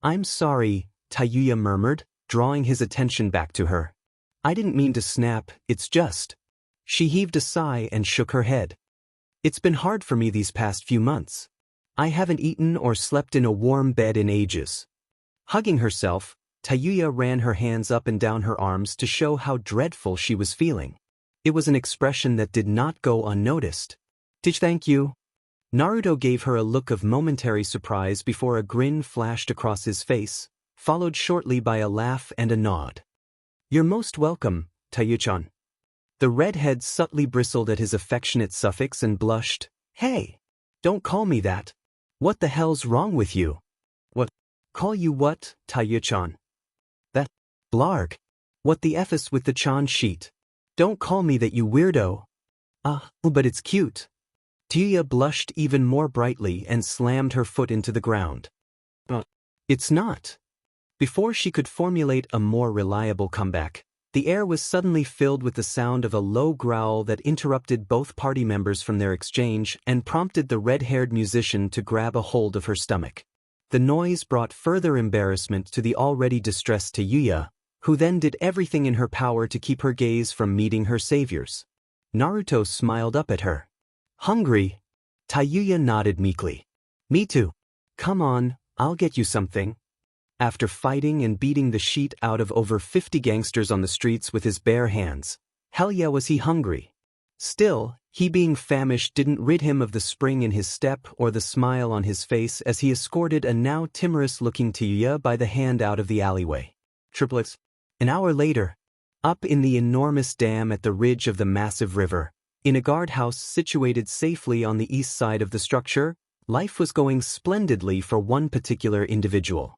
"I'm sorry," Tayuya murmured, drawing his attention back to her. "I didn't mean to snap, it's just..." She heaved a sigh and shook her head. "It's been hard for me these past few months. I haven't eaten or slept in a warm bed in ages." Hugging herself, Tayuya ran her hands up and down her arms to show how dreadful she was feeling. It was an expression that did not go unnoticed. Thank you." Naruto gave her a look of momentary surprise before a grin flashed across his face, followed shortly by a laugh and a nod. "You're most welcome, Tayuchan." The redhead subtly bristled at his affectionate suffix and blushed. "Hey! Don't call me that. What the hell's wrong with you?" "What? Call you what, Tayuchan?" "That blarg. What the F is with the chan sheet? Don't call me that, you weirdo." But it's cute." Tayuya blushed even more brightly and slammed her foot into the ground. "It's not." Before she could formulate a more reliable comeback, The air was suddenly filled with the sound of a low growl that interrupted both party members from their exchange and prompted the red-haired musician to grab a hold of her stomach. The noise brought further embarrassment to the already distressed Tayuya, who then did everything in her power to keep her gaze from meeting her saviors. Naruto smiled up at her. Hungry? Tayuya nodded meekly. Me too. Come on, I'll get you something. After fighting and beating the shit out of over 50 gangsters on the streets with his bare hands, hell yeah was he hungry. Still, he being famished didn't rid him of the spring in his step or the smile on his face as he escorted a now timorous-looking Tayuya by the hand out of the alleyway. Triplets. An hour later, up in the enormous dam at the ridge of the massive river, in a guardhouse situated safely on the east side of the structure, life was going splendidly for one particular individual.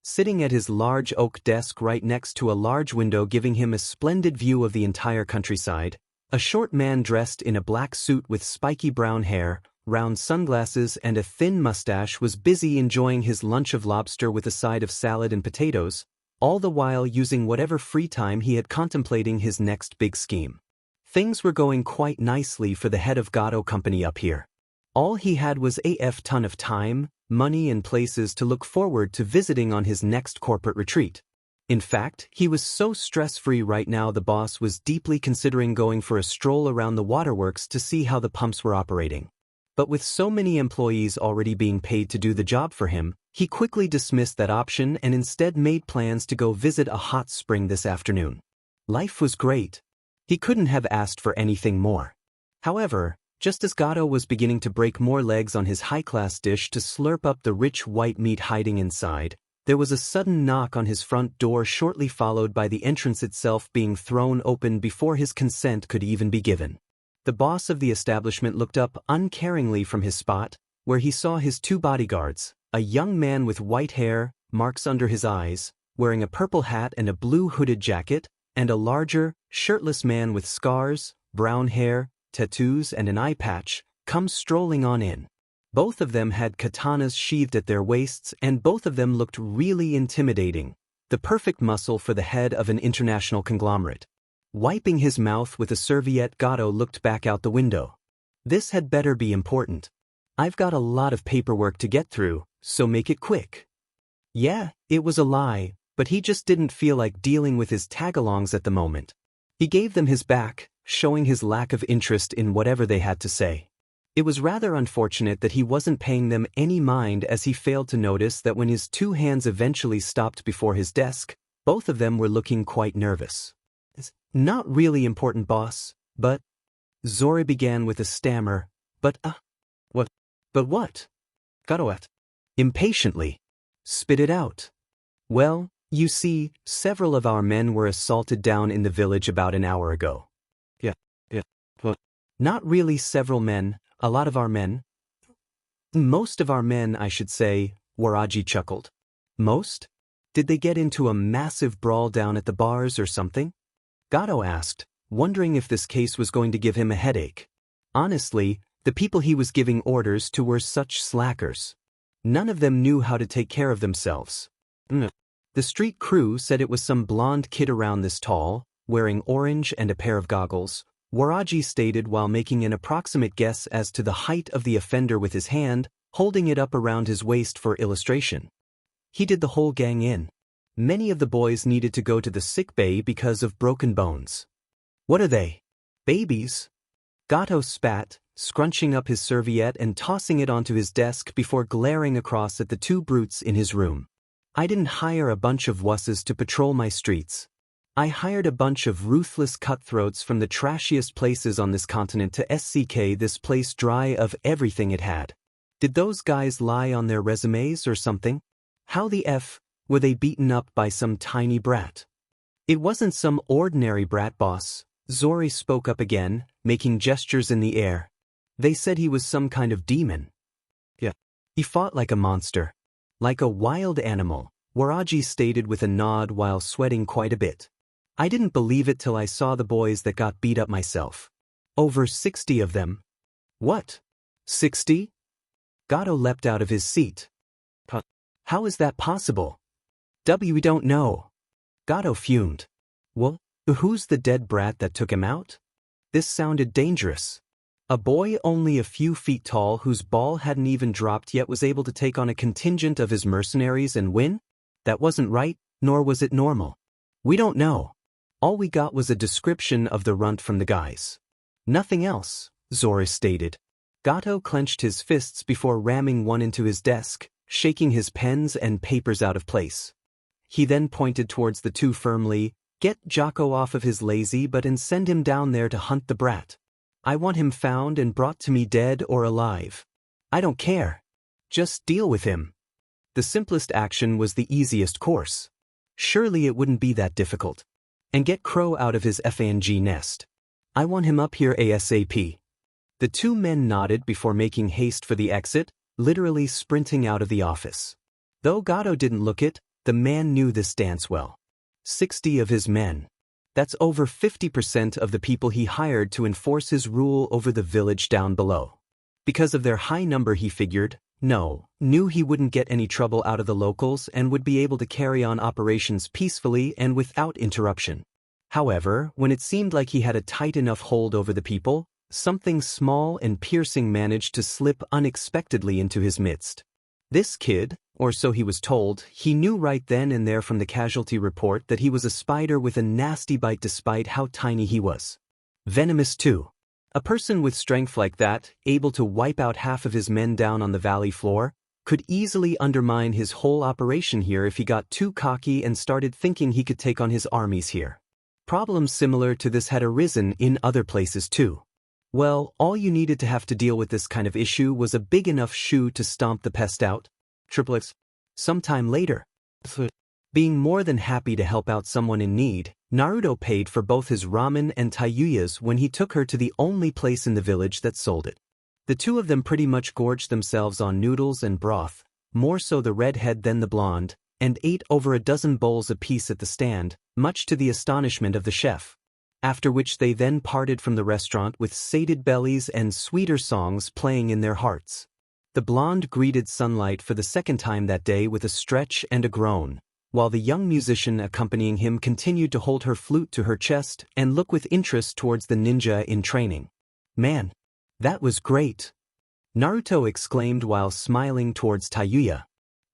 Sitting at his large oak desk right next to a large window giving him a splendid view of the entire countryside, a short man dressed in a black suit with spiky brown hair, round sunglasses and a thin mustache was busy enjoying his lunch of lobster with a side of salad and potatoes, all the while using whatever free time he had contemplating his next big scheme. Things were going quite nicely for the head of Gato Company up here. All he had was a ton of time, money and places to look forward to visiting on his next corporate retreat. In fact, he was so stress-free right now the boss was deeply considering going for a stroll around the waterworks to see how the pumps were operating. But with so many employees already being paid to do the job for him, he quickly dismissed that option and instead made plans to go visit a hot spring this afternoon. Life was great. He couldn't have asked for anything more. However, just as Gato was beginning to break more legs on his high-class dish to slurp up the rich white meat hiding inside, there was a sudden knock on his front door shortly followed by the entrance itself being thrown open before his consent could even be given. The boss of the establishment looked up uncaringly from his spot, where he saw his two bodyguards, a young man with white hair, marks under his eyes, wearing a purple hat and a blue hooded jacket, and a larger, shirtless man with scars, brown hair, tattoos and an eye patch, come strolling on in. Both of them had katanas sheathed at their waists and both of them looked really intimidating, the perfect muscle for the head of an international conglomerate. Wiping his mouth with a serviette, Gato looked back out the window. This had better be important. I've got a lot of paperwork to get through, so make it quick. Yeah, it was a lie, but he just didn't feel like dealing with his tagalongs at the moment. He gave them his back, showing his lack of interest in whatever they had to say. It was rather unfortunate that he wasn't paying them any mind as he failed to notice that when his two hands eventually stopped before his desk, both of them were looking quite nervous. It's not really important, boss, but... Zori began with a stammer, but what? But what? Garoat. Impatiently. Spit it out. Well, you see, several of our men were assaulted down in the village about an hour ago. Yeah, what? Not really several men, a lot of our men. Most of our men, I should say, Waraji chuckled. Most? Did they get into a massive brawl down at the bars or something? Gato asked, wondering if this case was going to give him a headache. Honestly, the people he was giving orders to were such slackers. None of them knew how to take care of themselves. The street crew said it was some blonde kid around this tall, wearing orange and a pair of goggles, Waraji stated while making an approximate guess as to the height of the offender with his hand, holding it up around his waist for illustration. He did the whole gang in. Many of the boys needed to go to the sick bay because of broken bones. What are they? Babies? Gato spat, scrunching up his serviette and tossing it onto his desk before glaring across at the two brutes in his room. I didn't hire a bunch of wusses to patrol my streets. I hired a bunch of ruthless cutthroats from the trashiest places on this continent to SCK this place dry of everything it had. Did those guys lie on their resumes or something? How the F were they beaten up by some tiny brat? It wasn't some ordinary brat, boss. Zori spoke up again, making gestures in the air. They said he was some kind of demon. Yeah. He fought like a monster. Like a wild animal, Waraji stated with a nod while sweating quite a bit. I didn't believe it till I saw the boys that got beat up myself. Over 60 of them. What? 60? Gato leapt out of his seat. How is that possible? We don't know. Gato fumed. Well, Who's the dead brat that took him out? This sounded dangerous. A boy only a few feet tall whose ball hadn't even dropped yet was able to take on a contingent of his mercenaries and win? That wasn't right, nor was it normal. We don't know. All we got was a description of the runt from the guys. Nothing else, Zora stated. Gato clenched his fists before ramming one into his desk, shaking his pens and papers out of place. He then pointed towards the two firmly. Get Jocko off of his lazy butt and send him down there to hunt the brat. I want him found and brought to me dead or alive. I don't care. Just deal with him. The simplest action was the easiest course. Surely it wouldn't be that difficult. And get Crow out of his FANG nest. I want him up here ASAP. The two men nodded before making haste for the exit, literally sprinting out of the office. Though Gato didn't look it, the man knew this dance well. 60 of his men. That's over 50% of the people he hired to enforce his rule over the village down below. Because of their high number he figured, knew he wouldn't get any trouble out of the locals and would be able to carry on operations peacefully and without interruption. However, when it seemed like he had a tight enough hold over the people, something small and piercing managed to slip unexpectedly into his midst. This kid, or so he was told, he knew right then and there from the casualty report that he was a spider with a nasty bite despite how tiny he was. Venomous too. A person with strength like that, able to wipe out half of his men down on the valley floor, could easily undermine his whole operation here if he got too cocky and started thinking he could take on his armies here. Problems similar to this had arisen in other places too. Well, all you needed to have to deal with this kind of issue was a big enough shoe to stomp the pest out. Triplets. Sometime later. Being more than happy to help out someone in need, Naruto paid for both his ramen and Tayuya's when he took her to the only place in the village that sold it. The two of them pretty much gorged themselves on noodles and broth, more so the redhead than the blonde, and ate over a dozen bowls apiece at the stand, much to the astonishment of the chef. After which they then parted from the restaurant with sated bellies and sweeter songs playing in their hearts. The blonde greeted sunlight for the second time that day with a stretch and a groan, while the young musician accompanying him continued to hold her flute to her chest and look with interest towards the ninja in training. Man, that was great! Naruto exclaimed while smiling towards Tayuya.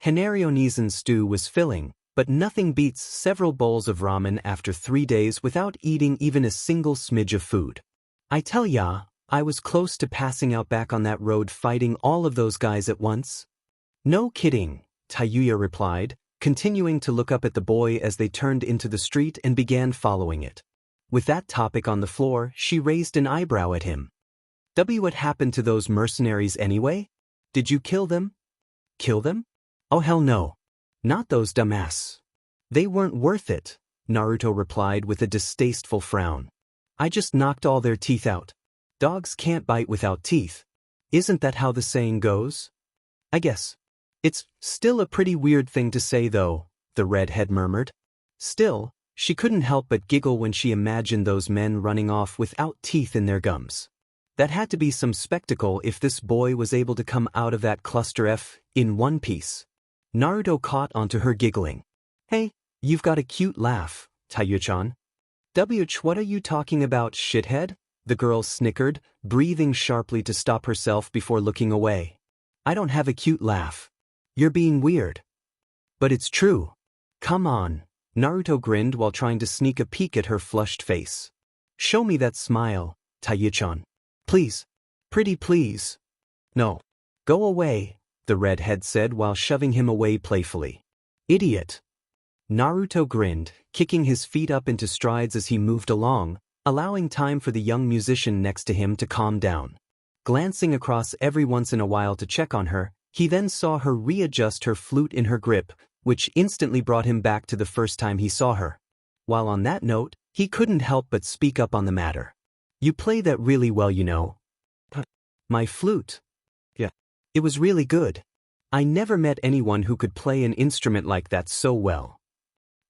Hanaryo-Nizan's stew was filling, but nothing beats several bowls of ramen after 3 days without eating even a single smidge of food. I tell ya, I was close to passing out back on that road fighting all of those guys at once. No kidding, Tayuya replied, continuing to look up at the boy as they turned into the street and began following it. With that topic on the floor, she raised an eyebrow at him. What happened to those mercenaries anyway? Did you kill them? Kill them? Oh hell no. Not those dumbass. They weren't worth it, Naruto replied with a distasteful frown. I just knocked all their teeth out. Dogs can't bite without teeth. Isn't that how the saying goes? I guess. It's still a pretty weird thing to say though, the redhead murmured. Still, she couldn't help but giggle when she imagined those men running off without teeth in their gums. That had to be some spectacle if this boy was able to come out of that cluster F in one piece. Naruto caught onto her giggling. Hey, you've got a cute laugh, Tayuya-chan. What are you talking about, shithead? The girl snickered, breathing sharply to stop herself before looking away. I don't have a cute laugh. You're being weird. But it's true. Come on. Naruto grinned while trying to sneak a peek at her flushed face. Show me that smile, Tayuya-chan. Please. Pretty please. No. Go away, the redhead said while shoving him away playfully. Idiot. Naruto grinned, kicking his feet up into strides as he moved along, allowing time for the young musician next to him to calm down. Glancing across every once in a while to check on her, he then saw her readjust her flute in her grip, which instantly brought him back to the first time he saw her. While on that note, he couldn't help but speak up on the matter. You play that really well, you know. My flute? Yeah. It was really good. I never met anyone who could play an instrument like that so well.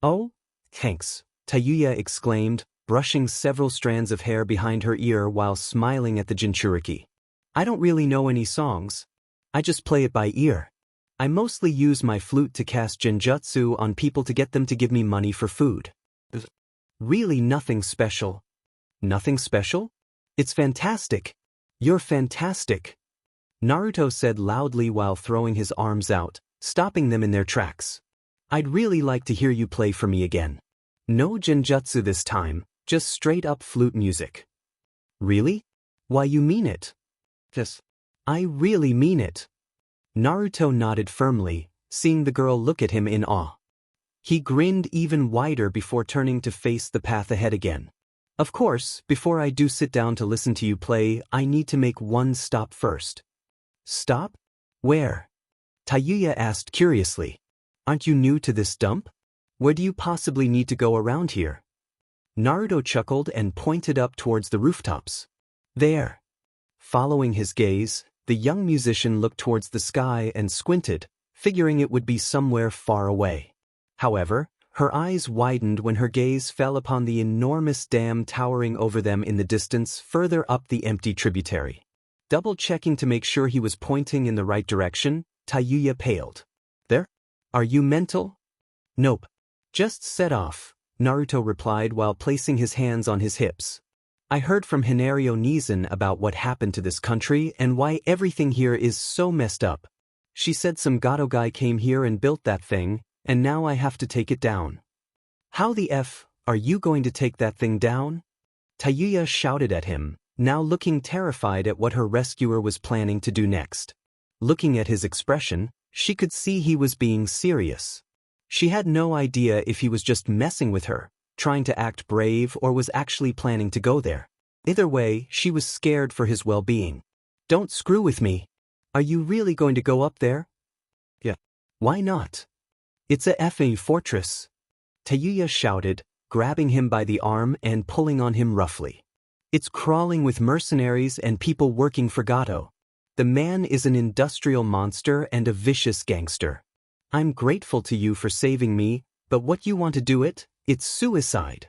Oh? Thanks, Tayuya exclaimed, brushing several strands of hair behind her ear while smiling at the Jinchuriki. I don't really know any songs. I just play it by ear. I mostly use my flute to cast genjutsu on people to get them to give me money for food. Really nothing special. Nothing special? It's fantastic. You're fantastic. Naruto said loudly while throwing his arms out, stopping them in their tracks. I'd really like to hear you play for me again. No genjutsu this time, just straight-up flute music. Really? Why, you mean it? Yes. I really mean it. Naruto nodded firmly, seeing the girl look at him in awe. He grinned even wider before turning to face the path ahead again. Of course, before I do sit down to listen to you play, I need to make one stop first. Stop? Where? Tayuya asked curiously. Aren't you new to this dump? Where do you possibly need to go around here? Naruto chuckled and pointed up towards the rooftops. There. Following his gaze, the young musician looked towards the sky and squinted, figuring it would be somewhere far away. However, her eyes widened when her gaze fell upon the enormous dam towering over them in the distance further up the empty tributary. Double-checking to make sure he was pointing in the right direction, Tayuya paled. There? Are you mental? Nope. Just set off, Naruto replied while placing his hands on his hips. I heard from Hinario Nizan about what happened to this country and why everything here is so messed up. She said some Gato guy came here and built that thing, and now I have to take it down. How the F are you going to take that thing down? Tayuya shouted at him, now looking terrified at what her rescuer was planning to do next. Looking at his expression, she could see he was being serious. She had no idea if he was just messing with her, trying to act brave, or was actually planning to go there. Either way, she was scared for his well-being. Don't screw with me. Are you really going to go up there? Yeah. Why not? It's a effing fortress. Tayuya shouted, grabbing him by the arm and pulling on him roughly. It's crawling with mercenaries and people working for Gato. The man is an industrial monster and a vicious gangster. I'm grateful to you for saving me, but what you want to do it's suicide.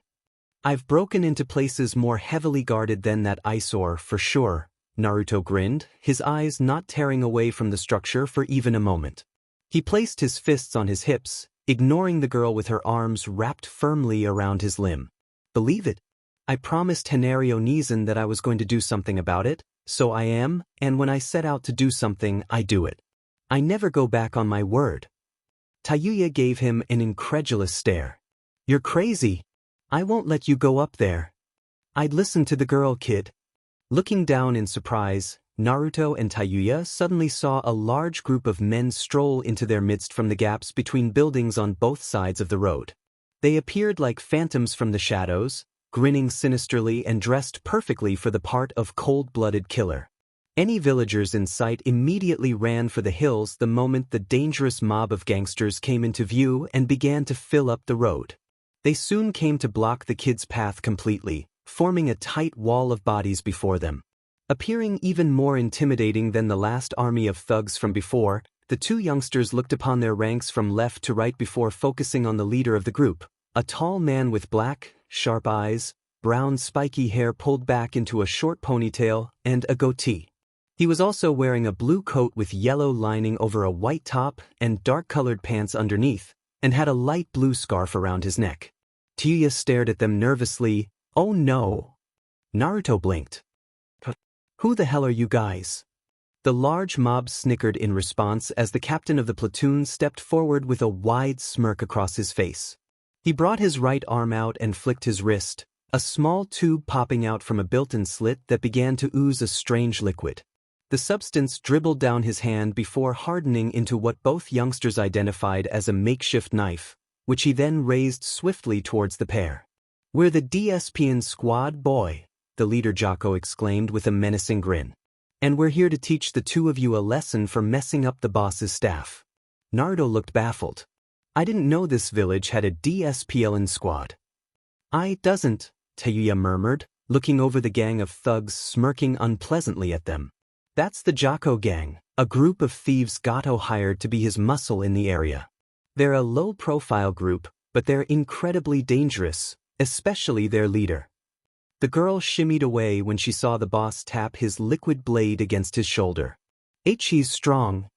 I've broken into places more heavily guarded than that eyesore for sure, Naruto grinned, his eyes not tearing away from the structure for even a moment. He placed his fists on his hips, ignoring the girl with her arms wrapped firmly around his limb. Believe it. I promised Hinario Nizan that I was going to do something about it, so I am, and when I set out to do something, I do it. I never go back on my word. Tayuya gave him an incredulous stare. You're crazy. I won't let you go up there. I'd listen to the girl, kid. Looking down in surprise, Naruto and Tayuya suddenly saw a large group of men stroll into their midst from the gaps between buildings on both sides of the road. They appeared like phantoms from the shadows, grinning sinisterly and dressed perfectly for the part of cold-blooded killer. Any villagers in sight immediately ran for the hills the moment the dangerous mob of gangsters came into view and began to fill up the road. They soon came to block the kids' path completely, forming a tight wall of bodies before them. Appearing even more intimidating than the last army of thugs from before, the two youngsters looked upon their ranks from left to right before focusing on the leader of the group, a tall man with black, sharp eyes, brown spiky hair pulled back into a short ponytail, and a goatee. He was also wearing a blue coat with yellow lining over a white top and dark-colored pants underneath, and had a light blue scarf around his neck. Tayuya stared at them nervously. Oh no! Naruto blinked. Who the hell are you guys? The large mob snickered in response as the captain of the platoon stepped forward with a wide smirk across his face. He brought his right arm out and flicked his wrist, a small tube popping out from a built-in slit that began to ooze a strange liquid. The substance dribbled down his hand before hardening into what both youngsters identified as a makeshift knife, which he then raised swiftly towards the pair. We're the DSPN squad, boy, the leader Jocko exclaimed with a menacing grin. And we're here to teach the two of you a lesson for messing up the boss's staff. Naruto looked baffled. I didn't know this village had a DSPLN squad. I doesn't, Tayuya murmured, looking over the gang of thugs smirking unpleasantly at them. That's the Jocko gang, a group of thieves Gato hired to be his muscle in the area. They're a low-profile group, but they're incredibly dangerous, especially their leader. The girl shimmied away when she saw the boss tap his liquid blade against his shoulder. He's strong.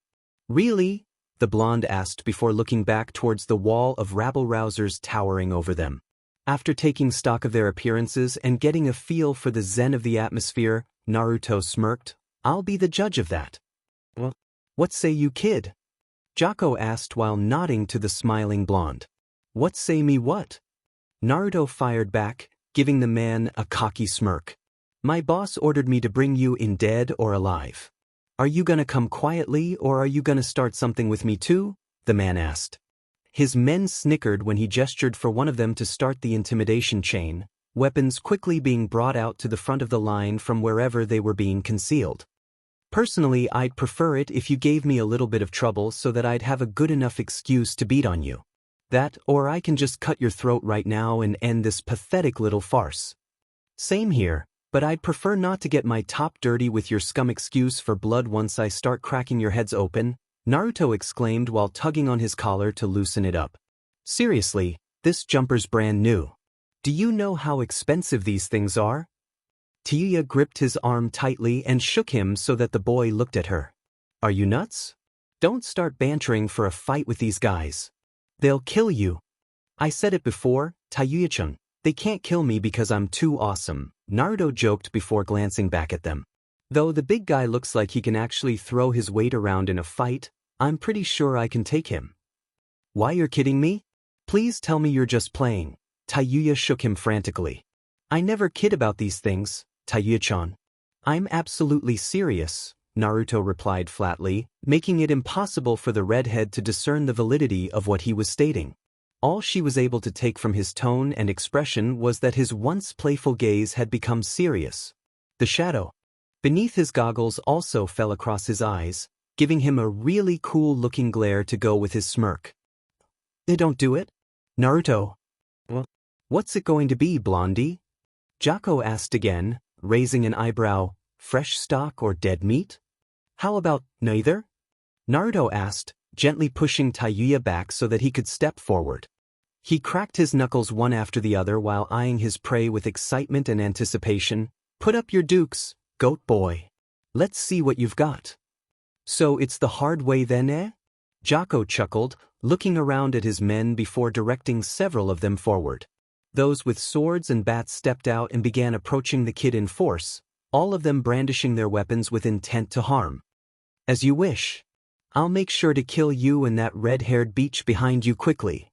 Really? The blonde asked before looking back towards the wall of rabble-rousers towering over them. After taking stock of their appearances and getting a feel for the zen of the atmosphere, Naruto smirked. I'll be the judge of that. Well, what say you, kid? Jocko asked while nodding to the smiling blonde. What say me what? Naruto fired back, giving the man a cocky smirk. My boss ordered me to bring you in dead or alive. Are you gonna come quietly or are you gonna start something with me too? The man asked. His men snickered when he gestured for one of them to start the intimidation chain, weapons quickly being brought out to the front of the line from wherever they were being concealed. Personally, I'd prefer it if you gave me a little bit of trouble so that I'd have a good enough excuse to beat on you. That, or I can just cut your throat right now and end this pathetic little farce. Same here, but I'd prefer not to get my top dirty with your scum excuse for blood once I start cracking your heads open, Naruto exclaimed while tugging on his collar to loosen it up. Seriously, this jumper's brand new. Do you know how expensive these things are? Tayuya gripped his arm tightly and shook him so that the boy looked at her. Are you nuts? Don't start bantering for a fight with these guys. They'll kill you. I said it before, Tayuya-chan. They can't kill me because I'm too awesome, Naruto joked before glancing back at them. Though the big guy looks like he can actually throw his weight around in a fight, I'm pretty sure I can take him. Why, you're kidding me? Please tell me you're just playing. Tayuya shook him frantically. I never kid about these things, Tayuya-chan. I'm absolutely serious, Naruto replied flatly, making it impossible for the redhead to discern the validity of what he was stating. All she was able to take from his tone and expression was that his once playful gaze had become serious. The shadow beneath his goggles also fell across his eyes, giving him a really cool-looking glare to go with his smirk. They don't do it? Naruto. Well, what's it going to be, blondie? Jocko asked again, raising an eyebrow. Fresh stock or dead meat? How about neither? Naruto asked, gently pushing Tayuya back so that he could step forward. He cracked his knuckles one after the other while eyeing his prey with excitement and anticipation. Put up your dukes, goat boy. Let's see what you've got. So it's the hard way then, eh? Jocko chuckled, looking around at his men before directing several of them forward. Those with swords and bats stepped out and began approaching the kid in force, all of them brandishing their weapons with intent to harm. As you wish. I'll make sure to kill you and that red-haired beach behind you quickly.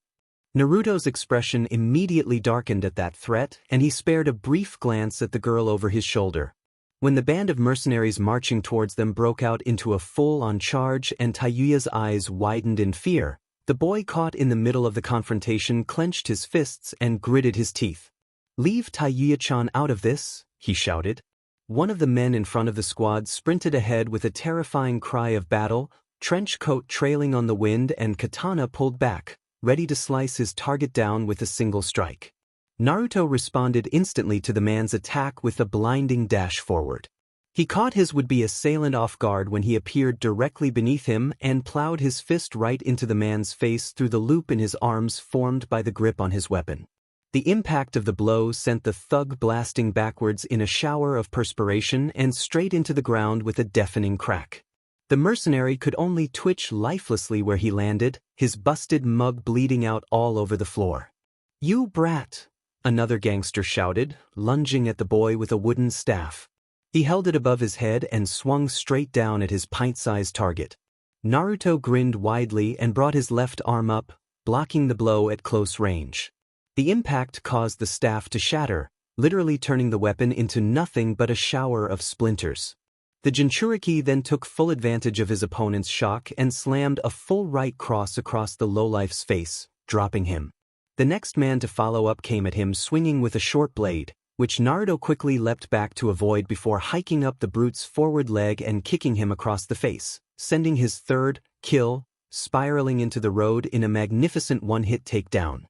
Naruto's expression immediately darkened at that threat, and he spared a brief glance at the girl over his shoulder. When the band of mercenaries marching towards them broke out into a full-on charge and Tayuya's eyes widened in fear, the boy caught in the middle of the confrontation clenched his fists and gritted his teeth. Leave Tayuya-chan out of this, he shouted. One of the men in front of the squad sprinted ahead with a terrifying cry of battle, trench coat trailing on the wind and katana pulled back, ready to slice his target down with a single strike. Naruto responded instantly to the man's attack with a blinding dash forward. He caught his would-be assailant off guard when he appeared directly beneath him and plowed his fist right into the man's face through the loop in his arms formed by the grip on his weapon. The impact of the blow sent the thug blasting backwards in a shower of perspiration and straight into the ground with a deafening crack. The mercenary could only twitch lifelessly where he landed, his busted mug bleeding out all over the floor. You brat! Another gangster shouted, lunging at the boy with a wooden staff. He held it above his head and swung straight down at his pint-sized target. Naruto grinned widely and brought his left arm up, blocking the blow at close range. The impact caused the staff to shatter, literally turning the weapon into nothing but a shower of splinters. The Jinchuriki then took full advantage of his opponent's shock and slammed a full right cross across the lowlife's face, dropping him. The next man to follow up came at him swinging with a short blade, which Naruto quickly leapt back to avoid before hiking up the brute's forward leg and kicking him across the face, sending his third kill spiraling into the road in a magnificent one-hit takedown.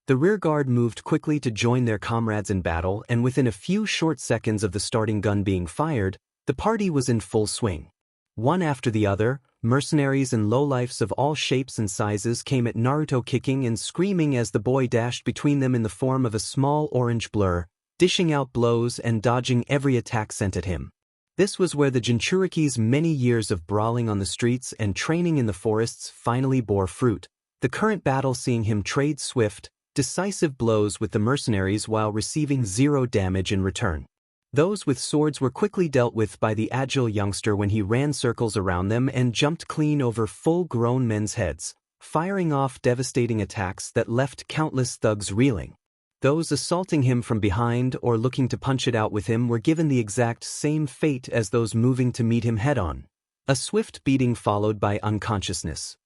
The rearguard moved quickly to join their comrades in battle, and within a few short seconds of the starting gun being fired, the party was in full swing. One after the other, mercenaries and lowlifes of all shapes and sizes came at Naruto kicking and screaming as the boy dashed between them in the form of a small orange blur, dishing out blows and dodging every attack sent at him. This was where the Jinchuriki's many years of brawling on the streets and training in the forests finally bore fruit, the current battle seeing him trade swift, decisive blows with the mercenaries while receiving 0 damage in return. Those with swords were quickly dealt with by the agile youngster when he ran circles around them and jumped clean over full-grown men's heads, firing off devastating attacks that left countless thugs reeling. Those assaulting him from behind or looking to punch it out with him were given the exact same fate as those moving to meet him head-on. A swift beating followed by unconsciousness.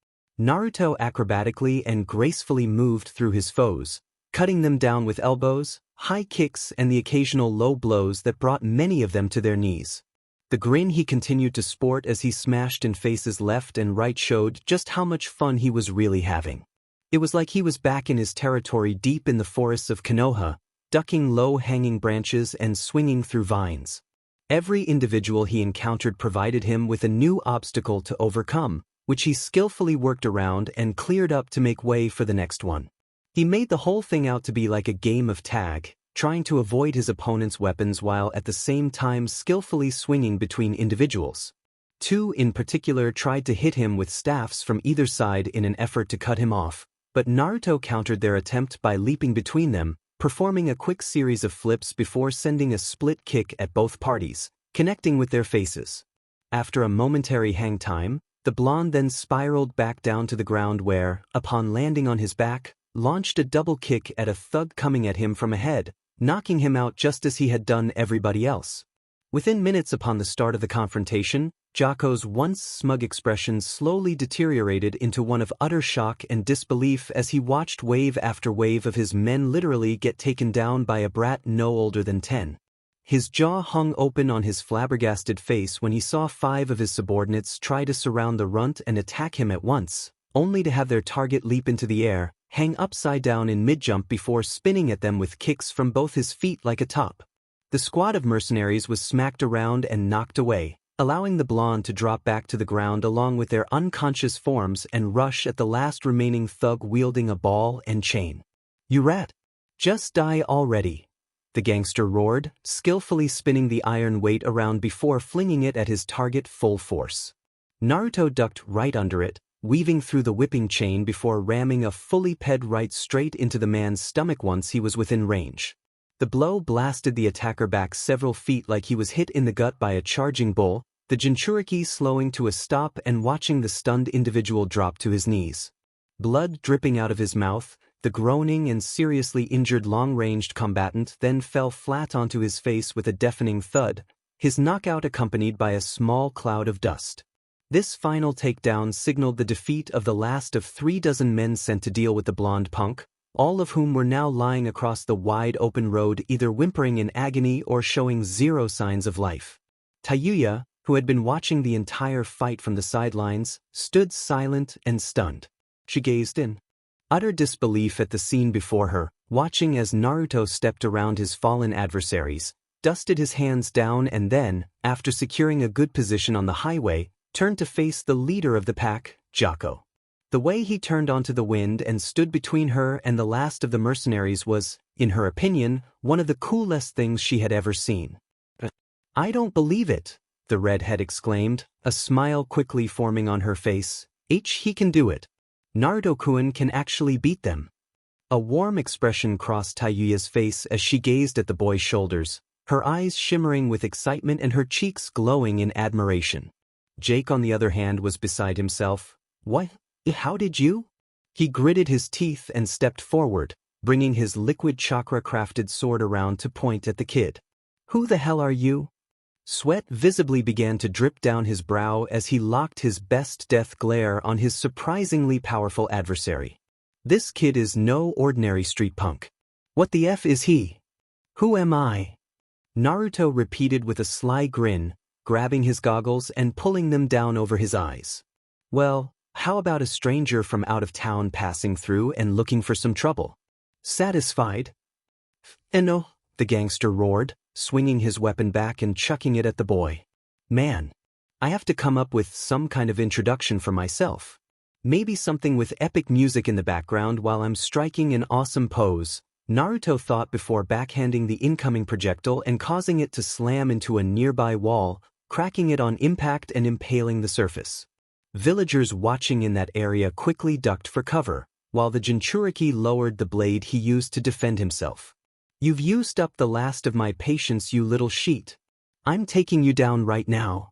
Naruto acrobatically and gracefully moved through his foes, cutting them down with elbows, high kicks and the occasional low blows that brought many of them to their knees. The grin he continued to sport as he smashed in faces left and right showed just how much fun he was really having. It was like he was back in his territory deep in the forests of Konoha, ducking low-hanging branches and swinging through vines. Every individual he encountered provided him with a new obstacle to overcome, which he skillfully worked around and cleared up to make way for the next one. He made the whole thing out to be like a game of tag, trying to avoid his opponent's weapons while at the same time skillfully swinging between individuals. 2 in particular tried to hit him with staffs from either side in an effort to cut him off, but Naruto countered their attempt by leaping between them, performing a quick series of flips before sending a split kick at both parties, connecting with their faces. After a momentary hang time, the blonde then spiraled back down to the ground where, upon landing on his back, launched a double kick at a thug coming at him from ahead, knocking him out just as he had done everybody else. Within minutes upon the start of the confrontation, Jaco's once smug expression slowly deteriorated into one of utter shock and disbelief as he watched wave after wave of his men literally get taken down by a brat no older than 10. His jaw hung open on his flabbergasted face when he saw 5 of his subordinates try to surround the runt and attack him at once, only to have their target leap into the air, hang upside down in mid-jump before spinning at them with kicks from both his feet like a top. The squad of mercenaries was smacked around and knocked away, allowing the blonde to drop back to the ground along with their unconscious forms and rush at the last remaining thug wielding a ball and chain. "You rat! Just die already!" the gangster roared, skillfully spinning the iron weight around before flinging it at his target full force. Naruto ducked right under it, weaving through the whipping chain before ramming a fully ped right straight into the man's stomach once he was within range. The blow blasted the attacker back several feet like he was hit in the gut by a charging bull, the Jinchuriki slowing to a stop and watching the stunned individual drop to his knees. Blood dripping out of his mouth, the groaning and seriously injured long-ranged combatant then fell flat onto his face with a deafening thud, his knockout accompanied by a small cloud of dust. This final takedown signaled the defeat of the last of 36 men sent to deal with the blonde punk, all of whom were now lying across the wide-open road either whimpering in agony or showing 0 signs of life. Tayuya, who had been watching the entire fight from the sidelines, stood silent and stunned. She gazed in utter disbelief at the scene before her, watching as Naruto stepped around his fallen adversaries, dusted his hands down and then, after securing a good position on the highway, turned to face the leader of the pack, Jako. The way he turned onto the wind and stood between her and the last of the mercenaries was, in her opinion, one of the coolest things she had ever seen. "I don't believe it," the redhead exclaimed, a smile quickly forming on her face. He can do it. Naruto-kun can actually beat them." A warm expression crossed Tayuya's face as she gazed at the boy's shoulders, her eyes shimmering with excitement and her cheeks glowing in admiration. Jake, on the other hand, was beside himself. "What? How did you?" He gritted his teeth and stepped forward, bringing his liquid chakra-crafted sword around to point at the kid. "Who the hell are you?" Sweat visibly began to drip down his brow as he locked his best death glare on his surprisingly powerful adversary. "This kid is no ordinary street punk. What the F is he? Who am I?" Naruto repeated with a sly grin, grabbing his goggles and pulling them down over his eyes. "Well, how about a stranger from out of town passing through and looking for some trouble? Satisfied?" "No," the gangster roared, swinging his weapon back and chucking it at the boy. "Man, I have to come up with some kind of introduction for myself. Maybe something with epic music in the background while I'm striking an awesome pose," Naruto thought before backhanding the incoming projectile and causing it to slam into a nearby wall, cracking it on impact and impaling the surface. Villagers watching in that area quickly ducked for cover, while the Jinchuriki lowered the blade he used to defend himself. "You've used up the last of my patience, you little sheet. I'm taking you down right now."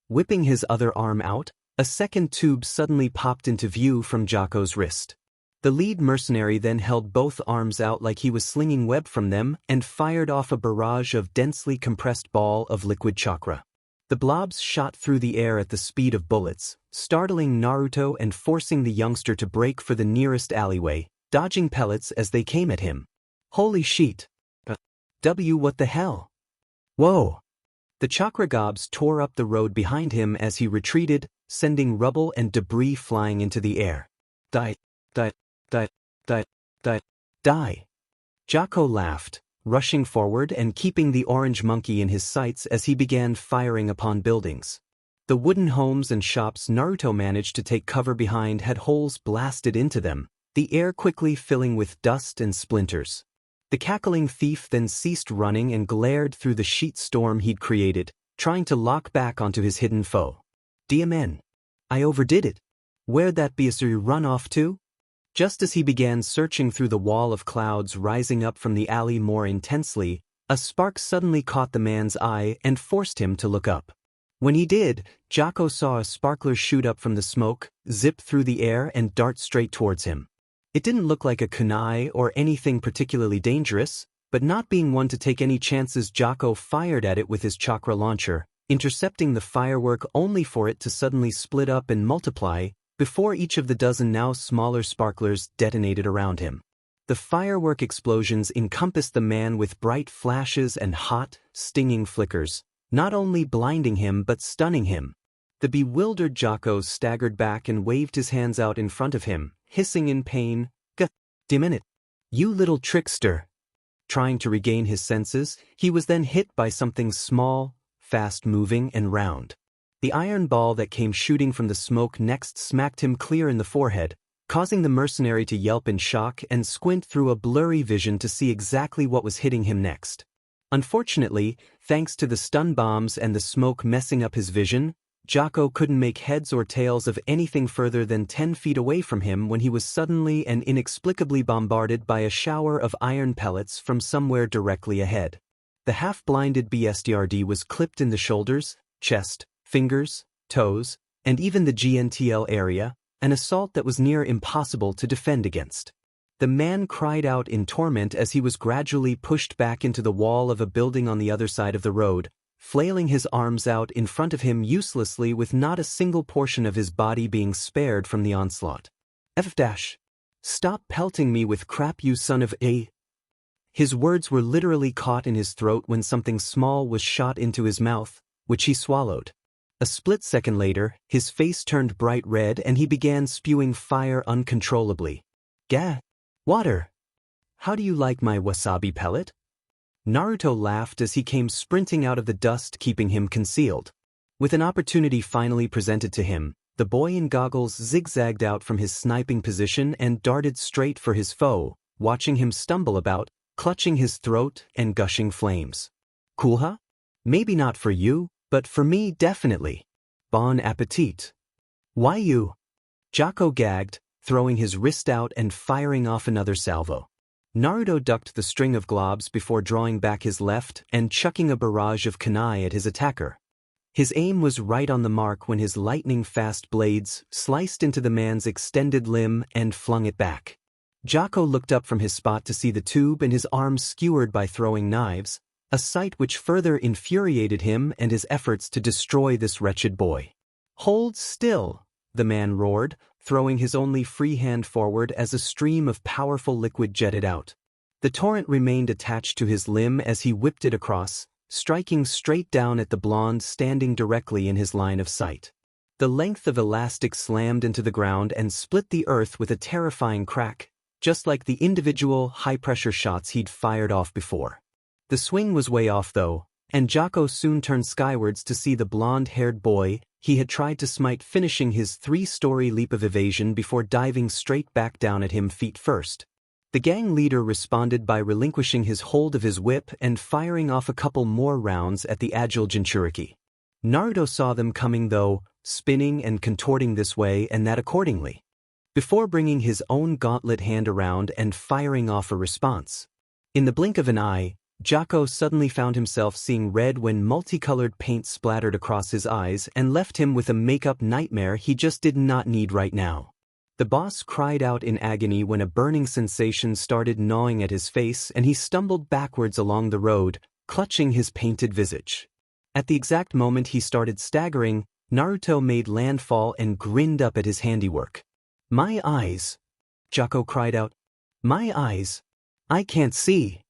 Whipping his other arm out, a second tube suddenly popped into view from Jaco's wrist. The lead mercenary then held both arms out like he was slinging web from them and fired off a barrage of densely compressed ball of liquid chakra. The blobs shot through the air at the speed of bullets, startling Naruto and forcing the youngster to break for the nearest alleyway, dodging pellets as they came at him. Holy shit. What the hell? Whoa. The chakra gobs tore up the road behind him as he retreated, sending rubble and debris flying into the air. Die. Jaco laughed, rushing forward and keeping the orange monkey in his sights as he began firing upon buildings. The wooden homes and shops Naruto managed to take cover behind had holes blasted into them, the air quickly filling with dust and splinters. The cackling thief then ceased running and glared through the sheet storm he'd created, trying to lock back onto his hidden foe. "DMN. I overdid it. Where'd that Biasuru run off to?" Just as he began searching through the wall of clouds rising up from the alley more intensely, a spark suddenly caught the man's eye and forced him to look up. When he did, Jaco saw a sparkler shoot up from the smoke, zip through the air and dart straight towards him. It didn't look like a kunai or anything particularly dangerous, but not being one to take any chances, Jaco fired at it with his chakra launcher, intercepting the firework only for it to suddenly split up and multiply, before each of the dozen now smaller sparklers detonated around him. The firework explosions encompassed the man with bright flashes and hot, stinging flickers, not only blinding him but stunning him. The bewildered Jaco staggered back and waved his hands out in front of him, hissing in pain, "God damn it, you little trickster." Trying to regain his senses, he was then hit by something small, fast-moving and round. The iron ball that came shooting from the smoke next smacked him clear in the forehead, causing the mercenary to yelp in shock and squint through a blurry vision to see exactly what was hitting him next. Unfortunately, thanks to the stun bombs and the smoke messing up his vision, Jaco couldn't make heads or tails of anything further than 10 feet away from him when he was suddenly and inexplicably bombarded by a shower of iron pellets from somewhere directly ahead. The half-blinded BSDRD was clipped in the shoulders, chest, fingers, toes, and even the GNTL area, an assault that was near impossible to defend against. The man cried out in torment as he was gradually pushed back into the wall of a building on the other side of the road, flailing his arms out in front of him uselessly with not a single portion of his body being spared from the onslaught. Stop pelting me with crap, you son of a... His words were literally caught in his throat when something small was shot into his mouth, which he swallowed. A split second later, his face turned bright red and he began spewing fire uncontrollably. "Gah! Water! How do you like my wasabi pellet?" Naruto laughed as he came sprinting out of the dust, keeping him concealed. With an opportunity finally presented to him, the boy in goggles zigzagged out from his sniping position and darted straight for his foe, watching him stumble about, clutching his throat and gushing flames. "Cool, huh? Maybe not for you, but for me definitely. Bon appetit." "Why you?" Jaco gagged, throwing his wrist out and firing off another salvo. Naruto ducked the string of globs before drawing back his left and chucking a barrage of kunai at his attacker. His aim was right on the mark when his lightning-fast blades sliced into the man's extended limb and flung it back. Jaco looked up from his spot to see the tube and his arms skewered by throwing knives, a sight which further infuriated him and his efforts to destroy this wretched boy. "Hold still," the man roared, throwing his only free hand forward as a stream of powerful liquid jetted out. The torrent remained attached to his limb as he whipped it across, striking straight down at the blonde standing directly in his line of sight. The length of elastic slammed into the ground and split the earth with a terrifying crack, just like the individual high-pressure shots he'd fired off before. The swing was way off though, and Jaco soon turned skywards to see the blonde-haired boy he had tried to smite finishing his 3-story leap of evasion before diving straight back down at him feet first. The gang leader responded by relinquishing his hold of his whip and firing off a couple more rounds at the agile Jinchuriki. Naruto saw them coming though, spinning and contorting this way and that accordingly. before bringing his own gauntlet hand around and firing off a response. In the blink of an eye, Jocko suddenly found himself seeing red when multicolored paint splattered across his eyes and left him with a makeup nightmare he just did not need right now. The boss cried out in agony when a burning sensation started gnawing at his face and he stumbled backwards along the road, clutching his painted visage. At the exact moment he started staggering, Naruto made landfall and grinned up at his handiwork. "My eyes!" Jocko cried out. "My eyes! I can't see!"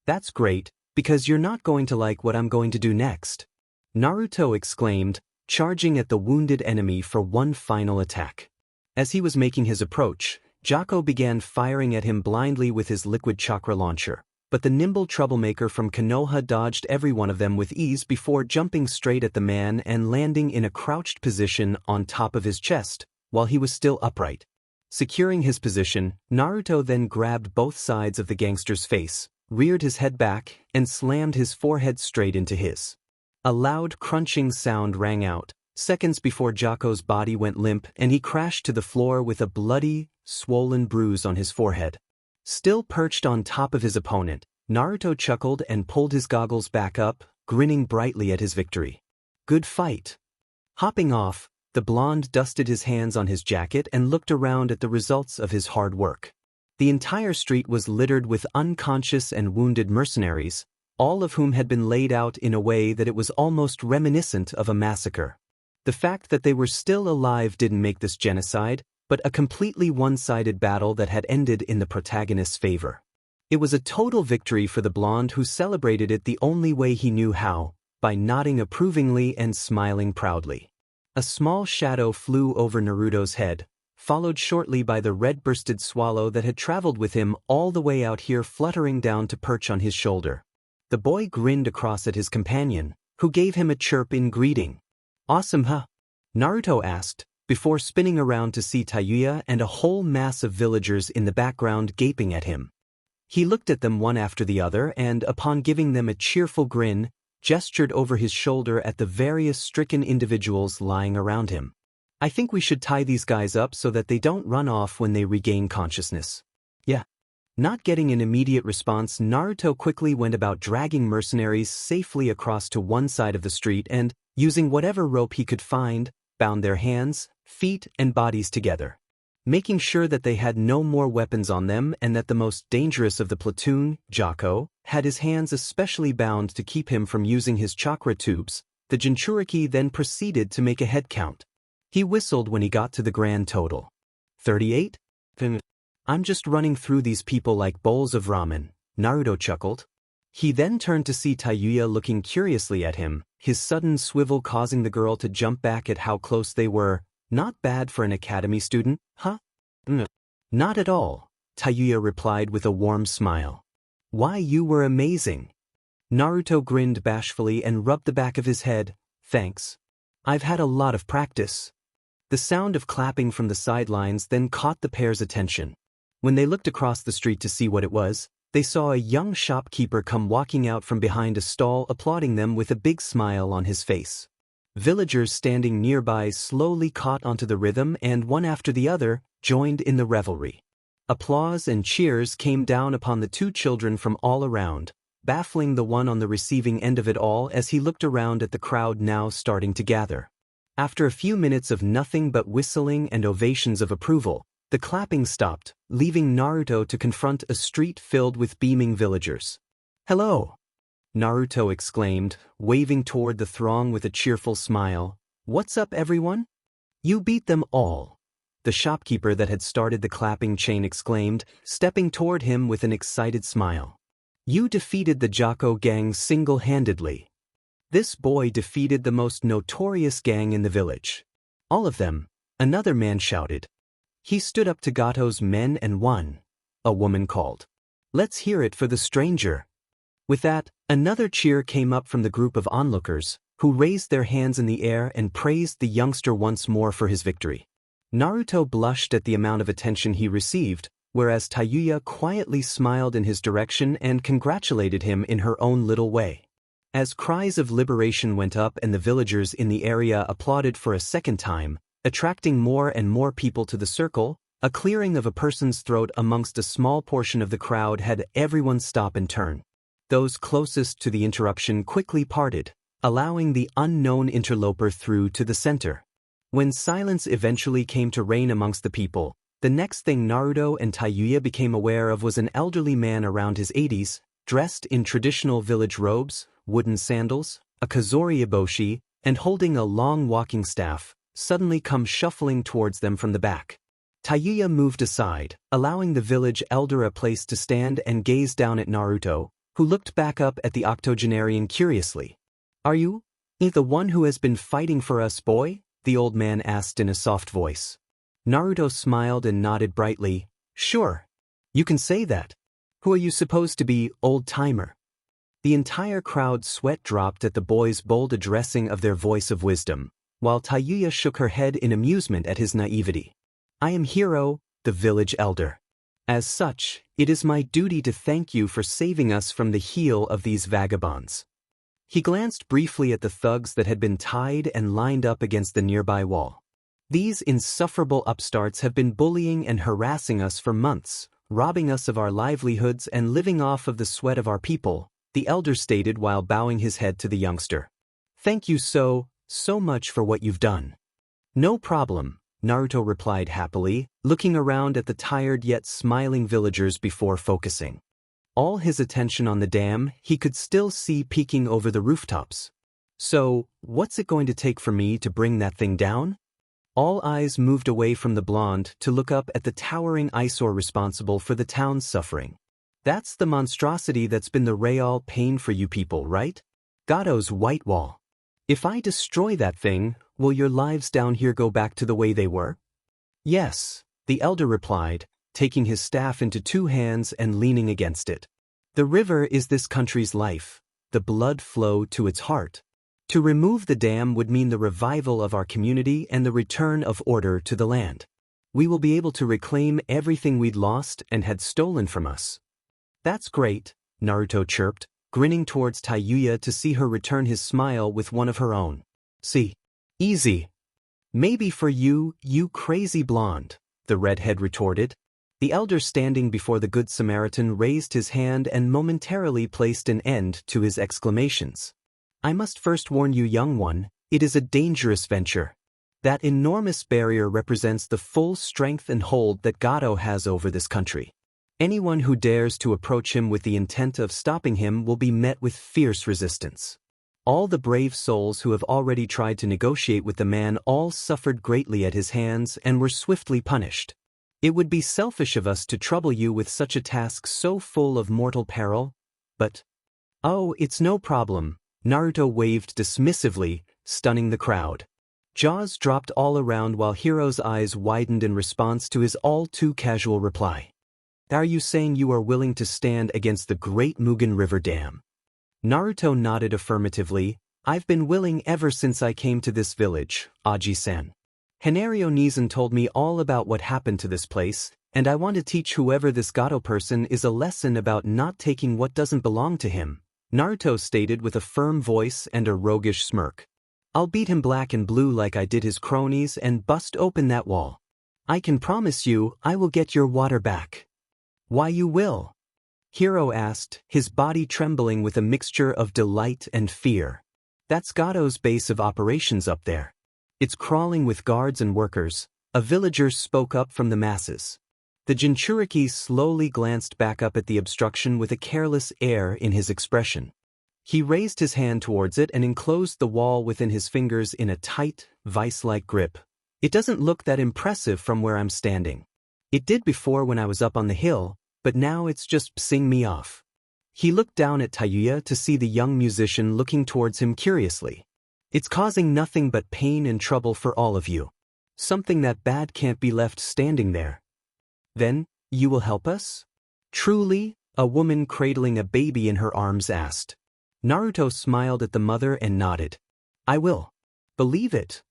"That's great, because you're not going to like what I'm going to do next," Naruto exclaimed, charging at the wounded enemy for one final attack. As he was making his approach, Jocko began firing at him blindly with his liquid chakra launcher, but the nimble troublemaker from Konoha dodged every one of them with ease before jumping straight at the man and landing in a crouched position on top of his chest, while he was still upright. Securing his position, Naruto then grabbed both sides of the gangster's face, reared his head back, and slammed his forehead straight into his. A loud crunching sound rang out, seconds before Jocko's body went limp and he crashed to the floor with a bloody, swollen bruise on his forehead. Still perched on top of his opponent, Naruto chuckled and pulled his goggles back up, grinning brightly at his victory. "Good fight." Hopping off, the blonde dusted his hands on his jacket and looked around at the results of his hard work. The entire street was littered with unconscious and wounded mercenaries, all of whom had been laid out in a way that it was almost reminiscent of a massacre. The fact that they were still alive didn't make this genocide, but a completely one-sided battle that had ended in the protagonist's favor. It was a total victory for the blonde who celebrated it the only way he knew how, by nodding approvingly and smiling proudly. A small shadow flew over Naruto's head, followed shortly by the red-breasted swallow that had traveled with him all the way out here fluttering down to perch on his shoulder. The boy grinned across at his companion, who gave him a chirp in greeting. "Awesome, huh?" Naruto asked, before spinning around to see Tayuya and a whole mass of villagers in the background gaping at him. He looked at them one after the other and, upon giving them a cheerful grin, gestured over his shoulder at the various stricken individuals lying around him. "I think we should tie these guys up so that they don't run off when they regain consciousness." "Yeah." Not getting an immediate response, Naruto quickly went about dragging mercenaries safely across to one side of the street and, using whatever rope he could find, bound their hands, feet, and bodies together. Making sure that they had no more weapons on them and that the most dangerous of the platoon, Jocko, had his hands especially bound to keep him from using his chakra tubes, the Jinchuriki then proceeded to make a head count. He whistled when he got to the grand total. 38? "I'm just running through these people like bowls of ramen," Naruto chuckled. He then turned to see Tayuya looking curiously at him, his sudden swivel causing the girl to jump back at how close they were. "Not bad for an academy student, huh?" "Not at all," Tayuya replied with a warm smile. "Why, you were amazing." Naruto grinned bashfully and rubbed the back of his head. "Thanks. I've had a lot of practice." The sound of clapping from the sidelines then caught the pair's attention. When they looked across the street to see what it was, they saw a young shopkeeper come walking out from behind a stall applauding them with a big smile on his face. Villagers standing nearby slowly caught onto the rhythm and, one after the other, joined in the revelry. Applause and cheers came down upon the two children from all around, baffling the one on the receiving end of it all as he looked around at the crowd now starting to gather. After a few minutes of nothing but whistling and ovations of approval, the clapping stopped, leaving Naruto to confront a street filled with beaming villagers. "Hello!" Naruto exclaimed, waving toward the throng with a cheerful smile. "What's up, everyone?" "You beat them all," the shopkeeper that had started the clapping chain exclaimed, stepping toward him with an excited smile. "You defeated the Jocko gang single-handedly. This boy defeated the most notorious gang in the village." "All of them," another man shouted. "He stood up to Gato's men and won," a woman called. "Let's hear it for the stranger." With that, another cheer came up from the group of onlookers, who raised their hands in the air and praised the youngster once more for his victory. Naruto blushed at the amount of attention he received, whereas Tayuya quietly smiled in his direction and congratulated him in her own little way. As cries of liberation went up and the villagers in the area applauded for a second time, attracting more and more people to the circle, A clearing of a person's throat amongst a small portion of the crowd had everyone stop and turn. Those closest to the interruption quickly parted, allowing the unknown interloper through to the center. When silence eventually came to reign amongst the people, the next thing Naruto and Tayuya became aware of was an elderly man around his 80s, dressed in traditional village robes, wooden sandals, a kazori eboshi, and holding a long walking staff, suddenly come shuffling towards them from the back. Tayuya moved aside, allowing the village elder a place to stand and gaze down at Naruto, who looked back up at the octogenarian curiously. "Are you the one who has been fighting for us, boy?" the old man asked in a soft voice. Naruto smiled and nodded brightly. "Sure. You can say that. Who are you supposed to be, old-timer?" The entire crowd sweat dropped at the boy's bold addressing of their voice of wisdom, while Tayuya shook her head in amusement at his naivety. "I am Hiro, the village elder. As such, it is my duty to thank you for saving us from the heel of these vagabonds." He glanced briefly at the thugs that had been tied and lined up against the nearby wall. "These insufferable upstarts have been bullying and harassing us for months, robbing us of our livelihoods and living off of the sweat of our people," the elder stated while bowing his head to the youngster. "Thank you so much for what you've done." "No problem," Naruto replied happily, looking around at the tired yet smiling villagers before focusing. All his attention on the dam he could still see peeking over the rooftops. "So, what's it going to take for me to bring that thing down?" All eyes moved away from the blonde to look up at the towering eyesore responsible for the town's suffering. "That's the monstrosity that's been the real pain for you people, right? Gado's white wall. If I destroy that thing, will your lives down here go back to the way they were?" "Yes," the elder replied, taking his staff into two hands and leaning against it. "The river is this country's life, the blood flow to its heart. To remove the dam would mean the revival of our community and the return of order to the land. We will be able to reclaim everything we'd lost and had stolen from us." "That's great," Naruto chirped, grinning towards Tayuya to see her return his smile with one of her own. "See? Easy." "Maybe for you, you crazy blonde," the redhead retorted. The elder standing before the Good Samaritan raised his hand and momentarily placed an end to his exclamations. "I must first warn you, young one, it is a dangerous venture. That enormous barrier represents the full strength and hold that Gado has over this country. Anyone who dares to approach him with the intent of stopping him will be met with fierce resistance. All the brave souls who have already tried to negotiate with the man all suffered greatly at his hands and were swiftly punished. It would be selfish of us to trouble you with such a task so full of mortal peril, but—" "Oh, it's no problem," Naruto waved dismissively, stunning the crowd. Jaws dropped all around while Hiro's eyes widened in response to his all-too-casual reply. "Are you saying you are willing to stand against the Great Mugen River Dam?" Naruto nodded affirmatively. "I've been willing ever since I came to this village, Aji-san. Hanario Nizan told me all about what happened to this place, and I want to teach whoever this Gato person is a lesson about not taking what doesn't belong to him," Naruto stated with a firm voice and a roguish smirk. "I'll beat him black and blue like I did his cronies and bust open that wall. I can promise you I will get your water back." "Why you will?" Hiro asked, his body trembling with a mixture of delight and fear. "That's Gato's base of operations up there. It's crawling with guards and workers," a villager spoke up from the masses. The Jinchuriki slowly glanced back up at the obstruction with a careless air in his expression. He raised his hand towards it and enclosed the wall within his fingers in a tight, vice-like grip. "It doesn't look that impressive from where I'm standing. It did before when I was up on the hill, but now it's just pissing me off." He looked down at Tayuya to see the young musician looking towards him curiously. "It's causing nothing but pain and trouble for all of you. Something that bad can't be left standing there." "Then, you will help us?" "Truly?" a woman cradling a baby in her arms asked. Naruto smiled at the mother and nodded. "I will. Believe it."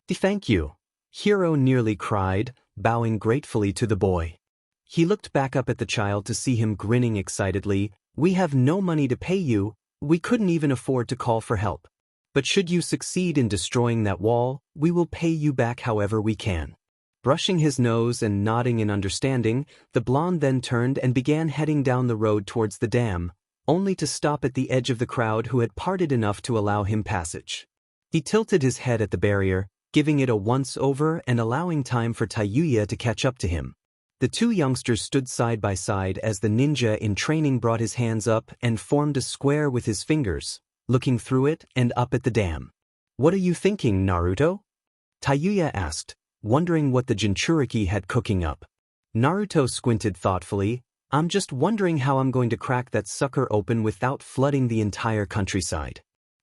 "Thank you," Hiro nearly cried, bowing gratefully to the boy. He looked back up at the child to see him grinning excitedly. "We have no money to pay you, we couldn't even afford to call for help. But should you succeed in destroying that wall, we will pay you back however we can." Brushing his nose and nodding in understanding, the blonde then turned and began heading down the road towards the dam, only to stop at the edge of the crowd who had parted enough to allow him passage. He tilted his head at the barrier, giving it a once-over and allowing time for Tayuya to catch up to him. The two youngsters stood side by side as the ninja in training brought his hands up and formed a square with his fingers, looking through it and up at the dam. "What are you thinking, Naruto?" Tayuya asked, wondering what the Jinchuriki had cooking up. Naruto squinted thoughtfully. "I'm just wondering how I'm going to crack that sucker open without flooding the entire countryside.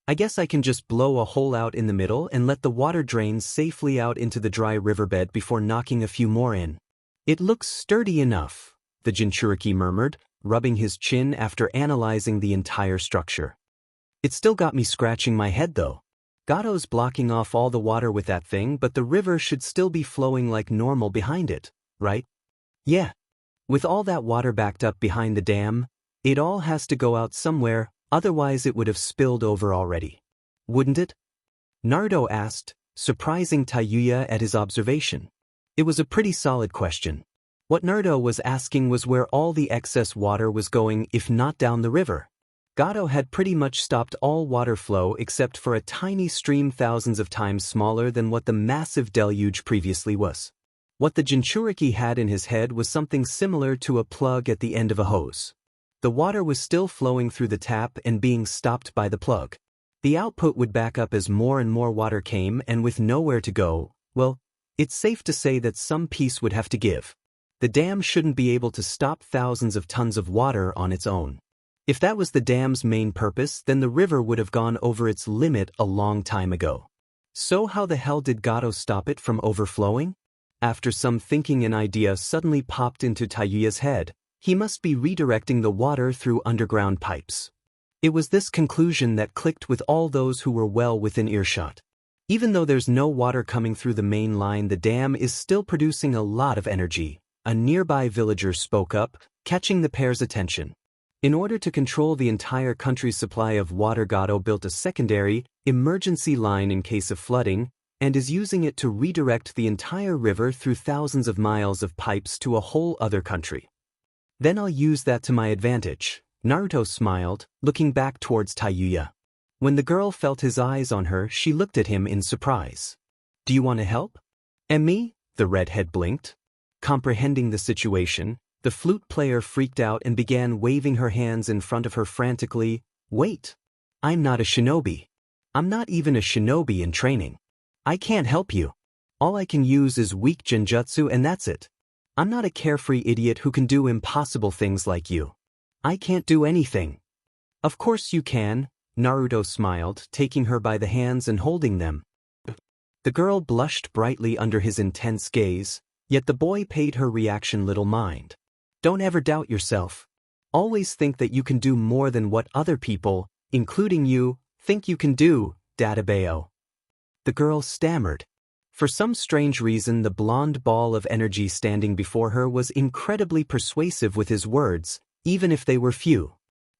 I guess I can just blow a hole out in the middle and let the water drain safely out into the dry riverbed before knocking a few more in." "It looks sturdy enough," the Jinchuriki murmured, rubbing his chin after analyzing the entire structure. "It still got me scratching my head though. Gato's blocking off all the water with that thing, but the river should still be flowing like normal behind it, right?" "Yeah. With all that water backed up behind the dam, it all has to go out somewhere, otherwise it would have spilled over already. Wouldn't it?" Naruto asked, surprising Tayuya at his observation. It was a pretty solid question. What Naruto was asking was where all the excess water was going if not down the river. Gato had pretty much stopped all water flow except for a tiny stream thousands of times smaller than what the massive deluge previously was. What the Jinchuriki had in his head was something similar to a plug at the end of a hose. The water was still flowing through the tap and being stopped by the plug. The output would back up as more and more water came, and with nowhere to go, well, it's safe to say that some piece would have to give. The dam shouldn't be able to stop thousands of tons of water on its own. If that was the dam's main purpose, then the river would have gone over its limit a long time ago. So how the hell did Gato stop it from overflowing? After some thinking, an idea suddenly popped into Tayuya's head. He must be redirecting the water through underground pipes. It was this conclusion that clicked with all those who were well within earshot. Even though there's no water coming through the main line, the dam is still producing a lot of energy, a nearby villager spoke up, catching the pair's attention. In order to control the entire country's supply of water, Gato built a secondary, emergency line in case of flooding, and is using it to redirect the entire river through thousands of miles of pipes to a whole other country. Then I'll use that to my advantage, Naruto smiled, looking back towards Tayuya. When the girl felt his eyes on her, she looked at him in surprise. "Do you want to help?" "And me?" The redhead blinked. Comprehending the situation, the flute player freaked out and began waving her hands in front of her frantically. "Wait! I'm not a shinobi. I'm not even a shinobi in training. I can't help you. All I can use is weak genjutsu and that's it. I'm not a carefree idiot who can do impossible things like you. I can't do anything." "Of course you can," Naruto smiled, taking her by the hands and holding them. The girl blushed brightly under his intense gaze, yet the boy paid her reaction little mind. "Don't ever doubt yourself. Always think that you can do more than what other people, including you, think you can do, Databeo." The girl stammered. For some strange reason, the blonde ball of energy standing before her was incredibly persuasive with his words, even if they were few.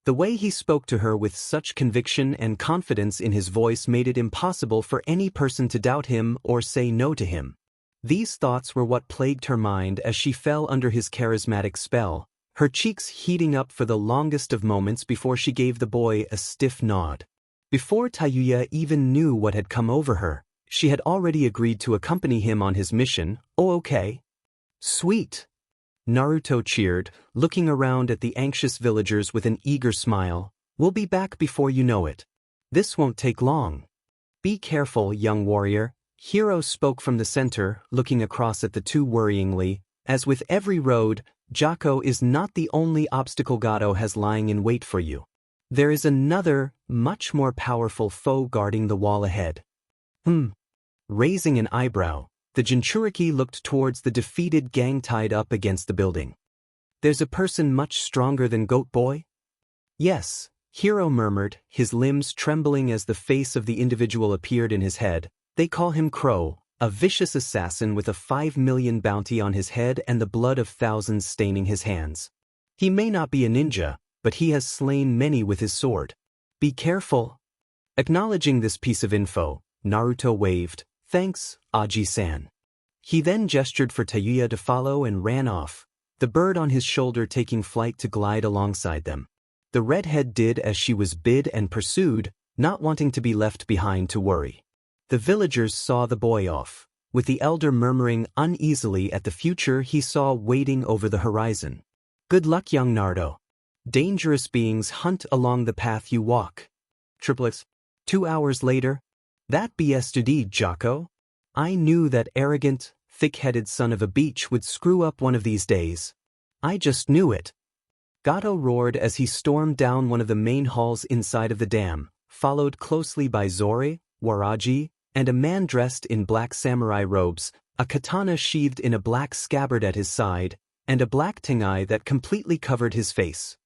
The way he spoke to her with such conviction and confidence in his voice made it impossible for any person to doubt him or say no to him. These thoughts were what plagued her mind as she fell under his charismatic spell, her cheeks heating up for the longest of moments before she gave the boy a stiff nod. Before Tayuya even knew what had come over her, she had already agreed to accompany him on his mission. "Oh, okay. Sweet." Naruto cheered, looking around at the anxious villagers with an eager smile. "We'll be back before you know it. This won't take long." "Be careful, young warrior," Hiro spoke from the center, looking across at the two worryingly. "As with every road, Jako is not the only obstacle Gato has lying in wait for you. There is another, much more powerful foe guarding the wall ahead." Raising an eyebrow, the Jinchuriki looked towards the defeated gang tied up against the building. "There's a person much stronger than Goat Boy?" "Yes," Hiro murmured, his limbs trembling as the face of the individual appeared in his head. "They call him Crow, a vicious assassin with a 5 million bounty on his head and the blood of thousands staining his hands. He may not be a ninja, but he has slain many with his sword. Be careful." Acknowledging this piece of info, Naruto waved. "Thanks, Aji-san." He then gestured for Tayuya to follow and ran off, the bird on his shoulder taking flight to glide alongside them. The redhead did as she was bid and pursued, not wanting to be left behind to worry. The villagers saw the boy off, with the elder murmuring uneasily at the future he saw waiting over the horizon. Good luck, young Naruto. Dangerous beings hunt along the path you walk. Triplets. 2 hours later. That BSD, Jocko. I knew that arrogant, thick-headed son of a beach would screw up one of these days. I just knew it. Gato roared as he stormed down one of the main halls inside of the dam, followed closely by Zori, Waraji, and a man dressed in black samurai robes, a katana sheathed in a black scabbard at his side, and a black tengai that completely covered his face.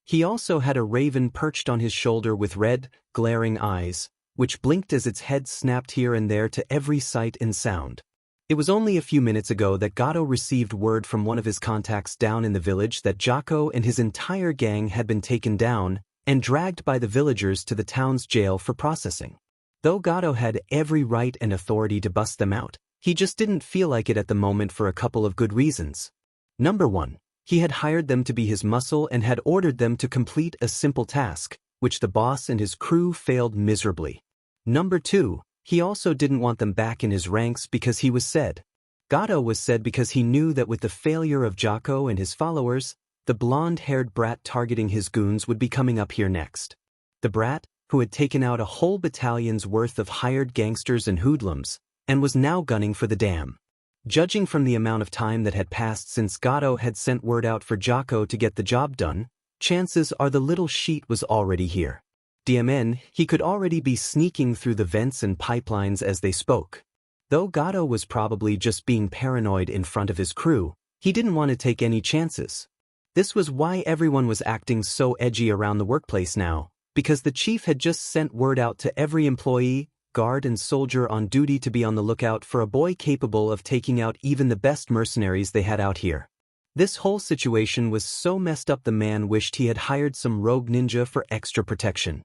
He also had a raven perched on his shoulder with red, glaring eyes, which blinked as its head snapped here and there to every sight and sound. It was only a few minutes ago that Gato received word from one of his contacts down in the village that Jocko and his entire gang had been taken down and dragged by the villagers to the town's jail for processing. Though Gato had every right and authority to bust them out, he just didn't feel like it at the moment for a couple of good reasons. Number 1. He had hired them to be his muscle and had ordered them to complete a simple task, which the boss and his crew failed miserably. Number 2. He also didn't want them back in his ranks because he was said. Gato was said because he knew that with the failure of Jocko and his followers, the blonde-haired brat targeting his goons would be coming up here next. The brat, who had taken out a whole battalion's worth of hired gangsters and hoodlums, and was now gunning for the dam. Judging from the amount of time that had passed since Gato had sent word out for Jocko to get the job done, chances are the little sheet was already here. DMN, he could already be sneaking through the vents and pipelines as they spoke. Though Gato was probably just being paranoid in front of his crew, he didn't want to take any chances. This was why everyone was acting so edgy around the workplace now, because the chief had just sent word out to every employee, guard and soldier on duty to be on the lookout for a boy capable of taking out even the best mercenaries they had out here. This whole situation was so messed up the man wished he had hired some rogue ninja for extra protection.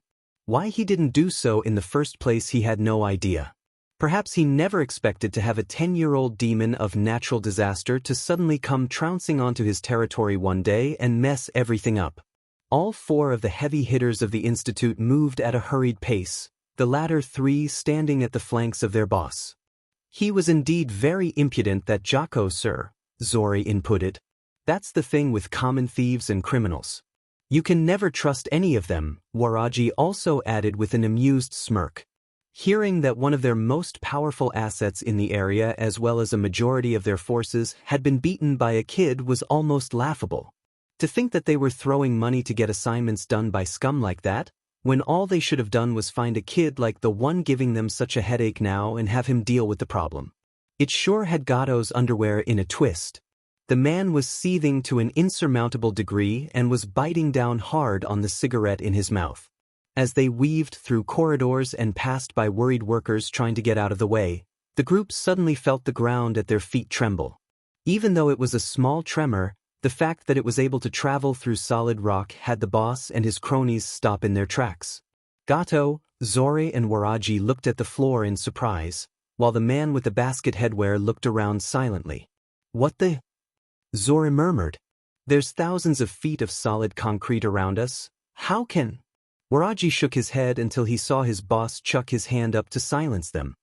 Why he didn't do so in the first place he had no idea. Perhaps he never expected to have a 10-year-old demon of natural disaster to suddenly come trouncing onto his territory one day and mess everything up. All 4 of the heavy hitters of the institute moved at a hurried pace, the latter 3 standing at the flanks of their boss. He was indeed very impudent, that Jocko, sir, Zori inputted. That's the thing with common thieves and criminals. You can never trust any of them, Waraji also added with an amused smirk. Hearing that one of their most powerful assets in the area as well as a majority of their forces had been beaten by a kid was almost laughable. To think that they were throwing money to get assignments done by scum like that, when all they should have done was find a kid like the one giving them such a headache now and have him deal with the problem. It sure had Gato's underwear in a twist. The man was seething to an insurmountable degree and was biting down hard on the cigarette in his mouth. As they weaved through corridors and passed by worried workers trying to get out of the way, the group suddenly felt the ground at their feet tremble. Even though it was a small tremor, the fact that it was able to travel through solid rock had the boss and his cronies stop in their tracks. Gato, Zori and Waraji looked at the floor in surprise, while the man with the basket headwear looked around silently. What the? Zori murmured. There's thousands of feet of solid concrete around us. How can? Waraji shook his head until he saw his boss chuck his hand up to silence them.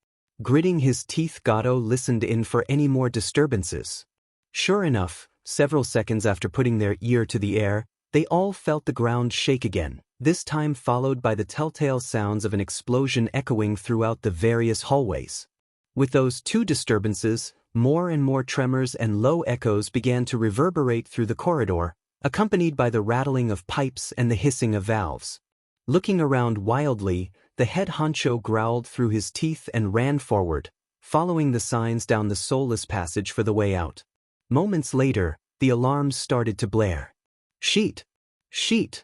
Gritting his teeth, Gato listened in for any more disturbances. Sure enough, several seconds after putting their ear to the air, they all felt the ground shake again, this time followed by the telltale sounds of an explosion echoing throughout the various hallways. With those 2 disturbances, more and more tremors and low echoes began to reverberate through the corridor, accompanied by the rattling of pipes and the hissing of valves. Looking around wildly, the head honcho growled through his teeth and ran forward, following the signs down the soulless passage for the way out. Moments later, the alarms started to blare. Sheet! Sheet!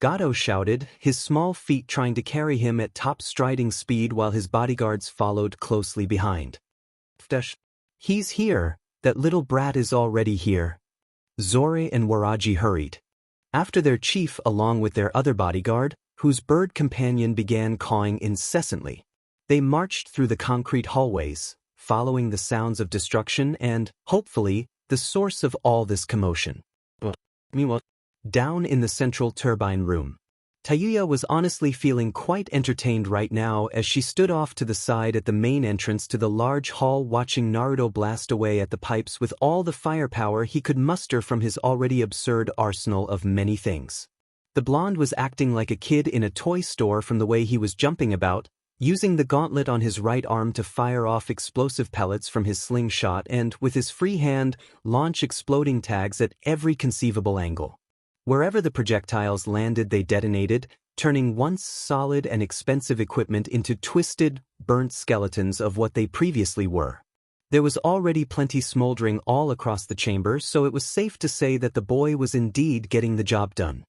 Gato shouted, his small feet trying to carry him at top striding speed while his bodyguards followed closely behind. He's here, that little brat is already here. Zori and Waraji hurried. After their chief along with their other bodyguard, whose bird companion began cawing incessantly. They marched through the concrete hallways, following the sounds of destruction and, hopefully, the source of all this commotion. Meanwhile, down in the central turbine room, Tayuya was honestly feeling quite entertained right now as she stood off to the side at the main entrance to the large hall watching Naruto blast away at the pipes with all the firepower he could muster from his already absurd arsenal of many things. The blonde was acting like a kid in a toy store from the way he was jumping about, using the gauntlet on his right arm to fire off explosive pellets from his slingshot and, with his free hand, launch exploding tags at every conceivable angle. Wherever the projectiles landed they detonated, turning once solid and expensive equipment into twisted, burnt skeletons of what they previously were. There was already plenty smoldering all across the chamber, so it was safe to say that the boy was indeed getting the job done.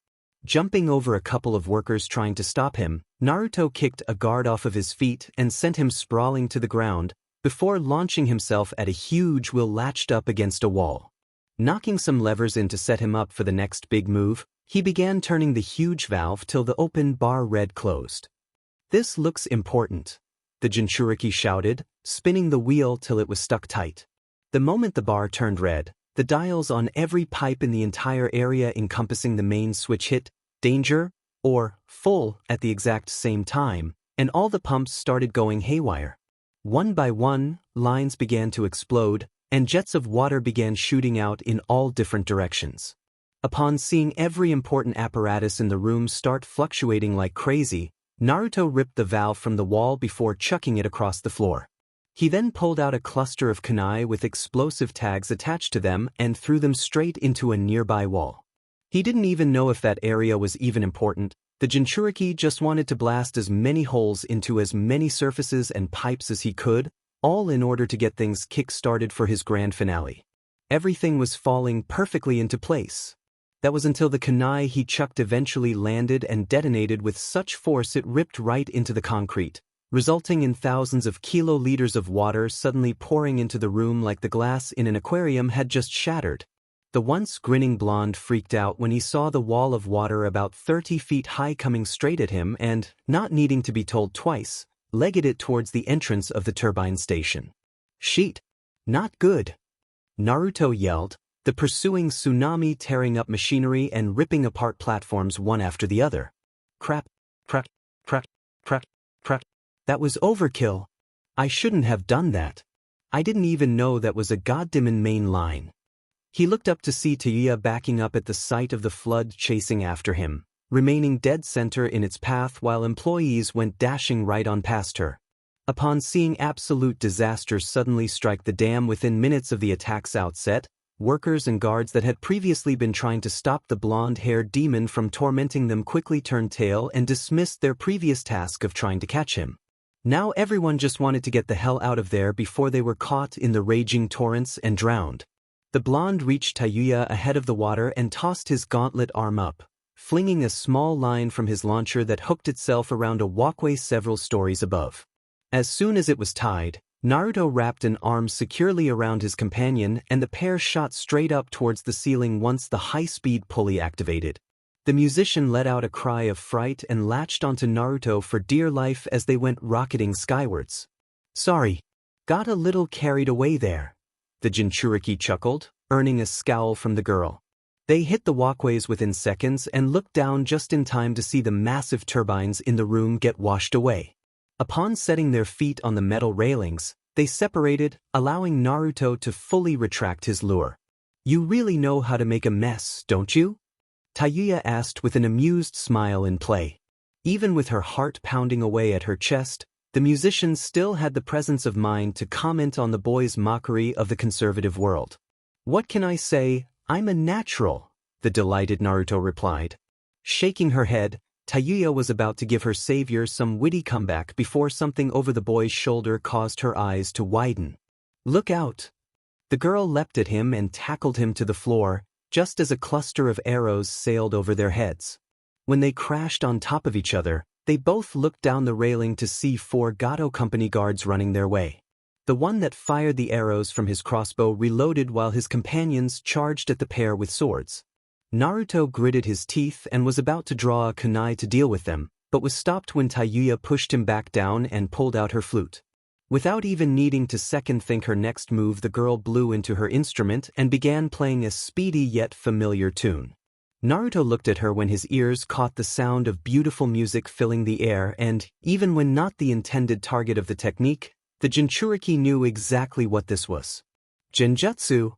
Jumping over a couple of workers trying to stop him, Naruto kicked a guard off of his feet and sent him sprawling to the ground, before launching himself at a huge wheel latched up against a wall. Knocking some levers in to set him up for the next big move, he began turning the huge valve till the open bar red closed. "This looks important," the Jinchuriki shouted, spinning the wheel till it was stuck tight. The moment the bar turned red, the dials on every pipe in the entire area encompassing the main switch hit danger or full at the exact same time, and all the pumps started going haywire. One by one, lines began to explode, and jets of water began shooting out in all different directions. Upon seeing every important apparatus in the room start fluctuating like crazy, Naruto ripped the valve from the wall before chucking it across the floor. He then pulled out a cluster of kunai with explosive tags attached to them and threw them straight into a nearby wall. He didn't even know if that area was even important. The Jinchuriki just wanted to blast as many holes into as many surfaces and pipes as he could, all in order to get things kick-started for his grand finale. Everything was falling perfectly into place. That was until the kunai he chucked eventually landed and detonated with such force it ripped right into the concrete, resulting in thousands of kiloliters of water suddenly pouring into the room like the glass in an aquarium had just shattered. The once grinning blonde freaked out when he saw the wall of water about 30 feet high coming straight at him and, not needing to be told twice, legged it towards the entrance of the turbine station. "Sheet! Not good!" Naruto yelled, the pursuing tsunami tearing up machinery and ripping apart platforms one after the other. "Crap, crap, crap, crap, crap. That was overkill. I shouldn't have done that. I didn't even know that was a goddamn main line." He looked up to see Tayuya backing up at the sight of the flood chasing after him, remaining dead center in its path while employees went dashing right on past her. Upon seeing absolute disaster suddenly strike the dam within minutes of the attack's outset, workers and guards that had previously been trying to stop the blonde-haired demon from tormenting them quickly turned tail and dismissed their previous task of trying to catch him. Now everyone just wanted to get the hell out of there before they were caught in the raging torrents and drowned. The blonde reached Tayuya ahead of the water and tossed his gauntlet arm up, flinging a small line from his launcher that hooked itself around a walkway several stories above. As soon as it was tied, Naruto wrapped an arm securely around his companion and the pair shot straight up towards the ceiling once the high-speed pulley activated. The musician let out a cry of fright and latched onto Naruto for dear life as they went rocketing skywards. "Sorry. Got a little carried away there," the Jinchuriki chuckled, earning a scowl from the girl. They hit the walkways within seconds and looked down just in time to see the massive turbines in the room get washed away. Upon setting their feet on the metal railings, they separated, allowing Naruto to fully retract his lure. "You really know how to make a mess, don't you?" Tayuya asked with an amused smile in play. Even with her heart pounding away at her chest, the musician still had the presence of mind to comment on the boy's mockery of the conservative world. "What can I say? I'm a natural," the delighted Naruto replied. Shaking her head, Tayuya was about to give her savior some witty comeback before something over the boy's shoulder caused her eyes to widen. "Look out!" The girl leapt at him and tackled him to the floor, just as a cluster of arrows sailed over their heads. When they crashed on top of each other, they both looked down the railing to see 4 Gato Company guards running their way. The one that fired the arrows from his crossbow reloaded while his companions charged at the pair with swords. Naruto gritted his teeth and was about to draw a kunai to deal with them, but was stopped when Tayuya pushed him back down and pulled out her flute. Without even needing to second-think her next move, the girl blew into her instrument and began playing a speedy yet familiar tune. Naruto looked at her when his ears caught the sound of beautiful music filling the air, and, even when not the intended target of the technique, the Jinchuriki knew exactly what this was. Genjutsu!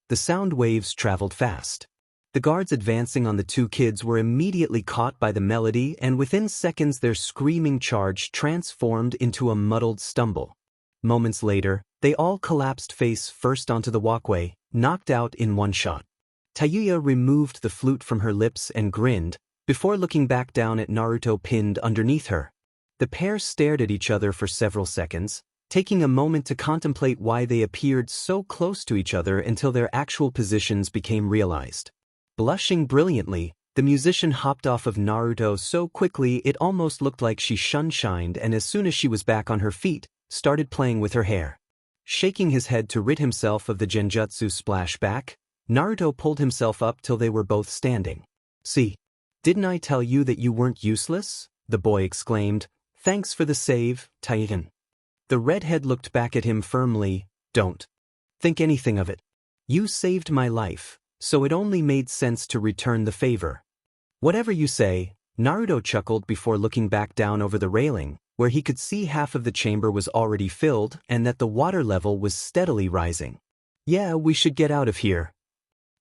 The sound waves traveled fast. The guards advancing on the two kids were immediately caught by the melody, and within seconds their screaming charge transformed into a muddled stumble. Moments later, they all collapsed face first onto the walkway, knocked out in one shot. Tayuya removed the flute from her lips and grinned, before looking back down at Naruto pinned underneath her. The pair stared at each other for several seconds, taking a moment to contemplate why they appeared so close to each other until their actual positions became realized. Blushing brilliantly, the musician hopped off of Naruto so quickly it almost looked like she sunshined, and as soon as she was back on her feet, started playing with her hair. Shaking his head to rid himself of the genjutsu splashback, Naruto pulled himself up till they were both standing. "See, didn't I tell you that you weren't useless?" the boy exclaimed. "Thanks for the save, Titan." The redhead looked back at him firmly. "Don't think anything of it. You saved my life, so it only made sense to return the favor." "Whatever you say," Naruto chuckled before looking back down over the railing, where he could see half of the chamber was already filled and that the water level was steadily rising. "Yeah, we should get out of here."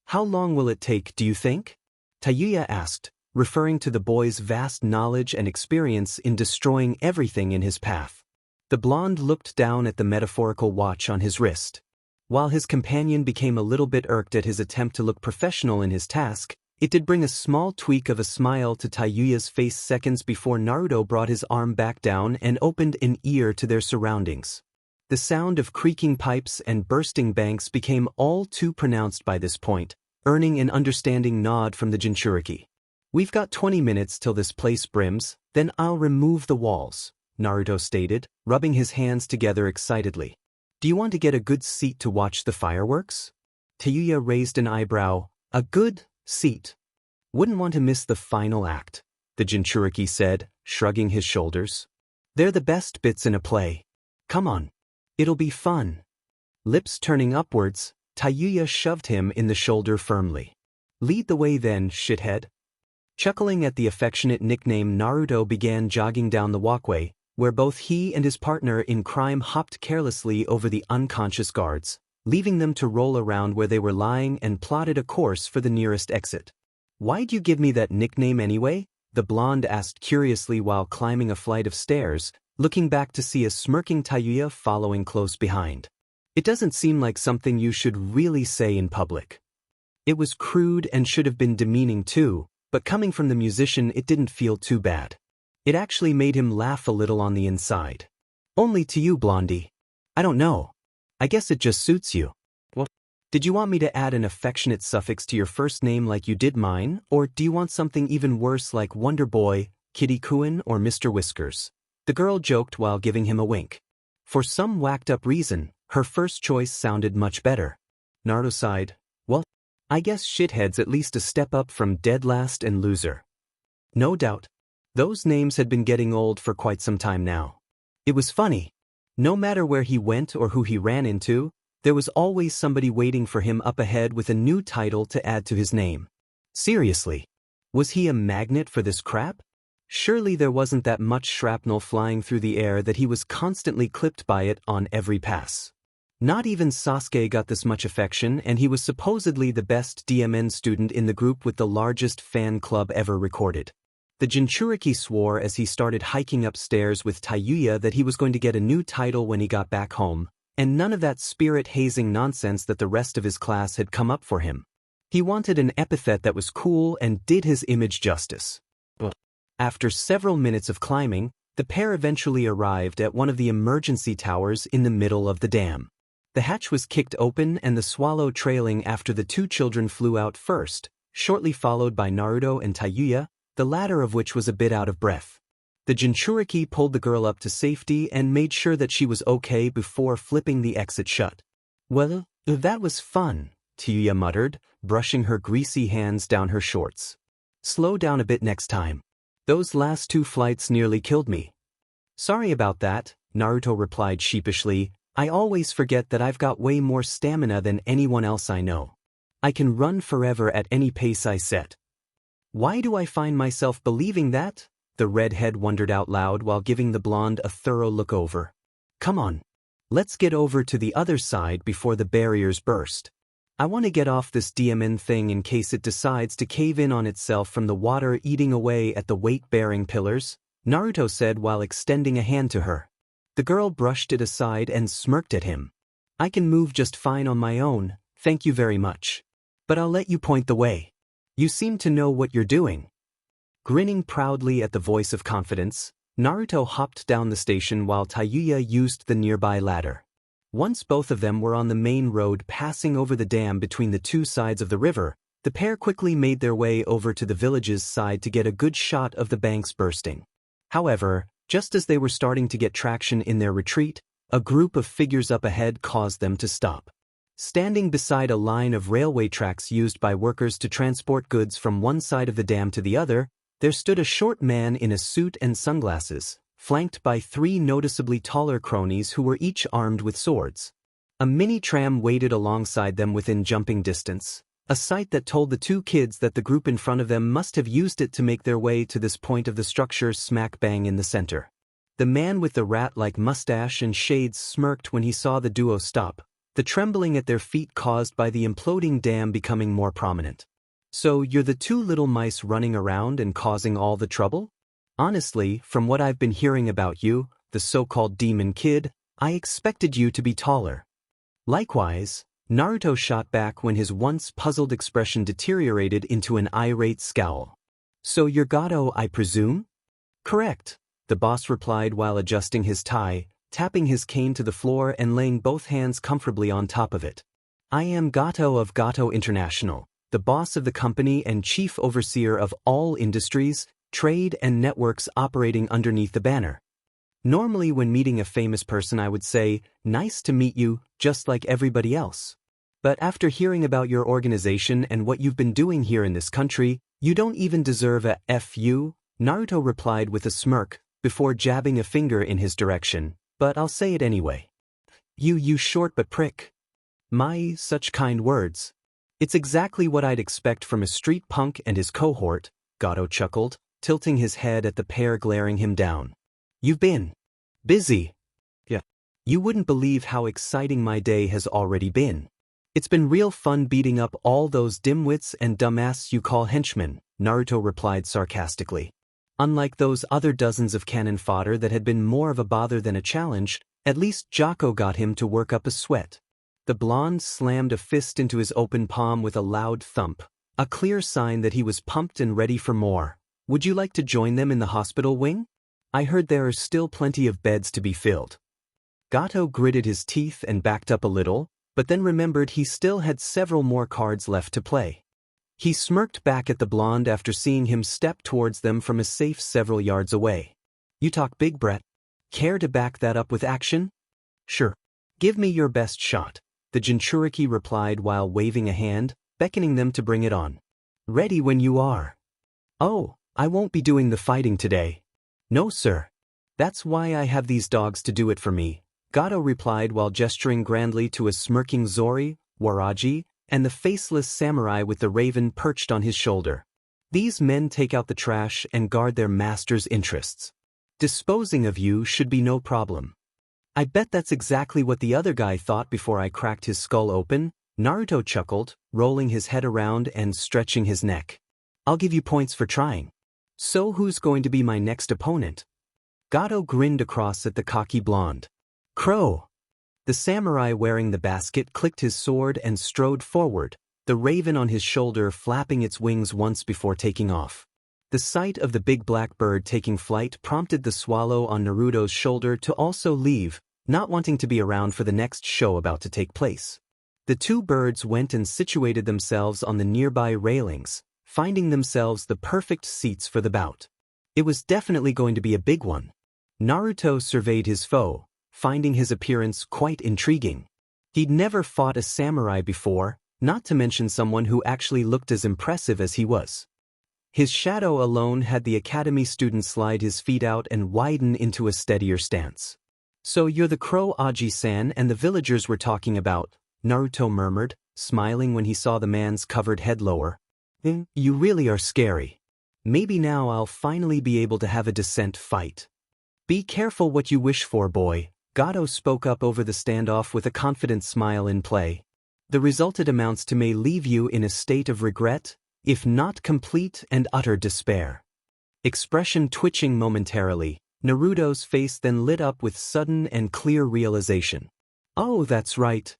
"How long will it take, do you think?" Tayuya asked, referring to the boy's vast knowledge and experience in destroying everything in his path. The blonde looked down at the metaphorical watch on his wrist. While his companion became a little bit irked at his attempt to look professional in his task, it did bring a small tweak of a smile to Tayuya's face seconds before Naruto brought his arm back down and opened an ear to their surroundings. The sound of creaking pipes and bursting banks became all too pronounced by this point, earning an understanding nod from the Jinchuriki. "We've got 20 minutes till this place brims, then I'll remove the walls," Naruto stated, rubbing his hands together excitedly. "Do you want to get a good seat to watch the fireworks?" Tayuya raised an eyebrow. "A good seat. Wouldn't want to miss the final act," the Jinchuriki said, shrugging his shoulders. "They're the best bits in a play. Come on. It'll be fun." Lips turning upwards, Tayuya shoved him in the shoulder firmly. "Lead the way then, shithead." Chuckling at the affectionate nickname, Naruto began jogging down the walkway, where both he and his partner in crime hopped carelessly over the unconscious guards, leaving them to roll around where they were lying, and plotted a course for the nearest exit. "Why'd you give me that nickname anyway?" the blonde asked curiously while climbing a flight of stairs, looking back to see a smirking Tayuya following close behind. "It doesn't seem like something you should really say in public." It was crude and should have been demeaning too, but coming from the musician it didn't feel too bad. It actually made him laugh a little on the inside. "Only to you, Blondie. I don't know. I guess it just suits you." "Well, did you want me to add an affectionate suffix to your first name like you did mine, or do you want something even worse like Wonder Boy, Kitty-Kuin, or Mr. Whiskers?" The girl joked while giving him a wink. For some whacked-up reason, her first choice sounded much better. Naruto sighed. "Well, I guess shithead's at least a step up from dead last and loser." No doubt. Those names had been getting old for quite some time now. It was funny. No matter where he went or who he ran into, there was always somebody waiting for him up ahead with a new title to add to his name. Seriously. Was he a magnet for this crap? Surely there wasn't that much shrapnel flying through the air that he was constantly clipped by it on every pass. Not even Sasuke got this much affection, and he was supposedly the best DMN student in the group with the largest fan club ever recorded. The Jinchuriki swore as he started hiking upstairs with Tayuya that he was going to get a new title when he got back home, and none of that spirit-hazing nonsense that the rest of his class had come up for him. He wanted an epithet that was cool and did his image justice. After several minutes of climbing, the pair eventually arrived at one of the emergency towers in the middle of the dam. The hatch was kicked open and the swallow trailing after the two children flew out first, shortly followed by Naruto and Tayuya, the latter of which was a bit out of breath. The Jinchuriki pulled the girl up to safety and made sure that she was okay before flipping the exit shut. "Well, that was fun," Tayuya muttered, brushing her greasy hands down her shorts. "Slow down a bit next time. Those last two flights nearly killed me." "Sorry about that," Naruto replied sheepishly. I always forget that I've got way more stamina than anyone else I know. I can run forever at any pace I set. Why do I find myself believing that? The redhead wondered out loud while giving the blonde a thorough look over. Come on. Let's get over to the other side before the barriers burst. I want to get off this diamond thing in case it decides to cave in on itself from the water eating away at the weight-bearing pillars, Naruto said while extending a hand to her. The girl brushed it aside and smirked at him. I can move just fine on my own, thank you very much. But I'll let you point the way. You seem to know what you're doing. Grinning proudly at the voice of confidence, Naruto hopped down the station while Tayuya used the nearby ladder. Once both of them were on the main road passing over the dam between the two sides of the river, the pair quickly made their way over to the village's side to get a good shot of the banks bursting. However, just as they were starting to get traction in their retreat, a group of figures up ahead caused them to stop. Standing beside a line of railway tracks used by workers to transport goods from one side of the dam to the other, there stood a short man in a suit and sunglasses, flanked by three noticeably taller cronies who were each armed with swords. A mini-tram waited alongside them within jumping distance, a sight that told the two kids that the group in front of them must have used it to make their way to this point of the structure smack bang in the center. The man with the rat-like mustache and shades smirked when he saw the duo stop, the trembling at their feet caused by the imploding dam becoming more prominent. So you're the two little mice running around and causing all the trouble? Honestly, from what I've been hearing about you, the so-called demon kid, I expected you to be taller. Likewise, Naruto shot back when his once puzzled expression deteriorated into an irate scowl. So you're Gato, I presume? Correct, the boss replied while adjusting his tie, tapping his cane to the floor and laying both hands comfortably on top of it. I am Gato of Gato International, the boss of the company and chief overseer of all industries, trade and networks operating underneath the banner. Normally when meeting a famous person I would say, nice to meet you, just like everybody else. But after hearing about your organization and what you've been doing here in this country, you don't even deserve a F.U., Naruto replied with a smirk, before jabbing a finger in his direction, but I'll say it anyway. You short but prick. My, such kind words. It's exactly what I'd expect from a street punk and his cohort, Gato chuckled, tilting his head at the pair glaring him down. You've been busy. Yeah. You wouldn't believe how exciting my day has already been. It's been real fun beating up all those dimwits and dumbasses you call henchmen, Naruto replied sarcastically. Unlike those other dozens of cannon fodder that had been more of a bother than a challenge, at least Jocko got him to work up a sweat. The blonde slammed a fist into his open palm with a loud thump, a clear sign that he was pumped and ready for more. Would you like to join them in the hospital wing? I heard there are still plenty of beds to be filled. Gato gritted his teeth and backed up a little, but then remembered he still had several more cards left to play. He smirked back at the blonde after seeing him step towards them from a safe several yards away. You talk big, Brett. Care to back that up with action? Sure. Give me your best shot, the Jinchuriki replied while waving a hand, beckoning them to bring it on. Ready when you are. Oh, I won't be doing the fighting today. No, sir. That's why I have these dogs to do it for me, Gato replied while gesturing grandly to a smirking Zori, Waraji, and the faceless samurai with the raven perched on his shoulder. These men take out the trash and guard their master's interests. Disposing of you should be no problem. I bet that's exactly what the other guy thought before I cracked his skull open, Naruto chuckled, rolling his head around and stretching his neck. I'll give you points for trying. So who's going to be my next opponent? Gato grinned across at the cocky blonde. Crow. The samurai wearing the basket clicked his sword and strode forward, the raven on his shoulder flapping its wings once before taking off. The sight of the big black bird taking flight prompted the swallow on Naruto's shoulder to also leave, not wanting to be around for the next show about to take place. The two birds went and situated themselves on the nearby railings, finding themselves the perfect seats for the bout. It was definitely going to be a big one. Naruto surveyed his foe, finding his appearance quite intriguing. He'd never fought a samurai before, not to mention someone who actually looked as impressive as he was. His shadow alone had the academy student slide his feet out and widen into a steadier stance. So you're the crow Aji-san and the villagers we're talking about, Naruto murmured, smiling when he saw the man's covered head lower. You really are scary. Maybe now I'll finally be able to have a decent fight. Be careful what you wish for, boy, Gato spoke up over the standoff with a confident smile in play. The resultant amounts to may leave you in a state of regret, if not complete and utter despair. Expression twitching momentarily, Naruto's face then lit up with sudden and clear realization. Oh, that's right.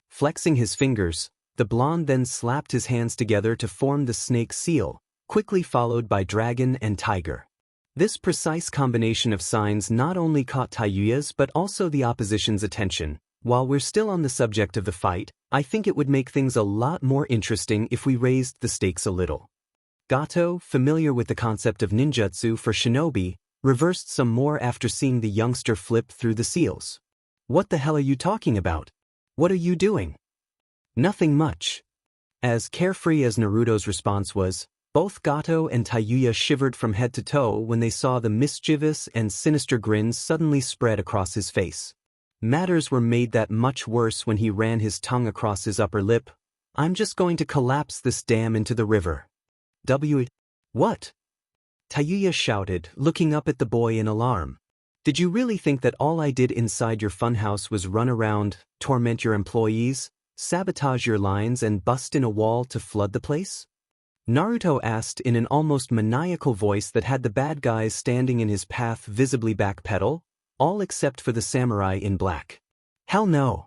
Flexing his fingers, the blonde then slapped his hands together to form the snake seal, quickly followed by dragon and tiger. This precise combination of signs not only caught Tayuya's but also the opposition's attention. While we're still on the subject of the fight, I think it would make things a lot more interesting if we raised the stakes a little. Gato, familiar with the concept of ninjutsu for shinobi, reversed some more after seeing the youngster flip through the seals. What the hell are you talking about? What are you doing? Nothing much. As carefree as Naruto's response was, both Gato and Tayuya shivered from head to toe when they saw the mischievous and sinister grin suddenly spread across his face. Matters were made that much worse when he ran his tongue across his upper lip. I'm just going to collapse this dam into the river. What? Tayuya shouted, looking up at the boy in alarm. Did you really think that all I did inside your funhouse was run around, torment your employees, sabotage your lines and bust in a wall to flood the place? Naruto asked in an almost maniacal voice that had the bad guys standing in his path visibly backpedal, all except for the samurai in black. Hell no.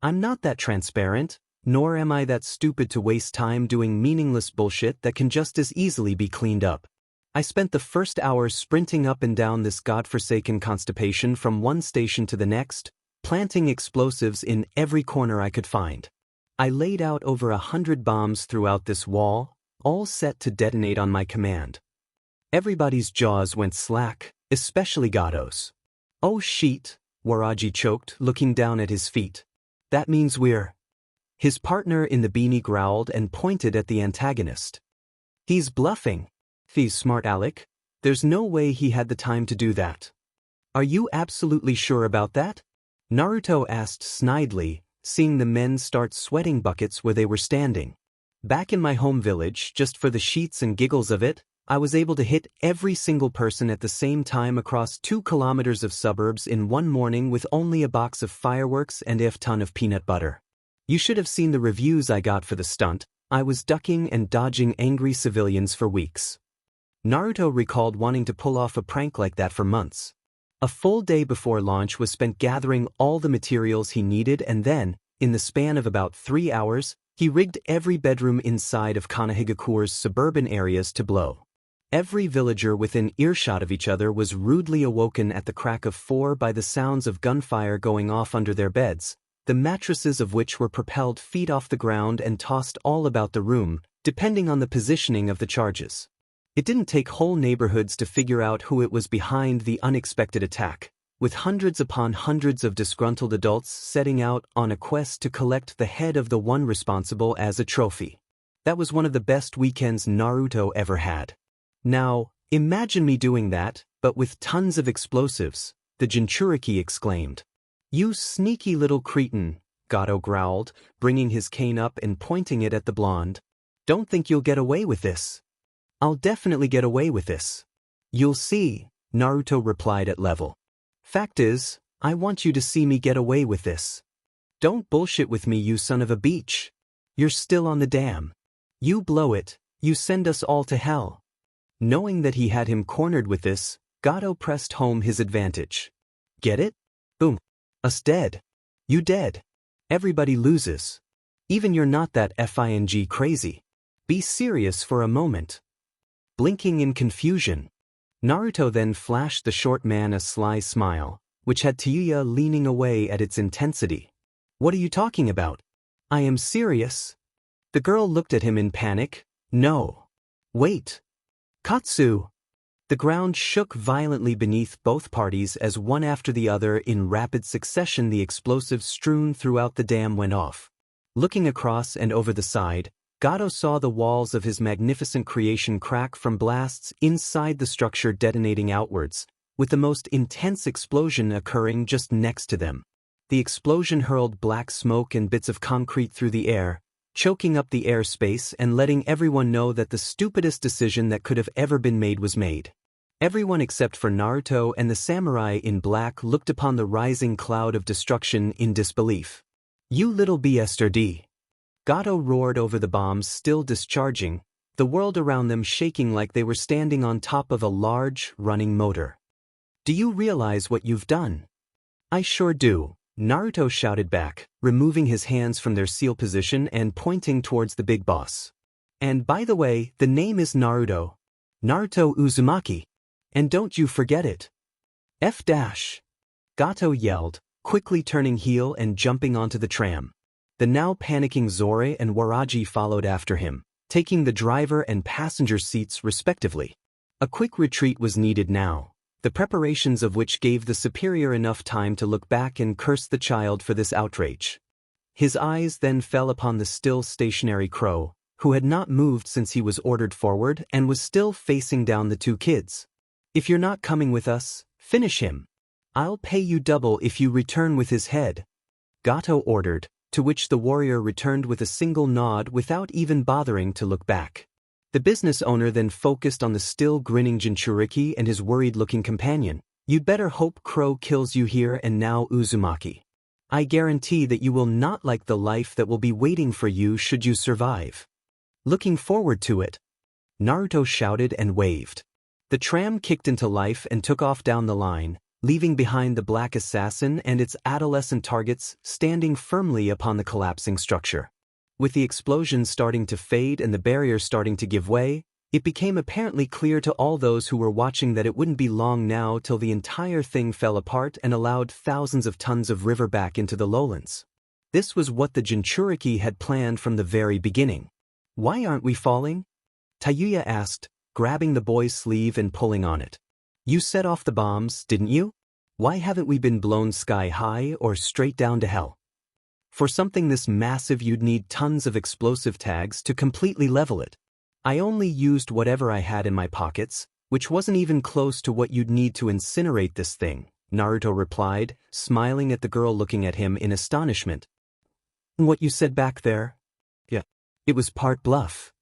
I'm not that transparent, nor am I that stupid to waste time doing meaningless bullshit that can just as easily be cleaned up. I spent the first hour sprinting up and down this godforsaken constipation from one station to the next, planting explosives in every corner I could find. I laid out over 100 bombs throughout this wall, all set to detonate on my command. Everybody's jaws went slack, especially Gato's. Oh shit, Waraji choked, looking down at his feet. That means we're... His partner in the beanie growled and pointed at the antagonist. He's bluffing. He's smart aleck. There's no way he had the time to do that. Are you absolutely sure about that? Naruto asked snidely, seeing the men start sweating buckets where they were standing. Back in my home village, just for the sheets and giggles of it, I was able to hit every single person at the same time across 2 kilometers of suburbs in one morning with only a box of fireworks and a ton of peanut butter. You should have seen the reviews I got for the stunt. I was ducking and dodging angry civilians for weeks. Naruto recalled wanting to pull off a prank like that for months. A full day before launch was spent gathering all the materials he needed, and then, in the span of about 3 hours, he rigged every bedroom inside of Konohagakure's suburban areas to blow. Every villager within earshot of each other was rudely awoken at the crack of 4 by the sounds of gunfire going off under their beds, the mattresses of which were propelled feet off the ground and tossed all about the room, depending on the positioning of the charges. It didn't take whole neighborhoods to figure out who it was behind the unexpected attack, with hundreds upon hundreds of disgruntled adults setting out on a quest to collect the head of the one responsible as a trophy. That was one of the best weekends Naruto ever had. Now, imagine me doing that, but with tons of explosives, the Jinchuriki exclaimed. You sneaky little cretin, Gato growled, bringing his cane up and pointing it at the blonde. Don't think you'll get away with this. I'll definitely get away with this. You'll see, Naruto replied at level. Fact is, I want you to see me get away with this. Don't bullshit with me, you son of a bitch. You're still on the dam. You blow it, you send us all to hell. Knowing that he had him cornered with this, Gato pressed home his advantage. Get it? Boom. Us dead. You dead. Everybody loses. Even you're not that FING crazy. Be serious for a moment. Blinking in confusion, Naruto then flashed the short man a sly smile, which had Tayuya leaning away at its intensity. What are you talking about? I am serious. The girl looked at him in panic. No. Wait. Katsu. The ground shook violently beneath both parties as one after the other in rapid succession the explosives strewn throughout the dam went off. Looking across and over the side, Gato saw the walls of his magnificent creation crack from blasts inside the structure detonating outwards, with the most intense explosion occurring just next to them. The explosion hurled black smoke and bits of concrete through the air, choking up the airspace and letting everyone know that the stupidest decision that could have ever been made was made. Everyone except for Naruto and the samurai in black looked upon the rising cloud of destruction in disbelief. "You little bastard!" Gato roared over the bombs still discharging, the world around them shaking like they were standing on top of a large, running motor. "Do you realize what you've done?" "I sure do," Naruto shouted back, removing his hands from their seal position and pointing towards the big boss. "And by the way, the name is Naruto. Naruto Uzumaki. And don't you forget it." F-. Gato yelled, quickly turning heel and jumping onto the tram. The now panicking Zore and Waraji followed after him, taking the driver and passenger seats respectively. A quick retreat was needed now, the preparations of which gave the superior enough time to look back and curse the child for this outrage. His eyes then fell upon the still stationary crow, who had not moved since he was ordered forward and was still facing down the two kids. "If you're not coming with us, finish him. I'll pay you double if you return with his head," Gato ordered, to which the warrior returned with a single nod without even bothering to look back. The business owner then focused on the still grinning Jinchuriki and his worried-looking companion. "You'd better hope Crow kills you here and now, Uzumaki. I guarantee that you will not like the life that will be waiting for you should you survive." "Looking forward to it," Naruto shouted and waved. The tram kicked into life and took off down the line, leaving behind the black assassin and its adolescent targets standing firmly upon the collapsing structure. With the explosion starting to fade and the barrier starting to give way, it became apparently clear to all those who were watching that it wouldn't be long now till the entire thing fell apart and allowed thousands of tons of river back into the lowlands. This was what the Jinchuriki had planned from the very beginning. "Why aren't we falling?" Tayuya asked, grabbing the boy's sleeve and pulling on it. "You set off the bombs, didn't you? Why haven't we been blown sky high or straight down to hell? For something this massive you'd need tons of explosive tags to completely level it. I only used whatever I had in my pockets, which wasn't even close to what you'd need to incinerate this thing," Naruto replied, smiling at the girl looking at him in astonishment. "What you said back there? Yeah. It was part bluff."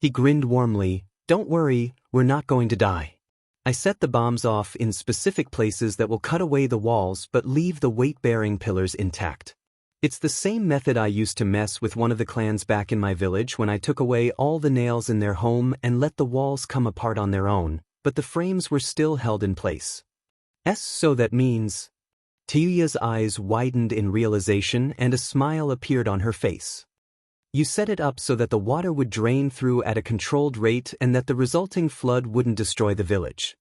He grinned warmly. "Don't worry, we're not going to die. I set the bombs off in specific places that will cut away the walls but leave the weight-bearing pillars intact. It's the same method I used to mess with one of the clans back in my village when I took away all the nails in their home and let the walls come apart on their own, but the frames were still held in place." So that means..." Tayuya's eyes widened in realization and a smile appeared on her face. "You set it up so that the water would drain through at a controlled rate and that the resulting flood wouldn't destroy the village.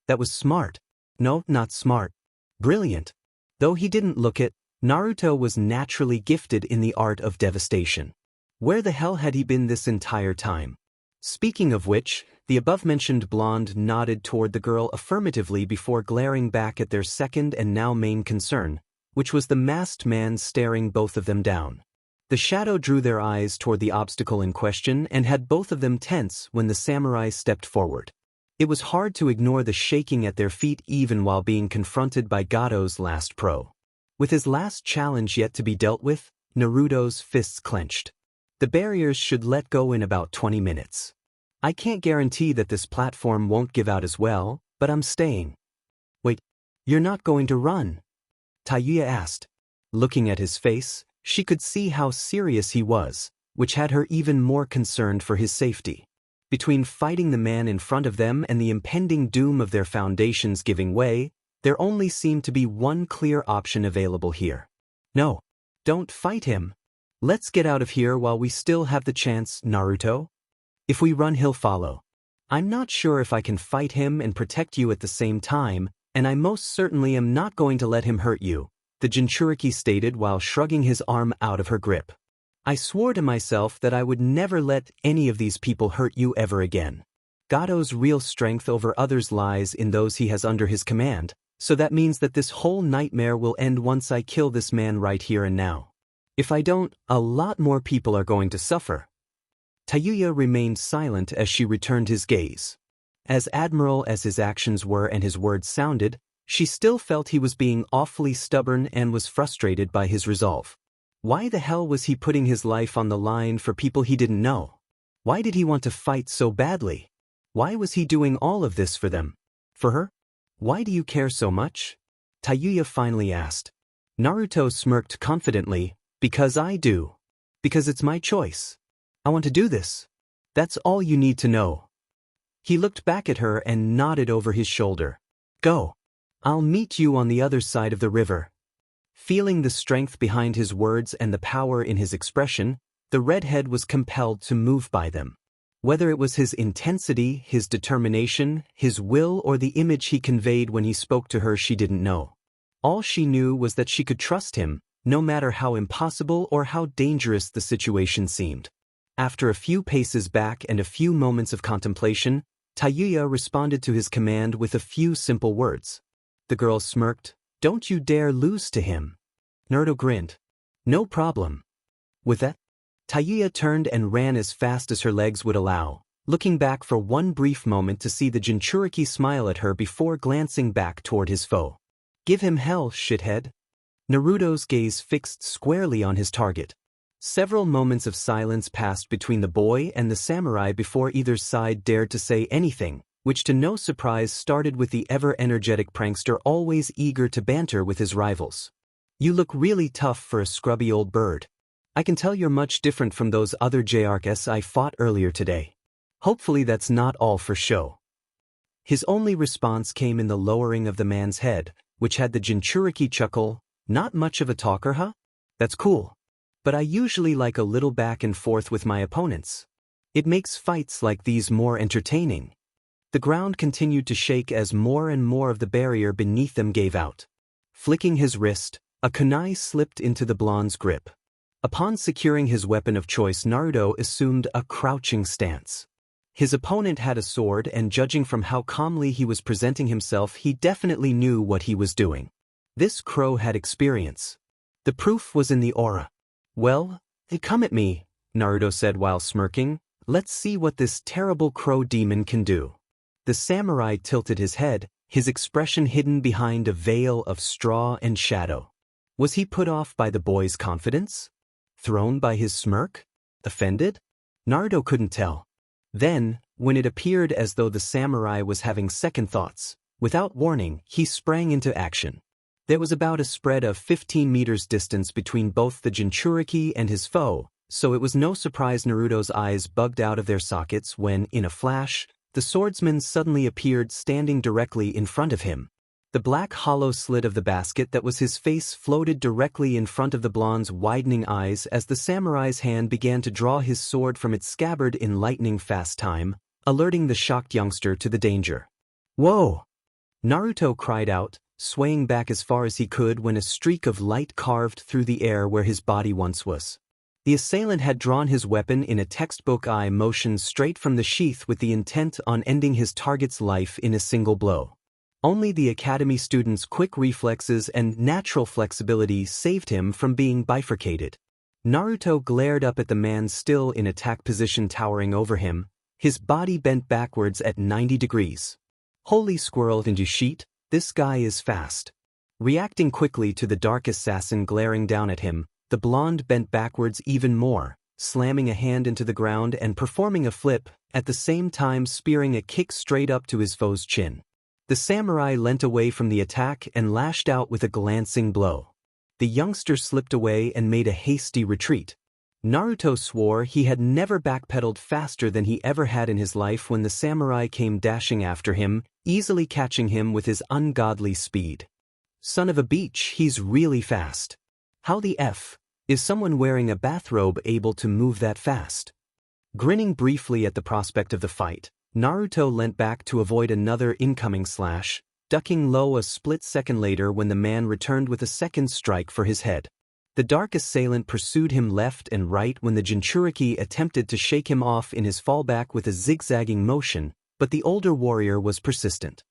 That was smart. No, not smart. Brilliant." Though he didn't look it, Naruto was naturally gifted in the art of devastation. Where the hell had he been this entire time? Speaking of which, the above-mentioned blonde nodded toward the girl affirmatively before glaring back at their second and now main concern, which was the masked man staring both of them down. The shadow drew their eyes toward the obstacle in question and had both of them tense when the samurai stepped forward. It was hard to ignore the shaking at their feet even while being confronted by Gato's last pro. With his last challenge yet to be dealt with, Naruto's fists clenched. The barriers should let go in about 20 minutes. "I can't guarantee that this platform won't give out as well, but I'm staying." "Wait, you're not going to run?" Tayuya asked. Looking at his face, she could see how serious he was, which had her even more concerned for his safety. Between fighting the man in front of them and the impending doom of their foundations giving way, there only seemed to be one clear option available here. "No, don't fight him. Let's get out of here while we still have the chance, Naruto. If we run, he'll follow. I'm not sure if I can fight him and protect you at the same time, and I most certainly am not going to let him hurt you," the Jinchuriki stated while shrugging his arm out of her grip. "I swore to myself that I would never let any of these people hurt you ever again. Gato's real strength over others lies in those he has under his command, so that means that this whole nightmare will end once I kill this man right here and now. If I don't, a lot more people are going to suffer." Tayuya remained silent as she returned his gaze. As admirable as his actions were and his words sounded, she still felt he was being awfully stubborn and was frustrated by his resolve. Why the hell was he putting his life on the line for people he didn't know? Why did he want to fight so badly? Why was he doing all of this for them? For her? Why do you care so much? Tayuya finally asked. Naruto smirked confidently, because I do. Because it's my choice. I want to do this. That's all you need to know. He looked back at her and nodded over his shoulder. Go. I'll meet you on the other side of the river. Feeling the strength behind his words and the power in his expression, the redhead was compelled to move by them. Whether it was his intensity, his determination, his will, or the image he conveyed when he spoke to her, she didn't know. All she knew was that she could trust him, no matter how impossible or how dangerous the situation seemed. After a few paces back and a few moments of contemplation, Tayuya responded to his command with a few simple words. The girl smirked. Don't you dare lose to him. Naruto grinned. No problem. With that, Tayuya turned and ran as fast as her legs would allow, looking back for one brief moment to see the Jinchuriki smile at her before glancing back toward his foe. Give him hell, shithead. Naruto's gaze fixed squarely on his target. Several moments of silence passed between the boy and the samurai before either side dared to say anything, which to no surprise started with the ever-energetic prankster always eager to banter with his rivals. You look really tough for a scrubby old bird. I can tell you're much different from those other JRKs I fought earlier today. Hopefully that's not all for show. His only response came in the lowering of the man's head, which had the Jinchuriki chuckle. Not much of a talker, huh? That's cool. But I usually like a little back and forth with my opponents. It makes fights like these more entertaining. The ground continued to shake as more and more of the barrier beneath them gave out. Flicking his wrist, a kunai slipped into the blonde's grip. Upon securing his weapon of choice, Naruto assumed a crouching stance. His opponent had a sword, and judging from how calmly he was presenting himself, he definitely knew what he was doing. This crow had experience. The proof was in the aura. Well, come at me, Naruto said while smirking. Let's see what this terrible crow demon can do. The samurai tilted his head, his expression hidden behind a veil of straw and shadow. Was he put off by the boy's confidence? Thrown by his smirk? Offended? Naruto couldn't tell. Then, when it appeared as though the samurai was having second thoughts, without warning, he sprang into action. There was about a spread of 15 meters distance between both the Jinchuriki and his foe, so it was no surprise Naruto's eyes bugged out of their sockets when, in a flash, the swordsman suddenly appeared standing directly in front of him. The black hollow slit of the basket that was his face floated directly in front of the blonde's widening eyes as the samurai's hand began to draw his sword from its scabbard in lightning-fast time, alerting the shocked youngster to the danger. Whoa! Naruto cried out, swaying back as far as he could when a streak of light carved through the air where his body once was. The assailant had drawn his weapon in a textbook eye motion straight from the sheath with the intent on ending his target's life in a single blow. Only the academy student's quick reflexes and natural flexibility saved him from being bifurcated. Naruto glared up at the man still in attack position towering over him, his body bent backwards at 90 degrees. Holy squirrel into sheet, this guy is fast. Reacting quickly to the dark assassin glaring down at him, the blonde bent backwards even more, slamming a hand into the ground and performing a flip, at the same time spearing a kick straight up to his foe's chin. The samurai leant away from the attack and lashed out with a glancing blow. The youngster slipped away and made a hasty retreat. Naruto swore he had never backpedaled faster than he ever had in his life when the samurai came dashing after him, easily catching him with his ungodly speed. Son of a beach, he's really fast. How the F is someone wearing a bathrobe able to move that fast? Grinning briefly at the prospect of the fight, Naruto leant back to avoid another incoming slash, ducking low a split second later when the man returned with a second strike for his head. The dark assailant pursued him left and right when the Jinchuriki attempted to shake him off in his fallback with a zigzagging motion, but the older warrior was persistent.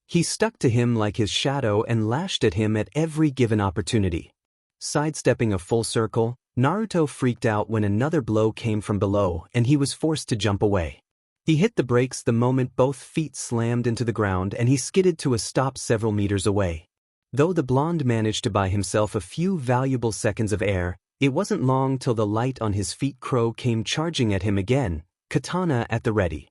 He stuck to him like his shadow and lashed at him at every given opportunity. Sidestepping a full circle, Naruto freaked out when another blow came from below and he was forced to jump away. He hit the brakes the moment both feet slammed into the ground and he skidded to a stop several meters away. Though the blonde managed to buy himself a few valuable seconds of air, it wasn't long till the light on his feet Crow came charging at him again, katana at the ready.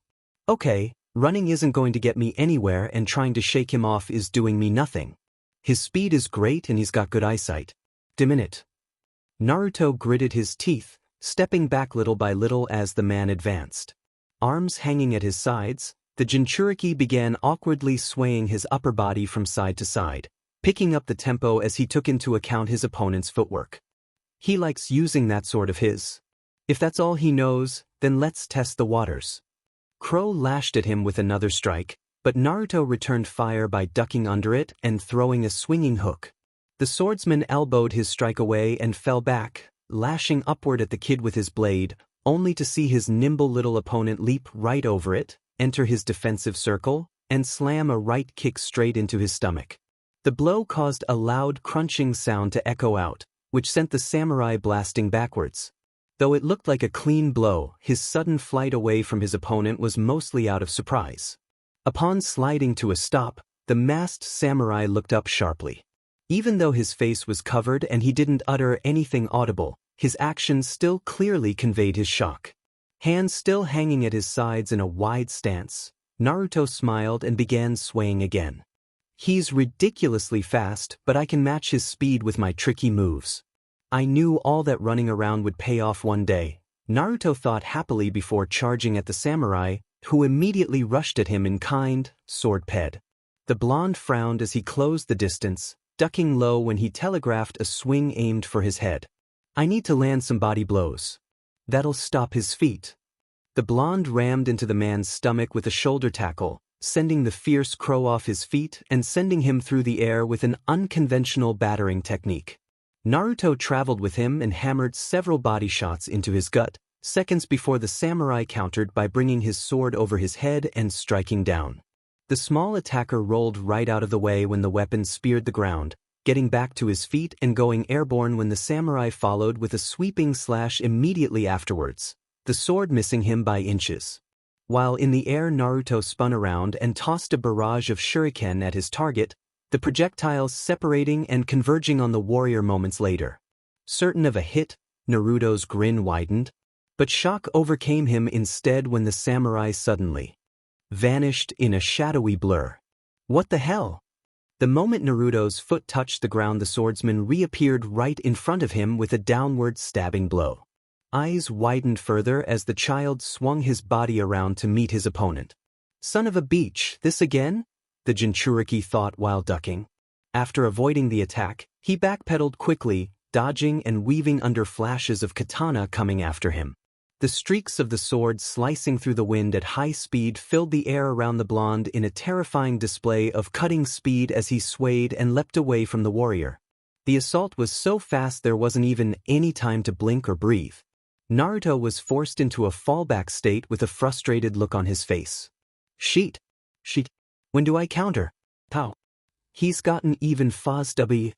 Okay, running isn't going to get me anywhere and trying to shake him off is doing me nothing. His speed is great and he's got good eyesight. Dimminute. Naruto gritted his teeth, stepping back little by little as the man advanced. Arms hanging at his sides, the Jinchuriki began awkwardly swaying his upper body from side to side, picking up the tempo as he took into account his opponent's footwork. He likes using that sort of his. If that's all he knows, then let's test the waters. Crow lashed at him with another strike, but Naruto returned fire by ducking under it and throwing a swinging hook. The swordsman elbowed his strike away and fell back, lashing upward at the kid with his blade, only to see his nimble little opponent leap right over it, enter his defensive circle, and slam a right kick straight into his stomach. The blow caused a loud crunching sound to echo out, which sent the samurai blasting backwards. Though it looked like a clean blow, his sudden flight away from his opponent was mostly out of surprise. Upon sliding to a stop, the masked samurai looked up sharply. Even though his face was covered and he didn't utter anything audible, his actions still clearly conveyed his shock. Hands still hanging at his sides in a wide stance, Naruto smiled and began swaying again. He's ridiculously fast, but I can match his speed with my tricky moves. I knew all that running around would pay off one day, Naruto thought happily before charging at the samurai, who immediately rushed at him in kind, sword-ped. The blonde frowned as he closed the distance, ducking low when he telegraphed a swing aimed for his head. I need to land some body blows. That'll stop his feet. The blonde rammed into the man's stomach with a shoulder tackle, sending the fierce Crow off his feet and sending him through the air with an unconventional battering technique. Naruto traveled with him and hammered several body shots into his gut, seconds before the samurai countered by bringing his sword over his head and striking down. The small attacker rolled right out of the way when the weapon speared the ground, getting back to his feet and going airborne when the samurai followed with a sweeping slash immediately afterwards, the sword missing him by inches. While in the air, Naruto spun around and tossed a barrage of shuriken at his target, the projectiles separating and converging on the warrior moments later. Certain of a hit, Naruto's grin widened, but shock overcame him instead when the samurai suddenly vanished in a shadowy blur. What the hell? The moment Naruto's foot touched the ground, the swordsman reappeared right in front of him with a downward stabbing blow. Eyes widened further as the child swung his body around to meet his opponent. Son of a beach, this again? The Jinchuriki thought while ducking. After avoiding the attack, he backpedaled quickly, dodging and weaving under flashes of katana coming after him. The streaks of the sword slicing through the wind at high speed filled the air around the blonde in a terrifying display of cutting speed as he swayed and leapt away from the warrior. The assault was so fast there wasn't even any time to blink or breathe. Naruto was forced into a fallback state with a frustrated look on his face. Sheet. When do I counter? Pow. He's gotten even fuzzy.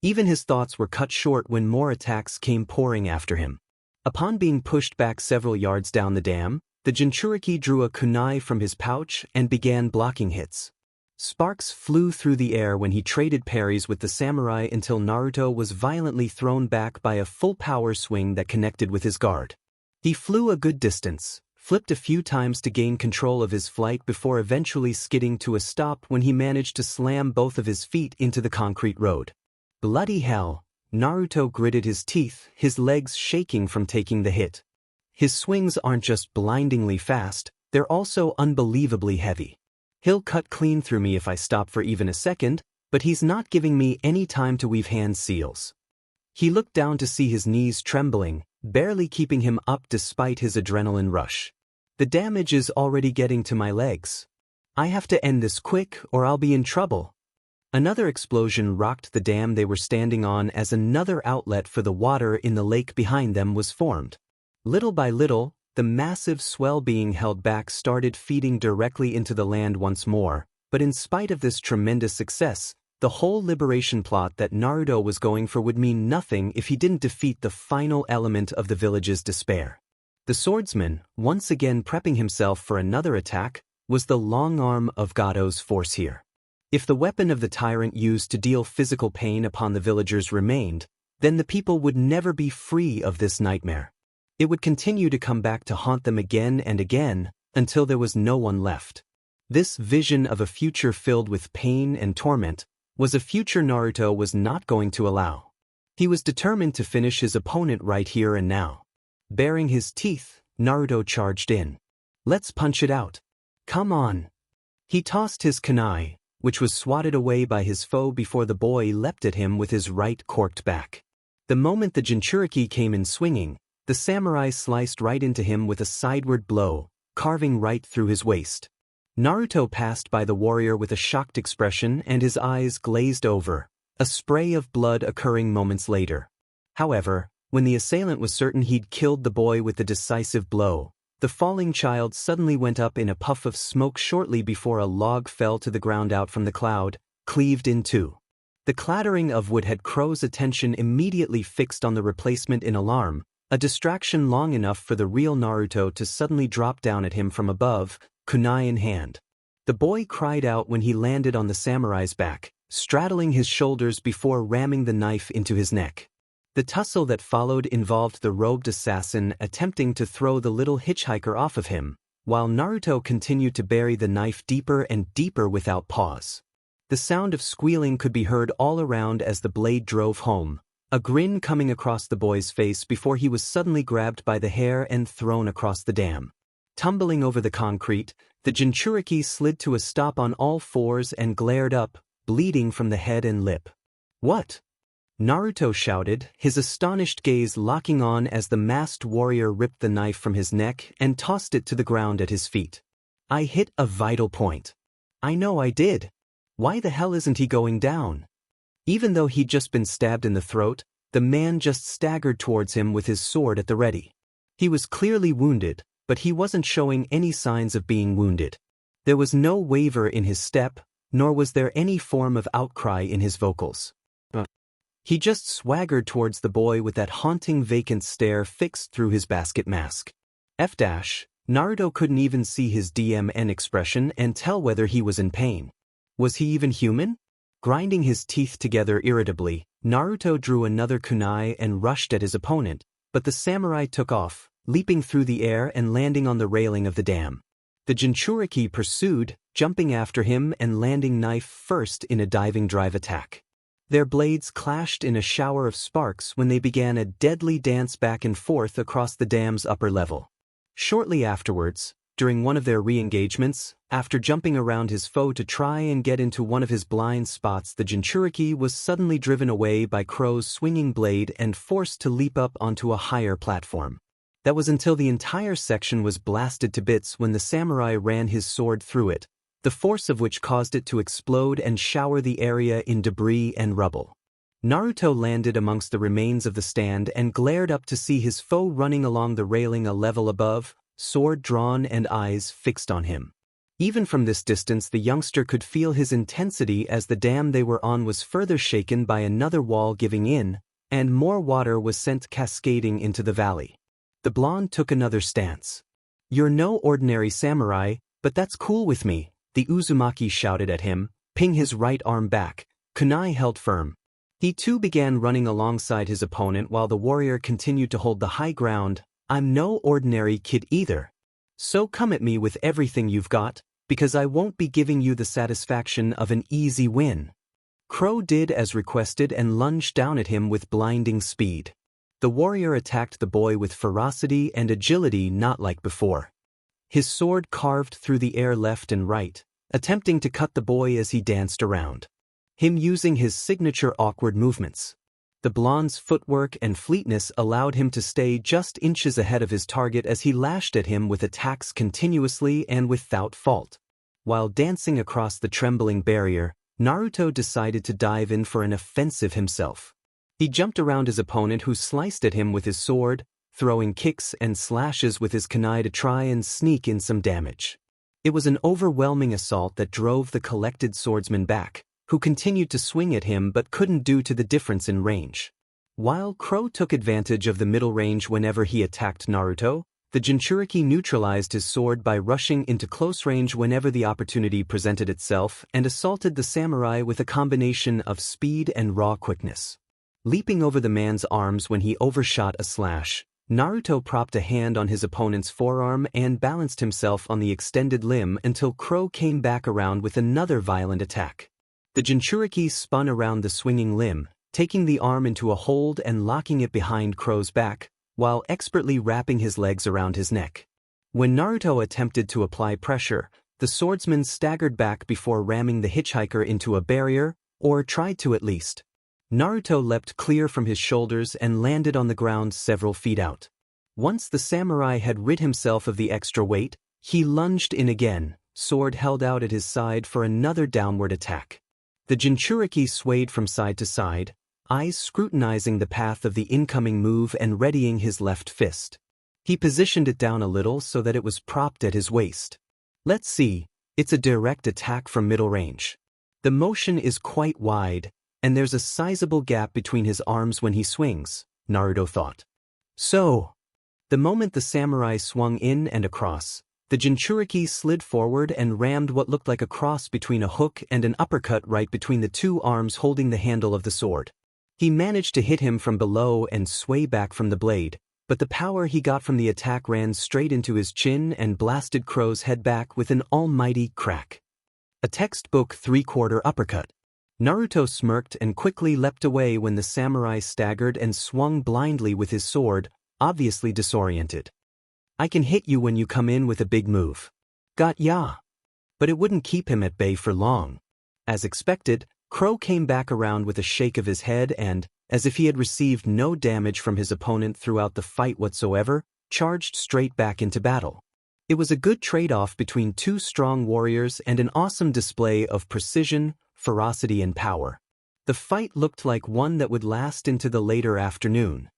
Even his thoughts were cut short when more attacks came pouring after him. Upon being pushed back several yards down the dam, the Jinchuriki drew a kunai from his pouch and began blocking hits. Sparks flew through the air when he traded parries with the samurai until Naruto was violently thrown back by a full power swing that connected with his guard. He flew a good distance, flipped a few times to gain control of his flight before eventually skidding to a stop when he managed to slam both of his feet into the concrete road. Bloody hell, Naruto gritted his teeth, his legs shaking from taking the hit. His swings aren't just blindingly fast, they're also unbelievably heavy. He'll cut clean through me if I stop for even a second, but he's not giving me any time to weave hand seals. He looked down to see his knees trembling, barely keeping him up despite his adrenaline rush. The damage is already getting to my legs. I have to end this quick or I'll be in trouble. Another explosion rocked the dam they were standing on as another outlet for the water in the lake behind them was formed. Little by little, the massive swell being held back started feeding directly into the land once more, but in spite of this tremendous success, the whole liberation plot that Naruto was going for would mean nothing if he didn't defeat the final element of the village's despair. The swordsman, once again prepping himself for another attack, was the long arm of Gado's force here. If the weapon of the tyrant used to deal physical pain upon the villagers remained, then the people would never be free of this nightmare. It would continue to come back to haunt them again and again, until there was no one left. This vision of a future filled with pain and torment was a future Naruto was not going to allow. He was determined to finish his opponent right here and now. Baring his teeth, Naruto charged in. "Let's punch it out. Come on." He tossed his kunai, which was swatted away by his foe before the boy leapt at him with his right corked back. The moment the Jinchuriki came in swinging, the samurai sliced right into him with a sideward blow, carving right through his waist. Naruto passed by the warrior with a shocked expression and his eyes glazed over, a spray of blood occurring moments later. However, when the assailant was certain he'd killed the boy with the decisive blow, the falling child suddenly went up in a puff of smoke shortly before a log fell to the ground out from the cloud, cleaved in two. The clattering of wood had Crow's attention immediately fixed on the replacement in alarm, a distraction long enough for the real Naruto to suddenly drop down at him from above, kunai in hand. The boy cried out when he landed on the samurai's back, straddling his shoulders before ramming the knife into his neck. The tussle that followed involved the robed assassin attempting to throw the little hitchhiker off of him, while Naruto continued to bury the knife deeper and deeper without pause. The sound of squealing could be heard all around as the blade drove home, a grin coming across the boy's face before he was suddenly grabbed by the hair and thrown across the dam. Tumbling over the concrete, the Jinchuriki slid to a stop on all fours and glared up, bleeding from the head and lip. "What?" Naruto shouted, his astonished gaze locking on as the masked warrior ripped the knife from his neck and tossed it to the ground at his feet. "I hit a vital point." "I know I did. Why the hell isn't he going down?" Even though he'd just been stabbed in the throat, the man just staggered towards him with his sword at the ready. He was clearly wounded, but he wasn't showing any signs of being wounded. There was no waver in his step, nor was there any form of outcry in his vocals. He just swaggered towards the boy with that haunting vacant stare fixed through his basket mask. Naruto couldn't even see his DMN expression and tell whether he was in pain. Was he even human? Grinding his teeth together irritably, Naruto drew another kunai and rushed at his opponent, but the samurai took off, leaping through the air and landing on the railing of the dam. The Jinchuriki pursued, jumping after him and landing knife first in a diving drive attack. Their blades clashed in a shower of sparks when they began a deadly dance back and forth across the dam's upper level. Shortly afterwards, during one of their re-engagements, after jumping around his foe to try and get into one of his blind spots, the Jinchuriki was suddenly driven away by Crow's swinging blade and forced to leap up onto a higher platform. That was until the entire section was blasted to bits when the samurai ran his sword through it, the force of which caused it to explode and shower the area in debris and rubble. Naruto landed amongst the remains of the stand and glared up to see his foe running along the railing a level above, sword drawn and eyes fixed on him. Even from this distance the youngster could feel his intensity as the dam they were on was further shaken by another wall giving in, and more water was sent cascading into the valley. The blonde took another stance. "You're no ordinary samurai, but that's cool with me," the Uzumaki shouted at him, ping his right arm back, kunai held firm. He too began running alongside his opponent while the warrior continued to hold the high ground. "I'm no ordinary kid either. So come at me with everything you've got, because I won't be giving you the satisfaction of an easy win." Crow did as requested and lunged down at him with blinding speed. The warrior attacked the boy with ferocity and agility not like before. His sword carved through the air left and right, attempting to cut the boy as he danced around. Him using his signature awkward movements. The blonde's footwork and fleetness allowed him to stay just inches ahead of his target as he lashed at him with attacks continuously and without fault. While dancing across the trembling barrier, Naruto decided to dive in for an offensive himself. He jumped around his opponent who sliced at him with his sword, throwing kicks and slashes with his kunai to try and sneak in some damage. It was an overwhelming assault that drove the collected swordsman back, who continued to swing at him but couldn't due to the difference in range. While Crow took advantage of the middle range whenever he attacked Naruto, The Jinchuriki neutralized his sword by rushing into close range whenever the opportunity presented itself and assaulted the samurai with a combination of speed and raw quickness. Leaping over the man's arms when he overshot a slash, Naruto propped a hand on his opponent's forearm and balanced himself on the extended limb until Crow came back around with another violent attack. The Jinchuriki spun around the swinging limb, taking the arm into a hold and locking it behind Crow's back, while expertly wrapping his legs around his neck. When Naruto attempted to apply pressure, the swordsman staggered back before ramming the hitchhiker into a barrier, or tried to at least. Naruto leapt clear from his shoulders and landed on the ground several feet out. Once the samurai had rid himself of the extra weight, he lunged in again, sword held out at his side for another downward attack. The Jinchuriki swayed from side to side, eyes scrutinizing the path of the incoming move and readying his left fist. He positioned it down a little so that it was propped at his waist. Let's see, it's a direct attack from middle range. The motion is quite wide, and there's a sizable gap between his arms when he swings, Naruto thought. So, the moment the samurai swung in and across, the Jinchuriki slid forward and rammed what looked like a cross between a hook and an uppercut right between the two arms holding the handle of the sword. He managed to hit him from below and sway back from the blade, but the power he got from the attack ran straight into his chin and blasted Crow's head back with an almighty crack. A textbook three-quarter uppercut. Naruto smirked and quickly leapt away when the samurai staggered and swung blindly with his sword, obviously disoriented. I can hit you when you come in with a big move. Got ya. But it wouldn't keep him at bay for long. As expected, Crow came back around with a shake of his head and, as if he had received no damage from his opponent throughout the fight whatsoever, charged straight back into battle. It was a good trade-off between two strong warriors and an awesome display of precision, ferocity and power. The fight looked like one that would last into the later afternoon.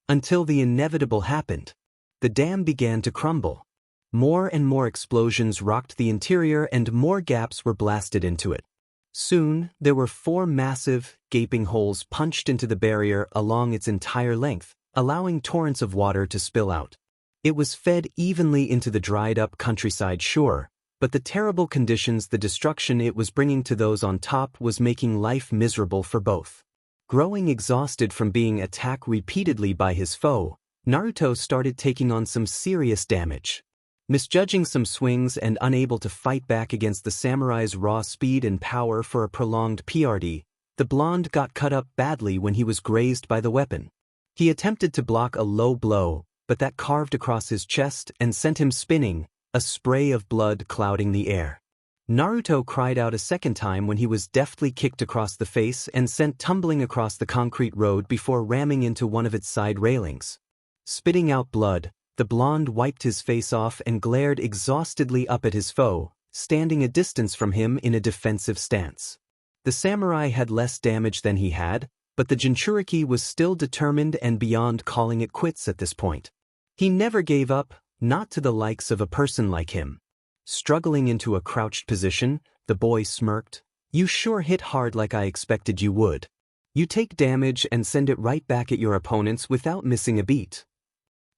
Until the inevitable happened. The dam began to crumble. More and more explosions rocked the interior and more gaps were blasted into it. Soon, there were 4 massive, gaping holes punched into the barrier along its entire length, allowing torrents of water to spill out. It was fed evenly into the dried-up countryside shore, but the terrible conditions, the destruction it was bringing to those on top was making life miserable for both. Growing exhausted from being attacked repeatedly by his foe, Naruto started taking on some serious damage. Misjudging some swings and unable to fight back against the samurai's raw speed and power for a prolonged PRD, the blonde got cut up badly when he was grazed by the weapon. He attempted to block a low blow, but that carved across his chest and sent him spinning, a spray of blood clouding the air. Naruto cried out a second time when he was deftly kicked across the face and sent tumbling across the concrete road before ramming into one of its side railings. Spitting out blood, the blonde wiped his face off and glared exhaustedly up at his foe, standing a distance from him in a defensive stance. The samurai had less damage than he had, but the Jinchuriki was still determined and beyond calling it quits at this point. He never gave up, not to the likes of a person like him. Struggling into a crouched position, the boy smirked. You sure hit hard like I expected you would. You take damage and send it right back at your opponents without missing a beat.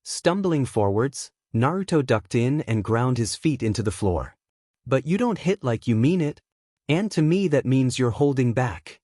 Stumbling forwards, Naruto ducked in and ground his feet into the floor. But you don't hit like you mean it. And to me that means you're holding back.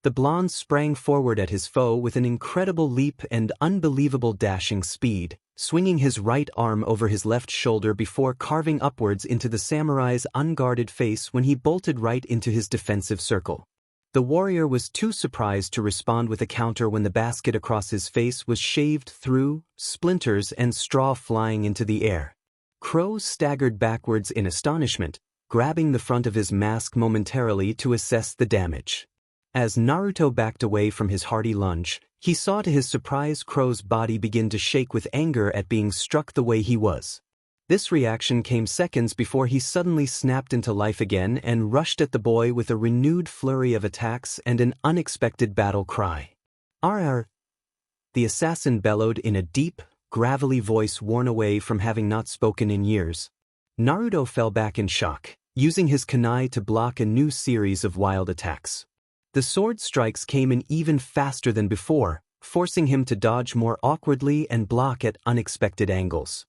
The blonde sprang forward at his foe with an incredible leap and unbelievable dashing speed, swinging his right arm over his left shoulder before carving upwards into the samurai's unguarded face when he bolted right into his defensive circle. The warrior was too surprised to respond with a counter when the basket across his face was shaved through, splinters and straw flying into the air. Crow staggered backwards in astonishment, grabbing the front of his mask momentarily to assess the damage. As Naruto backed away from his hearty lunge, he saw to his surprise Crow's body begin to shake with anger at being struck the way he was. This reaction came seconds before he suddenly snapped into life again and rushed at the boy with a renewed flurry of attacks and an unexpected battle cry. "Arr!" The assassin bellowed in a deep, gravelly voice worn away from having not spoken in years. Naruto fell back in shock, using his kunai to block a new series of wild attacks. The sword strikes came in even faster than before, forcing him to dodge more awkwardly and block at unexpected angles.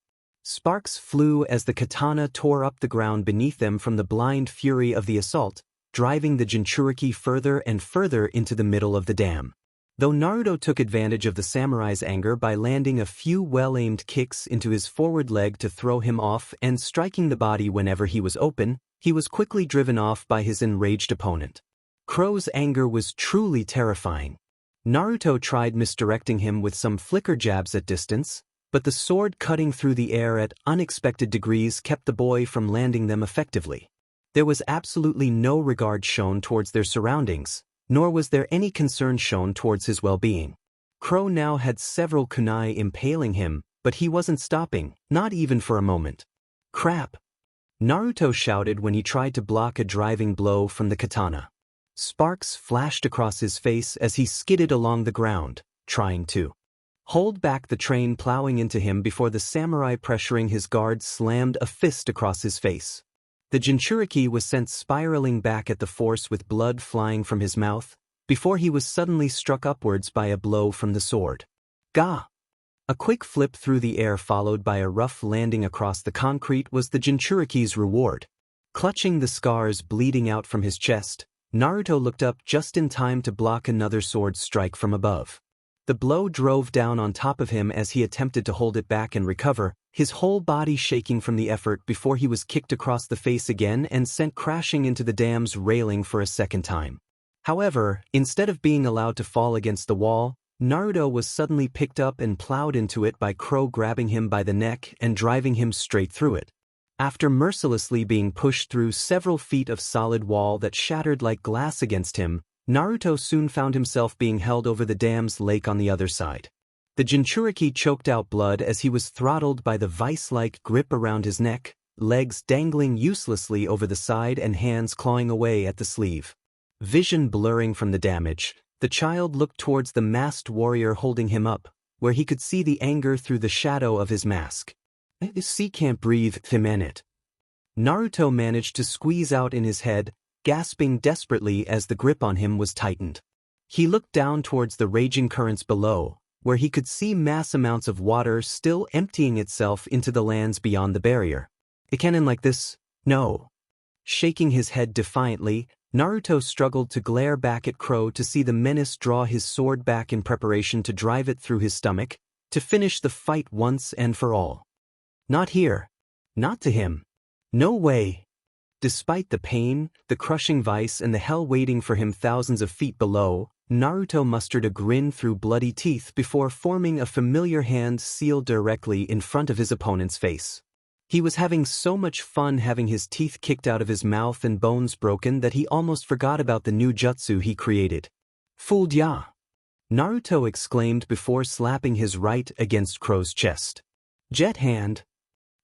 Sparks flew as the katana tore up the ground beneath them from the blind fury of the assault, driving the Jinchuriki further and further into the middle of the dam. Though Naruto took advantage of the samurai's anger by landing a few well-aimed kicks into his forward leg to throw him off and striking the body whenever he was open, he was quickly driven off by his enraged opponent. Crow's anger was truly terrifying. Naruto tried misdirecting him with some flicker jabs at distance, but the sword cutting through the air at unexpected degrees kept the boy from landing them effectively. There was absolutely no regard shown towards their surroundings, nor was there any concern shown towards his well-being. Crow now had several kunai impaling him, but he wasn't stopping, not even for a moment. Crap! Naruto shouted when he tried to block a driving blow from the katana. Sparks flashed across his face as he skidded along the ground, trying to hold back the train plowing into him before the samurai pressuring his guard slammed a fist across his face. The Jinchuriki was sent spiraling back at the force with blood flying from his mouth, before he was suddenly struck upwards by a blow from the sword. Gah! A quick flip through the air followed by a rough landing across the concrete was the Jinchuriki's reward. Clutching the scars bleeding out from his chest, Naruto looked up just in time to block another sword strike from above. The blow drove down on top of him as he attempted to hold it back and recover, his whole body shaking from the effort before he was kicked across the face again and sent crashing into the dam's railing for a second time. However, instead of being allowed to fall against the wall, Naruto was suddenly picked up and plowed into it by Crow grabbing him by the neck and driving him straight through it. After mercilessly being pushed through several feet of solid wall that shattered like glass against him, Naruto soon found himself being held over the dam's lake on the other side. The Jinchuriki choked out blood as he was throttled by the vice-like grip around his neck, legs dangling uselessly over the side and hands clawing away at the sleeve. Vision blurring from the damage, the child looked towards the masked warrior holding him up, where he could see the anger through the shadow of his mask. "He can't breathe, it." Naruto managed to squeeze out in his head, gasping desperately as the grip on him was tightened. He looked down towards the raging currents below, where he could see mass amounts of water still emptying itself into the lands beyond the barrier. "It can't end like this, no." Shaking his head defiantly, Naruto struggled to glare back at Crow to see the menace draw his sword back in preparation to drive it through his stomach, to finish the fight once and for all. Not here. Not to him. No way. Despite the pain, the crushing vice and the hell waiting for him thousands of feet below, Naruto mustered a grin through bloody teeth before forming a familiar hand sealed directly in front of his opponent's face. He was having so much fun having his teeth kicked out of his mouth and bones broken that he almost forgot about the new jutsu he created. "Fooled ya!" Naruto exclaimed before slapping his right against Crow's chest. "Jet hand."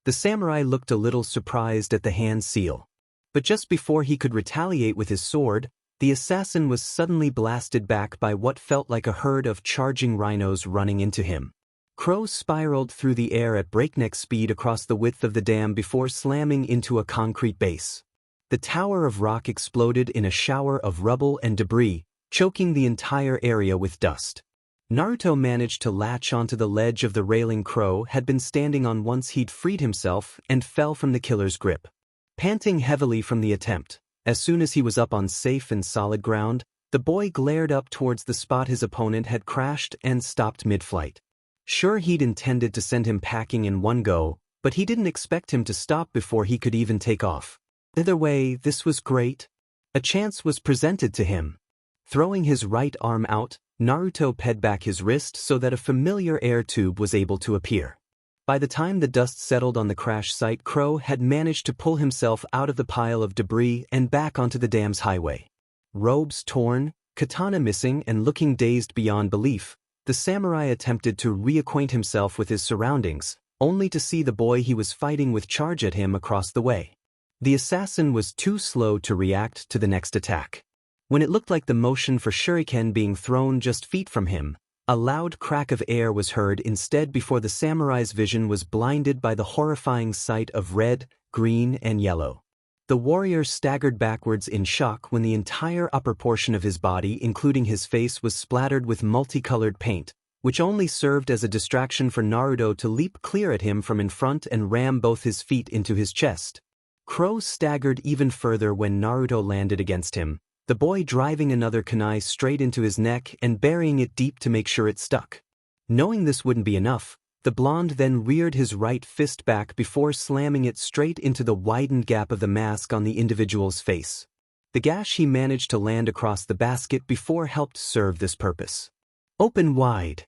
The samurai looked a little surprised at the hand seal. But just before he could retaliate with his sword, the assassin was suddenly blasted back by what felt like a herd of charging rhinos running into him. Crow spiraled through the air at breakneck speed across the width of the dam before slamming into a concrete base. The tower of rock exploded in a shower of rubble and debris, choking the entire area with dust. Naruto managed to latch onto the ledge of the railing Crow had been standing on once he'd freed himself and fell from the killer's grip. Panting heavily from the attempt, as soon as he was up on safe and solid ground, the boy glared up towards the spot his opponent had crashed and stopped mid-flight. Sure, he'd intended to send him packing in one go, but he didn't expect him to stop before he could even take off. Either way, this was great. A chance was presented to him. Throwing his right arm out, Naruto ped back his wrist so that a familiar air tube was able to appear. By the time the dust settled on the crash site, Crow had managed to pull himself out of the pile of debris and back onto the dam's highway. Robes torn, katana missing and looking dazed beyond belief, the samurai attempted to reacquaint himself with his surroundings, only to see the boy he was fighting with charge at him across the way. The assassin was too slow to react to the next attack. When it looked like the motion for shuriken being thrown just feet from him, a loud crack of air was heard instead before the samurai's vision was blinded by the horrifying sight of red, green, and yellow. The warrior staggered backwards in shock when the entire upper portion of his body, including his face, was splattered with multicolored paint, which only served as a distraction for Naruto to leap clear at him from in front and ram both his feet into his chest. Crow staggered even further when Naruto landed against him, the boy driving another kunai straight into his neck and burying it deep to make sure it stuck. Knowing this wouldn't be enough, the blonde then reared his right fist back before slamming it straight into the widened gap of the mask on the individual's face. The gash he managed to land across the basket before helped serve this purpose. "Open wide!"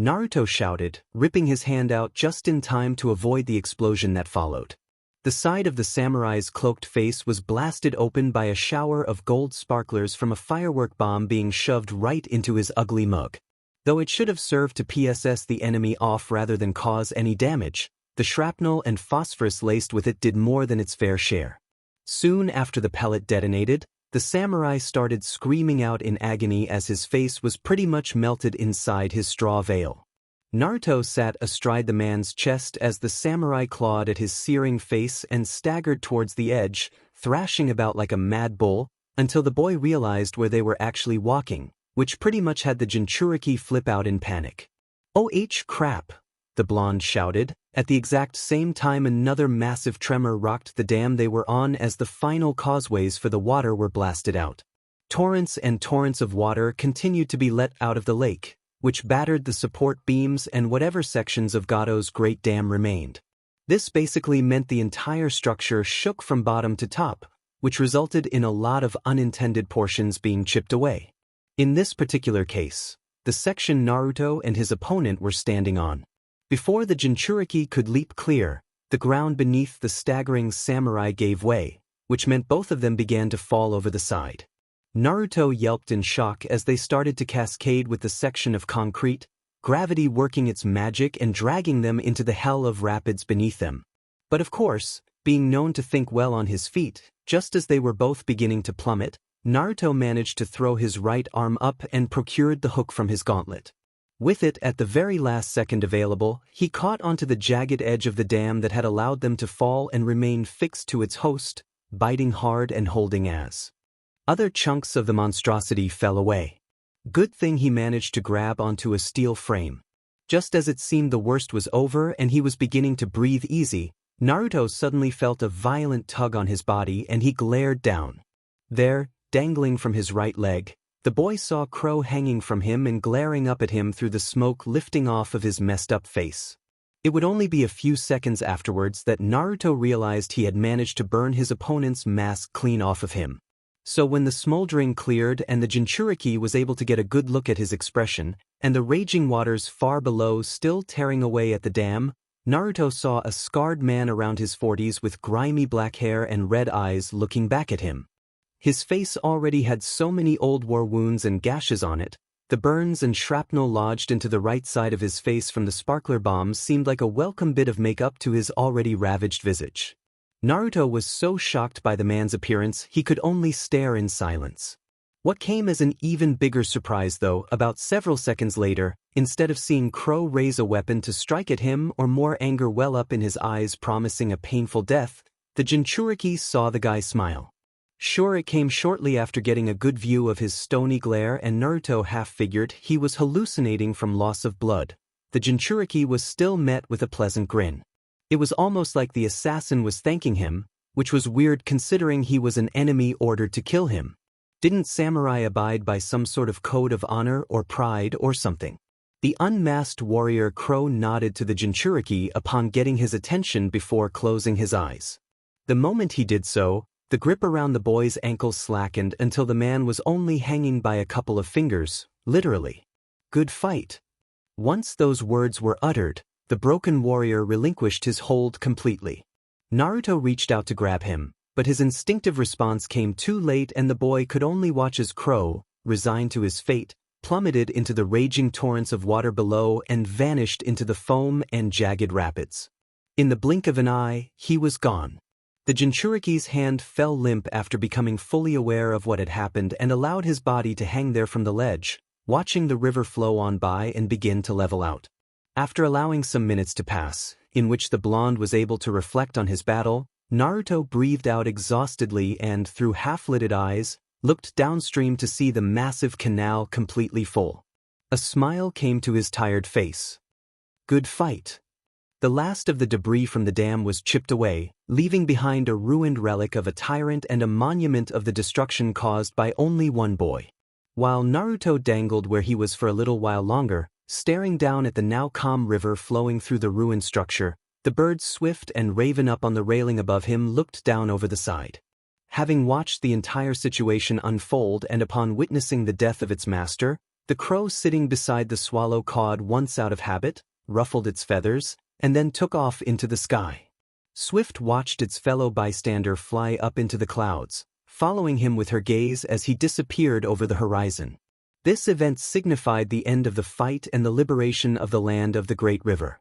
Naruto shouted, ripping his hand out just in time to avoid the explosion that followed. The side of the samurai's cloaked face was blasted open by a shower of gold sparklers from a firework bomb being shoved right into his ugly mug. Though it should have served to PSS the enemy off rather than cause any damage, the shrapnel and phosphorus laced with it did more than its fair share. Soon after the pellet detonated, the samurai started screaming out in agony as his face was pretty much melted inside his straw veil. Naruto sat astride the man's chest as the samurai clawed at his searing face and staggered towards the edge, thrashing about like a mad bull, until the boy realized where they were actually walking, which pretty much had the Jinchuriki flip out in panic. "Oh crap," the blonde shouted. At the exact same time another massive tremor rocked the dam they were on as the final causeways for the water were blasted out. Torrents and torrents of water continued to be let out of the lake, which battered the support beams and whatever sections of Gato's great dam remained. This basically meant the entire structure shook from bottom to top, which resulted in a lot of unintended portions being chipped away. In this particular case, the section Naruto and his opponent were standing on. Before the Jinchuriki could leap clear, the ground beneath the staggering samurai gave way, which meant both of them began to fall over the side. Naruto yelped in shock as they started to cascade with the section of concrete, gravity working its magic and dragging them into the hell of rapids beneath them. But of course, being known to think well on his feet, just as they were both beginning to plummet, Naruto managed to throw his right arm up and procured the hook from his gauntlet. With it at the very last second available, he caught onto the jagged edge of the dam that had allowed them to fall and remained fixed to its host, biting hard and holding as. Other chunks of the monstrosity fell away. Good thing he managed to grab onto a steel frame. Just as it seemed the worst was over and he was beginning to breathe easy, Naruto suddenly felt a violent tug on his body and he glared down. There, dangling from his right leg, the boy saw Crow hanging from him and glaring up at him through the smoke lifting off of his messed-up face. It would only be a few seconds afterwards that Naruto realized he had managed to burn his opponent's mask clean off of him. So when the smoldering cleared and the Jinchuriki was able to get a good look at his expression, and the raging waters far below still tearing away at the dam, Naruto saw a scarred man around his 40s with grimy black hair and red eyes looking back at him. His face already had so many old war wounds and gashes on it, the burns and shrapnel lodged into the right side of his face from the sparkler bombs seemed like a welcome bit of makeup to his already ravaged visage. Naruto was so shocked by the man's appearance he could only stare in silence. What came as an even bigger surprise though, about several seconds later, instead of seeing Crow raise a weapon to strike at him or more anger well up in his eyes promising a painful death, the Jinchuriki saw the guy smile. Sure, it came shortly after getting a good view of his stony glare and Naruto half figured he was hallucinating from loss of blood. The Jinchuriki was still met with a pleasant grin. It was almost like the assassin was thanking him, which was weird considering he was an enemy ordered to kill him. Didn't samurai abide by some sort of code of honor or pride or something? The unmasked warrior Crow nodded to the Jinchuriki upon getting his attention before closing his eyes. The moment he did so, the grip around the boy's ankles slackened until the man was only hanging by a couple of fingers, literally. Good fight. Once those words were uttered, the broken warrior relinquished his hold completely. Naruto reached out to grab him, but his instinctive response came too late and the boy could only watch as Crow, resigned to his fate, plummeted into the raging torrents of water below and vanished into the foam and jagged rapids. In the blink of an eye, he was gone. The Jinchuriki's hand fell limp after becoming fully aware of what had happened and allowed his body to hang there from the ledge, watching the river flow on by and begin to level out. After allowing some minutes to pass, in which the blonde was able to reflect on his battle, Naruto breathed out exhaustedly and, through half-lidded eyes, looked downstream to see the massive canal completely full. A smile came to his tired face. Good fight. The last of the debris from the dam was chipped away, leaving behind a ruined relic of a tyrant and a monument of the destruction caused by only one boy. While Naruto dangled where he was for a little while longer, staring down at the now calm river flowing through the ruined structure, the birds Swift and Raven up on the railing above him looked down over the side. Having watched the entire situation unfold and upon witnessing the death of its master, the crow sitting beside the swallow cawed once out of habit, ruffled its feathers, and then took off into the sky. Swift watched its fellow bystander fly up into the clouds, following him with her gaze as he disappeared over the horizon. This event signified the end of the fight and the liberation of the land of the Great River.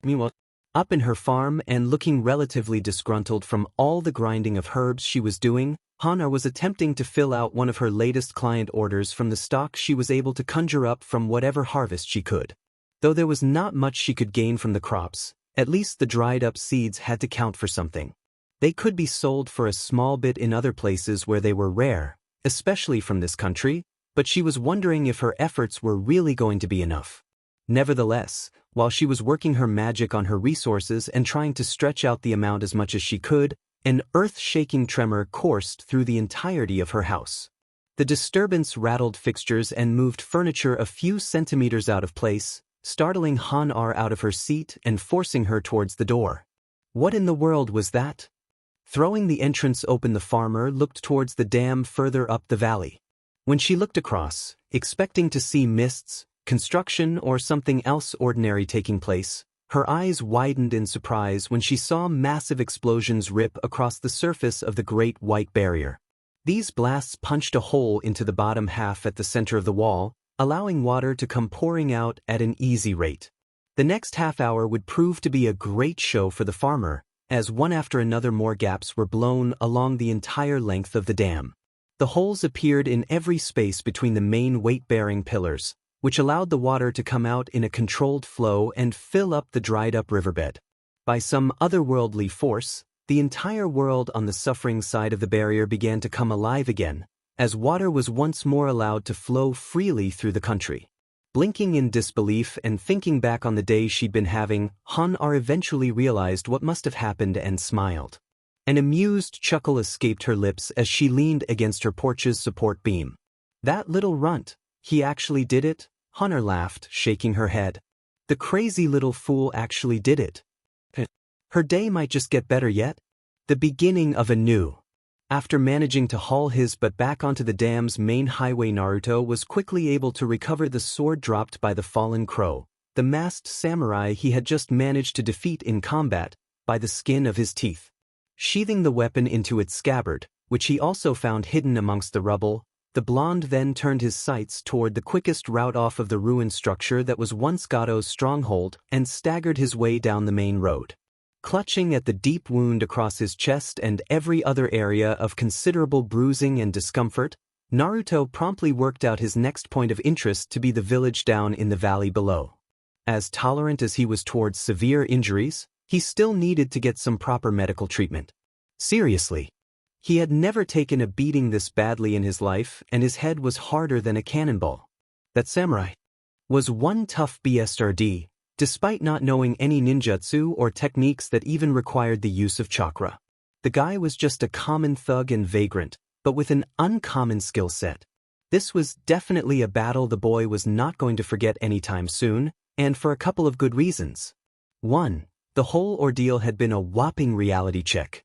Meanwhile, up in her farm and looking relatively disgruntled from all the grinding of herbs she was doing, Hana was attempting to fill out one of her latest client orders from the stock she was able to conjure up from whatever harvest she could. Though there was not much she could gain from the crops, at least the dried-up seeds had to count for something. They could be sold for a small bit in other places where they were rare, especially from this country, but she was wondering if her efforts were really going to be enough. Nevertheless, while she was working her magic on her resources and trying to stretch out the amount as much as she could, an earth-shaking tremor coursed through the entirety of her house. The disturbance rattled fixtures and moved furniture a few centimeters out of place, startling Han-R out of her seat and forcing her towards the door. What in the world was that? Throwing the entrance open, the farmer looked towards the dam further up the valley. When she looked across, expecting to see mists, construction, or something else ordinary taking place, her eyes widened in surprise when she saw massive explosions rip across the surface of the Great White Barrier. These blasts punched a hole into the bottom half at the center of the wall, allowing water to come pouring out at an easy rate. The next half hour would prove to be a great show for the farmer, as one after another more gaps were blown along the entire length of the dam. The holes appeared in every space between the main weight-bearing pillars, which allowed the water to come out in a controlled flow and fill up the dried-up riverbed. By some otherworldly force, the entire world on the suffering side of the barrier began to come alive again, as water was once more allowed to flow freely through the country. Blinking in disbelief and thinking back on the days she'd been having, Han-R eventually realized what must have happened and smiled. An amused chuckle escaped her lips as she leaned against her porch's support beam. That little runt, he actually did it? Han-R laughed, shaking her head. The crazy little fool actually did it. Her day might just get better yet. The beginning of a new. After managing to haul his butt back onto the dam's main highway, Naruto was quickly able to recover the sword dropped by the fallen crow, the masked samurai he had just managed to defeat in combat, by the skin of his teeth. Sheathing the weapon into its scabbard, which he also found hidden amongst the rubble, the blonde then turned his sights toward the quickest route off of the ruined structure that was once Gato's stronghold and staggered his way down the main road. Clutching at the deep wound across his chest and every other area of considerable bruising and discomfort, Naruto promptly worked out his next point of interest to be the village down in the valley below. As tolerant as he was towards severe injuries, he still needed to get some proper medical treatment. Seriously. He had never taken a beating this badly in his life, and his head was harder than a cannonball. That samurai was one tough bastard, despite not knowing any ninjutsu or techniques that even required the use of chakra. The guy was just a common thug and vagrant, but with an uncommon skill set. This was definitely a battle the boy was not going to forget anytime soon, and for a couple of good reasons. 1. The whole ordeal had been a whopping reality check.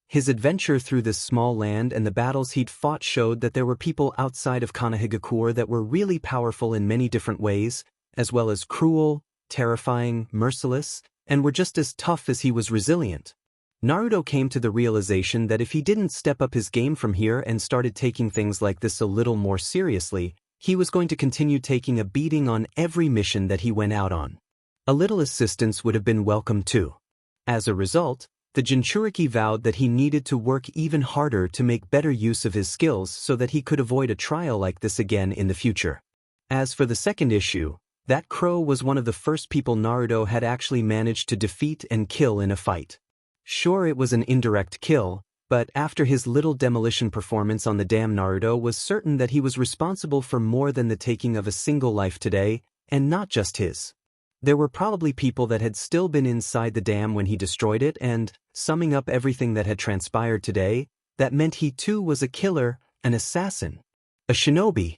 His adventure through this small land and the battles he'd fought showed that there were people outside of Konohagakure that were really powerful in many different ways, as well as cruel, terrifying, merciless, and were just as tough as he was resilient. Naruto came to the realization that if he didn't step up his game from here and started taking things like this a little more seriously, he was going to continue taking a beating on every mission that he went out on. A little assistance would have been welcome too. As a result, the Jinchuriki vowed that he needed to work even harder to make better use of his skills so that he could avoid a trial like this again in the future. As for the second issue, that crow was one of the first people Naruto had actually managed to defeat and kill in a fight. Sure, it was an indirect kill, But after his little demolition performance on the dam, Naruto was certain that he was responsible for more than the taking of a single life today, and not just his. There were probably people that had still been inside the dam when he destroyed it, and, summing up everything that had transpired today, that meant he too was a killer, an assassin, a shinobi.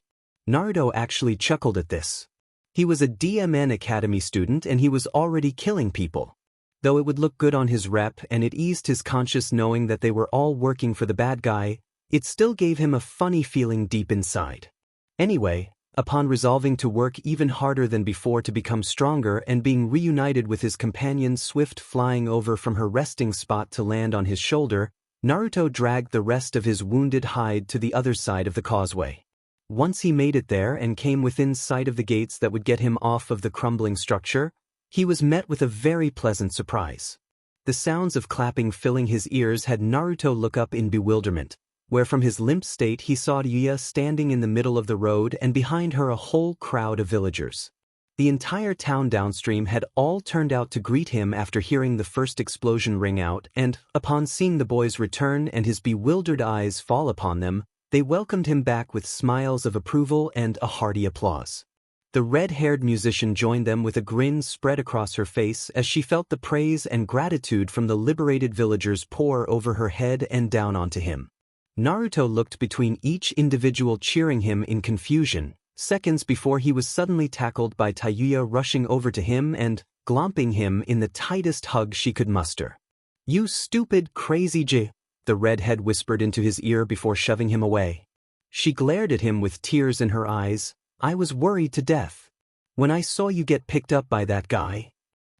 Naruto actually chuckled at this. He was a DMN Academy student and he was already killing people. Though it would look good on his rep and it eased his conscience knowing that they were all working for the bad guy, it still gave him a funny feeling deep inside. Anyway, upon resolving to work even harder than before to become stronger and being reunited with his companion Swift flying over from her resting spot to land on his shoulder, Naruto dragged the rest of his wounded hide to the other side of the causeway. Once he made it there and came within sight of the gates that would get him off of the crumbling structure, he was met with a very pleasant surprise. The sounds of clapping filling his ears had Naruto look up in bewilderment, where from his limp state he saw Yuya standing in the middle of the road and behind her a whole crowd of villagers. The entire town downstream had all turned out to greet him after hearing the first explosion ring out, and, upon seeing the boy's return and his bewildered eyes fall upon them, they welcomed him back with smiles of approval and a hearty applause. The red-haired musician joined them with a grin spread across her face as she felt the praise and gratitude from the liberated villagers pour over her head and down onto him. Naruto looked between each individual cheering him in confusion, seconds before he was suddenly tackled by Yuya rushing over to him and glomping him in the tightest hug she could muster. "You stupid, crazy J," the redhead whispered into his ear before shoving him away. She glared at him with tears in her eyes. "I was worried to death. When I saw you get picked up by that guy.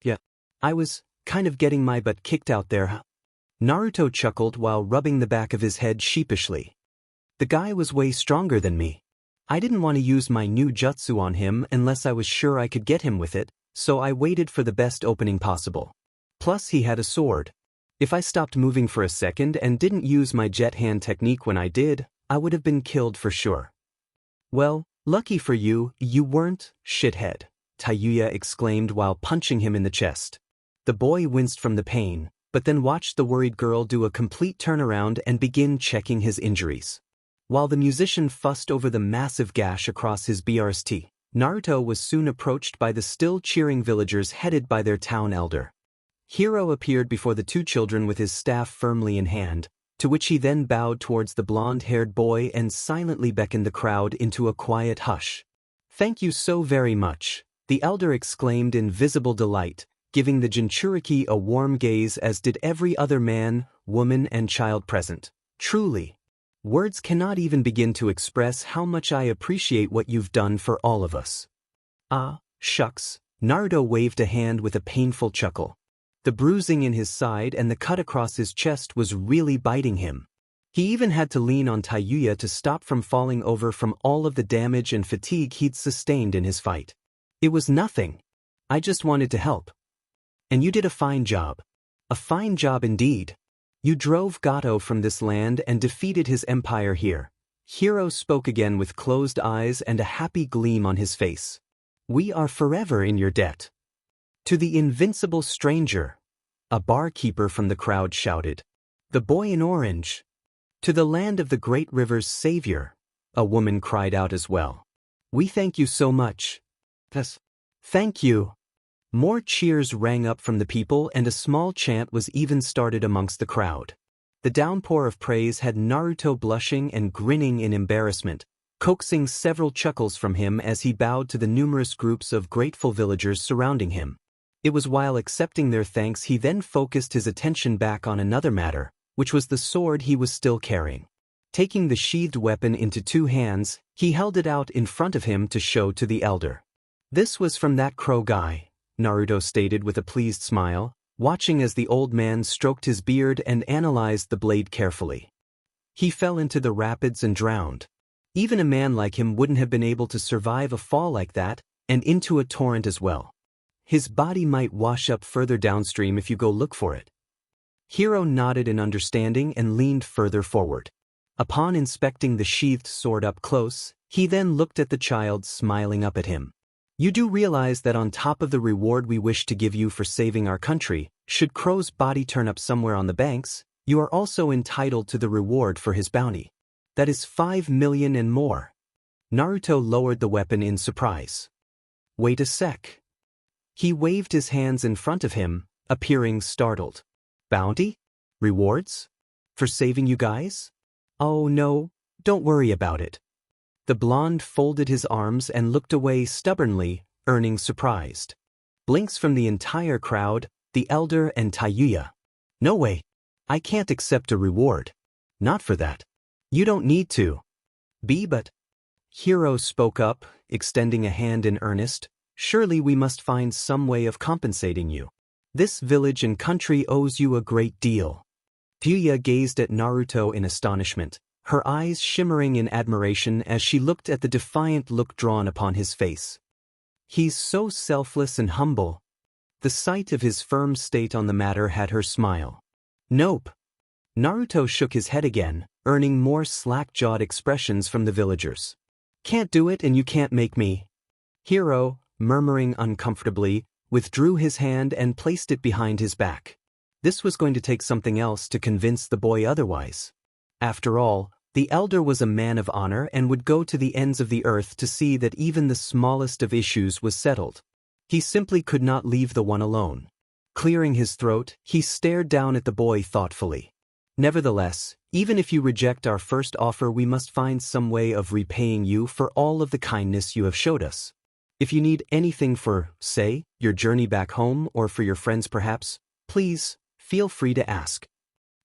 Yeah, I was kind of getting my butt kicked out there, huh?" Naruto chuckled while rubbing the back of his head sheepishly. "The guy was way stronger than me. I didn't want to use my new jutsu on him unless I was sure I could get him with it, so I waited for the best opening possible. Plus he had a sword. If I stopped moving for a second and didn't use my jet hand technique when I did, I would have been killed for sure." "Well, lucky for you, you weren't, shithead," Yuya exclaimed while punching him in the chest. The boy winced from the pain, but then watched the worried girl do a complete turnaround and begin checking his injuries. While the musician fussed over the massive gash across his BRST, Naruto was soon approached by the still cheering villagers headed by their town elder. Hiro appeared before the two children with his staff firmly in hand, to which he then bowed towards the blonde-haired boy and silently beckoned the crowd into a quiet hush. "Thank you so very much," the elder exclaimed in visible delight, giving the Jinchuriki a warm gaze as did every other man, woman and child present. "Truly, words cannot even begin to express how much I appreciate what you've done for all of us." "Ah, shucks," Naruto waved a hand with a painful chuckle. The bruising in his side and the cut across his chest was really biting him. He even had to lean on Yuya to stop from falling over from all of the damage and fatigue he'd sustained in his fight. "It was nothing. I just wanted to help. And you did a fine job. A fine job indeed. You drove Gato from this land and defeated his empire here." Hiro spoke again with closed eyes and a happy gleam on his face. "We are forever in your debt." "To the invincible stranger," a barkeeper from the crowd shouted. "The boy in orange." "To the land of the great river's savior," a woman cried out as well. "We thank you so much." "Yes. Thank you." More cheers rang up from the people and a small chant was even started amongst the crowd. The downpour of praise had Naruto blushing and grinning in embarrassment, coaxing several chuckles from him as he bowed to the numerous groups of grateful villagers surrounding him. It was while accepting their thanks he then focused his attention back on another matter, which was the sword he was still carrying. Taking the sheathed weapon into two hands, he held it out in front of him to show to the elder. "This was from that crow guy," Naruto stated with a pleased smile, watching as the old man stroked his beard and analyzed the blade carefully. "He fell into the rapids and drowned. Even a man like him wouldn't have been able to survive a fall like that, and into a torrent as well. His body might wash up further downstream if you go look for it." Hiro nodded in understanding and leaned further forward. Upon inspecting the sheathed sword up close, he then looked at the child smiling up at him. "You do realize that on top of the reward we wish to give you for saving our country, should Crow's body turn up somewhere on the banks, You are also entitled to the reward for his bounty. That is 5 million and more. Naruto lowered the weapon in surprise. Wait a sec. He waved his hands in front of him, appearing startled. Bounty? Rewards? For saving you guys? Oh no, don't worry about it. The blonde folded his arms and looked away stubbornly, earning surprised. Blinks from the entire crowd, the elder and Tayuya. No way. I can't accept a reward. Not for that. You don't need to. But Hiro spoke up, extending a hand in earnest. Surely we must find some way of compensating you. This village and country owes you a great deal. Tayuya gazed at Naruto in astonishment, her eyes shimmering in admiration as she looked at the defiant look drawn upon his face. He's so selfless and humble. The sight of his firm state on the matter had her smile. Nope. Naruto shook his head again, earning more slack-jawed expressions from the villagers. Can't do it and you can't make me. Hiro, murmuring uncomfortably, withdrew his hand and placed it behind his back. This was going to take something else to convince the boy otherwise. After all, the elder was a man of honor and would go to the ends of the earth to see that even the smallest of issues was settled. He simply could not leave the one alone. Clearing his throat, he stared down at the boy thoughtfully. Nevertheless, even if you reject our first offer, we must find some way of repaying you for all of the kindness you have showed us. If you need anything for, say, your journey back home or for your friends perhaps, please, feel free to ask.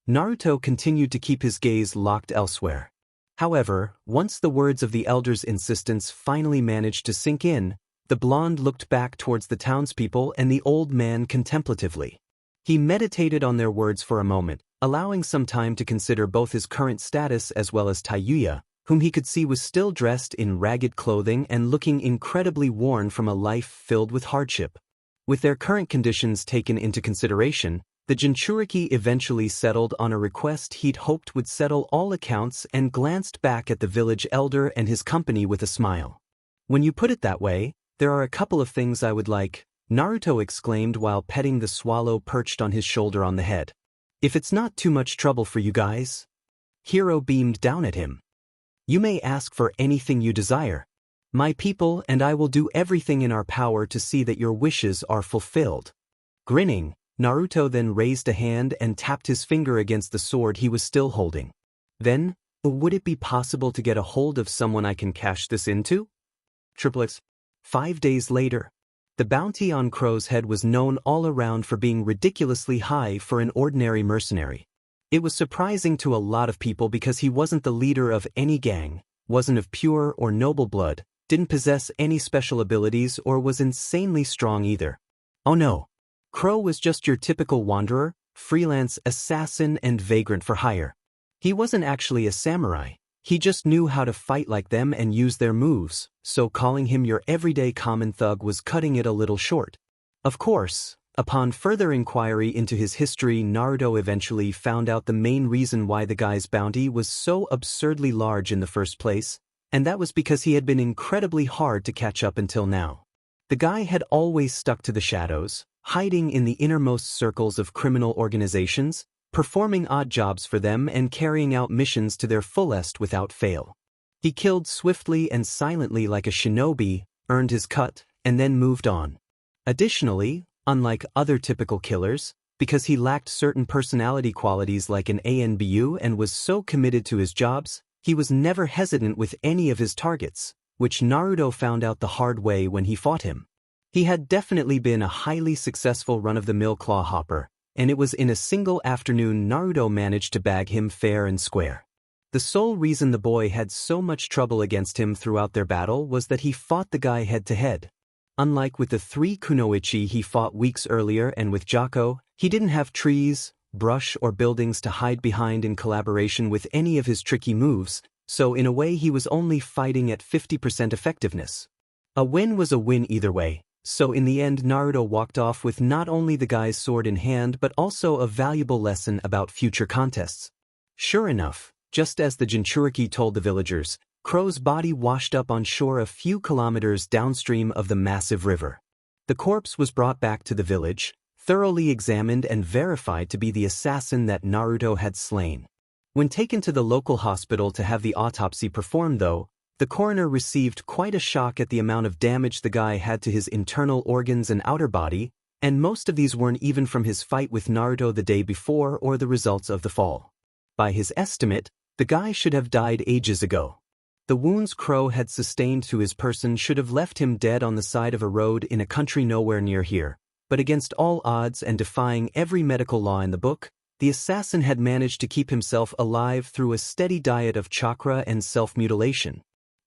Naruto continued to keep his gaze locked elsewhere. However, once the words of the elder's insistence finally managed to sink in, the blonde looked back towards the townspeople and the old man contemplatively. He meditated on their words for a moment, allowing some time to consider both his current status as well as Tayuya, whom he could see was still dressed in ragged clothing and looking incredibly worn from a life filled with hardship. With their current conditions taken into consideration, the Jinchuriki eventually settled on a request he'd hoped would settle all accounts and glanced back at the village elder and his company with a smile. When you put it that way, there are a couple of things I would like, Naruto exclaimed while petting the swallow perched on his shoulder on the head. If it's not too much trouble for you guys. Hiro beamed down at him. You may ask for anything you desire. My people and I will do everything in our power to see that your wishes are fulfilled. Grinning, Naruto then raised a hand and tapped his finger against the sword he was still holding. Then, would it be possible to get a hold of someone I can cash this into? Triplets. 5 days later. The bounty on Crow's head was known all around for being ridiculously high for an ordinary mercenary. It was surprising to a lot of people because he wasn't the leader of any gang, wasn't of pure or noble blood, didn't possess any special abilities or was insanely strong either. Oh no. Crow was just your typical wanderer, freelance assassin and vagrant for hire. He wasn't actually a samurai. He just knew how to fight like them and use their moves, so calling him your everyday common thug was cutting it a little short. Of course, upon further inquiry into his history, Naruto eventually found out the main reason why the guy's bounty was so absurdly large in the first place, and that was because he had been incredibly hard to catch up until now. The guy had always stuck to the shadows, hiding in the innermost circles of criminal organizations, performing odd jobs for them and carrying out missions to their fullest without fail. He killed swiftly and silently like a shinobi, earned his cut, and then moved on. Additionally, unlike other typical killers, because he lacked certain personality qualities like an ANBU and was so committed to his jobs, he was never hesitant with any of his targets, which Naruto found out the hard way when he fought him. He had definitely been a highly successful run-of-the-mill clawhopper, and it was in a single afternoon Naruto managed to bag him fair and square. The sole reason the boy had so much trouble against him throughout their battle was that he fought the guy head-to-head. Unlike with the 3 kunoichi he fought weeks earlier and with Jako, he didn't have trees, brush or buildings to hide behind in collaboration with any of his tricky moves, so in a way he was only fighting at 50% effectiveness. A win was a win either way. So in the end Naruto walked off with not only the guy's sword in hand but also a valuable lesson about future contests. Sure enough, just as the Jinchuriki told the villagers, Crow's body washed up on shore a few kilometers downstream of the massive river. The corpse was brought back to the village, thoroughly examined and verified to be the assassin that Naruto had slain. When taken to the local hospital to have the autopsy performed though, the coroner received quite a shock at the amount of damage the guy had to his internal organs and outer body, and most of these weren't even from his fight with Naruto the day before or the results of the fall. By his estimate, the guy should have died ages ago. The wounds Crow had sustained to his person should have left him dead on the side of a road in a country nowhere near here, but against all odds and defying every medical law in the book, the assassin had managed to keep himself alive through a steady diet of chakra and self-mutilation.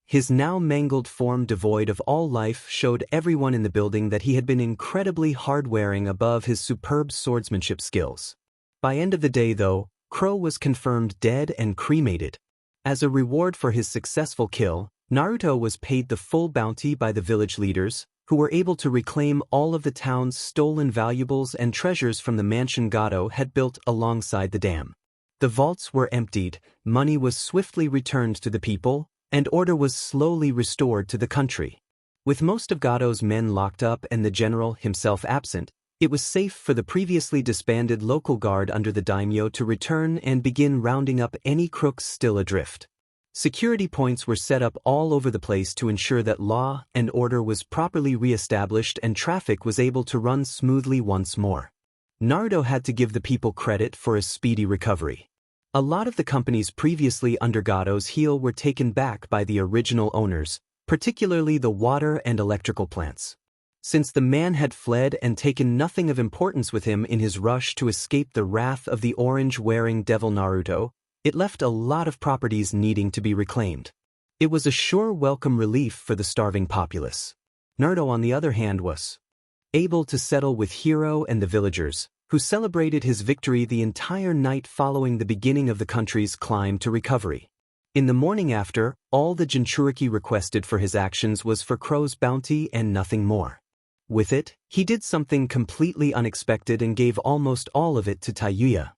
His now mangled form devoid of all life showed everyone in the building that he had been incredibly hard-wearing above his superb swordsmanship skills. By end of the day though, Crow was confirmed dead and cremated. As a reward for his successful kill, Naruto was paid the full bounty by the village leaders, who were able to reclaim all of the town's stolen valuables and treasures from the mansion Gato had built alongside the dam. The vaults were emptied, money was swiftly returned to the people, and order was slowly restored to the country. With most of Gato's men locked up and the general himself absent, it was safe for the previously disbanded local guard under the daimyo to return and begin rounding up any crooks still adrift. Security points were set up all over the place to ensure that law and order was properly re-established and traffic was able to run smoothly once more. Naruto had to give the people credit for a speedy recovery. A lot of the companies previously under Gato's heel were taken back by the original owners, particularly the water and electrical plants. Since the man had fled and taken nothing of importance with him in his rush to escape the wrath of the orange-wearing devil Naruto, it left a lot of properties needing to be reclaimed. It was a sure welcome relief for the starving populace. Naruto, on the other hand, was able to settle with Hiro and the villagers, who celebrated his victory the entire night following the beginning of the country's climb to recovery. In the morning after, all the Jinchuriki requested for his actions was for Crow's bounty and nothing more. With it, he did something completely unexpected and gave almost all of it to Tayuya.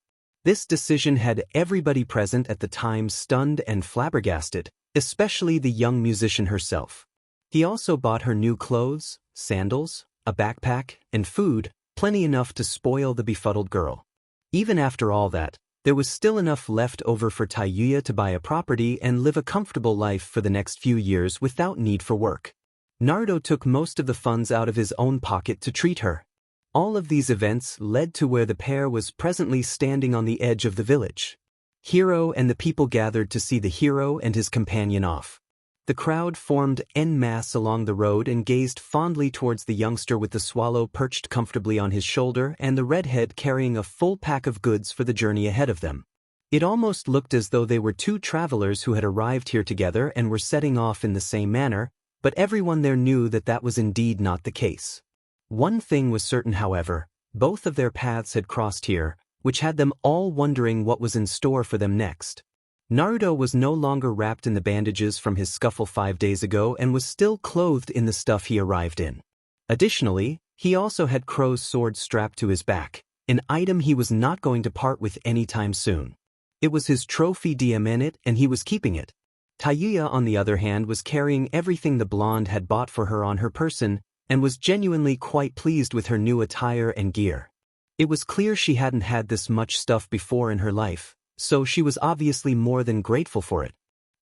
This decision had everybody present at the time stunned and flabbergasted, especially the young musician herself. He also bought her new clothes, sandals, a backpack, and food, plenty enough to spoil the befuddled girl. Even after all that, there was still enough left over for Tayuya to buy a property and live a comfortable life for the next few years without need for work. Naruto took most of the funds out of his own pocket to treat her. All of these events led to where the pair was presently standing on the edge of the village. Hiro and the people gathered to see the hero and his companion off. The crowd formed en masse along the road and gazed fondly towards the youngster with the swallow perched comfortably on his shoulder and the redhead carrying a full pack of goods for the journey ahead of them. It almost looked as though they were two travelers who had arrived here together and were setting off in the same manner, but everyone there knew that that was indeed not the case. One thing was certain, however, both of their paths had crossed here, which had them all wondering what was in store for them next. Naruto was no longer wrapped in the bandages from his scuffle 5 days ago and was still clothed in the stuff he arrived in. Additionally, he also had Crow's sword strapped to his back, an item he was not going to part with anytime soon. It was his trophy Diamante and he was keeping it. Tayuya, on the other hand, was carrying everything the blonde had bought for her on her person and was genuinely quite pleased with her new attire and gear. It was clear she hadn't had this much stuff before in her life, so she was obviously more than grateful for it.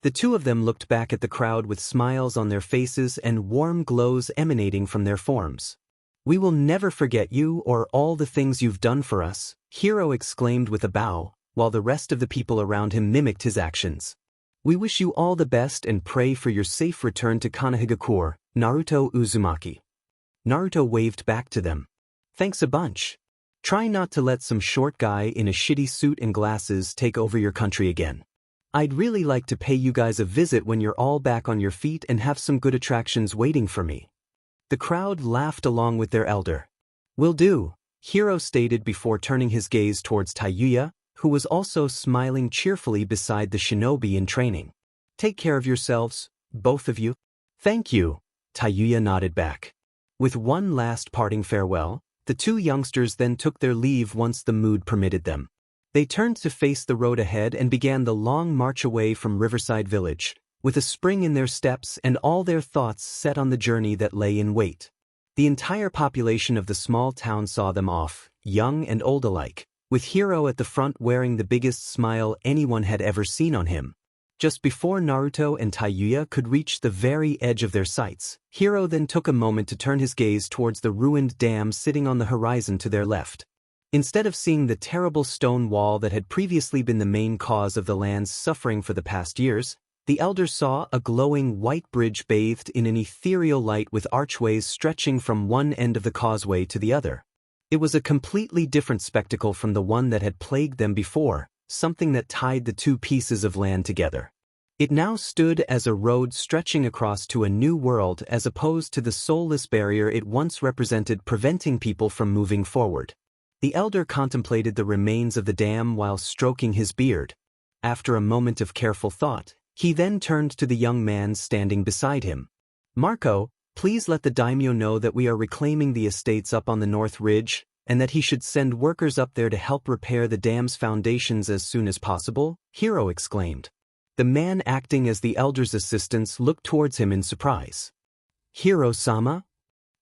The two of them looked back at the crowd with smiles on their faces and warm glows emanating from their forms. "We will never forget you or all the things you've done for us," Hiro exclaimed with a bow, while the rest of the people around him mimicked his actions. "We wish you all the best and pray for your safe return to Konohagakure, Naruto Uzumaki." Naruto waved back to them. "Thanks a bunch. Try not to let some short guy in a shitty suit and glasses take over your country again. I'd really like to pay you guys a visit when you're all back on your feet and have some good attractions waiting for me." The crowd laughed along with their elder. "Will do," Hiro stated before turning his gaze towards Tayuya, who was also smiling cheerfully beside the shinobi in training. "Take care of yourselves, both of you." "Thank you," Tayuya nodded back. With one last parting farewell, the two youngsters then took their leave once the mood permitted them. They turned to face the road ahead and began the long march away from Riverside Village, with a spring in their steps and all their thoughts set on the journey that lay in wait. The entire population of the small town saw them off, young and old alike, with Hiro at the front wearing the biggest smile anyone had ever seen on him. Just before Naruto and Tayuya could reach the very edge of their sights, Hiro then took a moment to turn his gaze towards the ruined dam sitting on the horizon to their left. Instead of seeing the terrible stone wall that had previously been the main cause of the land's suffering for the past years, the elder saw a glowing white bridge bathed in an ethereal light with archways stretching from one end of the causeway to the other. It was a completely different spectacle from the one that had plagued them before, something that tied the two pieces of land together. It now stood as a road stretching across to a new world as opposed to the soulless barrier it once represented preventing people from moving forward. The elder contemplated the remains of the dam while stroking his beard. After a moment of careful thought, he then turned to the young man standing beside him. "Marco, please let the daimyo know that we are reclaiming the estates up on the North Ridge, and that he should send workers up there to help repair the dam's foundations as soon as possible," Hiro exclaimed. The man acting as the elder's assistant looked towards him in surprise. "Hiro-sama?"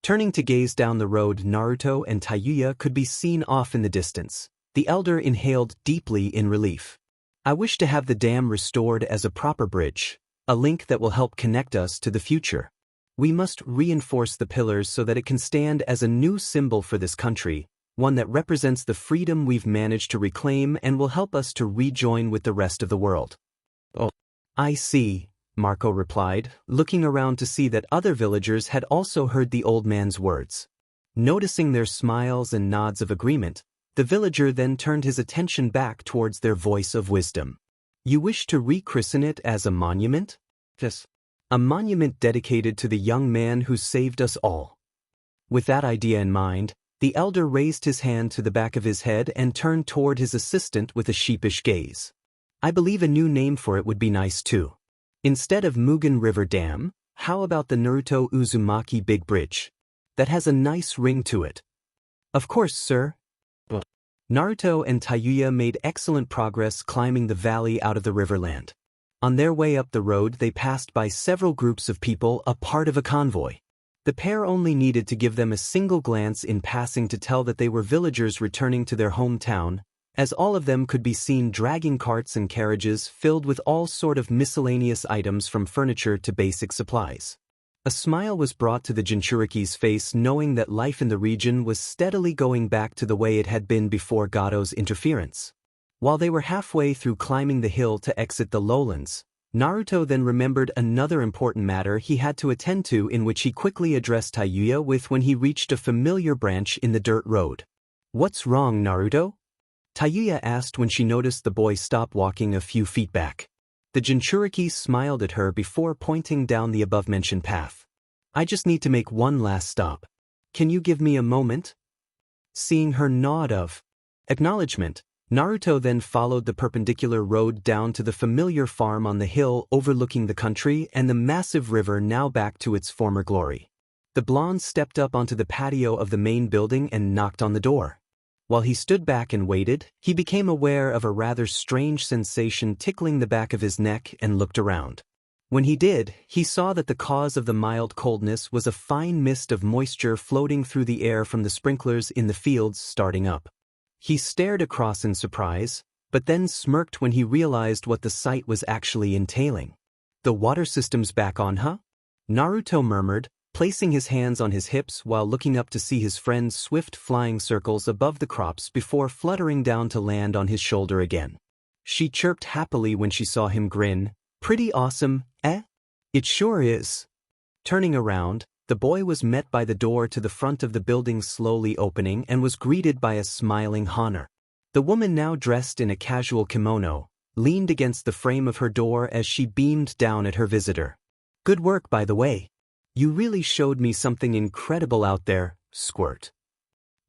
Turning to gaze down the road, Naruto and Tayuya could be seen off in the distance. The elder inhaled deeply in relief. "I wish to have the dam restored as a proper bridge, a link that will help connect us to the future. We must reinforce the pillars so that it can stand as a new symbol for this country, one that represents the freedom we've managed to reclaim and will help us to rejoin with the rest of the world." "Oh, I see," Marco replied, looking around to see that other villagers had also heard the old man's words. Noticing their smiles and nods of agreement, the villager then turned his attention back towards their voice of wisdom. "You wish to rechristen it as a monument?" "Yes. A monument dedicated to the young man who saved us all." With that idea in mind, the elder raised his hand to the back of his head and turned toward his assistant with a sheepish gaze. "I believe a new name for it would be nice too. Instead of Mugen River Dam, how about the Naruto Uzumaki Big Bridge? That has a nice ring to it." "Of course, sir." Naruto and Tayuya made excellent progress climbing the valley out of the riverland. On their way up the road, they passed by several groups of people, a part of a convoy. The pair only needed to give them a single glance in passing to tell that they were villagers returning to their hometown, as all of them could be seen dragging carts and carriages filled with all sort of miscellaneous items from furniture to basic supplies. A smile was brought to the Jinchuriki's face, knowing that life in the region was steadily going back to the way it had been before Gato's interference. While they were halfway through climbing the hill to exit the lowlands, Naruto then remembered another important matter he had to attend to, in which he quickly addressed Tayuya with when he reached a familiar branch in the dirt road. "What's wrong, Naruto?" Tayuya asked when she noticed the boy stop walking a few feet back. The Jinchuriki smiled at her before pointing down the above-mentioned path. "I just need to make one last stop. Can you give me a moment?" Seeing her nod of acknowledgement, Naruto then followed the perpendicular road down to the familiar farm on the hill overlooking the country and the massive river now back to its former glory. The blonde stepped up onto the patio of the main building and knocked on the door. While he stood back and waited, he became aware of a rather strange sensation tickling the back of his neck and looked around. When he did, he saw that the cause of the mild coldness was a fine mist of moisture floating through the air from the sprinklers in the fields starting up. He stared across in surprise, but then smirked when he realized what the sight was actually entailing. "The water system's back on, huh?" Naruto murmured, placing his hands on his hips while looking up to see his friend's swift flying circles above the crops before fluttering down to land on his shoulder again. She chirped happily when she saw him grin. "Pretty awesome, eh?" "It sure is." Turning around, the boy was met by the door to the front of the building slowly opening and was greeted by a smiling Honor. The woman, now dressed in a casual kimono, leaned against the frame of her door as she beamed down at her visitor. "Good work, by the way. You really showed me something incredible out there, Squirt."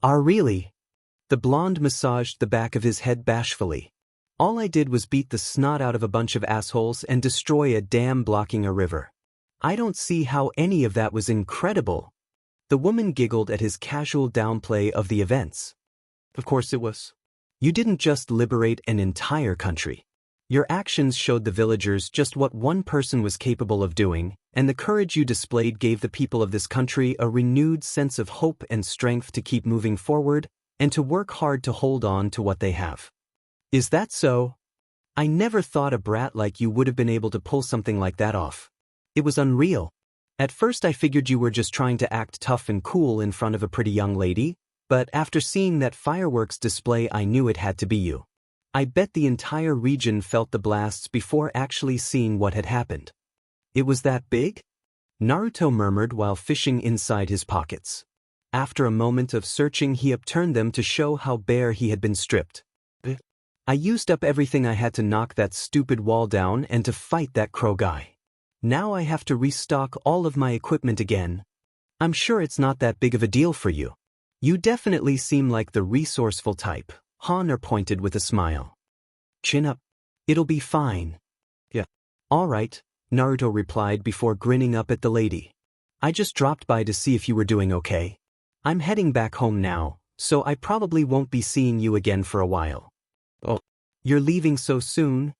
"Ah, really?" The blonde massaged the back of his head bashfully. "All I did was beat the snot out of a bunch of assholes and destroy a dam blocking a river. I don't see how any of that was incredible." The woman giggled at his casual downplay of the events. "Of course it was. You didn't just liberate an entire country. Your actions showed the villagers just what one person was capable of doing, and the courage you displayed gave the people of this country a renewed sense of hope and strength to keep moving forward and to work hard to hold on to what they have. Is that so? I never thought a brat like you would have been able to pull something like that off. It was unreal. At first I figured you were just trying to act tough and cool in front of a pretty young lady, but after seeing that fireworks display I knew it had to be you. I bet the entire region felt the blasts before actually seeing what had happened. It was that big? Naruto murmured while fishing inside his pockets. After a moment of searching he upturned them to show how bare he had been stripped. I used up everything I had to knock that stupid wall down and to fight that crow guy. Now I have to restock all of my equipment again. I'm sure it's not that big of a deal for you. You definitely seem like the resourceful type, Honor pointed with a smile. Chin up. It'll be fine. Yeah. All right, Naruto replied before grinning up at the lady. I just dropped by to see if you were doing okay. I'm heading back home now, so I probably won't be seeing you again for a while. Oh, you're leaving so soon?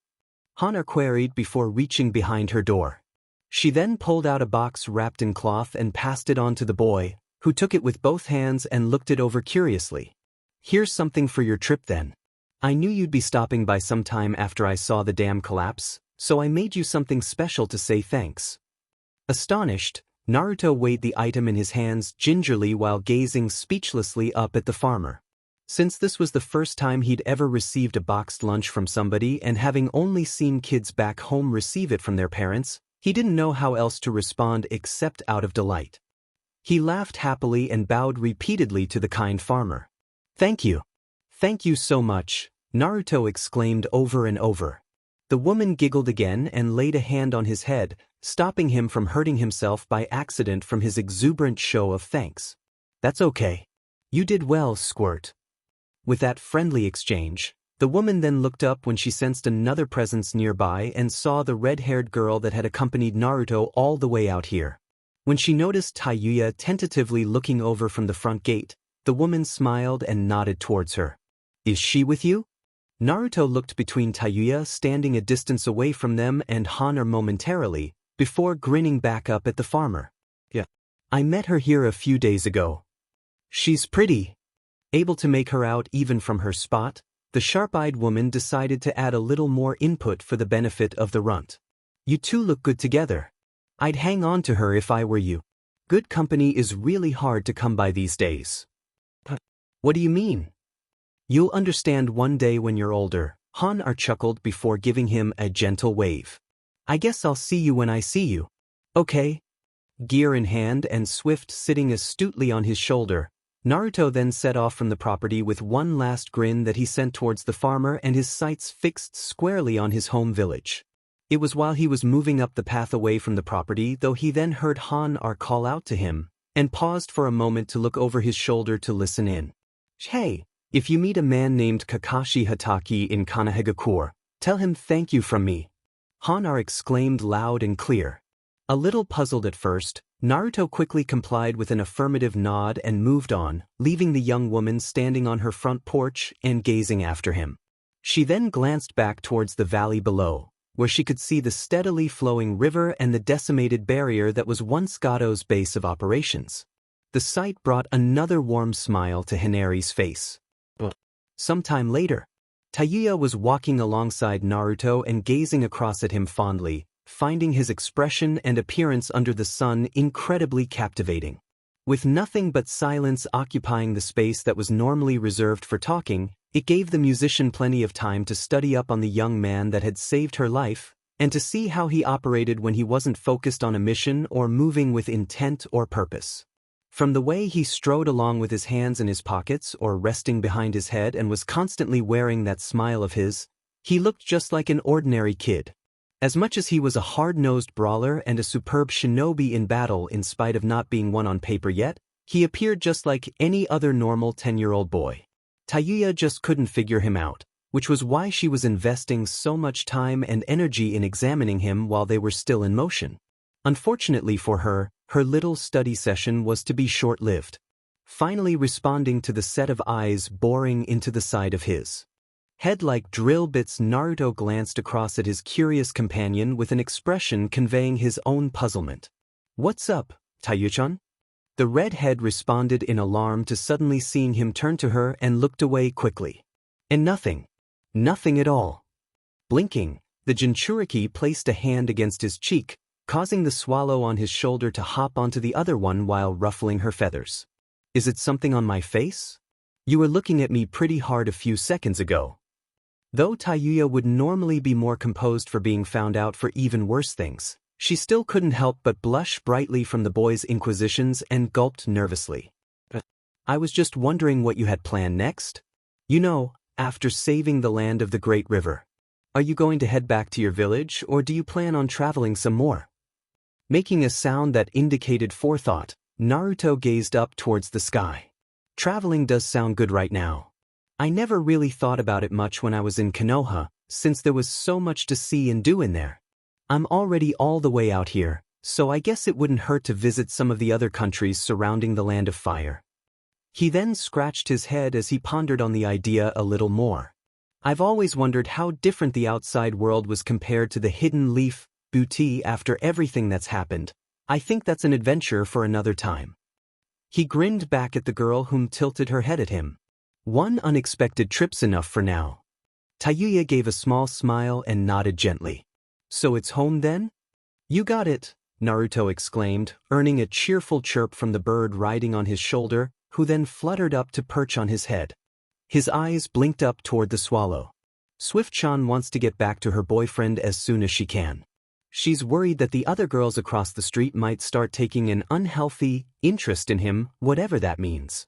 Honor queried before reaching behind her door. She then pulled out a box wrapped in cloth and passed it on to the boy, who took it with both hands and looked it over curiously. Here's something for your trip then. I knew you'd be stopping by sometime after I saw the dam collapse, so I made you something special to say thanks. Astonished, Naruto weighed the item in his hands gingerly while gazing speechlessly up at the farmer. Since this was the first time he'd ever received a boxed lunch from somebody and having only seen kids back home receive it from their parents, he didn't know how else to respond except out of delight. He laughed happily and bowed repeatedly to the kind farmer. Thank you. Thank you so much, Naruto exclaimed over and over. The woman giggled again and laid a hand on his head, stopping him from hurting himself by accident from his exuberant show of thanks. That's okay. You did well, Squirt. With that friendly exchange, the woman then looked up when she sensed another presence nearby and saw the red-haired girl that had accompanied Naruto all the way out here. When she noticed Tayuya tentatively looking over from the front gate, the woman smiled and nodded towards her. Is she with you? Naruto looked between Tayuya standing a distance away from them and Honor momentarily, before grinning back up at the farmer. Yeah. I met her here a few days ago. She's pretty. Able to make her out even from her spot, the sharp-eyed woman decided to add a little more input for the benefit of the runt. You two look good together. I'd hang on to her if I were you. Good company is really hard to come by these days. What do you mean? You'll understand one day when you're older, Honor chuckled before giving him a gentle wave. I guess I'll see you when I see you. Okay. Gear in hand and Swift sitting astutely on his shoulder, Naruto then set off from the property with one last grin that he sent towards the farmer and his sights fixed squarely on his home village. It was while he was moving up the path away from the property though he then heard Honor call out to him, and paused for a moment to look over his shoulder to listen in. Hey, if you meet a man named Kakashi Hatake in Kanahegakure, tell him thank you from me. Honor exclaimed loud and clear. A little puzzled at first, Naruto quickly complied with an affirmative nod and moved on, leaving the young woman standing on her front porch and gazing after him. She then glanced back towards the valley below, where she could see the steadily flowing river and the decimated barrier that was once Gato's base of operations. The sight brought another warm smile to Hinari's face. Sometime later, Tayuya was walking alongside Naruto and gazing across at him fondly, finding his expression and appearance under the sun incredibly captivating. With nothing but silence occupying the space that was normally reserved for talking, it gave the musician plenty of time to study up on the young man that had saved her life, and to see how he operated when he wasn't focused on a mission or moving with intent or purpose. From the way he strode along with his hands in his pockets or resting behind his head and was constantly wearing that smile of his, he looked just like an ordinary kid. As much as he was a hard-nosed brawler and a superb shinobi in battle in spite of not being one on paper yet, he appeared just like any other normal 10-year-old boy. Tayuya just couldn't figure him out, which was why she was investing so much time and energy in examining him while they were still in motion. Unfortunately for her, her little study session was to be short-lived. Finally responding to the set of eyes boring into the side of his. Head like drill bits. Naruto glanced across at his curious companion with an expression conveying his own puzzlement. "What's up, Tayuchan?" The redhead responded in alarm to suddenly seeing him turn to her and looked away quickly. "And nothing. Nothing at all." Blinking, the Jinchuriki placed a hand against his cheek, causing the swallow on his shoulder to hop onto the other one while ruffling her feathers. "Is it something on my face? You were looking at me pretty hard a few seconds ago." Though Tayuya would normally be more composed for being found out for even worse things, she still couldn't help but blush brightly from the boy's inquisitions and gulped nervously. "I was just wondering what you had planned next. You know, after saving the land of the Great River. Are you going to head back to your village, or do you plan on traveling some more?" Making a sound that indicated forethought, Naruto gazed up towards the sky. "Traveling does sound good right now. I never really thought about it much when I was in Konoha, since there was so much to see and do in there. I'm already all the way out here, so I guess it wouldn't hurt to visit some of the other countries surrounding the Land of Fire." He then scratched his head as he pondered on the idea a little more. "I've always wondered how different the outside world was compared to the Hidden Leaf Booty after everything that's happened. I think that's an adventure for another time." He grinned back at the girl whom tilted her head at him. "One unexpected trip's enough for now." Tayuya gave a small smile and nodded gently. "So it's home then?" "You got it," Naruto exclaimed, earning a cheerful chirp from the bird riding on his shoulder, who then fluttered up to perch on his head. His eyes blinked up toward the swallow. "Swift-chan wants to get back to her boyfriend as soon as she can. She's worried that the other girls across the street might start taking an unhealthy interest in him, whatever that means."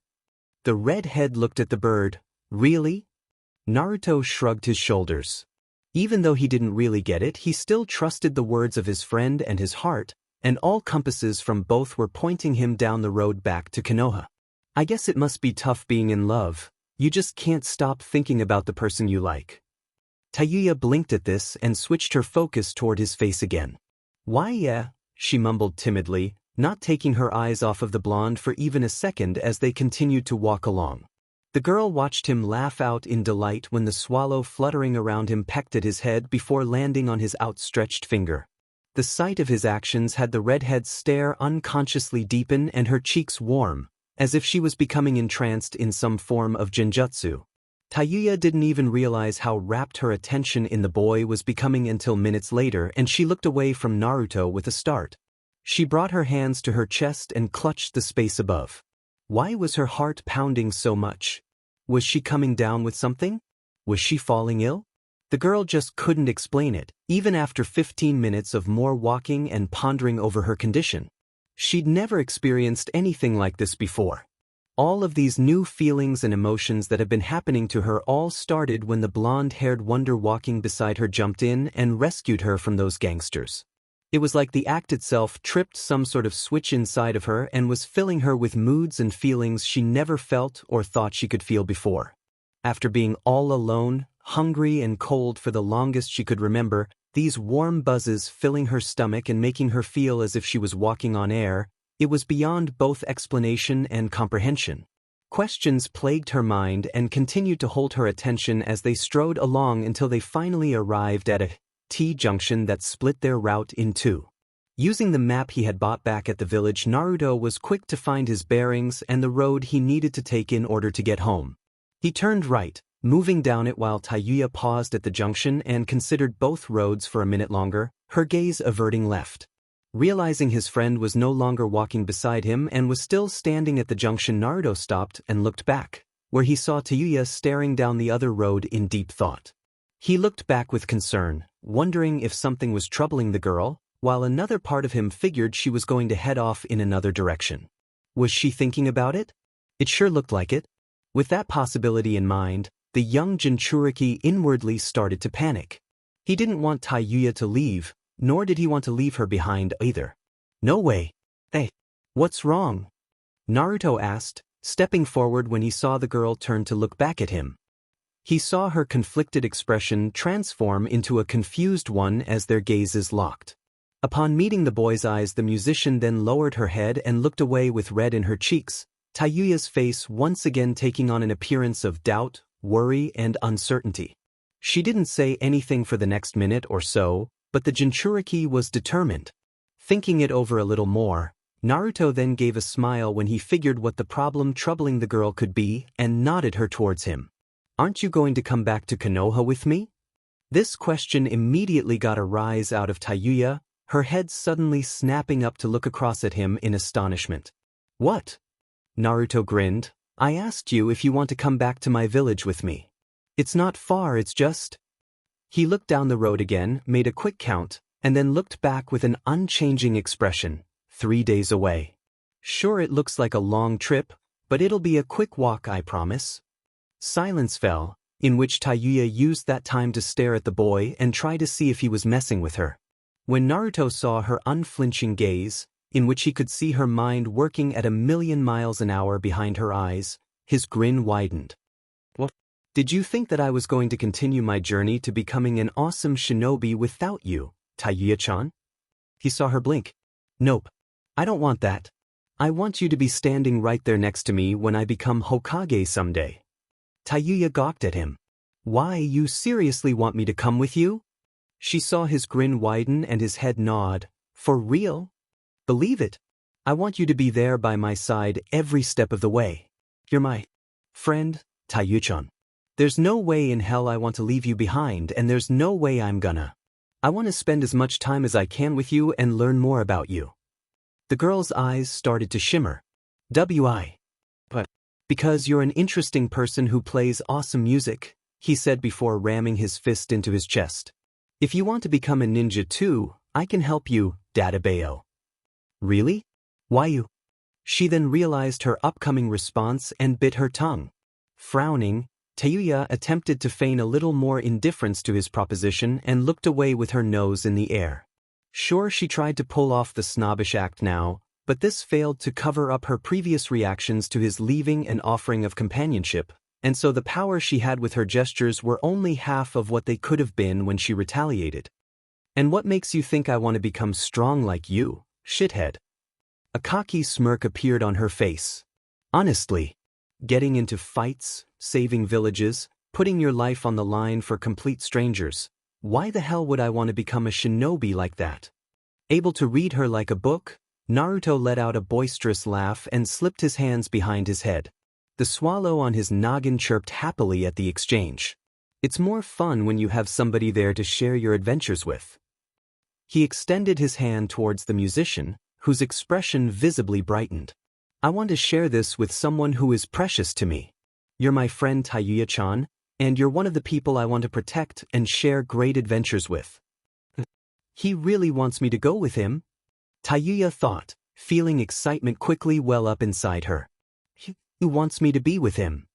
The redhead looked at the bird. "Really?" Naruto shrugged his shoulders. Even though he didn't really get it, he still trusted the words of his friend and his heart, and all compasses from both were pointing him down the road back to Konoha. "I guess it must be tough being in love. You just can't stop thinking about the person you like." Tayuya blinked at this and switched her focus toward his face again. "Why yeah," she mumbled timidly, not taking her eyes off of the blonde for even a second as they continued to walk along. The girl watched him laugh out in delight when the swallow fluttering around him pecked at his head before landing on his outstretched finger. The sight of his actions had the redhead's stare unconsciously deepen and her cheeks warm, as if she was becoming entranced in some form of genjutsu. Tayuya didn't even realize how rapt her attention in the boy was becoming until minutes later, and she looked away from Naruto with a start. She brought her hands to her chest and clutched the space above. Why was her heart pounding so much? Was she coming down with something? Was she falling ill? The girl just couldn't explain it, even after 15 minutes of more walking and pondering over her condition. She'd never experienced anything like this before. All of these new feelings and emotions that have been happening to her all started when the blonde-haired wonder walking beside her jumped in and rescued her from those gangsters. It was like the act itself tripped some sort of switch inside of her and was filling her with moods and feelings she never felt or thought she could feel before. After being all alone, hungry and cold for the longest she could remember, these warm buzzes filling her stomach and making her feel as if she was walking on air, it was beyond both explanation and comprehension. Questions plagued her mind and continued to hold her attention as they strode along until they finally arrived at a T-junction that split their route in two. Using the map he had bought back at the village, Naruto was quick to find his bearings and the road he needed to take in order to get home. He turned right, moving down it while Tayuya paused at the junction and considered both roads for a minute longer, her gaze averting left. Realizing his friend was no longer walking beside him and was still standing at the junction, Naruto stopped and looked back, where he saw Tayuya staring down the other road in deep thought. He looked back with concern, wondering if something was troubling the girl, while another part of him figured she was going to head off in another direction. Was she thinking about it? It sure looked like it. With that possibility in mind, the young Jinchuriki inwardly started to panic. He didn't want Tayuya to leave, nor did he want to leave her behind either. "No way. Hey, what's wrong?" Naruto asked, stepping forward when he saw the girl turn to look back at him. He saw her conflicted expression transform into a confused one as their gazes locked. Upon meeting the boy's eyes, the musician then lowered her head and looked away with red in her cheeks, Tayuya's face once again taking on an appearance of doubt, worry, and uncertainty. She didn't say anything for the next minute or so, but the Jinchuriki was determined. Thinking it over a little more, Naruto then gave a smile when he figured what the problem troubling the girl could be and nodded her towards him. "Aren't you going to come back to Konoha with me?" This question immediately got a rise out of Tayuya, her head suddenly snapping up to look across at him in astonishment. "What?" Naruto grinned. "I asked you if you want to come back to my village with me. It's not far, it's just—" He looked down the road again, made a quick count, and then looked back with an unchanging expression. 3 days away. "Sure, it looks like a long trip, but it'll be a quick walk, I promise." Silence fell, in which Tayuya used that time to stare at the boy and try to see if he was messing with her. When Naruto saw her unflinching gaze, in which he could see her mind working at 1,000,000 miles an hour behind her eyes, his grin widened. "What? Did you think that I was going to continue my journey to becoming an awesome shinobi without you, Tayuya-chan?" He saw her blink. "Nope. I don't want that. I want you to be standing right there next to me when I become Hokage someday." Tayuya gawked at him. "Why, you seriously want me to come with you?" She saw his grin widen and his head nod. "For real? Believe it. I want you to be there by my side every step of the way. You're my friend, Tayuya-chan. There's no way in hell I want to leave you behind, and there's no way I'm gonna. I want to spend as much time as I can with you and learn more about you." The girl's eyes started to shimmer. "Why? But because you're an interesting person who plays awesome music," he said before ramming his fist into his chest. "If you want to become a ninja too, I can help you, Databeo." "Really? Why you?" She then realized her upcoming response and bit her tongue. Frowning, Tayuya attempted to feign a little more indifference to his proposition and looked away with her nose in the air. Sure, she tried to pull off the snobbish act now, but this failed to cover up her previous reactions to his leaving and offering of companionship, and so the power she had with her gestures were only half of what they could have been when she retaliated. "And what makes you think I want to become strong like you, shithead?" A cocky smirk appeared on her face. "Honestly, getting into fights, saving villages, putting your life on the line for complete strangers. Why the hell would I want to become a shinobi like that?" Able to read her like a book, Naruto let out a boisterous laugh and slipped his hands behind his head. The swallow on his noggin chirped happily at the exchange. "It's more fun when you have somebody there to share your adventures with." He extended his hand towards the musician, whose expression visibly brightened. "I want to share this with someone who is precious to me. You're my friend Tayuya-chan, and you're one of the people I want to protect and share great adventures with." "He really wants me to go with him?" Tayuya thought, feeling excitement quickly well up inside her. "He wants me to be with him."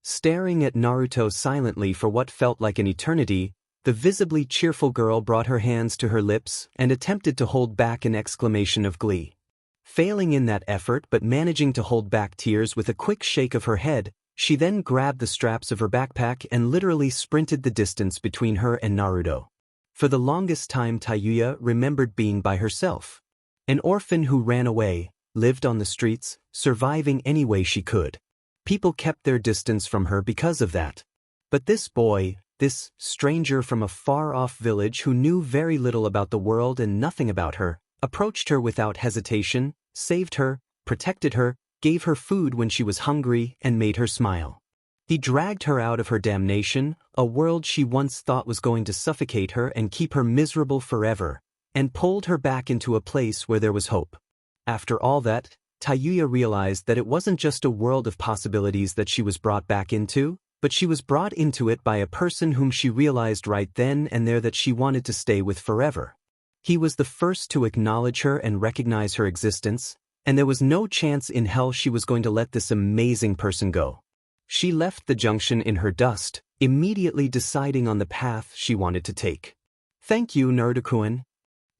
Staring at Naruto silently for what felt like an eternity, the visibly cheerful girl brought her hands to her lips and attempted to hold back an exclamation of glee. Failing in that effort but managing to hold back tears with a quick shake of her head, she then grabbed the straps of her backpack and literally sprinted the distance between her and Naruto. For the longest time Tayuya remembered being by herself. An orphan who ran away, lived on the streets, surviving any way she could. People kept their distance from her because of that. But this boy, this stranger from a far-off village who knew very little about the world and nothing about her, approached her without hesitation, saved her, protected her, gave her food when she was hungry, and made her smile. He dragged her out of her damnation, a world she once thought was going to suffocate her and keep her miserable forever, and pulled her back into a place where there was hope. After all that, Tayuya realized that it wasn't just a world of possibilities that she was brought back into, but she was brought into it by a person whom she realized right then and there that she wanted to stay with forever. He was the first to acknowledge her and recognize her existence, and there was no chance in hell she was going to let this amazing person go. She left the junction in her dust, immediately deciding on the path she wanted to take. "Thank you, Naruto-kun,"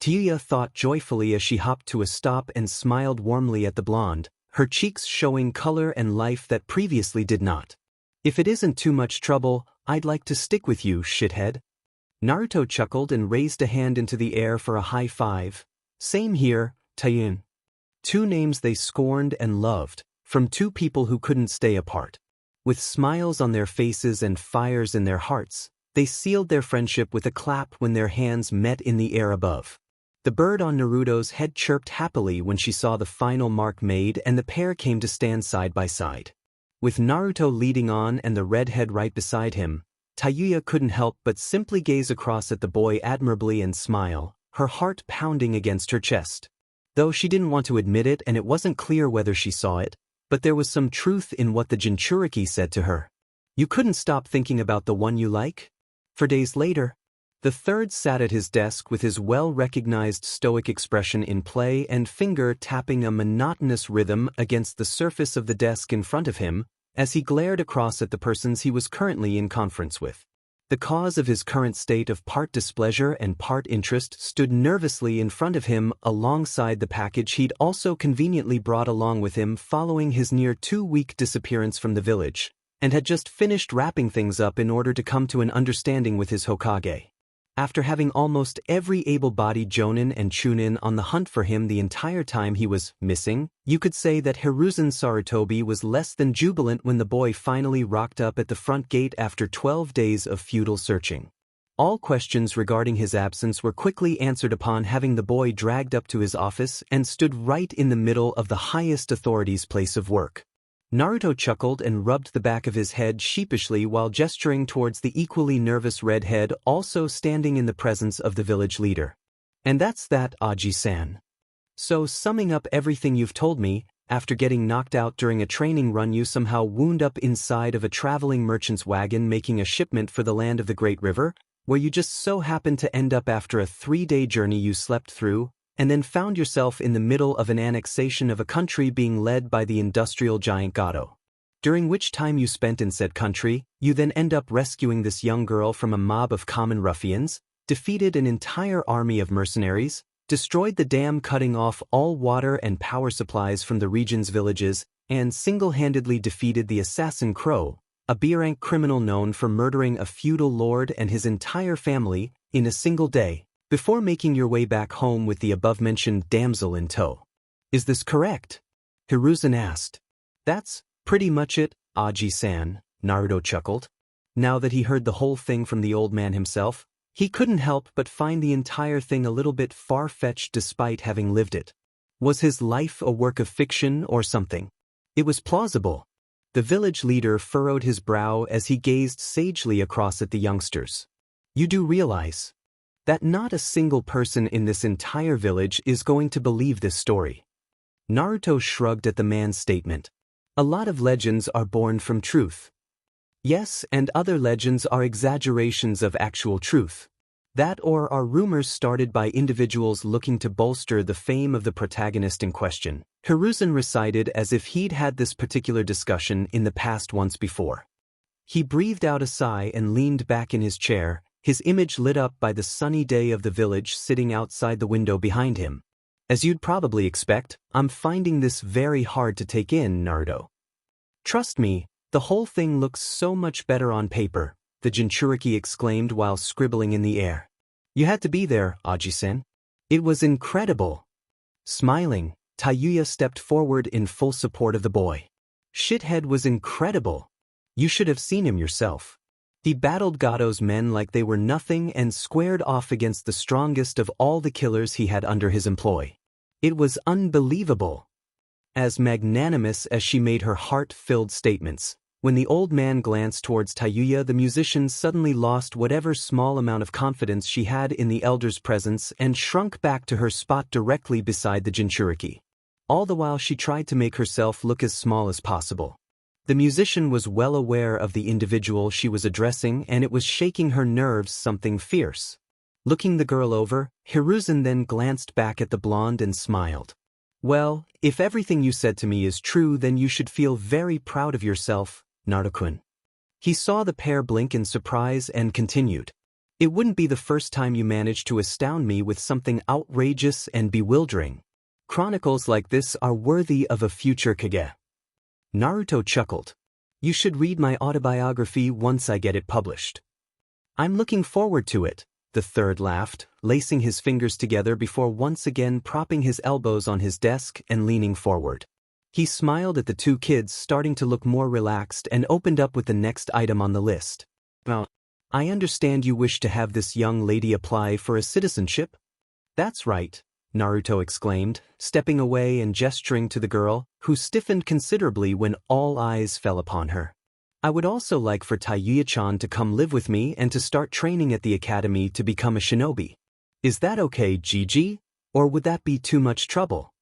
Tayuya thought joyfully as she hopped to a stop and smiled warmly at the blonde, her cheeks showing color and life that previously did not. "If it isn't too much trouble, I'd like to stick with you, shithead." Naruto chuckled and raised a hand into the air for a high five. "Same here, Tayun." Two names they scorned and loved, from two people who couldn't stay apart. With smiles on their faces and fires in their hearts, They sealed their friendship with a clap when their hands met in the air above. The bird on Naruto's head chirped happily when she saw the final mark made and the pair came to stand side by side. With Naruto leading on and the redhead right beside him, Tayuya couldn't help but simply gaze across at the boy admirably and smile, her heart pounding against her chest. Though she didn't want to admit it and it wasn't clear whether she saw it, but there was some truth in what the Jinchuriki said to her. You couldn't stop thinking about the one you like? For days later, the third sat at his desk with his well-recognized stoic expression in play and finger tapping a monotonous rhythm against the surface of the desk in front of him as he glared across at the persons he was currently in conference with. The cause of his current state of part displeasure and part interest stood nervously in front of him alongside the package he'd also conveniently brought along with him following his near 2-week disappearance from the village, and had just finished wrapping things up in order to come to an understanding with his Hokage. After having almost every able-bodied Jonin and Chunin on the hunt for him the entire time he was missing, you could say that Hiruzen Sarutobi was less than jubilant when the boy finally rocked up at the front gate after 12 days of futile searching. All questions regarding his absence were quickly answered upon having the boy dragged up to his office and stood right in the middle of the highest authority's place of work. Naruto chuckled and rubbed the back of his head sheepishly while gesturing towards the equally nervous redhead also standing in the presence of the village leader. And that's that, Aji-san. So summing up everything you've told me, after getting knocked out during a training run you somehow wound up inside of a traveling merchant's wagon making a shipment for the land of the Great River, where you just so happened to end up after a 3-day journey you slept through, and then found yourself in the middle of an annexation of a country being led by the industrial giant Gato. During which time you spent in said country, you then end up rescuing this young girl from a mob of common ruffians, defeated an entire army of mercenaries, destroyed the dam cutting off all water and power supplies from the region's villages, and single-handedly defeated the assassin Crow, a B-rank criminal known for murdering a feudal lord and his entire family in a single day, before making your way back home with the above-mentioned damsel in tow. Is this correct? Hiruzen asked. That's pretty much it, Aji-san, Naruto chuckled. Now that he heard the whole thing from the old man himself, he couldn't help but find the entire thing a little bit far-fetched despite having lived it. Was his life a work of fiction or something? It was plausible. The village leader furrowed his brow as he gazed sagely across at the youngsters. You do realize that not a single person in this entire village is going to believe this story. Naruto shrugged at the man's statement. A lot of legends are born from truth. Yes, and other legends are exaggerations of actual truth. That or are rumors started by individuals looking to bolster the fame of the protagonist in question. Hiruzen recited as if he'd had this particular discussion in the past once before. He breathed out a sigh and leaned back in his chair, his image lit up by the sunny day of the village sitting outside the window behind him. As you'd probably expect, I'm finding this very hard to take in, Naruto. Trust me, the whole thing looks so much better on paper, the Jinchuriki exclaimed while scribbling in the air. You had to be there, Aji-sen. It was incredible. Smiling, Tayuya stepped forward in full support of the boy. Shithead was incredible. You should have seen him yourself. He battled Gato's men like they were nothing and squared off against the strongest of all the killers he had under his employ. It was unbelievable. As magnanimous as she made her heart-filled statements, when the old man glanced towards Tayuya the musician suddenly lost whatever small amount of confidence she had in the elder's presence and shrunk back to her spot directly beside the Jinchuriki. All the while she tried to make herself look as small as possible. The musician was well aware of the individual she was addressing and it was shaking her nerves something fierce. Looking the girl over, Hiruzen then glanced back at the blonde and smiled. Well, if everything you said to me is true then you should feel very proud of yourself, Naruto-kun. He saw the pair blink in surprise and continued. It wouldn't be the first time you managed to astound me with something outrageous and bewildering. Chronicles like this are worthy of a future Kage. Naruto chuckled. You should read my autobiography once I get it published. I'm looking forward to it, the third laughed, lacing his fingers together before once again propping his elbows on his desk and leaning forward. He smiled at the two kids starting to look more relaxed and opened up with the next item on the list. Well, I understand you wish to have this young lady apply for a citizenship? That's right, Naruto exclaimed, stepping away and gesturing to the girl, who stiffened considerably when all eyes fell upon her. I would also like for Tayuya-chan to come live with me and to start training at the academy to become a shinobi. Is that okay, Gigi? Or would that be too much trouble?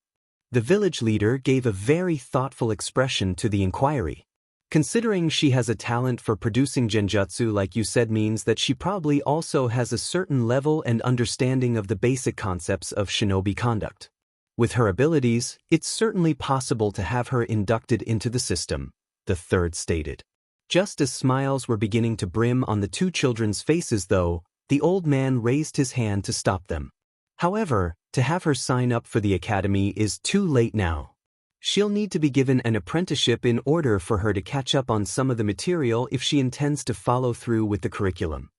The village leader gave a very thoughtful expression to the inquiry. Considering she has a talent for producing genjutsu like you said means that she probably also has a certain level and understanding of the basic concepts of shinobi conduct. With her abilities, it's certainly possible to have her inducted into the system, the third stated. Just as smiles were beginning to brim on the two children's faces though, the old man raised his hand to stop them. However, to have her sign up for the academy is too late now. She'll need to be given an apprenticeship in order for her to catch up on some of the material if she intends to follow through with the curriculum.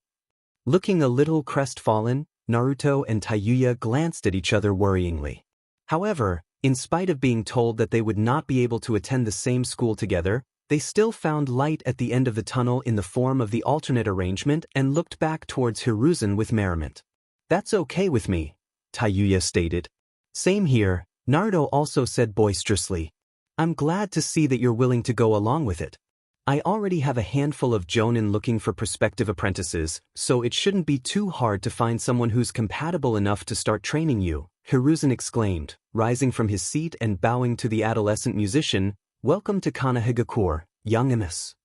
Looking a little crestfallen, Naruto and Tayuya glanced at each other worryingly. However, in spite of being told that they would not be able to attend the same school together, they still found light at the end of the tunnel in the form of the alternate arrangement and looked back towards Hiruzen with merriment. That's okay with me, Tayuya stated. Same here, Naruto also said boisterously. I'm glad to see that you're willing to go along with it. I already have a handful of jonin looking for prospective apprentices, so it shouldn't be too hard to find someone who's compatible enough to start training you, Hiruzen exclaimed, rising from his seat and bowing to the adolescent musician. Welcome to Kanahigakure, young MS.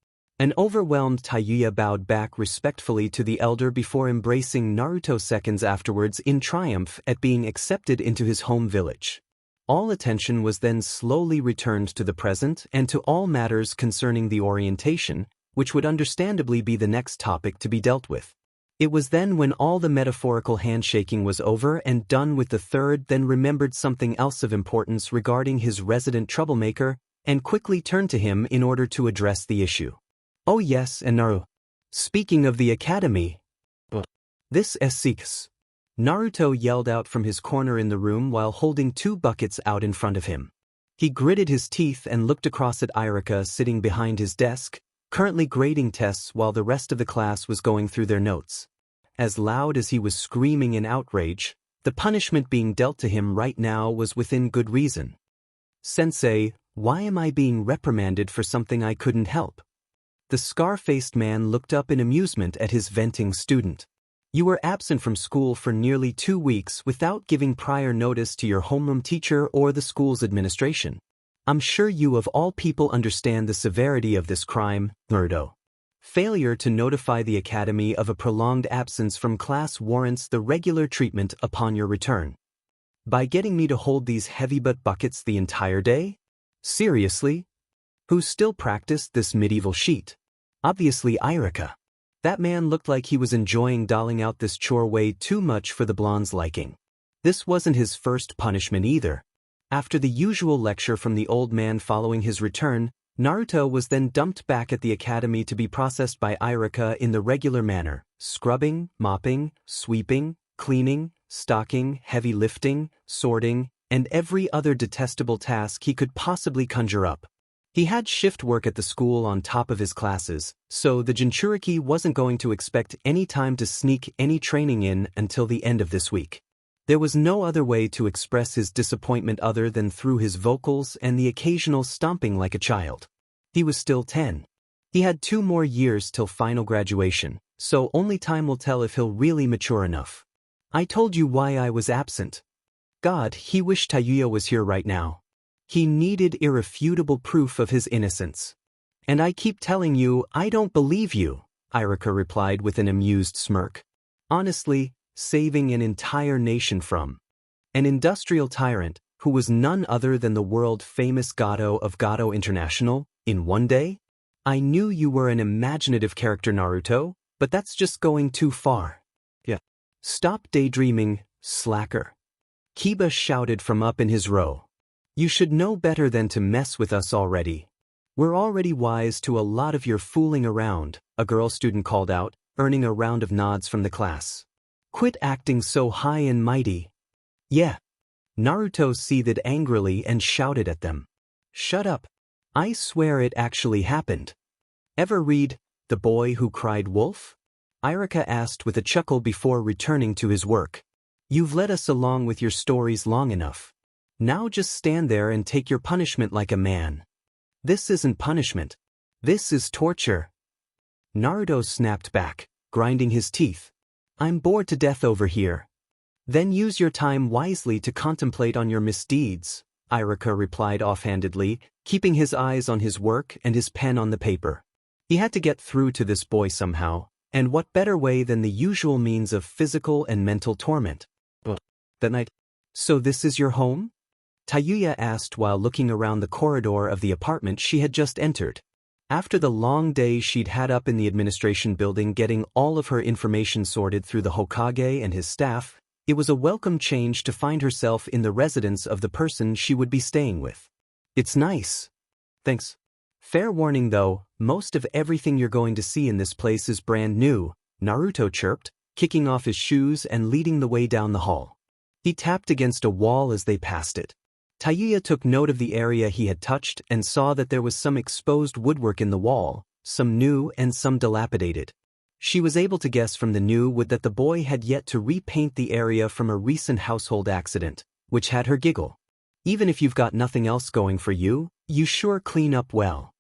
An overwhelmed Tayuya bowed back respectfully to the elder before embracing Naruto seconds afterwards in triumph at being accepted into his home village. All attention was then slowly returned to the present and to all matters concerning the orientation, which would understandably be the next topic to be dealt with. It was then when all the metaphorical handshaking was over and done with the third then remembered something else of importance regarding his resident troublemaker, and quickly turned to him in order to address the issue. Oh yes, and Naru. Speaking of the academy. This is Seeks. Naruto yelled out from his corner in the room while holding two buckets out in front of him. He gritted his teeth and looked across at Irika sitting behind his desk, currently grading tests while the rest of the class was going through their notes. As loud as he was screaming in outrage, the punishment being dealt to him right now was within good reason. Sensei, why am I being reprimanded for something I couldn't help? The scar-faced man looked up in amusement at his venting student. You were absent from school for nearly 2 weeks without giving prior notice to your homeroom teacher or the school's administration. I'm sure you of all people understand the severity of this crime, Naruto. Failure to notify the academy of a prolonged absence from class warrants the regular treatment upon your return. By getting me to hold these heavy buckets the entire day? Seriously? Who still practiced this medieval sheet? Obviously Irika. That man looked like he was enjoying doling out this chore way too much for the blonde's liking. This wasn't his first punishment either. After the usual lecture from the old man following his return, Naruto was then dumped back at the academy to be processed by Irika in the regular manner, scrubbing, mopping, sweeping, cleaning, stocking, heavy lifting, sorting, and every other detestable task he could possibly conjure up. He had shift work at the school on top of his classes, so the Jinchuriki wasn't going to expect any time to sneak any training in until the end of this week. There was no other way to express his disappointment other than through his vocals and the occasional stomping like a child. He was still 10. He had 2 more years till final graduation, so only time will tell if he'll really mature enough. I told you why I was absent. God, he wished Tayuya was here right now. He needed irrefutable proof of his innocence. And I keep telling you, I don't believe you, Irika replied with an amused smirk. Honestly, saving an entire nation from an industrial tyrant who was none other than the world-famous Gato of Gato International in one day? I knew you were an imaginative character, Naruto, but that's just going too far. Yeah. Stop daydreaming, slacker. Kiba shouted from up in his row. You should know better than to mess with us already. We're already wise to a lot of your fooling around, a girl student called out, earning a round of nods from the class. Quit acting so high and mighty. Yeah. Naruto seethed angrily and shouted at them. Shut up. I swear it actually happened. Ever read The Boy Who Cried Wolf? Irika asked with a chuckle before returning to his work. You've led us along with your stories long enough. Now just stand there and take your punishment like a man. This isn't punishment. This is torture. Naruto snapped back, grinding his teeth. I'm bored to death over here. Then use your time wisely to contemplate on your misdeeds, Irika replied offhandedly, keeping his eyes on his work and his pen on the paper. He had to get through to this boy somehow, and what better way than the usual means of physical and mental torment? That night. So this is your home? Tayuya asked while looking around the corridor of the apartment she had just entered. After the long day she'd had up in the administration building getting all of her information sorted through the Hokage and his staff, it was a welcome change to find herself in the residence of the person she would be staying with. It's nice. Thanks. Fair warning though, most of everything you're going to see in this place is brand new, Naruto chirped, kicking off his shoes and leading the way down the hall. He tapped against a wall as they passed it. Tayuya took note of the area he had touched and saw that there was some exposed woodwork in the wall, some new and some dilapidated. She was able to guess from the new wood that the boy had yet to repaint the area from a recent household accident, which had her giggle. Even if you've got nothing else going for you, you sure clean up well.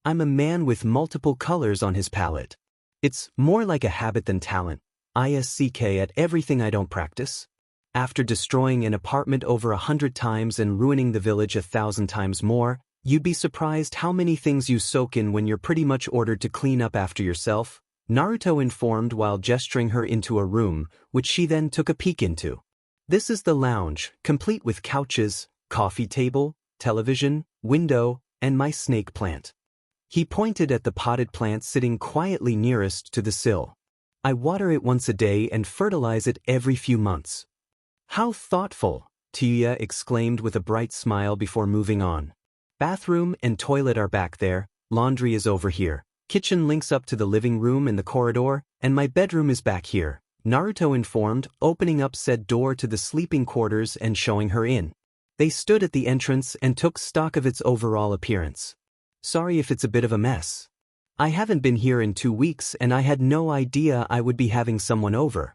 I'm a man with multiple colors on his palette. It's more like a habit than talent, ISCK at everything I don't practice. After destroying an apartment over 100 times and ruining the village 1,000 times more, you'd be surprised how many things you soak in when you're pretty much ordered to clean up after yourself, Naruto informed while gesturing her into a room, which she then took a peek into. This is the lounge, complete with couches, coffee table, television, window, and my snake plant. He pointed at the potted plant sitting quietly nearest to the sill. I water it once a day and fertilize it every few months. How thoughtful, Tayuya exclaimed with a bright smile before moving on. Bathroom and toilet are back there, laundry is over here, kitchen links up to the living room and the corridor, and my bedroom is back here, Naruto informed, opening up said door to the sleeping quarters and showing her in. They stood at the entrance and took stock of its overall appearance. Sorry if it's a bit of a mess. I haven't been here in 2 weeks and I had no idea I would be having someone over.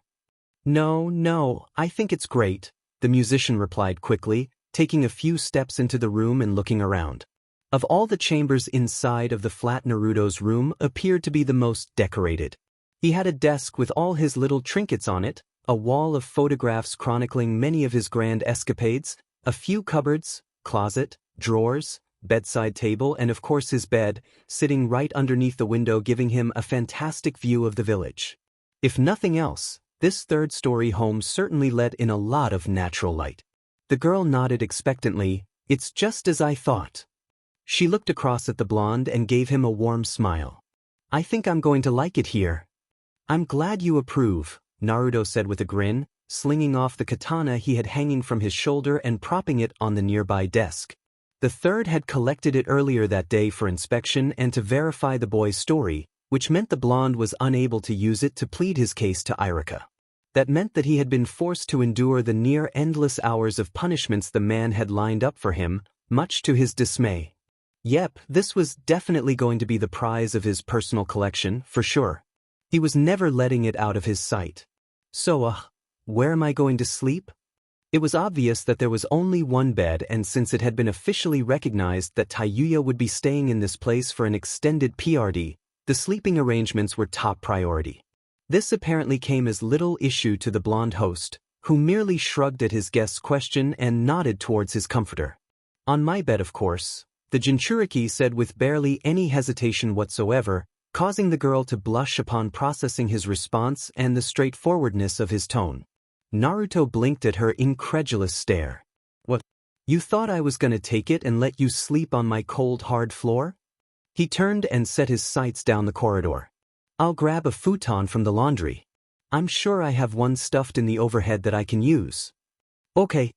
No, I think it's great, the musician replied quickly, taking a few steps into the room and looking around. Of all the chambers inside of the flat, Naruto's room appeared to be the most decorated. He had a desk with all his little trinkets on it, a wall of photographs chronicling many of his grand escapades, a few cupboards, closet, drawers, bedside table and of course his bed, sitting right underneath the window giving him a fantastic view of the village. If nothing else, this third-story home certainly let in a lot of natural light. The girl nodded expectantly. It's just as I thought. She looked across at the blonde and gave him a warm smile. I think I'm going to like it here. I'm glad you approve, Naruto said with a grin, slinging off the katana he had hanging from his shoulder and propping it on the nearby desk. The third had collected it earlier that day for inspection and to verify the boy's story, which meant the blonde was unable to use it to plead his case to Irika. That meant that he had been forced to endure the near-endless hours of punishments the man had lined up for him, much to his dismay. Yep, this was definitely going to be the prize of his personal collection, for sure. He was never letting it out of his sight. So, where am I going to sleep? It was obvious that there was only one bed, and since it had been officially recognized that Tayuya would be staying in this place for an extended PRD, the sleeping arrangements were top priority. This apparently came as little issue to the blonde host, who merely shrugged at his guest's question and nodded towards his comforter. On my bed, of course, the Jinchuriki said with barely any hesitation whatsoever, causing the girl to blush upon processing his response and the straightforwardness of his tone. Naruto blinked at her incredulous stare. What? You thought I was gonna take it and let you sleep on my cold hard floor? He turned and set his sights down the corridor. I'll grab a futon from the laundry. I'm sure I have one stuffed in the overhead that I can use. Okay,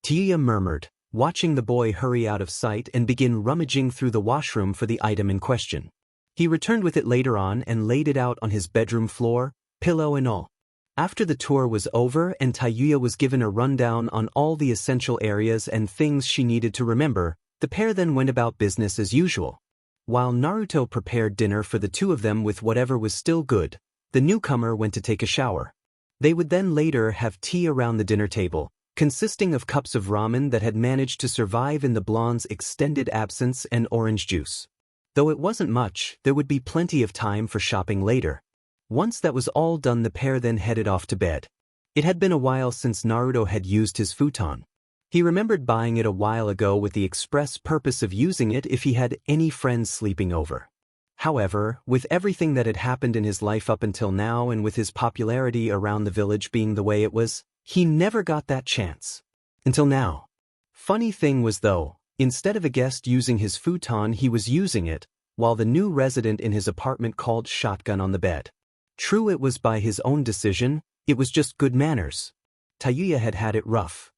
Tayuya murmured, watching the boy hurry out of sight and begin rummaging through the washroom for the item in question. He returned with it later on and laid it out on his bedroom floor, pillow and all. After the tour was over and Tayuya was given a rundown on all the essential areas and things she needed to remember, the pair then went about business as usual. While Naruto prepared dinner for the two of them with whatever was still good, The newcomer went to take a shower. They would then later have tea around the dinner table, consisting of cups of ramen that had managed to survive in the blonde's extended absence and orange juice. Though it wasn't much, there would be plenty of time for shopping later. Once that was all done, the pair then headed off to bed. It had been a while since Naruto had used his futon. He remembered buying it a while ago with the express purpose of using it if he had any friends sleeping over. However, with everything that had happened in his life up until now and with his popularity around the village being the way it was, he never got that chance. Until now. Funny thing was though, instead of a guest using his futon, he was using it, while the new resident in his apartment called shotgun on the bed. True, it was by his own decision, it was just good manners. Tayuya had had it rough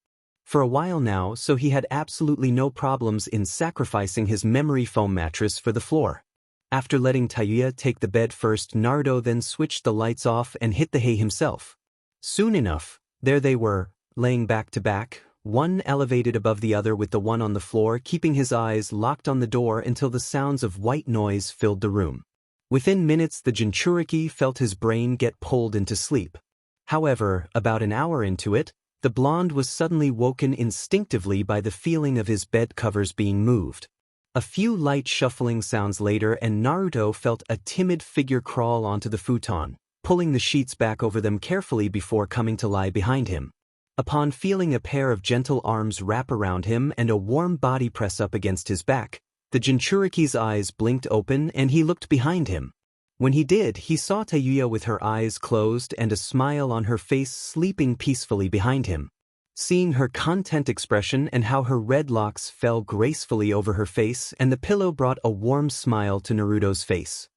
for a while now, so he had absolutely no problems in sacrificing his memory foam mattress for the floor. After letting Tayuya take the bed first, Naruto then switched the lights off and hit the hay himself. Soon enough, there they were, laying back to back, one elevated above the other with the one on the floor, keeping his eyes locked on the door until the sounds of white noise filled the room. Within minutes, the Jinchuriki felt his brain get pulled into sleep. However, about an hour into it, the blonde was suddenly woken instinctively by the feeling of his bed covers being moved. A few light shuffling sounds later, and Naruto felt a timid figure crawl onto the futon, pulling the sheets back over them carefully before coming to lie behind him. Upon feeling a pair of gentle arms wrap around him and a warm body press up against his back, the Jinchuriki's eyes blinked open and he looked behind him. When he did, he saw Tayuya with her eyes closed and a smile on her face, sleeping peacefully behind him. Seeing her content expression and how her red locks fell gracefully over her face, and the pillow brought a warm smile to Naruto's face.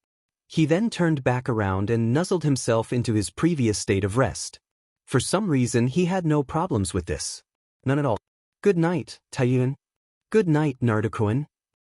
He then turned back around and nuzzled himself into his previous state of rest. For some reason, he had no problems with this. None at all. Good night, Tayuya. Good night, Naruto-kun.